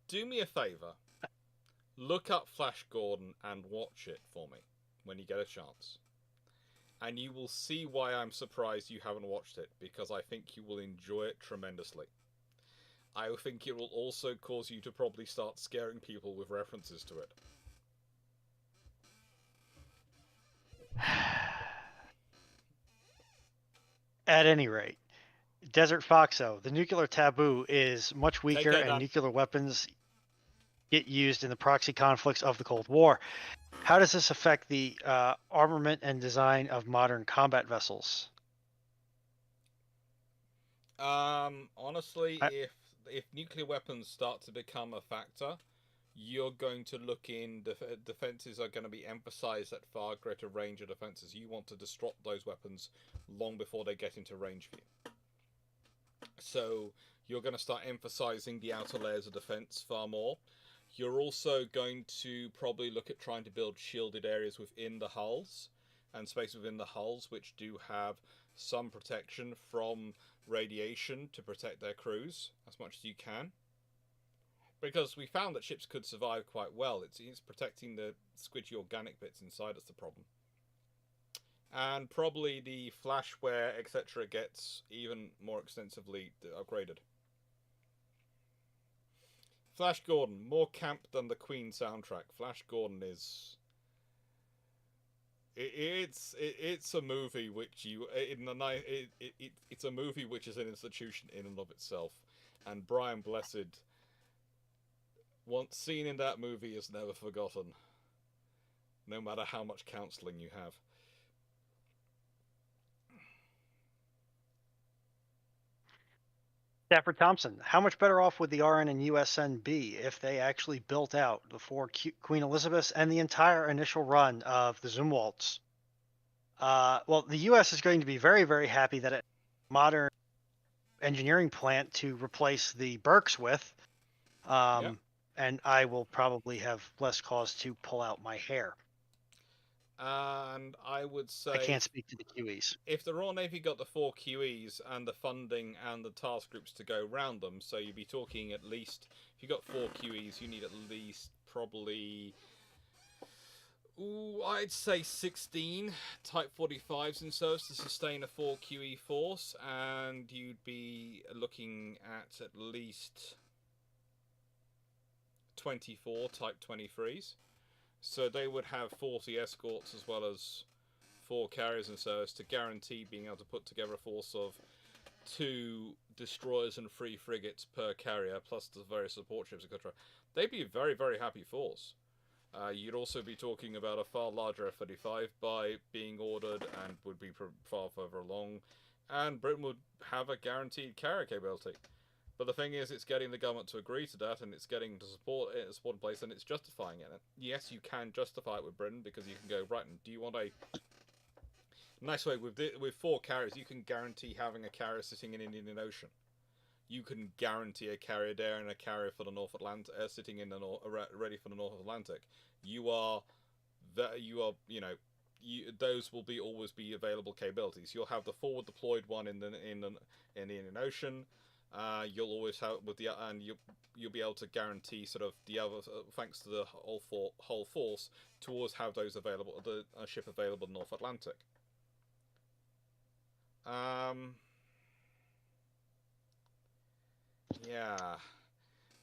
Speaker 1: Do me a favour. Look up Flash Gordon and watch it for me when you get a chance. And you will see why I'm surprised you haven't watched it, because I think you will enjoy it tremendously. I think it will also cause you to probably start scaring people with references to it.
Speaker 3: At any rate, Desert Foxo, the nuclear taboo is much weaker,
Speaker 1: Okay,
Speaker 3: and
Speaker 1: done.
Speaker 3: nuclear weapons get used in the proxy conflicts of the Cold War. How does this affect the armament and design of modern combat vessels?
Speaker 1: Honestly, if nuclear weapons start to become a factor, you're going to look in... defenses are going to be emphasized at far greater range of defenses. You want to disrupt those weapons long before they get into range for you. So you're going to start emphasizing the outer layers of defense far more. You're also going to probably look at trying to build shielded areas within the hulls and space within the hulls which do have some protection from radiation to protect their crews as much as you can. Because we found that ships could survive quite well. It's protecting the squidgy organic bits inside that's the problem. And probably the flashware, etc. gets even more extensively upgraded. Flash Gordon, more camp than the Queen soundtrack. Flash Gordon is... It's a movie which you... It's a movie which is an institution in and of itself. And Brian Blessed, once seen in that movie, is never forgotten. No matter how much counselling you have.
Speaker 3: Stafford Thompson, how much better off would the RN and USN be if they actually built out the four Queen Elizabeths and the entire initial run of the Zumwalts? Well, the U.S. is going to be very, very happy that a modern engineering plant to replace the Burks with,
Speaker 1: Yep.
Speaker 3: and I will probably have less cause to pull out my hair.
Speaker 1: And I would say...
Speaker 3: I can't speak to the QEs.
Speaker 1: If the Royal Navy got the 4 QEs and the funding and the task groups to go round them, so you'd be talking at least... If you got 4 QEs, you need at least probably... I'd say 16 Type 45s and so to sustain a 4 QE force, and you'd be looking at least 24 Type 23s. So they would have 40 escorts as well as 4 carriers and so as to guarantee being able to put together a force of 2 destroyers and 3 frigates per carrier, plus the various support ships, etc. They'd be a very, very happy force. You'd also be talking about a far larger F-35 by being ordered and would be far further along, and Britain would have a guaranteed carrier capability. But the thing is, it's getting the government to agree to that, and it's getting to support it, support in place, and it's justifying it. Yes, you can justify it with Britain, because you can go, right, and do you want a... Nice way, with 4 carriers, you can guarantee having a carrier sitting in Indian Ocean. You can guarantee a carrier there and a carrier for the North Atlantic, sitting in the ready for the North Atlantic. Those will always be available capabilities. You'll have the forward deployed one in the Indian Ocean. You'll always have you'll be able to guarantee sort of the other, thanks to the whole force, to always have those available, a ship available in the North Atlantic. Yeah,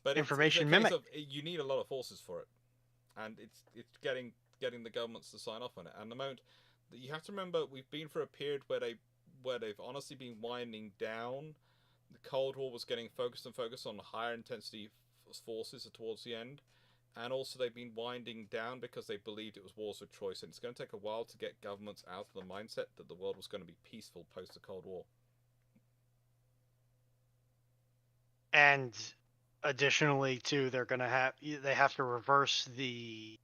Speaker 1: but
Speaker 3: Information
Speaker 1: it's a case
Speaker 3: mimic.
Speaker 1: of you need a lot of forces for it, and it's getting the governments to sign off on it. And the moment you have to remember, we've been through a period where they've honestly been winding down. The Cold War was getting focused on higher intensity forces towards the end, and also they've been winding down because they believed it was wars of choice, and it's going to take a while to get governments out of the mindset that the world was going to be peaceful post the Cold War.
Speaker 3: And additionally, too, they have to reverse the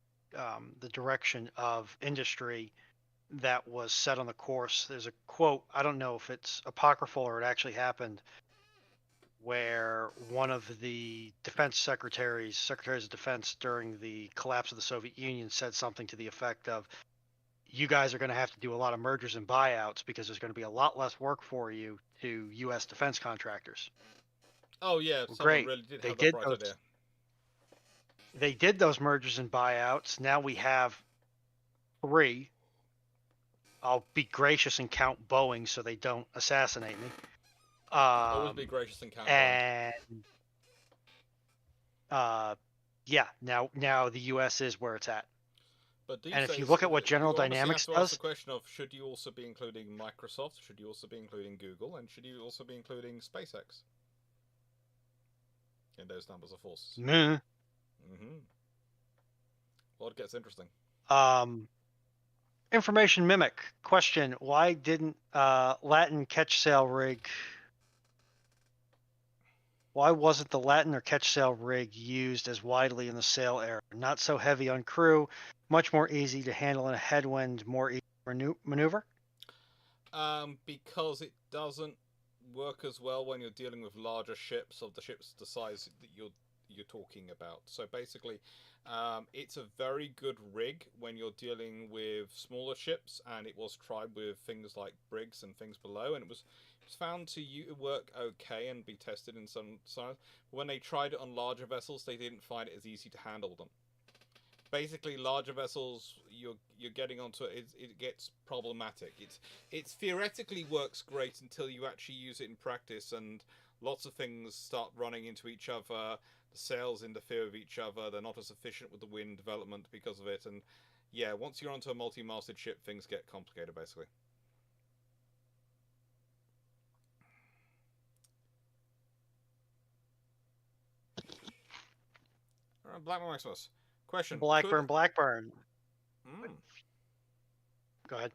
Speaker 3: direction of industry that was set on the course. There's a quote, I don't know if it's apocryphal or it actually happened, where one of the secretaries of defense during the collapse of the Soviet Union said something to the effect of, you guys are going to have to do a lot of mergers and buyouts because there's going to be a lot less work for you to U.S. defense contractors.
Speaker 1: Oh yeah,
Speaker 3: Well,
Speaker 1: someone
Speaker 3: great.
Speaker 1: really did
Speaker 3: They
Speaker 1: have that
Speaker 3: did
Speaker 1: bright
Speaker 3: those.
Speaker 1: idea.
Speaker 3: They did those mergers and buyouts. Now we have 3. I'll be gracious and count Boeing so they don't assassinate me.
Speaker 1: Always be gracious and count Boeing.
Speaker 3: And yeah, now the U.S. is where it's at.
Speaker 1: But these
Speaker 3: And if you
Speaker 1: days,
Speaker 3: look at what General
Speaker 1: you obviously
Speaker 3: Dynamics
Speaker 1: have to ask the
Speaker 3: does,
Speaker 1: question of, should you also be including Microsoft? Should you also be including Google? And should you also be including SpaceX in those numbers of forces?
Speaker 3: meh.
Speaker 1: Well, it gets interesting.
Speaker 3: Information mimic question: why didn't Latin catch sail rig? Why wasn't the Latin or catch sail rig used as widely in the sail era? Not so heavy on crew, much more easy to handle in a headwind, more easy maneuver.
Speaker 1: Because it doesn't work as well when you're dealing with larger ships of the ships the size that you're talking about. So basically, it's a very good rig when you're dealing with smaller ships, and it was tried with things like brigs and things below, and it was found to work okay and be tested in some size. When they tried it on larger vessels, they didn't find it as easy to handle them. Basically, larger vessels, you're getting onto it. It gets problematic. It's theoretically works great until you actually use it in practice, and lots of things start running into each other. The sails interfere with each other. They're not as efficient with the wind development because of it. And yeah, once you're onto a multi-masted ship, things get complicated basically. All right, Blackman Maximus. Question.
Speaker 3: Blackburn. Go ahead.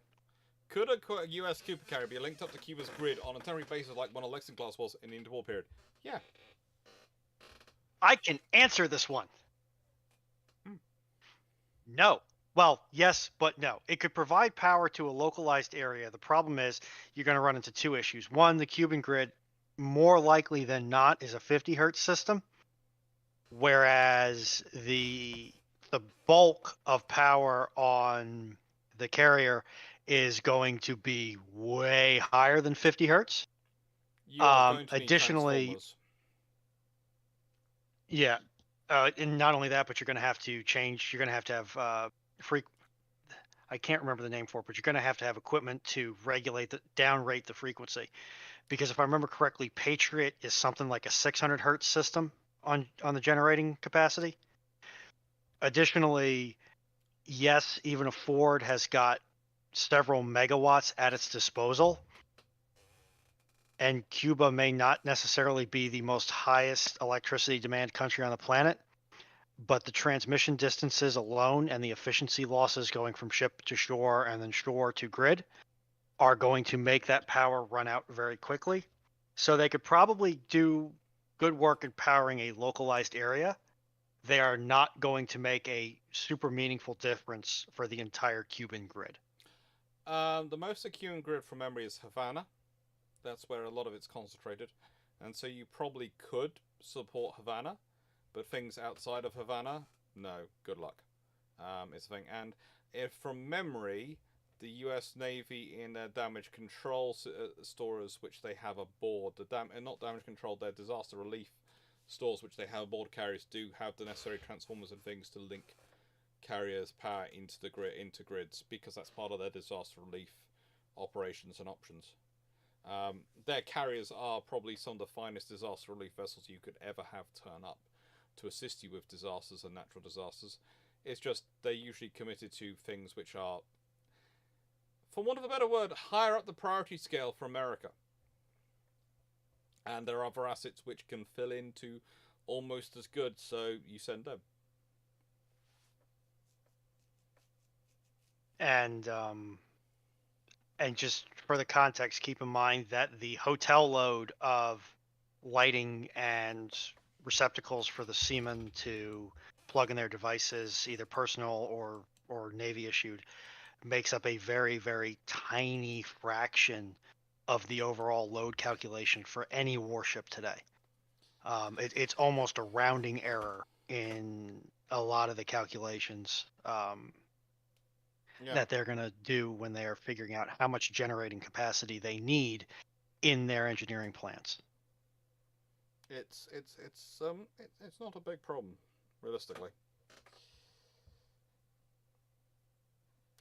Speaker 1: Could a US Cooper carrier be linked up to Cuba's grid on a temporary basis like one of Lexington class was in the interwar period? Yeah.
Speaker 3: I can answer this one. No. Well, yes, but no. It could provide power to a localized area. The problem is you're going to run into 2 issues. One, the Cuban grid, more likely than not, is a 50 hertz system, whereas the bulk of power on the carrier is going to be way higher than 50 hertz.
Speaker 1: You are going to need
Speaker 3: additionally,
Speaker 1: transformers.
Speaker 3: Yeah, and not only that, but you're going to have to change. You're going to have I can't remember the name for it, but you're going to have equipment to down rate the frequency, because if I remember correctly, Patriot is something like a 600 hertz system on the generating capacity. Additionally, yes, even a Ford has got several megawatts at its disposal, and Cuba may not necessarily be the most highest electricity demand country on the planet, but the transmission distances alone and the efficiency losses going from ship to shore and then shore to grid are going to make that power run out very quickly. So they could probably do good work in powering a localized area. They are not going to make a super meaningful difference for the entire Cuban grid.
Speaker 1: The most Cuban grid from memory is Havana. That's where a lot of it's concentrated. And so you probably could support Havana, but things outside of Havana, no, good luck. It's a thing. And if from memory, the US Navy in their damage control stores, which they have aboard, not damage control, their disaster relief stores, which they have aboard carriers, do have the necessary transformers and things to link carriers' power into the grid, into grids, because that's part of their disaster relief operations and options. Their carriers are probably some of the finest disaster relief vessels you could ever have turn up to assist you with disasters and natural disasters. It's just they're usually committed to things which are, for want of a better word, higher up the priority scale for America. And there are other assets which can fill into almost as good, so you send them.
Speaker 3: And just for the context, keep in mind that the hotel load of lighting and receptacles for the seamen to plug in their devices, either personal or Navy issued, makes up a very, very tiny fraction of the overall load calculation for any warship today. It's almost a rounding error in a lot of the calculations that they're going to do when they're figuring out how much generating capacity they need in their engineering plants.
Speaker 1: It's not a big problem, realistically.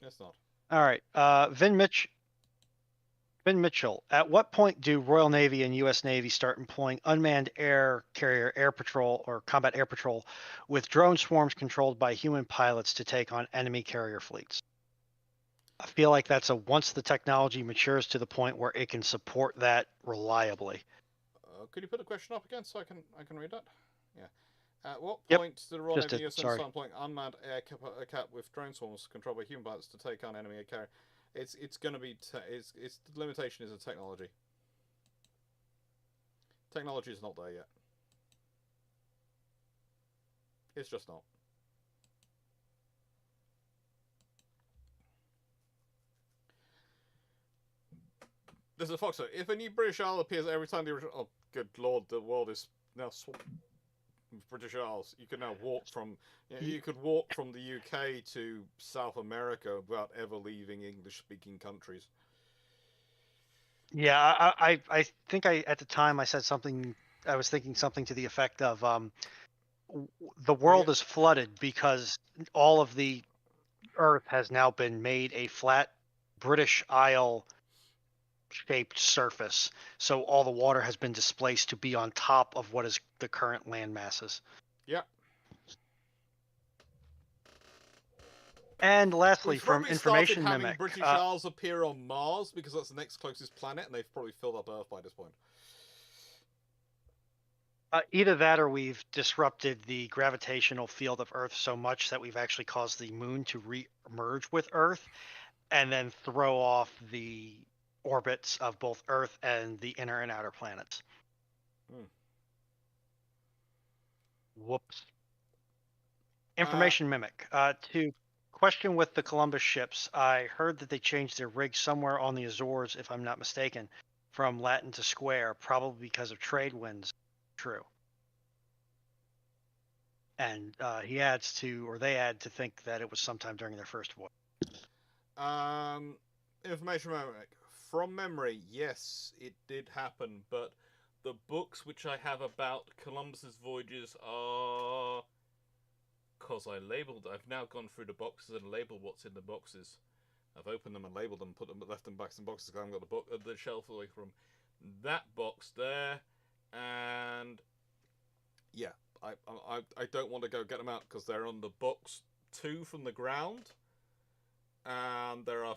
Speaker 1: It's not.
Speaker 3: All right, Vin Mitchell. At what point do Royal Navy and U.S. Navy start employing unmanned air carrier air patrol or combat air patrol with drone swarms controlled by human pilots to take on enemy carrier fleets? I feel like that's once the technology matures to the point where it can support that reliably.
Speaker 1: Could you put the question up again so I can read that? Yeah. At what
Speaker 3: Yep.
Speaker 1: point did the Royal
Speaker 3: Just
Speaker 1: Navy
Speaker 3: it,
Speaker 1: start
Speaker 3: sorry.
Speaker 1: employing unmanned air cap with drone swarms controlled by human pilots to take on enemy air carrier? It's going to be it's the limitation is a technology. Technology is not there yet. It's just not. There's a fox. If a new British Isle appears every time the original, oh good lord, the world is now swamped with British Isles. You can now walk from, you could walk from the UK to South America without ever leaving English-speaking countries.
Speaker 3: Yeah, I think at the time I said something. I was thinking something to the effect of the world is flooded because all of the Earth has now been made a flat British Isle shaped surface, so all the water has been displaced to be on top of what is the current land masses.
Speaker 1: Yeah.
Speaker 3: And lastly,
Speaker 1: We've
Speaker 3: from
Speaker 1: probably
Speaker 3: Information
Speaker 1: started having
Speaker 3: Mimic,
Speaker 1: British Isles appear on Mars because that's the next closest planet, and they've probably filled up Earth by this point.
Speaker 3: Either that or we've disrupted the gravitational field of Earth so much that we've actually caused the moon to re-merge with Earth and then throw off the orbits of both Earth and the inner and outer planets. Whoops. Information Mimic. To question with the Columbus ships, I heard that they changed their rig somewhere on the Azores, if I'm not mistaken, from Latin to square, probably because of trade winds. True. And they add to think that it was sometime during their first voyage.
Speaker 1: Information Mimic. From memory, yes, it did happen, but the books which I have about Columbus's voyages are, because I've now gone through the boxes and labelled what's in the boxes. I've opened them and labelled them, left them back in boxes because I haven't got the book, the shelf away from that box there, and yeah, I don't want to go get them out because they're on the box 2 from the ground, and there are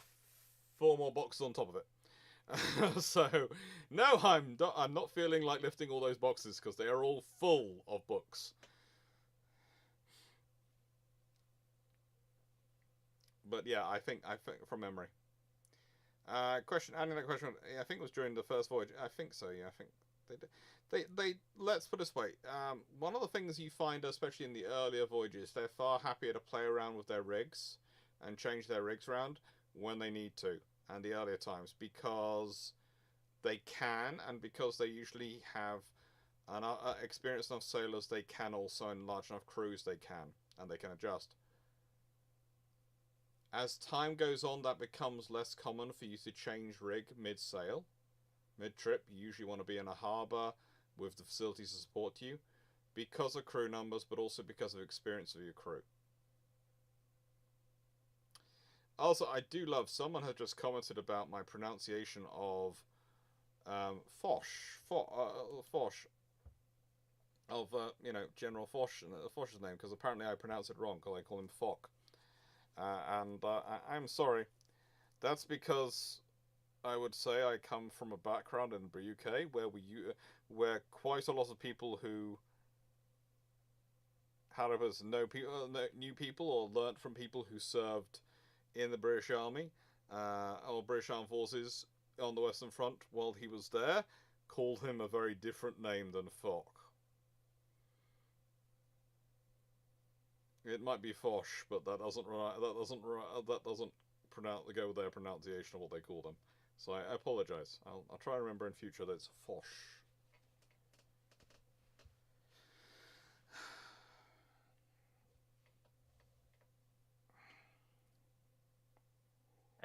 Speaker 1: 4 more boxes on top of it. So no, I'm not feeling like lifting all those boxes because they are all full of books. But yeah, I think from memory. Question. Adding that question, I think it was during the first voyage. I think so. Yeah, I think they let's put it this way. One of the things you find, especially in the earlier voyages, they're far happier to play around with their rigs and change their rigs around when they need to, and the earlier times, because they can, and because they usually have an experienced enough sailors, they can also, in large enough crews, they can, and they can adjust. As time goes on, that becomes less common for you to change rig mid-sail. Mid-trip, you usually want to be in a harbour with the facilities to support you, because of crew numbers, but also because of experience of your crew. Also, I do love, someone had just commented about my pronunciation of Foch of General Foch's name, because apparently I pronounce it wrong because I call him Foch, and I'm sorry. That's because I would say I come from a background in the UK where quite a lot of people who knew people or learnt from people who served in the British Army or British Armed Forces on the Western Front while he was there, called him a very different name than Foch. It might be Foch, but that doesn't go with their pronunciation of what they call them. So I apologise. I'll try and remember in future that it's Foch.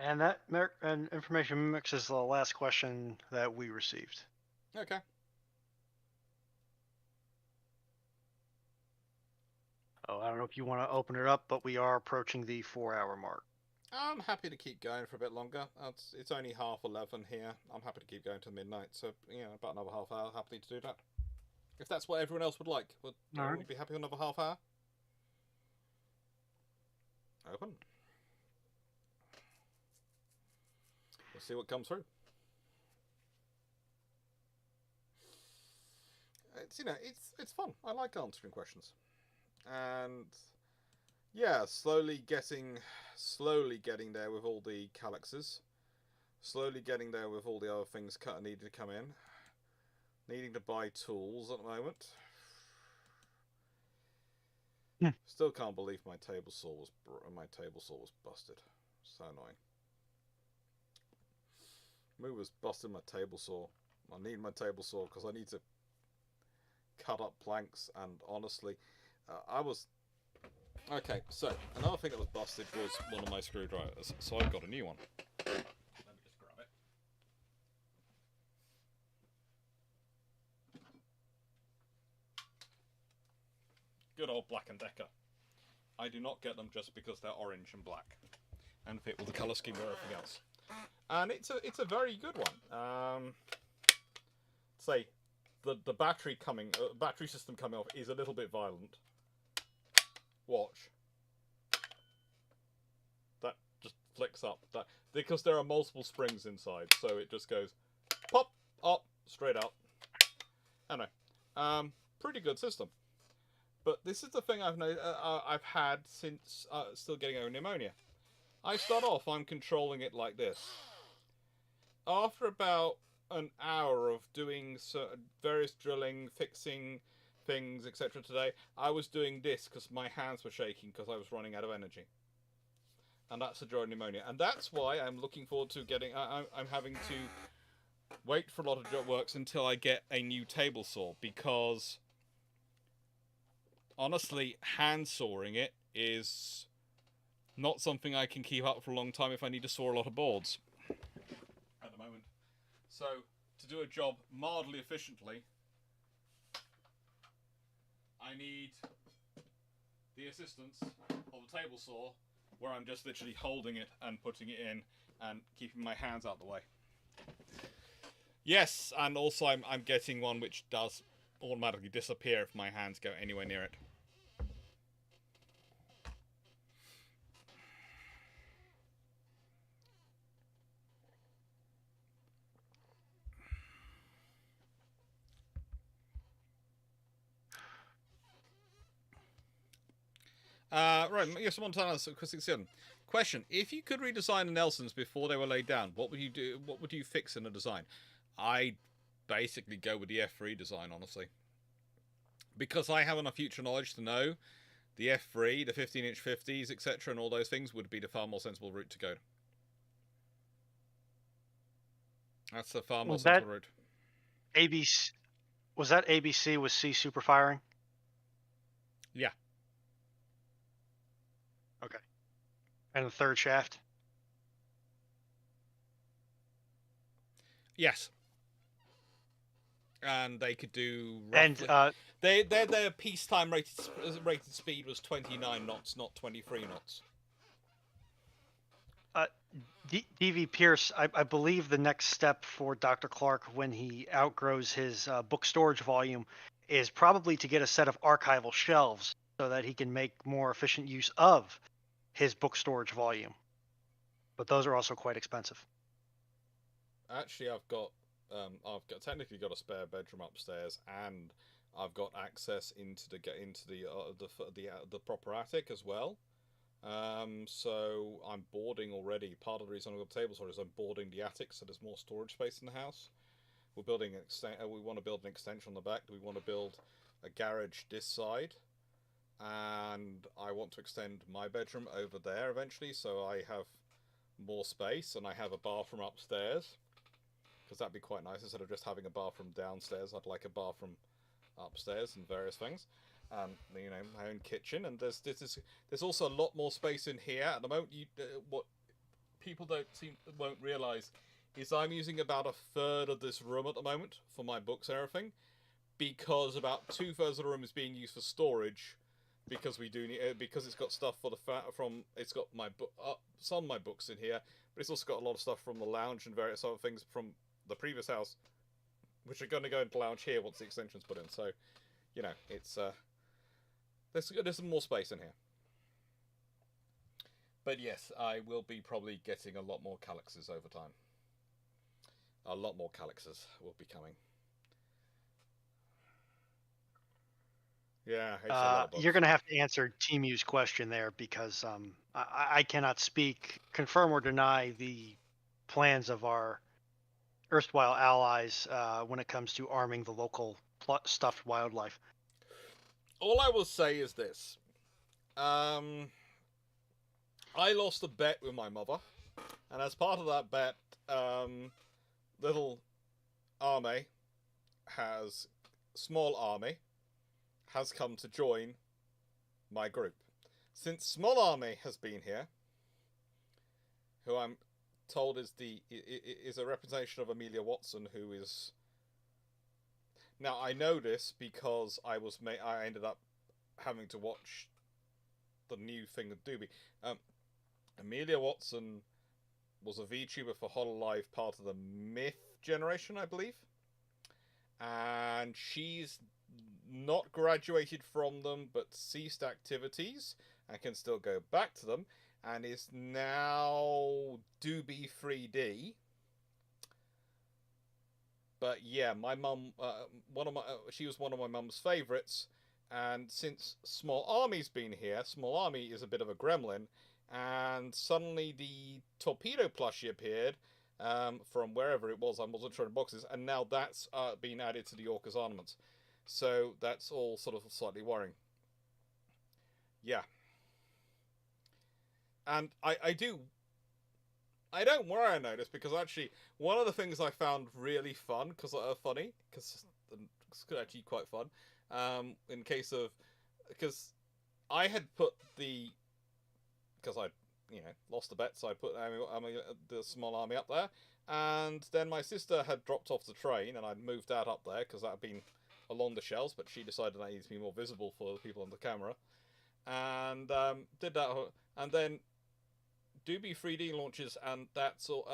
Speaker 3: And that information mixes the last question that we received.
Speaker 1: Okay.
Speaker 3: Oh, I don't know if you want to open it up, but we are approaching the 4-hour mark.
Speaker 1: I'm happy to keep going for a bit longer. It's only 11:30 here. I'm happy to keep going to midnight, so about another half hour. Happy to do that. If that's what everyone else would like, would everyone be happy with another half hour? Open. We'll see what comes through. It's fun. I like answering questions, and yeah, slowly getting there with all the Kalaxes, slowly getting there with all the other things needed to come in, needing to buy tools at the moment. Still can't believe my table saw was busted. So annoying. Moo was busting my table saw. I need my table saw because I need to cut up planks, and honestly, okay, so another thing that was busted was one of my screwdrivers, so I've got a new one. Let me just grab it. Good old Black & Decker. I do not get them just because they're orange and black and fit with the colour scheme of everything else. And it's a very good one. Say the battery system coming off is a little bit violent. Watch. That just flicks up. That because there are multiple springs inside, so it just goes pop up straight up. I know. Pretty good system. But this is the thing I've had since still getting over pneumonia. I start off, I'm controlling it like this. After about an hour of doing various drilling, fixing things, etc. today, I was doing this because my hands were shaking because I was running out of energy. And that's the joy of pneumonia. And that's why I'm looking forward to getting... I'm having to wait for a lot of job works until I get a new table saw, because honestly, hand sawing it is not something I can keep up for a long time if I need to saw a lot of boards at the moment. So, to do a job mildly efficiently, I need the assistance of a table saw, where I'm just literally holding it and putting it in and keeping my hands out the way. Yes, and also I'm getting one which does automatically disappear if my hands go anywhere near it. Right, yes, Montana question: if you could redesign the Nelsons before they were laid down, what would you do? What would you fix in a design? I basically go with the F3 design, honestly, because I have enough future knowledge to know the F3, the 15-inch 50s, etc., and all those things would be the far more sensible route to go. That's the far more sensible route.
Speaker 3: ABC was that ABC with C super firing?
Speaker 1: Yeah.
Speaker 3: Okay. And the third shaft?
Speaker 1: Yes. And they could do roughly...
Speaker 3: And
Speaker 1: their peacetime rated speed was 29 knots, not 23 knots.
Speaker 3: DV Pierce, I believe the next step for Dr. Clarke when he outgrows his book storage volume is probably to get a set of archival shelves so that he can make more efficient use of his book storage volume. But those are also quite expensive.
Speaker 1: Actually, I've technically got a spare bedroom upstairs, and I've got access into the proper attic as well. So I'm boarding already. Part of the reason I've got table storage is I'm boarding the attic, so there's more storage space in the house. We're building we want to build an extension on the back. We want to build a garage this side, and I want to extend my bedroom over there eventually, so I have more space, and I have a bathroom upstairs, because that'd be quite nice. Instead of just having a bathroom downstairs, I'd like a bathroom upstairs and various things. You know, my own kitchen, and there's also a lot more space in here at the moment. What people won't realise is I'm using about a third of this room at the moment for my books and everything, because about 2/3 of the room is being used for storage, because we do need, because it's got stuff for it's got some of my books in here, but it's also got a lot of stuff from the lounge and various other things from the previous house, which are going to go into the lounge here once the extension's put in. So, you know, it's there's some more space in here. But yes, I will be probably getting a lot more Kalaxes over time. A lot more Kalaxes will be coming. Yeah, it's a lot of books.
Speaker 3: You're going to have to answer Timu's question there, because I cannot confirm or deny the plans of our erstwhile allies when it comes to arming the local stuffed wildlife.
Speaker 1: All I will say is this. I lost a bet with my mother, and as part of that bet, small army has come to join my group. Since small army has been here, who I'm told is a representation of Amelia Watson, who is. Now I know this because I ended up having to watch the new thing with Doobie. Amelia Watson was a VTuber for Hololive, part of the Myth generation, I believe, and she's not graduated from them, but ceased activities and can still go back to them, and is now Doobie 3D. But yeah, my mum, she was one of my mum's favourites, and since Small Army's been here, Small Army is a bit of a gremlin, and suddenly the Torpedo plushie appeared from wherever it was. I wasn't sure in boxes, and now that's been added to the Orca's armaments. So that's all sort of slightly worrying. Yeah. And I don't worry I noticed, because actually one of the things I found really fun, because it's actually quite fun, in case of, because I had put because I lost the bet, so I put the small army up there, and then my sister had dropped off the train, and I'd moved that up there because that had been along the shelves, but she decided that needed to be more visible for the people on the camera, and did that, and then Doobie 3D launches, and that's all.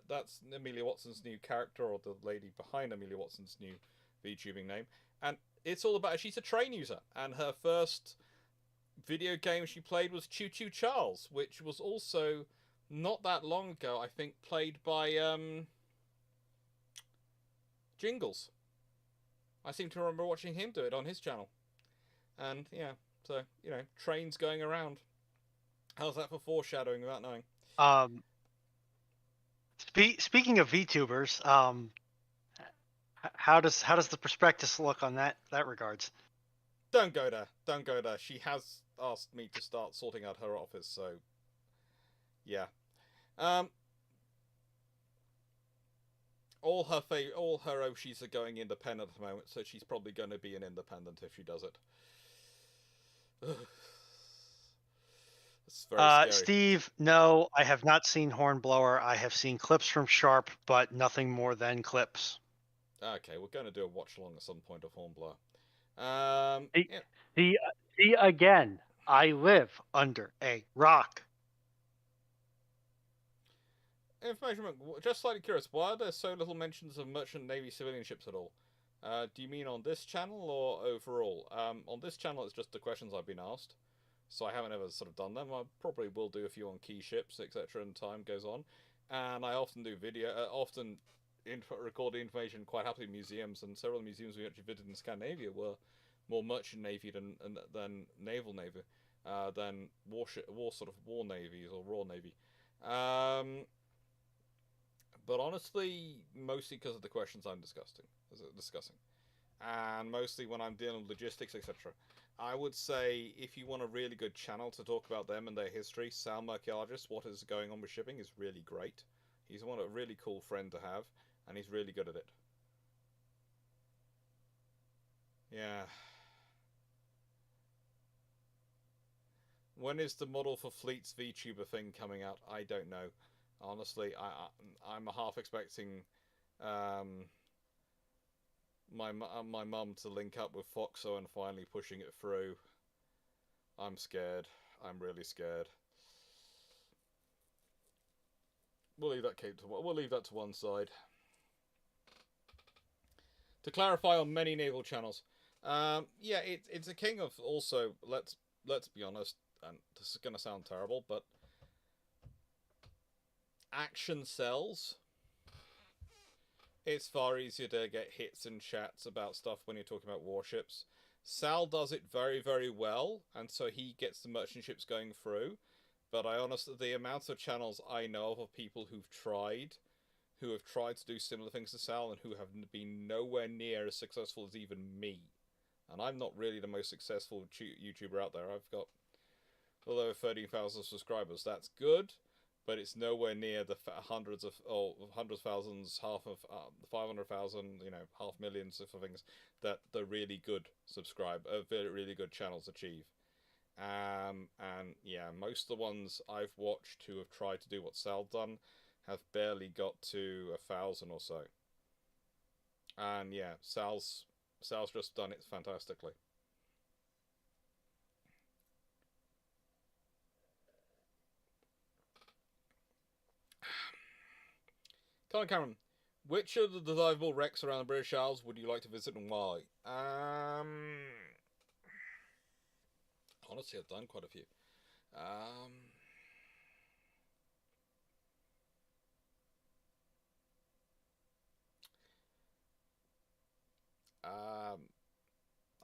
Speaker 1: That's Amelia Watson's new character, or the lady behind Amelia Watson's new VTubing name, and it's all about. She's a train user, and her first video game she played was Choo Choo Charles, which was also not that long ago, I think, played by Jingles. I seem to remember watching him do it on his channel, and yeah, so trains going around. How's that for foreshadowing without knowing?
Speaker 3: Speaking of VTubers, how does the prospectus look on that regards?
Speaker 1: Don't go there. Don't go there. She has asked me to start sorting out her office, so yeah. All her Oshis are going independent at the moment, so she's probably going to be an independent if she does it. It's very scary.
Speaker 3: Steve, no, I have not seen Hornblower. I have seen clips from Sharp, but nothing more than clips.
Speaker 1: Okay, we're going to do a watch along at some point of Hornblower.
Speaker 3: See again, I live under a rock.
Speaker 1: information. Just slightly curious. Why are there so little mentions of merchant navy civilian ships at all? Do you mean on this channel or overall? On this channel, it's just the questions I've been asked, so I haven't ever sort of done them. I probably will do a few on key ships, etc. And time goes on, and I often do record the information quite happily in museums, and several of the museums we actually visited in Scandinavia were more merchant navy than naval navy, than war navies or raw navy. But honestly, mostly because of the questions I'm discussing, and mostly when I'm dealing with logistics, etc. I would say if you want a really good channel to talk about them and their history, Sound Archaeologist, what is going on with shipping, is really great. He's a really cool friend to have, and he's really good at it. Yeah. When is the model for Fleet's VTuber thing coming out? I don't know. Honestly, I'm half expecting my mum to link up with Foxo and finally pushing it through. I'm scared. I'm really scared. We'll leave that to one side. To clarify, on many naval channels, yeah, it's a king of also. Let's be honest, and this is gonna sound terrible, but action sells. It's far easier to get hits and chats about stuff when you're talking about warships. Sal does it very, very well, and so he gets the merchant ships going through. But I honestly, the amount of channels I know of people who have tried to do similar things to Sal and who have been nowhere near as successful as even me. And I'm not really the most successful YouTuber out there. I've got a little over 13,000 subscribers. That's good, but it's nowhere near the hundreds of thousands, half of 500,000, half millions of things that the really good really good channels achieve. And yeah, most of the ones I've watched who have tried to do what Sal done have barely got to 1,000 or so. And yeah, Sal's just done it fantastically. Colin Cameron, which of the desirable wrecks around the British Isles would you like to visit and why? Honestly, I've done quite a few.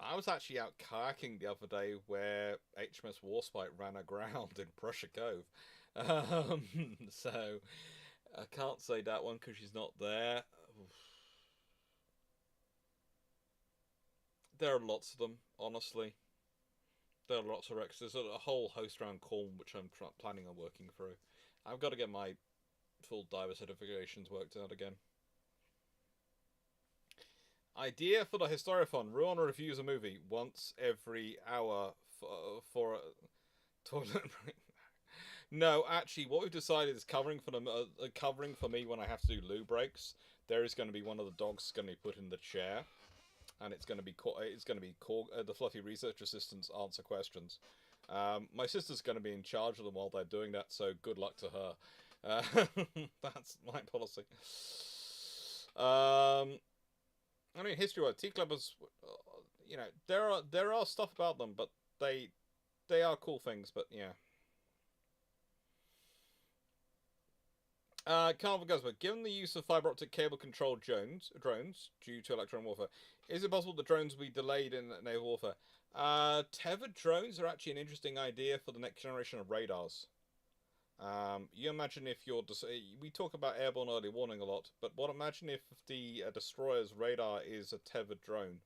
Speaker 1: I was actually out kayaking the other day where HMS Warspite ran aground in Prussia Cove. So I can't say that one because she's not there. There are lots of them, honestly. There are lots of wrecks. There's a whole host around Cornwall which I'm planning on working through. I've got to get my full diver certifications worked out again. Idea for the Historiathon: Ruin reviews a movie once every hour for a toilet break. No, actually, what we've decided is covering for me when I have to do loo breaks. There is going to be one of the dogs going to be put in the chair, and it's going to be the fluffy research assistants answer questions. My sister's going to be in charge of them while they're doing that, so good luck to her. That's my policy. I mean, history-wise, Tea Clubbers, there are stuff about them, but they are cool things. But yeah. Carnival Guzman, given the use of fiber optic cable controlled drones due to electronic warfare, is it possible the drones will be delayed in naval warfare? Tethered drones are actually an interesting idea for the next generation of radars. You imagine if we talk about airborne early warning a lot, but imagine if the destroyer's radar is a tethered drone.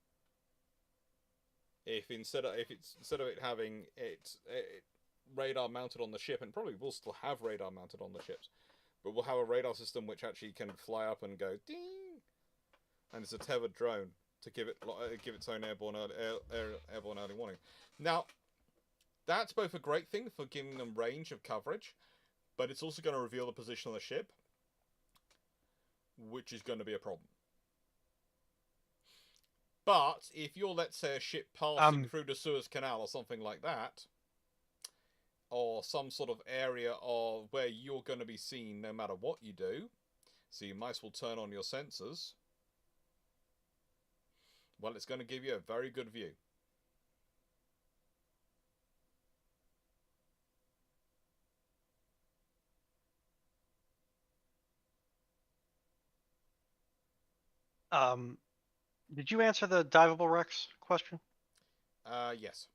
Speaker 1: If instead of it having its radar mounted on the ship, and probably will still have radar mounted on the ships, but we'll have a radar system which actually can fly up and go ding, and it's a tethered drone to give its own airborne early warning. Now, that's both a great thing for giving them range of coverage, but it's also going to reveal the position of the ship, which is going to be a problem. But if you're, let's say, a ship passing through the Suez Canal or something like that, or some sort of area of where you're going to be seen no matter what you do. So you might as well turn on your sensors. Well, it's going to give you a very good view.
Speaker 3: Did you answer the diveable Rex question?
Speaker 1: Yes.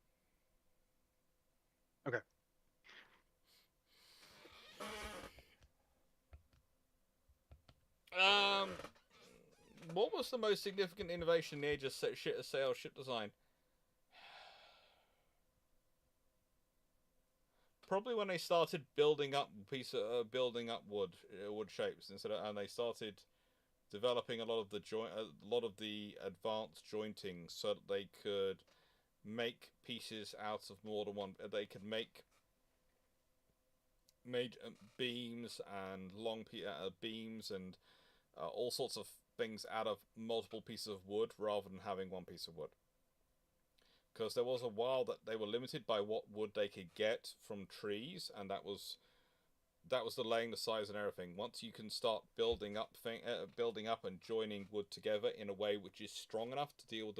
Speaker 3: Okay.
Speaker 1: What was the most significant innovation in the age of sail ship design? Probably when they started building up wood shapes and they started developing a lot of the advanced jointing so that they could make pieces out of more than one. They could make beams and long beams and all sorts of things out of multiple pieces of wood rather than having one piece of wood. Because there was a while that they were limited by what wood they could get from trees, and that was delaying the size and everything. Once you can start building up and joining wood together in a way which is strong enough to deal with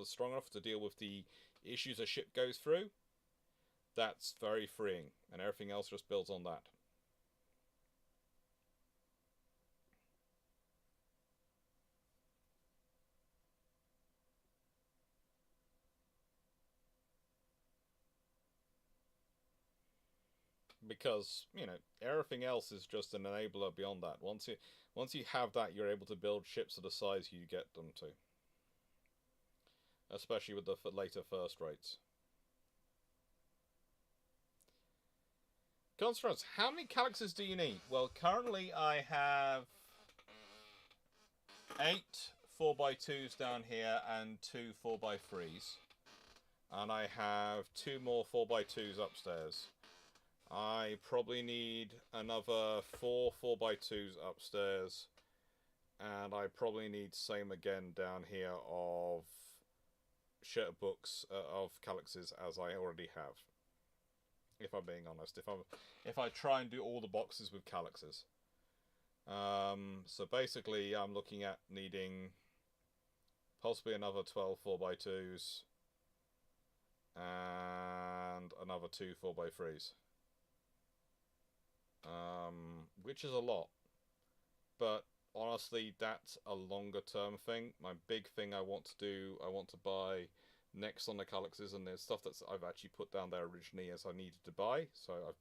Speaker 1: strong enough to deal with the issues a ship goes through, that's very freeing, and everything else just builds on that. Because everything else is just an enabler beyond that. Once you have that, you're able to build ships of the size you get them to, especially with the later first rates. Constance, how many Kalaxes do you need? Well, currently I have 8 4x2s down here and 2 4x3s, and I have 2 more 4x2s upstairs. I probably need another 4 4x2s upstairs, and I probably need same again down here of books of Kalaxes as I already have. If I'm being honest, if I try and do all the boxes with Kalaxes, so basically I'm looking at needing possibly another 12 4x2s and another 2 4x3s. Which is a lot, but honestly that's a longer term thing. My big thing I want to buy next on the Kalaxes, and there's stuff that I've actually put down there originally as I needed to buy, so I've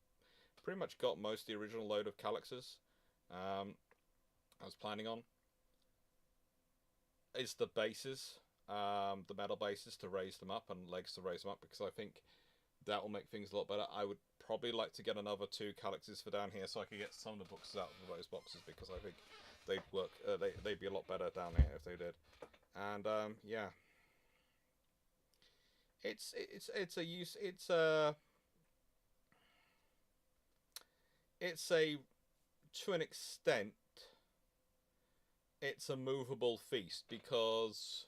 Speaker 1: pretty much got most of the original load of Kalaxes I was planning on. Is the bases, the metal bases to raise them up and legs to raise them up, because I think that will make things a lot better. I would probably like to get another 2 Kalaxes for down here so I could get some of the boxes out of those boxes, because I think they'd work. They'd be a lot better down here if they did. And yeah, it's a to an extent it's a movable feast, because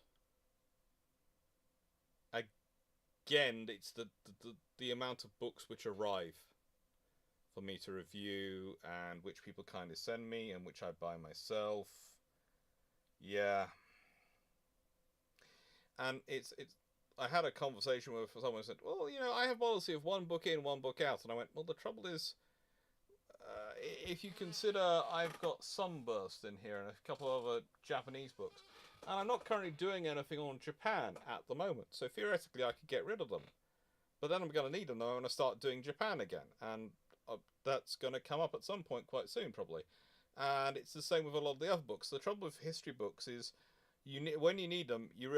Speaker 1: again it's the amount of books which arrive for me to review, and which people kindly send me, and which I buy myself. Yeah. And it's I had a conversation with someone who said, well, I have a policy of 1 book in, 1 book out. And I went, well, the trouble is, if you consider I've got Sunburst in here and a couple of other Japanese books, and I'm not currently doing anything on Japan at the moment, so theoretically I could get rid of them. But then I'm going to need them though when I start doing Japan again, and that's going to come up at some point quite soon probably. And it's the same with a lot of the other books. The trouble with history books is, when you need them, you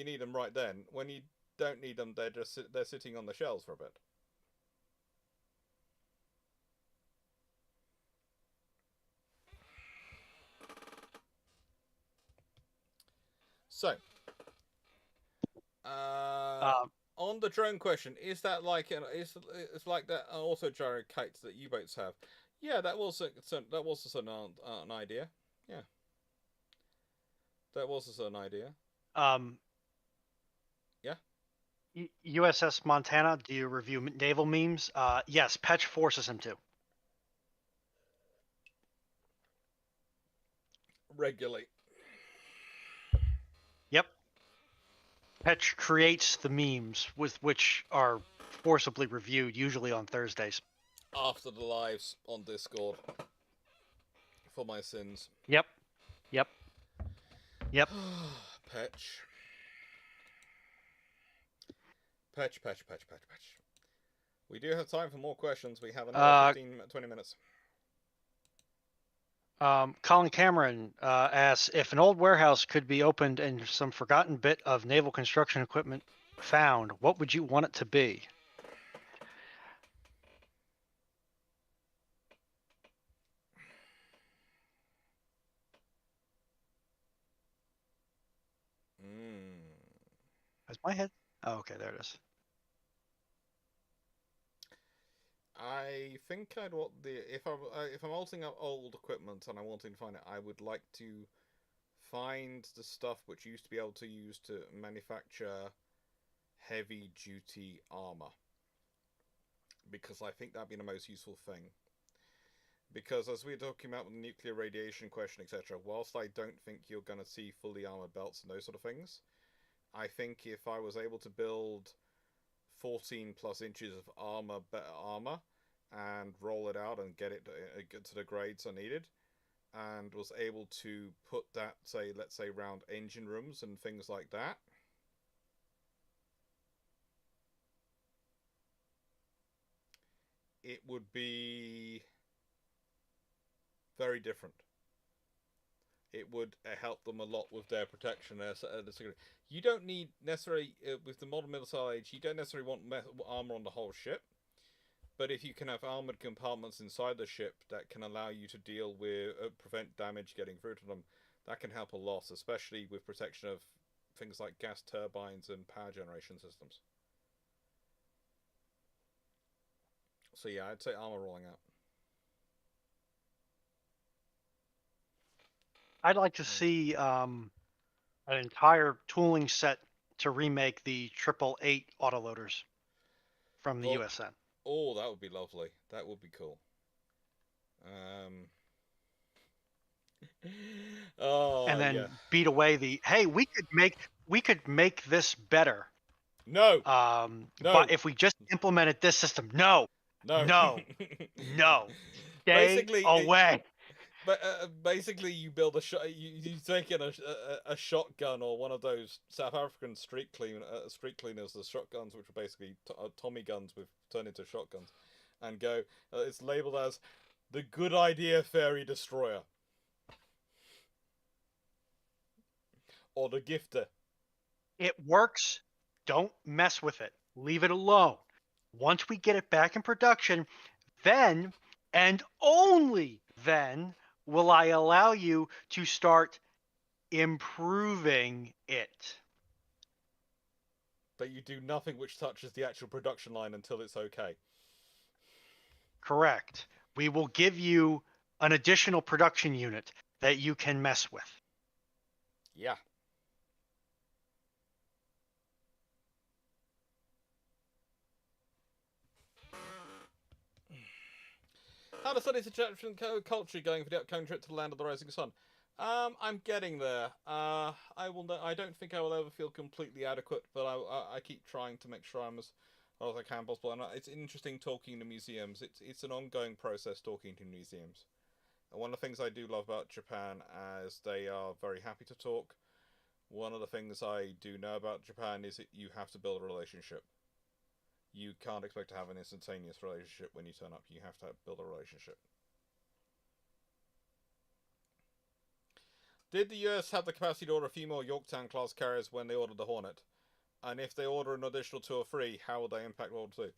Speaker 1: need them right then. When you don't need them, they're sitting on the shelves for a bit. So, on the drone question, is that like it's like that auto gyro kites that U-boats have? Yeah, that was an idea. Yeah, that was an idea.
Speaker 3: Yeah. USS Montana, do you review naval memes? Yes, Petch forces him to.
Speaker 1: Regularly.
Speaker 3: Yep. Petch creates the memes with which are forcibly reviewed, usually on Thursdays.
Speaker 1: After the lives on Discord. For my sins.
Speaker 3: Yep. Yep. Yep.
Speaker 1: Petch. Petch, Petch, Petch, Petch, Petch. We do have time for more questions. We have another 20 minutes.
Speaker 3: Colin Cameron asks, if an old warehouse could be opened and some forgotten bit of naval construction equipment found, what would you want it to be? Has my head? Oh, okay, there it is.
Speaker 1: I think I'd want if I'm altering up old equipment and I'm wanting to find it, I would like to find the stuff which used to be able to use to manufacture heavy duty armor, because I think that'd be the most useful thing. Because as we were talking about with the nuclear radiation question, etc., whilst I don't think you're going to see fully armored belts and those sort of things, I think if I was able to build 14 plus inches of better armor, and roll it out and get it to the grades I needed, and was able to put that, let's say, around engine rooms and things like that, it would be very different. It would help them a lot with their protection. You don't need necessarily, with the modern missile age, you don't necessarily want armor on the whole ship. But if you can have armored compartments inside the ship that can allow you to deal with, prevent damage getting through to them, that can help a lot, especially with protection of things like gas turbines and power generation systems. So yeah, I'd say armor rolling out.
Speaker 3: I'd like to see an entire tooling set to remake the 888 autoloaders from the USN.
Speaker 1: Oh, that would be lovely. That would be cool.
Speaker 3: And then beat away the, hey, we could make this better.
Speaker 1: No.
Speaker 3: No. But if we just implemented this system, no. Stay basically, away.
Speaker 1: But basically, you build you take in a shotgun or one of those South African street cleaners, the shotguns, which are basically Tommy guns turned into shotguns, and go. It's labeled as the good idea fairy destroyer, or the gifter.
Speaker 3: It works. Don't mess with it. Leave it alone. Once we get it back in production, then and only then will I allow you to start improving it.
Speaker 1: But you do nothing which touches the actual production line until it's okay.
Speaker 3: Correct. We will give you an additional production unit that you can mess with.
Speaker 1: Yeah. How does studies Egyptian culture going for the upcoming trip to the land of the rising sun? I'm getting there. I don't think I will ever feel completely adequate, but I keep trying to make sure I'm as well as I can possible. And it's interesting talking to museums. It's an ongoing process talking to museums. And one of the things I do love about Japan is they are very happy to talk. One of the things I do know about Japan is that you have to build a relationship. You can't expect to have an instantaneous relationship when you turn up. You have to build a relationship. Did the US have the capacity to order a few more Yorktown-class carriers when they ordered the Hornet? And if they order an additional 2 or 3, how will they impact World War II?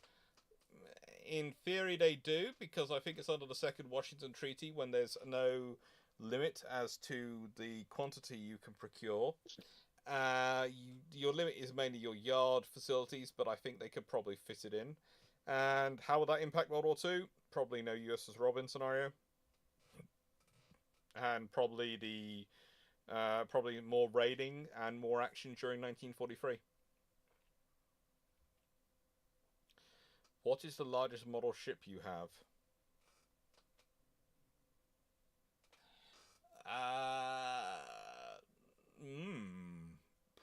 Speaker 1: In theory, they do, because I think it's under the Second Washington Treaty when there's no limit as to the quantity you can procure. Your limit is mainly your yard facilities, but I think they could probably fit it in. And how will that impact World War II? Probably no USS Robin scenario. And probably probably more raiding and more action during 1943. What is the largest model ship you have?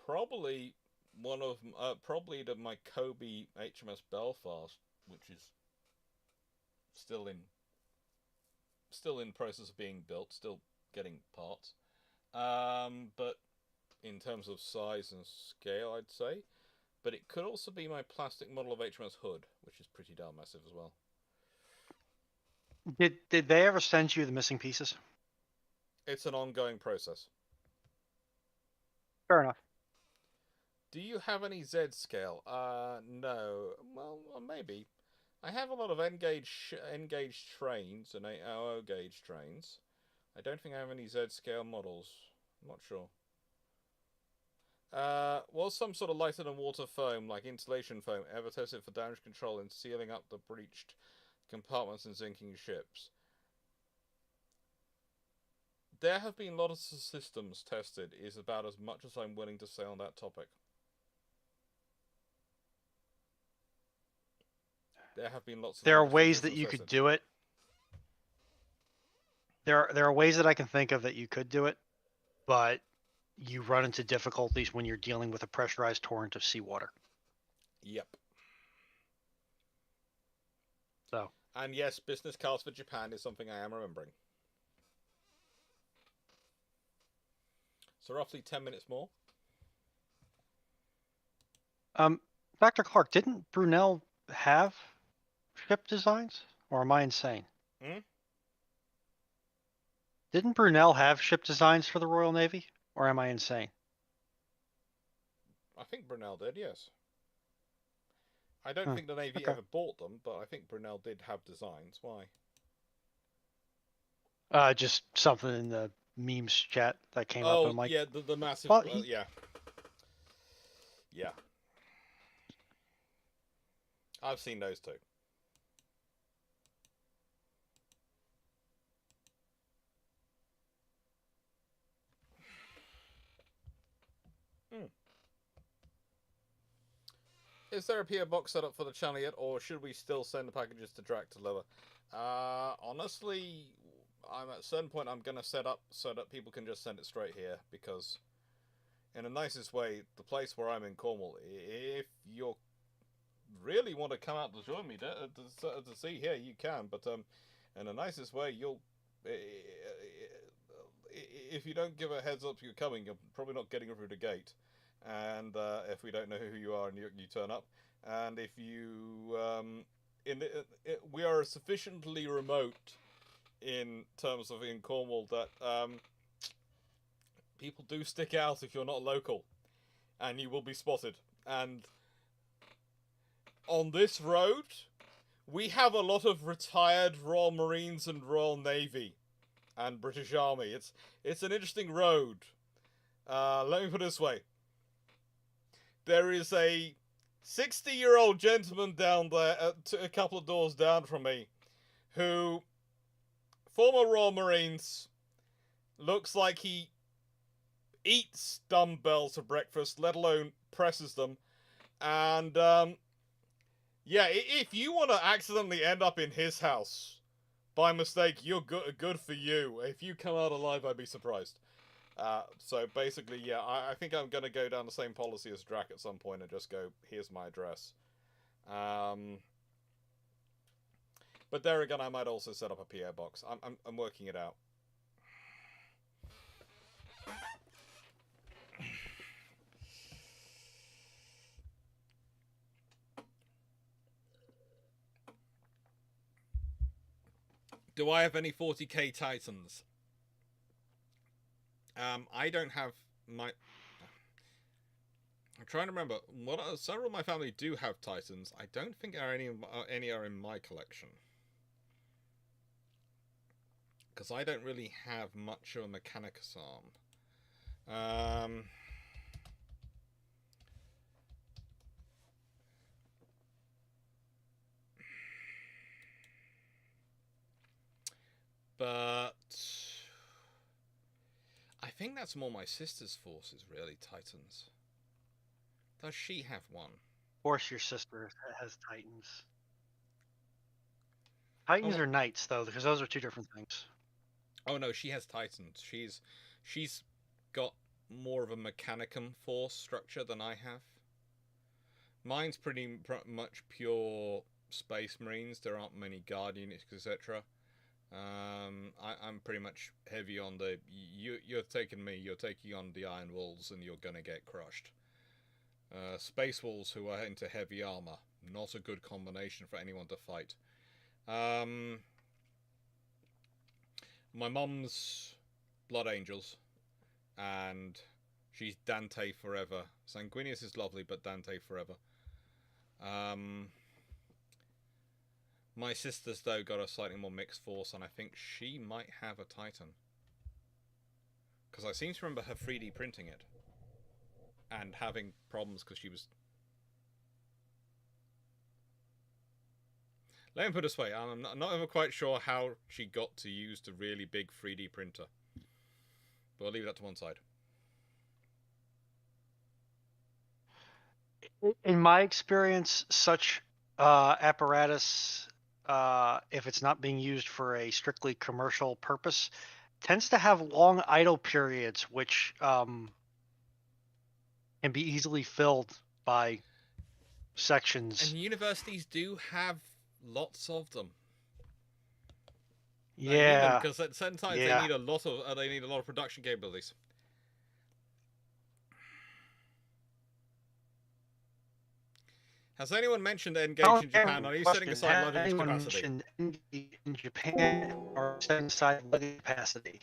Speaker 1: Probably one of my Kobe HMS Belfast, which is still in process of being built, still getting parts. But in terms of size and scale, I'd say. But it could also be my plastic model of HMS Hood, which is pretty darn massive as well.
Speaker 3: Did they ever send you the missing pieces?
Speaker 1: It's an ongoing process.
Speaker 3: Fair enough.
Speaker 1: Do you have any Z scale? No. Well, maybe. I have a lot of N-gauge trains and 800 gauge trains. I don't think I have any Z scale models. I'm not sure. Was some sort of lighter than water foam, like insulation foam, ever tested for damage control in sealing up the breached compartments and sinking ships? There have been lots of systems tested, is about as much as I'm willing to say on that topic. There have been lots of...
Speaker 3: There are ways that you could do it. There are ways that I can think of that you could do it, but you run into difficulties when you're dealing with a pressurized torrent of seawater.
Speaker 1: Yep.
Speaker 3: So.
Speaker 1: And yes, business cards for Japan is something I am remembering. So roughly 10 minutes more.
Speaker 3: Dr. Clarke, didn't Brunel have ship designs? Or am I insane? Didn't Brunel have ship designs for the Royal Navy? Or am I insane?
Speaker 1: I think Brunel did, yes. I don't think the Navy ever bought them, but I think Brunel did have designs. Why?
Speaker 3: Just something in the memes chat that came up.
Speaker 1: Oh,
Speaker 3: and I'm like,
Speaker 1: yeah, the massive... yeah. Yeah. I've seen those too. Is there a PO box set up for the channel yet, or should we still send the packages to Drac to deliver? Honestly, I'm at a certain point I'm going to set up so that people can just send it straight here, because in the nicest way, the place where I'm in Cornwall, if you really want to come out to join me to see here, you can, but in the nicest way, you'll... if you don't give a heads up you're coming, you're probably not getting through the gate. And if we don't know who you are and you turn up, and if you we are sufficiently remote in terms of in Cornwall that people do stick out if you're not local, and you will be spotted. And on this road, we have a lot of retired Royal Marines and Royal Navy and British Army. It's an interesting road. Let me put it this way. There is a 60-year-old gentleman down there, a couple of doors down from me, who, former Royal Marines, looks like he eats dumbbells for breakfast, let alone presses them. And, yeah, if you want to accidentally end up in his house by mistake, you're good for you. If you come out alive, I'd be surprised. So basically, yeah, I think I'm going to go down the same policy as Drac at some point and just go, here's my address. But there again, I might also set up a PO box. I'm working it out. Do I have any 40k Titans? I don't have my... I'm trying to remember. Several of my family do have Titans. I don't think any are in my collection. Because I don't really have much of a Mechanicus arm. But... I think that's more my sister's forces, really, Titans. Does she have one?
Speaker 3: Of course your sister has Titans. Titans are knights, though, because those are two different things.
Speaker 1: Oh no, she has Titans. She's got more of a mechanicum force structure than I have. Mine's pretty much pure Space Marines. There aren't many Guardians, etc. I'm pretty much heavy on the you're taking me. You're taking on the Iron Wolves, and you're gonna get crushed. Space Wolves, who are into heavy armor, not a good combination for anyone to fight. My mum's Blood Angels, and she's Dante forever. Sanguinius is lovely, but Dante forever. My sister's, though, got a slightly more mixed force, and I think she might have a Titan. Because I seem to remember her 3D printing it. And having problems because she was... Let me put it this way, I'm not ever quite sure how she got to use the really big 3D printer. But I'll leave that to one side.
Speaker 3: In my experience, such apparatus, if it's not being used for a strictly commercial purpose, tends to have long idle periods, which can be easily filled by sections.
Speaker 1: And universities do have lots of them.
Speaker 3: Yeah,
Speaker 1: Because at certain times
Speaker 3: Yeah.
Speaker 1: they need a lot of production capabilities. Has anyone mentioned Engage in Japan? Are you setting aside luggage
Speaker 3: Anyone
Speaker 1: capacity?
Speaker 3: mentioned Engage in Japan or setting aside luggage capacity?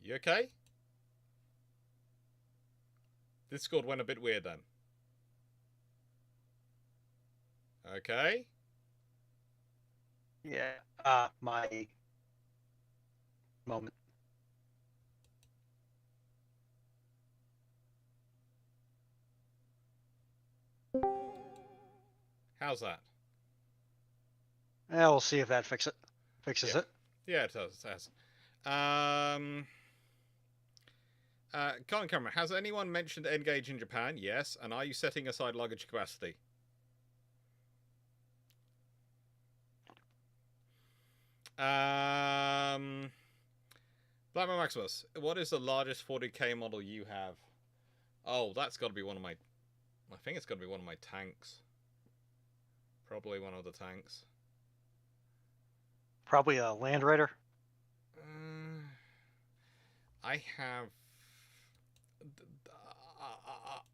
Speaker 1: You okay? Discord went a bit weird then. Okay.
Speaker 3: Yeah. My moment.
Speaker 1: How's that?
Speaker 3: Yeah, we'll see if that fixes
Speaker 1: Yeah.
Speaker 3: it.
Speaker 1: Yeah, it does. It has. Colin Cameron, has anyone mentioned Engage in Japan? Yes. And are you setting aside luggage capacity? Blackman Maximus, what is the largest 40k model you have? Oh, that's got to be one of my... I think it's got to be one of my tanks. Probably one of the tanks.
Speaker 3: Probably a Land Raider.
Speaker 1: I have...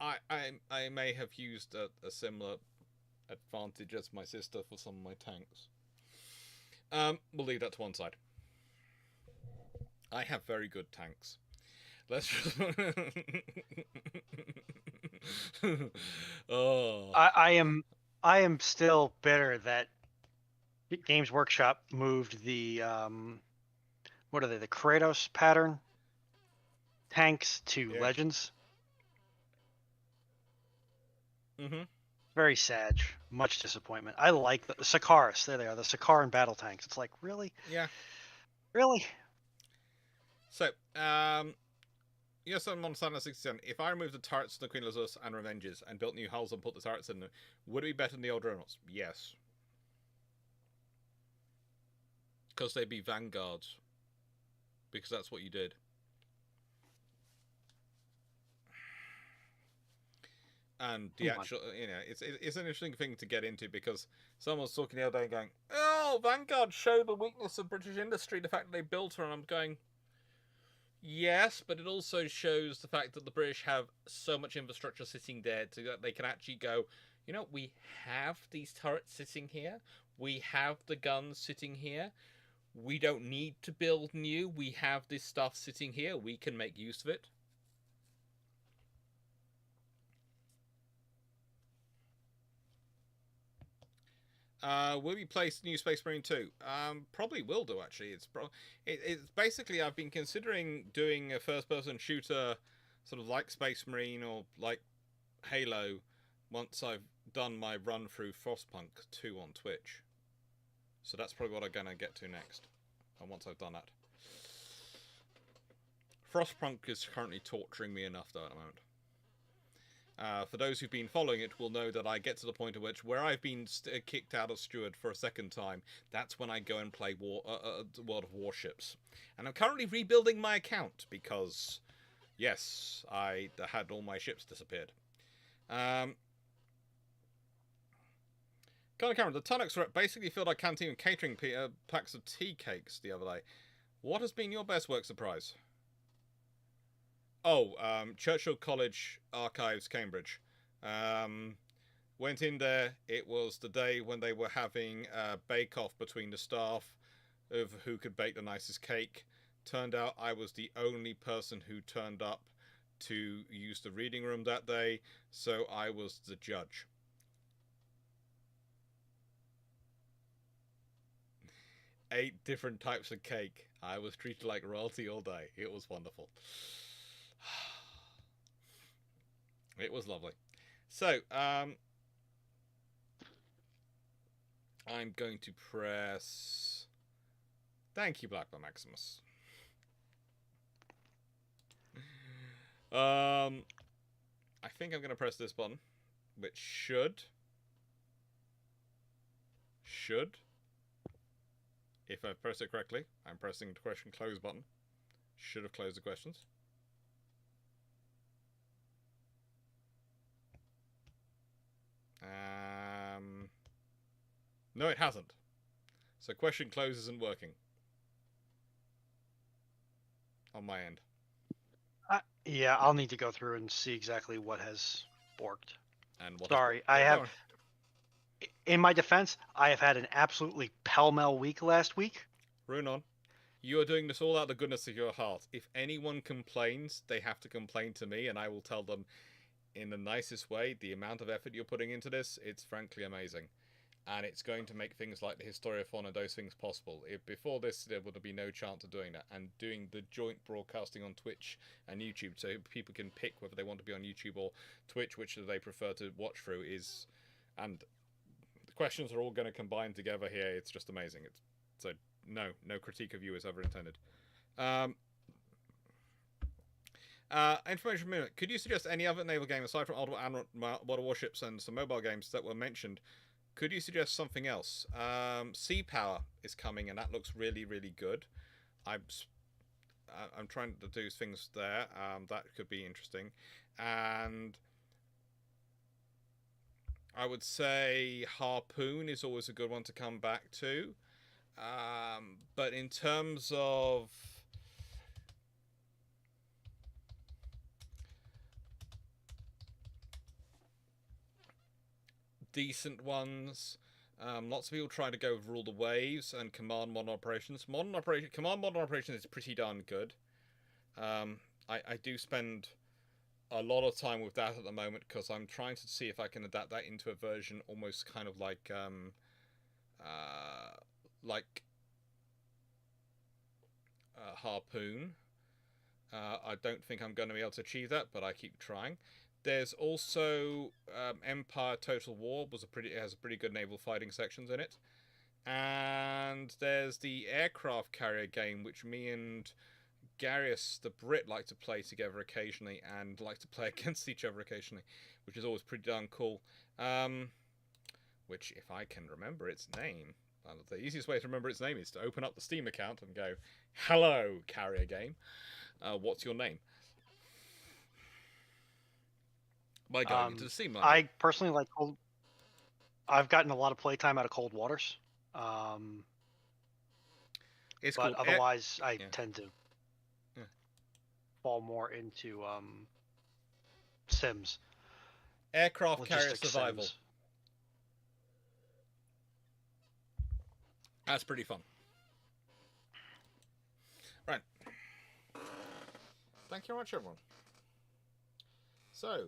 Speaker 1: I may have used a similar advantage as my sister for some of my tanks. We'll leave that to one side. I have very good tanks. Let's just... oh.
Speaker 3: I am still bitter that Games Workshop moved the what are they, the Kratos pattern tanks to
Speaker 1: Yeah.
Speaker 3: Legends.
Speaker 1: Mm-hmm.
Speaker 3: Very sad. Much disappointment. I like the Sakaris. There they are, the Sakaran battle tanks. It's like, really?
Speaker 1: Yeah.
Speaker 3: Really?
Speaker 1: So, yes, I'm on Santa 67. If I removed the turrets to the Queen Lazarus and Revenges and built new hulls and put the turrets in them, would it be better than the old Dreadnoughts? Yes. Because they'd be vanguards. Because that's what you did. And the actual, you know, it's an interesting thing to get into because someone's talking the other day going, oh, Vanguard show the weakness of British industry, the fact that they built her, and I'm going, yes, but it also shows the fact that the British have so much infrastructure sitting there that they can actually go, you know, we have these turrets sitting here, we have the guns sitting here, we don't need to build new, we have this stuff sitting here, we can make use of it. Will we play New Space Marine 2? Probably will do, actually. It's basically, I've been considering doing a first-person shooter sort of like Space Marine or like Halo once I've done my run through Frostpunk 2 on Twitch. So that's probably what I'm going to get to next. And once I've done that. Frostpunk is currently torturing me enough, though, at the moment. For those who've been following it will know that I get to the point at which where I've been kicked out of Steward for a second time, that's when I go and play World of Warships. And I'm currently rebuilding my account because, yes, I had all my ships disappeared. Connor Cameron, the Tunnocks rep basically filled our canteen with catering packs of tea cakes the other day. What has been your best work surprise? Oh, Churchill College Archives, Cambridge. Went in there. It was the day when they were having a bake-off between the staff of who could bake the nicest cake. Turned out I was the only person who turned up to use the reading room that day, so I was the judge. Eight different types of cake. I was treated like royalty all day. It was wonderful. It was lovely. So, I'm going to press... Thank you, Blackburn Maximus. I think I'm going to press this button, which should, if I've pressed it correctly, I'm pressing the question close button. Should have closed the questions. No, it hasn't. So question close isn't working on my end.
Speaker 3: Yeah, I'll need to go through and see exactly what has borked.
Speaker 1: And what
Speaker 3: Sorry, I have. In my defense, I have had an absolutely pell-mell week last week.
Speaker 1: Runon, you are doing this all out of the goodness of your heart. If anyone complains, they have to complain to me, and I will tell them in the nicest way the amount of effort you're putting into this. It's frankly amazing. And it's going to make things like the Historiathon and those things possible. If before this, there would have been no chance of doing that. And doing the joint broadcasting on Twitch and YouTube, so people can pick whether they want to be on YouTube or Twitch, which they prefer to watch through, is... And the questions are all going to combine together here. It's just amazing. So, no critique of you is ever intended. Information minute. Could you suggest any other naval game, aside from World of Warships and some mobile games that were mentioned? Could you suggest something else? Sea Power is coming, and that looks really, really good. I'm trying to do things there. That could be interesting. And I would say Harpoon is always a good one to come back to. But in terms of... decent ones. Lots of people try to go over all the waves and Command Modern Operations. Command Modern Operations is pretty darn good. I do spend a lot of time with that at the moment because I'm trying to see if I can adapt that into a version almost kind of like Harpoon. I don't think I'm going to be able to achieve that, but I keep trying. There's also Empire Total War has a pretty good naval fighting sections in it, and there's the aircraft carrier game which me and Garius the Brit like to play together occasionally and like to play against each other occasionally, which is always pretty darn cool. Which, if I can remember its name, the easiest way to remember its name is to open up the Steam account and go, "Hello, carrier game. What's your name?" By going into the Steam library.
Speaker 3: I personally like cold. I've gotten a lot of playtime out of Cold Waters.
Speaker 1: It's
Speaker 3: but
Speaker 1: called
Speaker 3: otherwise, I tend to fall more into Sims.
Speaker 1: Aircraft Carrier Survival.
Speaker 3: Sims.
Speaker 1: That's pretty fun. Right. Thank you very much, everyone. So,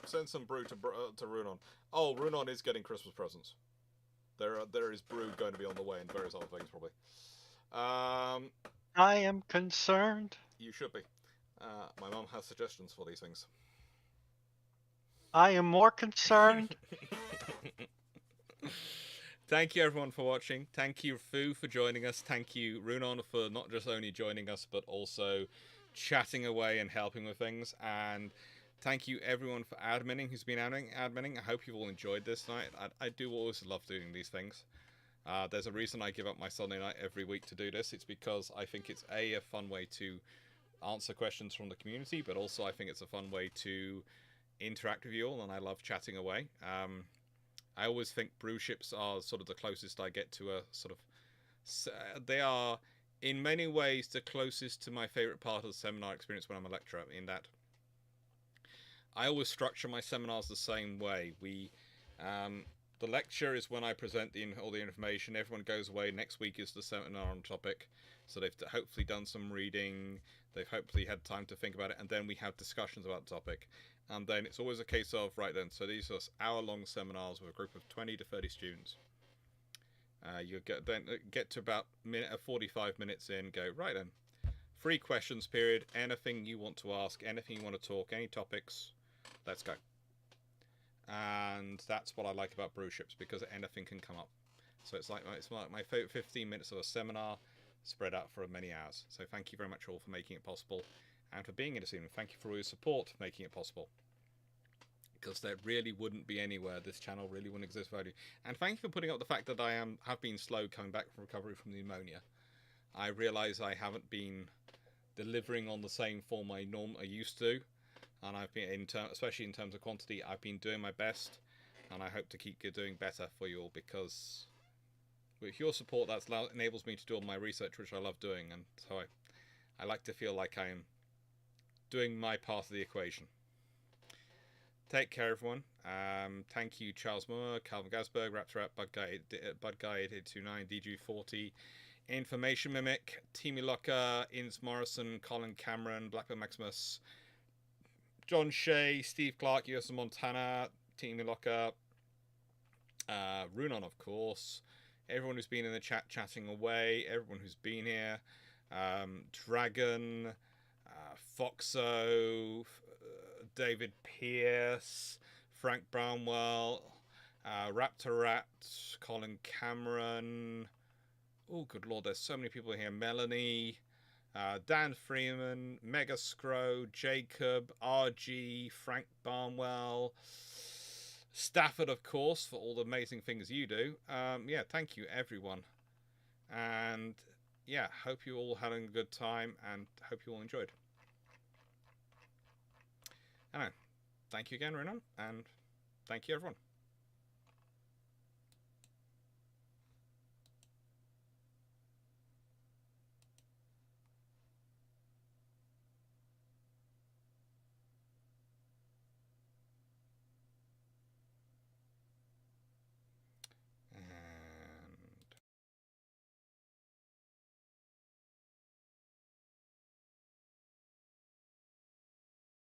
Speaker 1: send some brew to Runon. Oh, Runon is getting Christmas presents. There is brew going to be on the way and various other things, probably.
Speaker 3: I am concerned.
Speaker 1: You should be. My mum has suggestions for these things.
Speaker 3: I am more concerned.
Speaker 1: Thank you, everyone, for watching. Thank you, Fu, for joining us. Thank you, Runon, for not just only joining us, but also chatting away and helping with things. And thank you everyone for adminning who's been adminning. I hope you've all enjoyed this night. I do always love doing these things. There's a reason I give up my Sunday night every week to do this. It's because I think it's a fun way to answer questions from the community, but also I think it's a fun way to interact with you all, and I love chatting away. I always think Bruships are sort of the closest I get to a sort of... They are, in many ways, the closest to my favourite part of the seminar experience when I'm a lecturer, in that I always structure my seminars the same way. The lecture is when I present all the information. Everyone goes away. Next week is the seminar on topic. So they've hopefully done some reading. They've hopefully had time to think about it. And then we have discussions about the topic. And then it's always a case of, right then, so these are hour-long seminars with a group of 20 to 30 students. You get to about 45 minutes in, go, right then, free questions period, anything you want to ask, anything you want to talk, any topics, let's go. And that's what I like about Bruships, because anything can come up. So it's like my favorite 15 minutes of a seminar spread out for many hours. So thank you very much all for making it possible and for being here this evening. Thank you for all your support for making it possible, because there really wouldn't be anywhere. This channel really wouldn't exist without you. And thank you for putting up the fact that I have been slow coming back from recovery from pneumonia. I realise I haven't been delivering on the same form I used to. And I've been, especially in terms of quantity, I've been doing my best, and I hope to keep doing better for you all, because with your support, that enables me to do all my research, which I love doing, and so I like to feel like I am doing my part of the equation. Take care, everyone. Thank you, Charles Moore, Calvin Gasberg, Raptor Bud Guy 8829, DG40, Information Mimic, Timmy Locker, Ince Morrison, Colin Cameron, Blackburn Maximus, John Shea, Steve Clarke, US Montana, Timmy Locker, Runon, of course, everyone who's been in the chat chatting away, everyone who's been here, Dragon, Foxo, David Pierce, Frank Brownwell, Raptor Rat, Colin Cameron, oh good lord, there's so many people here, Melanie, Dan Freeman, Mega Scrow, Jacob, RG, Frank Barnwell, Stafford, of course, for all the amazing things you do. Yeah, thank you, everyone. And yeah, hope you all had a good time, and hope you all enjoyed. Anyway, thank you again, Renan, and thank you, everyone.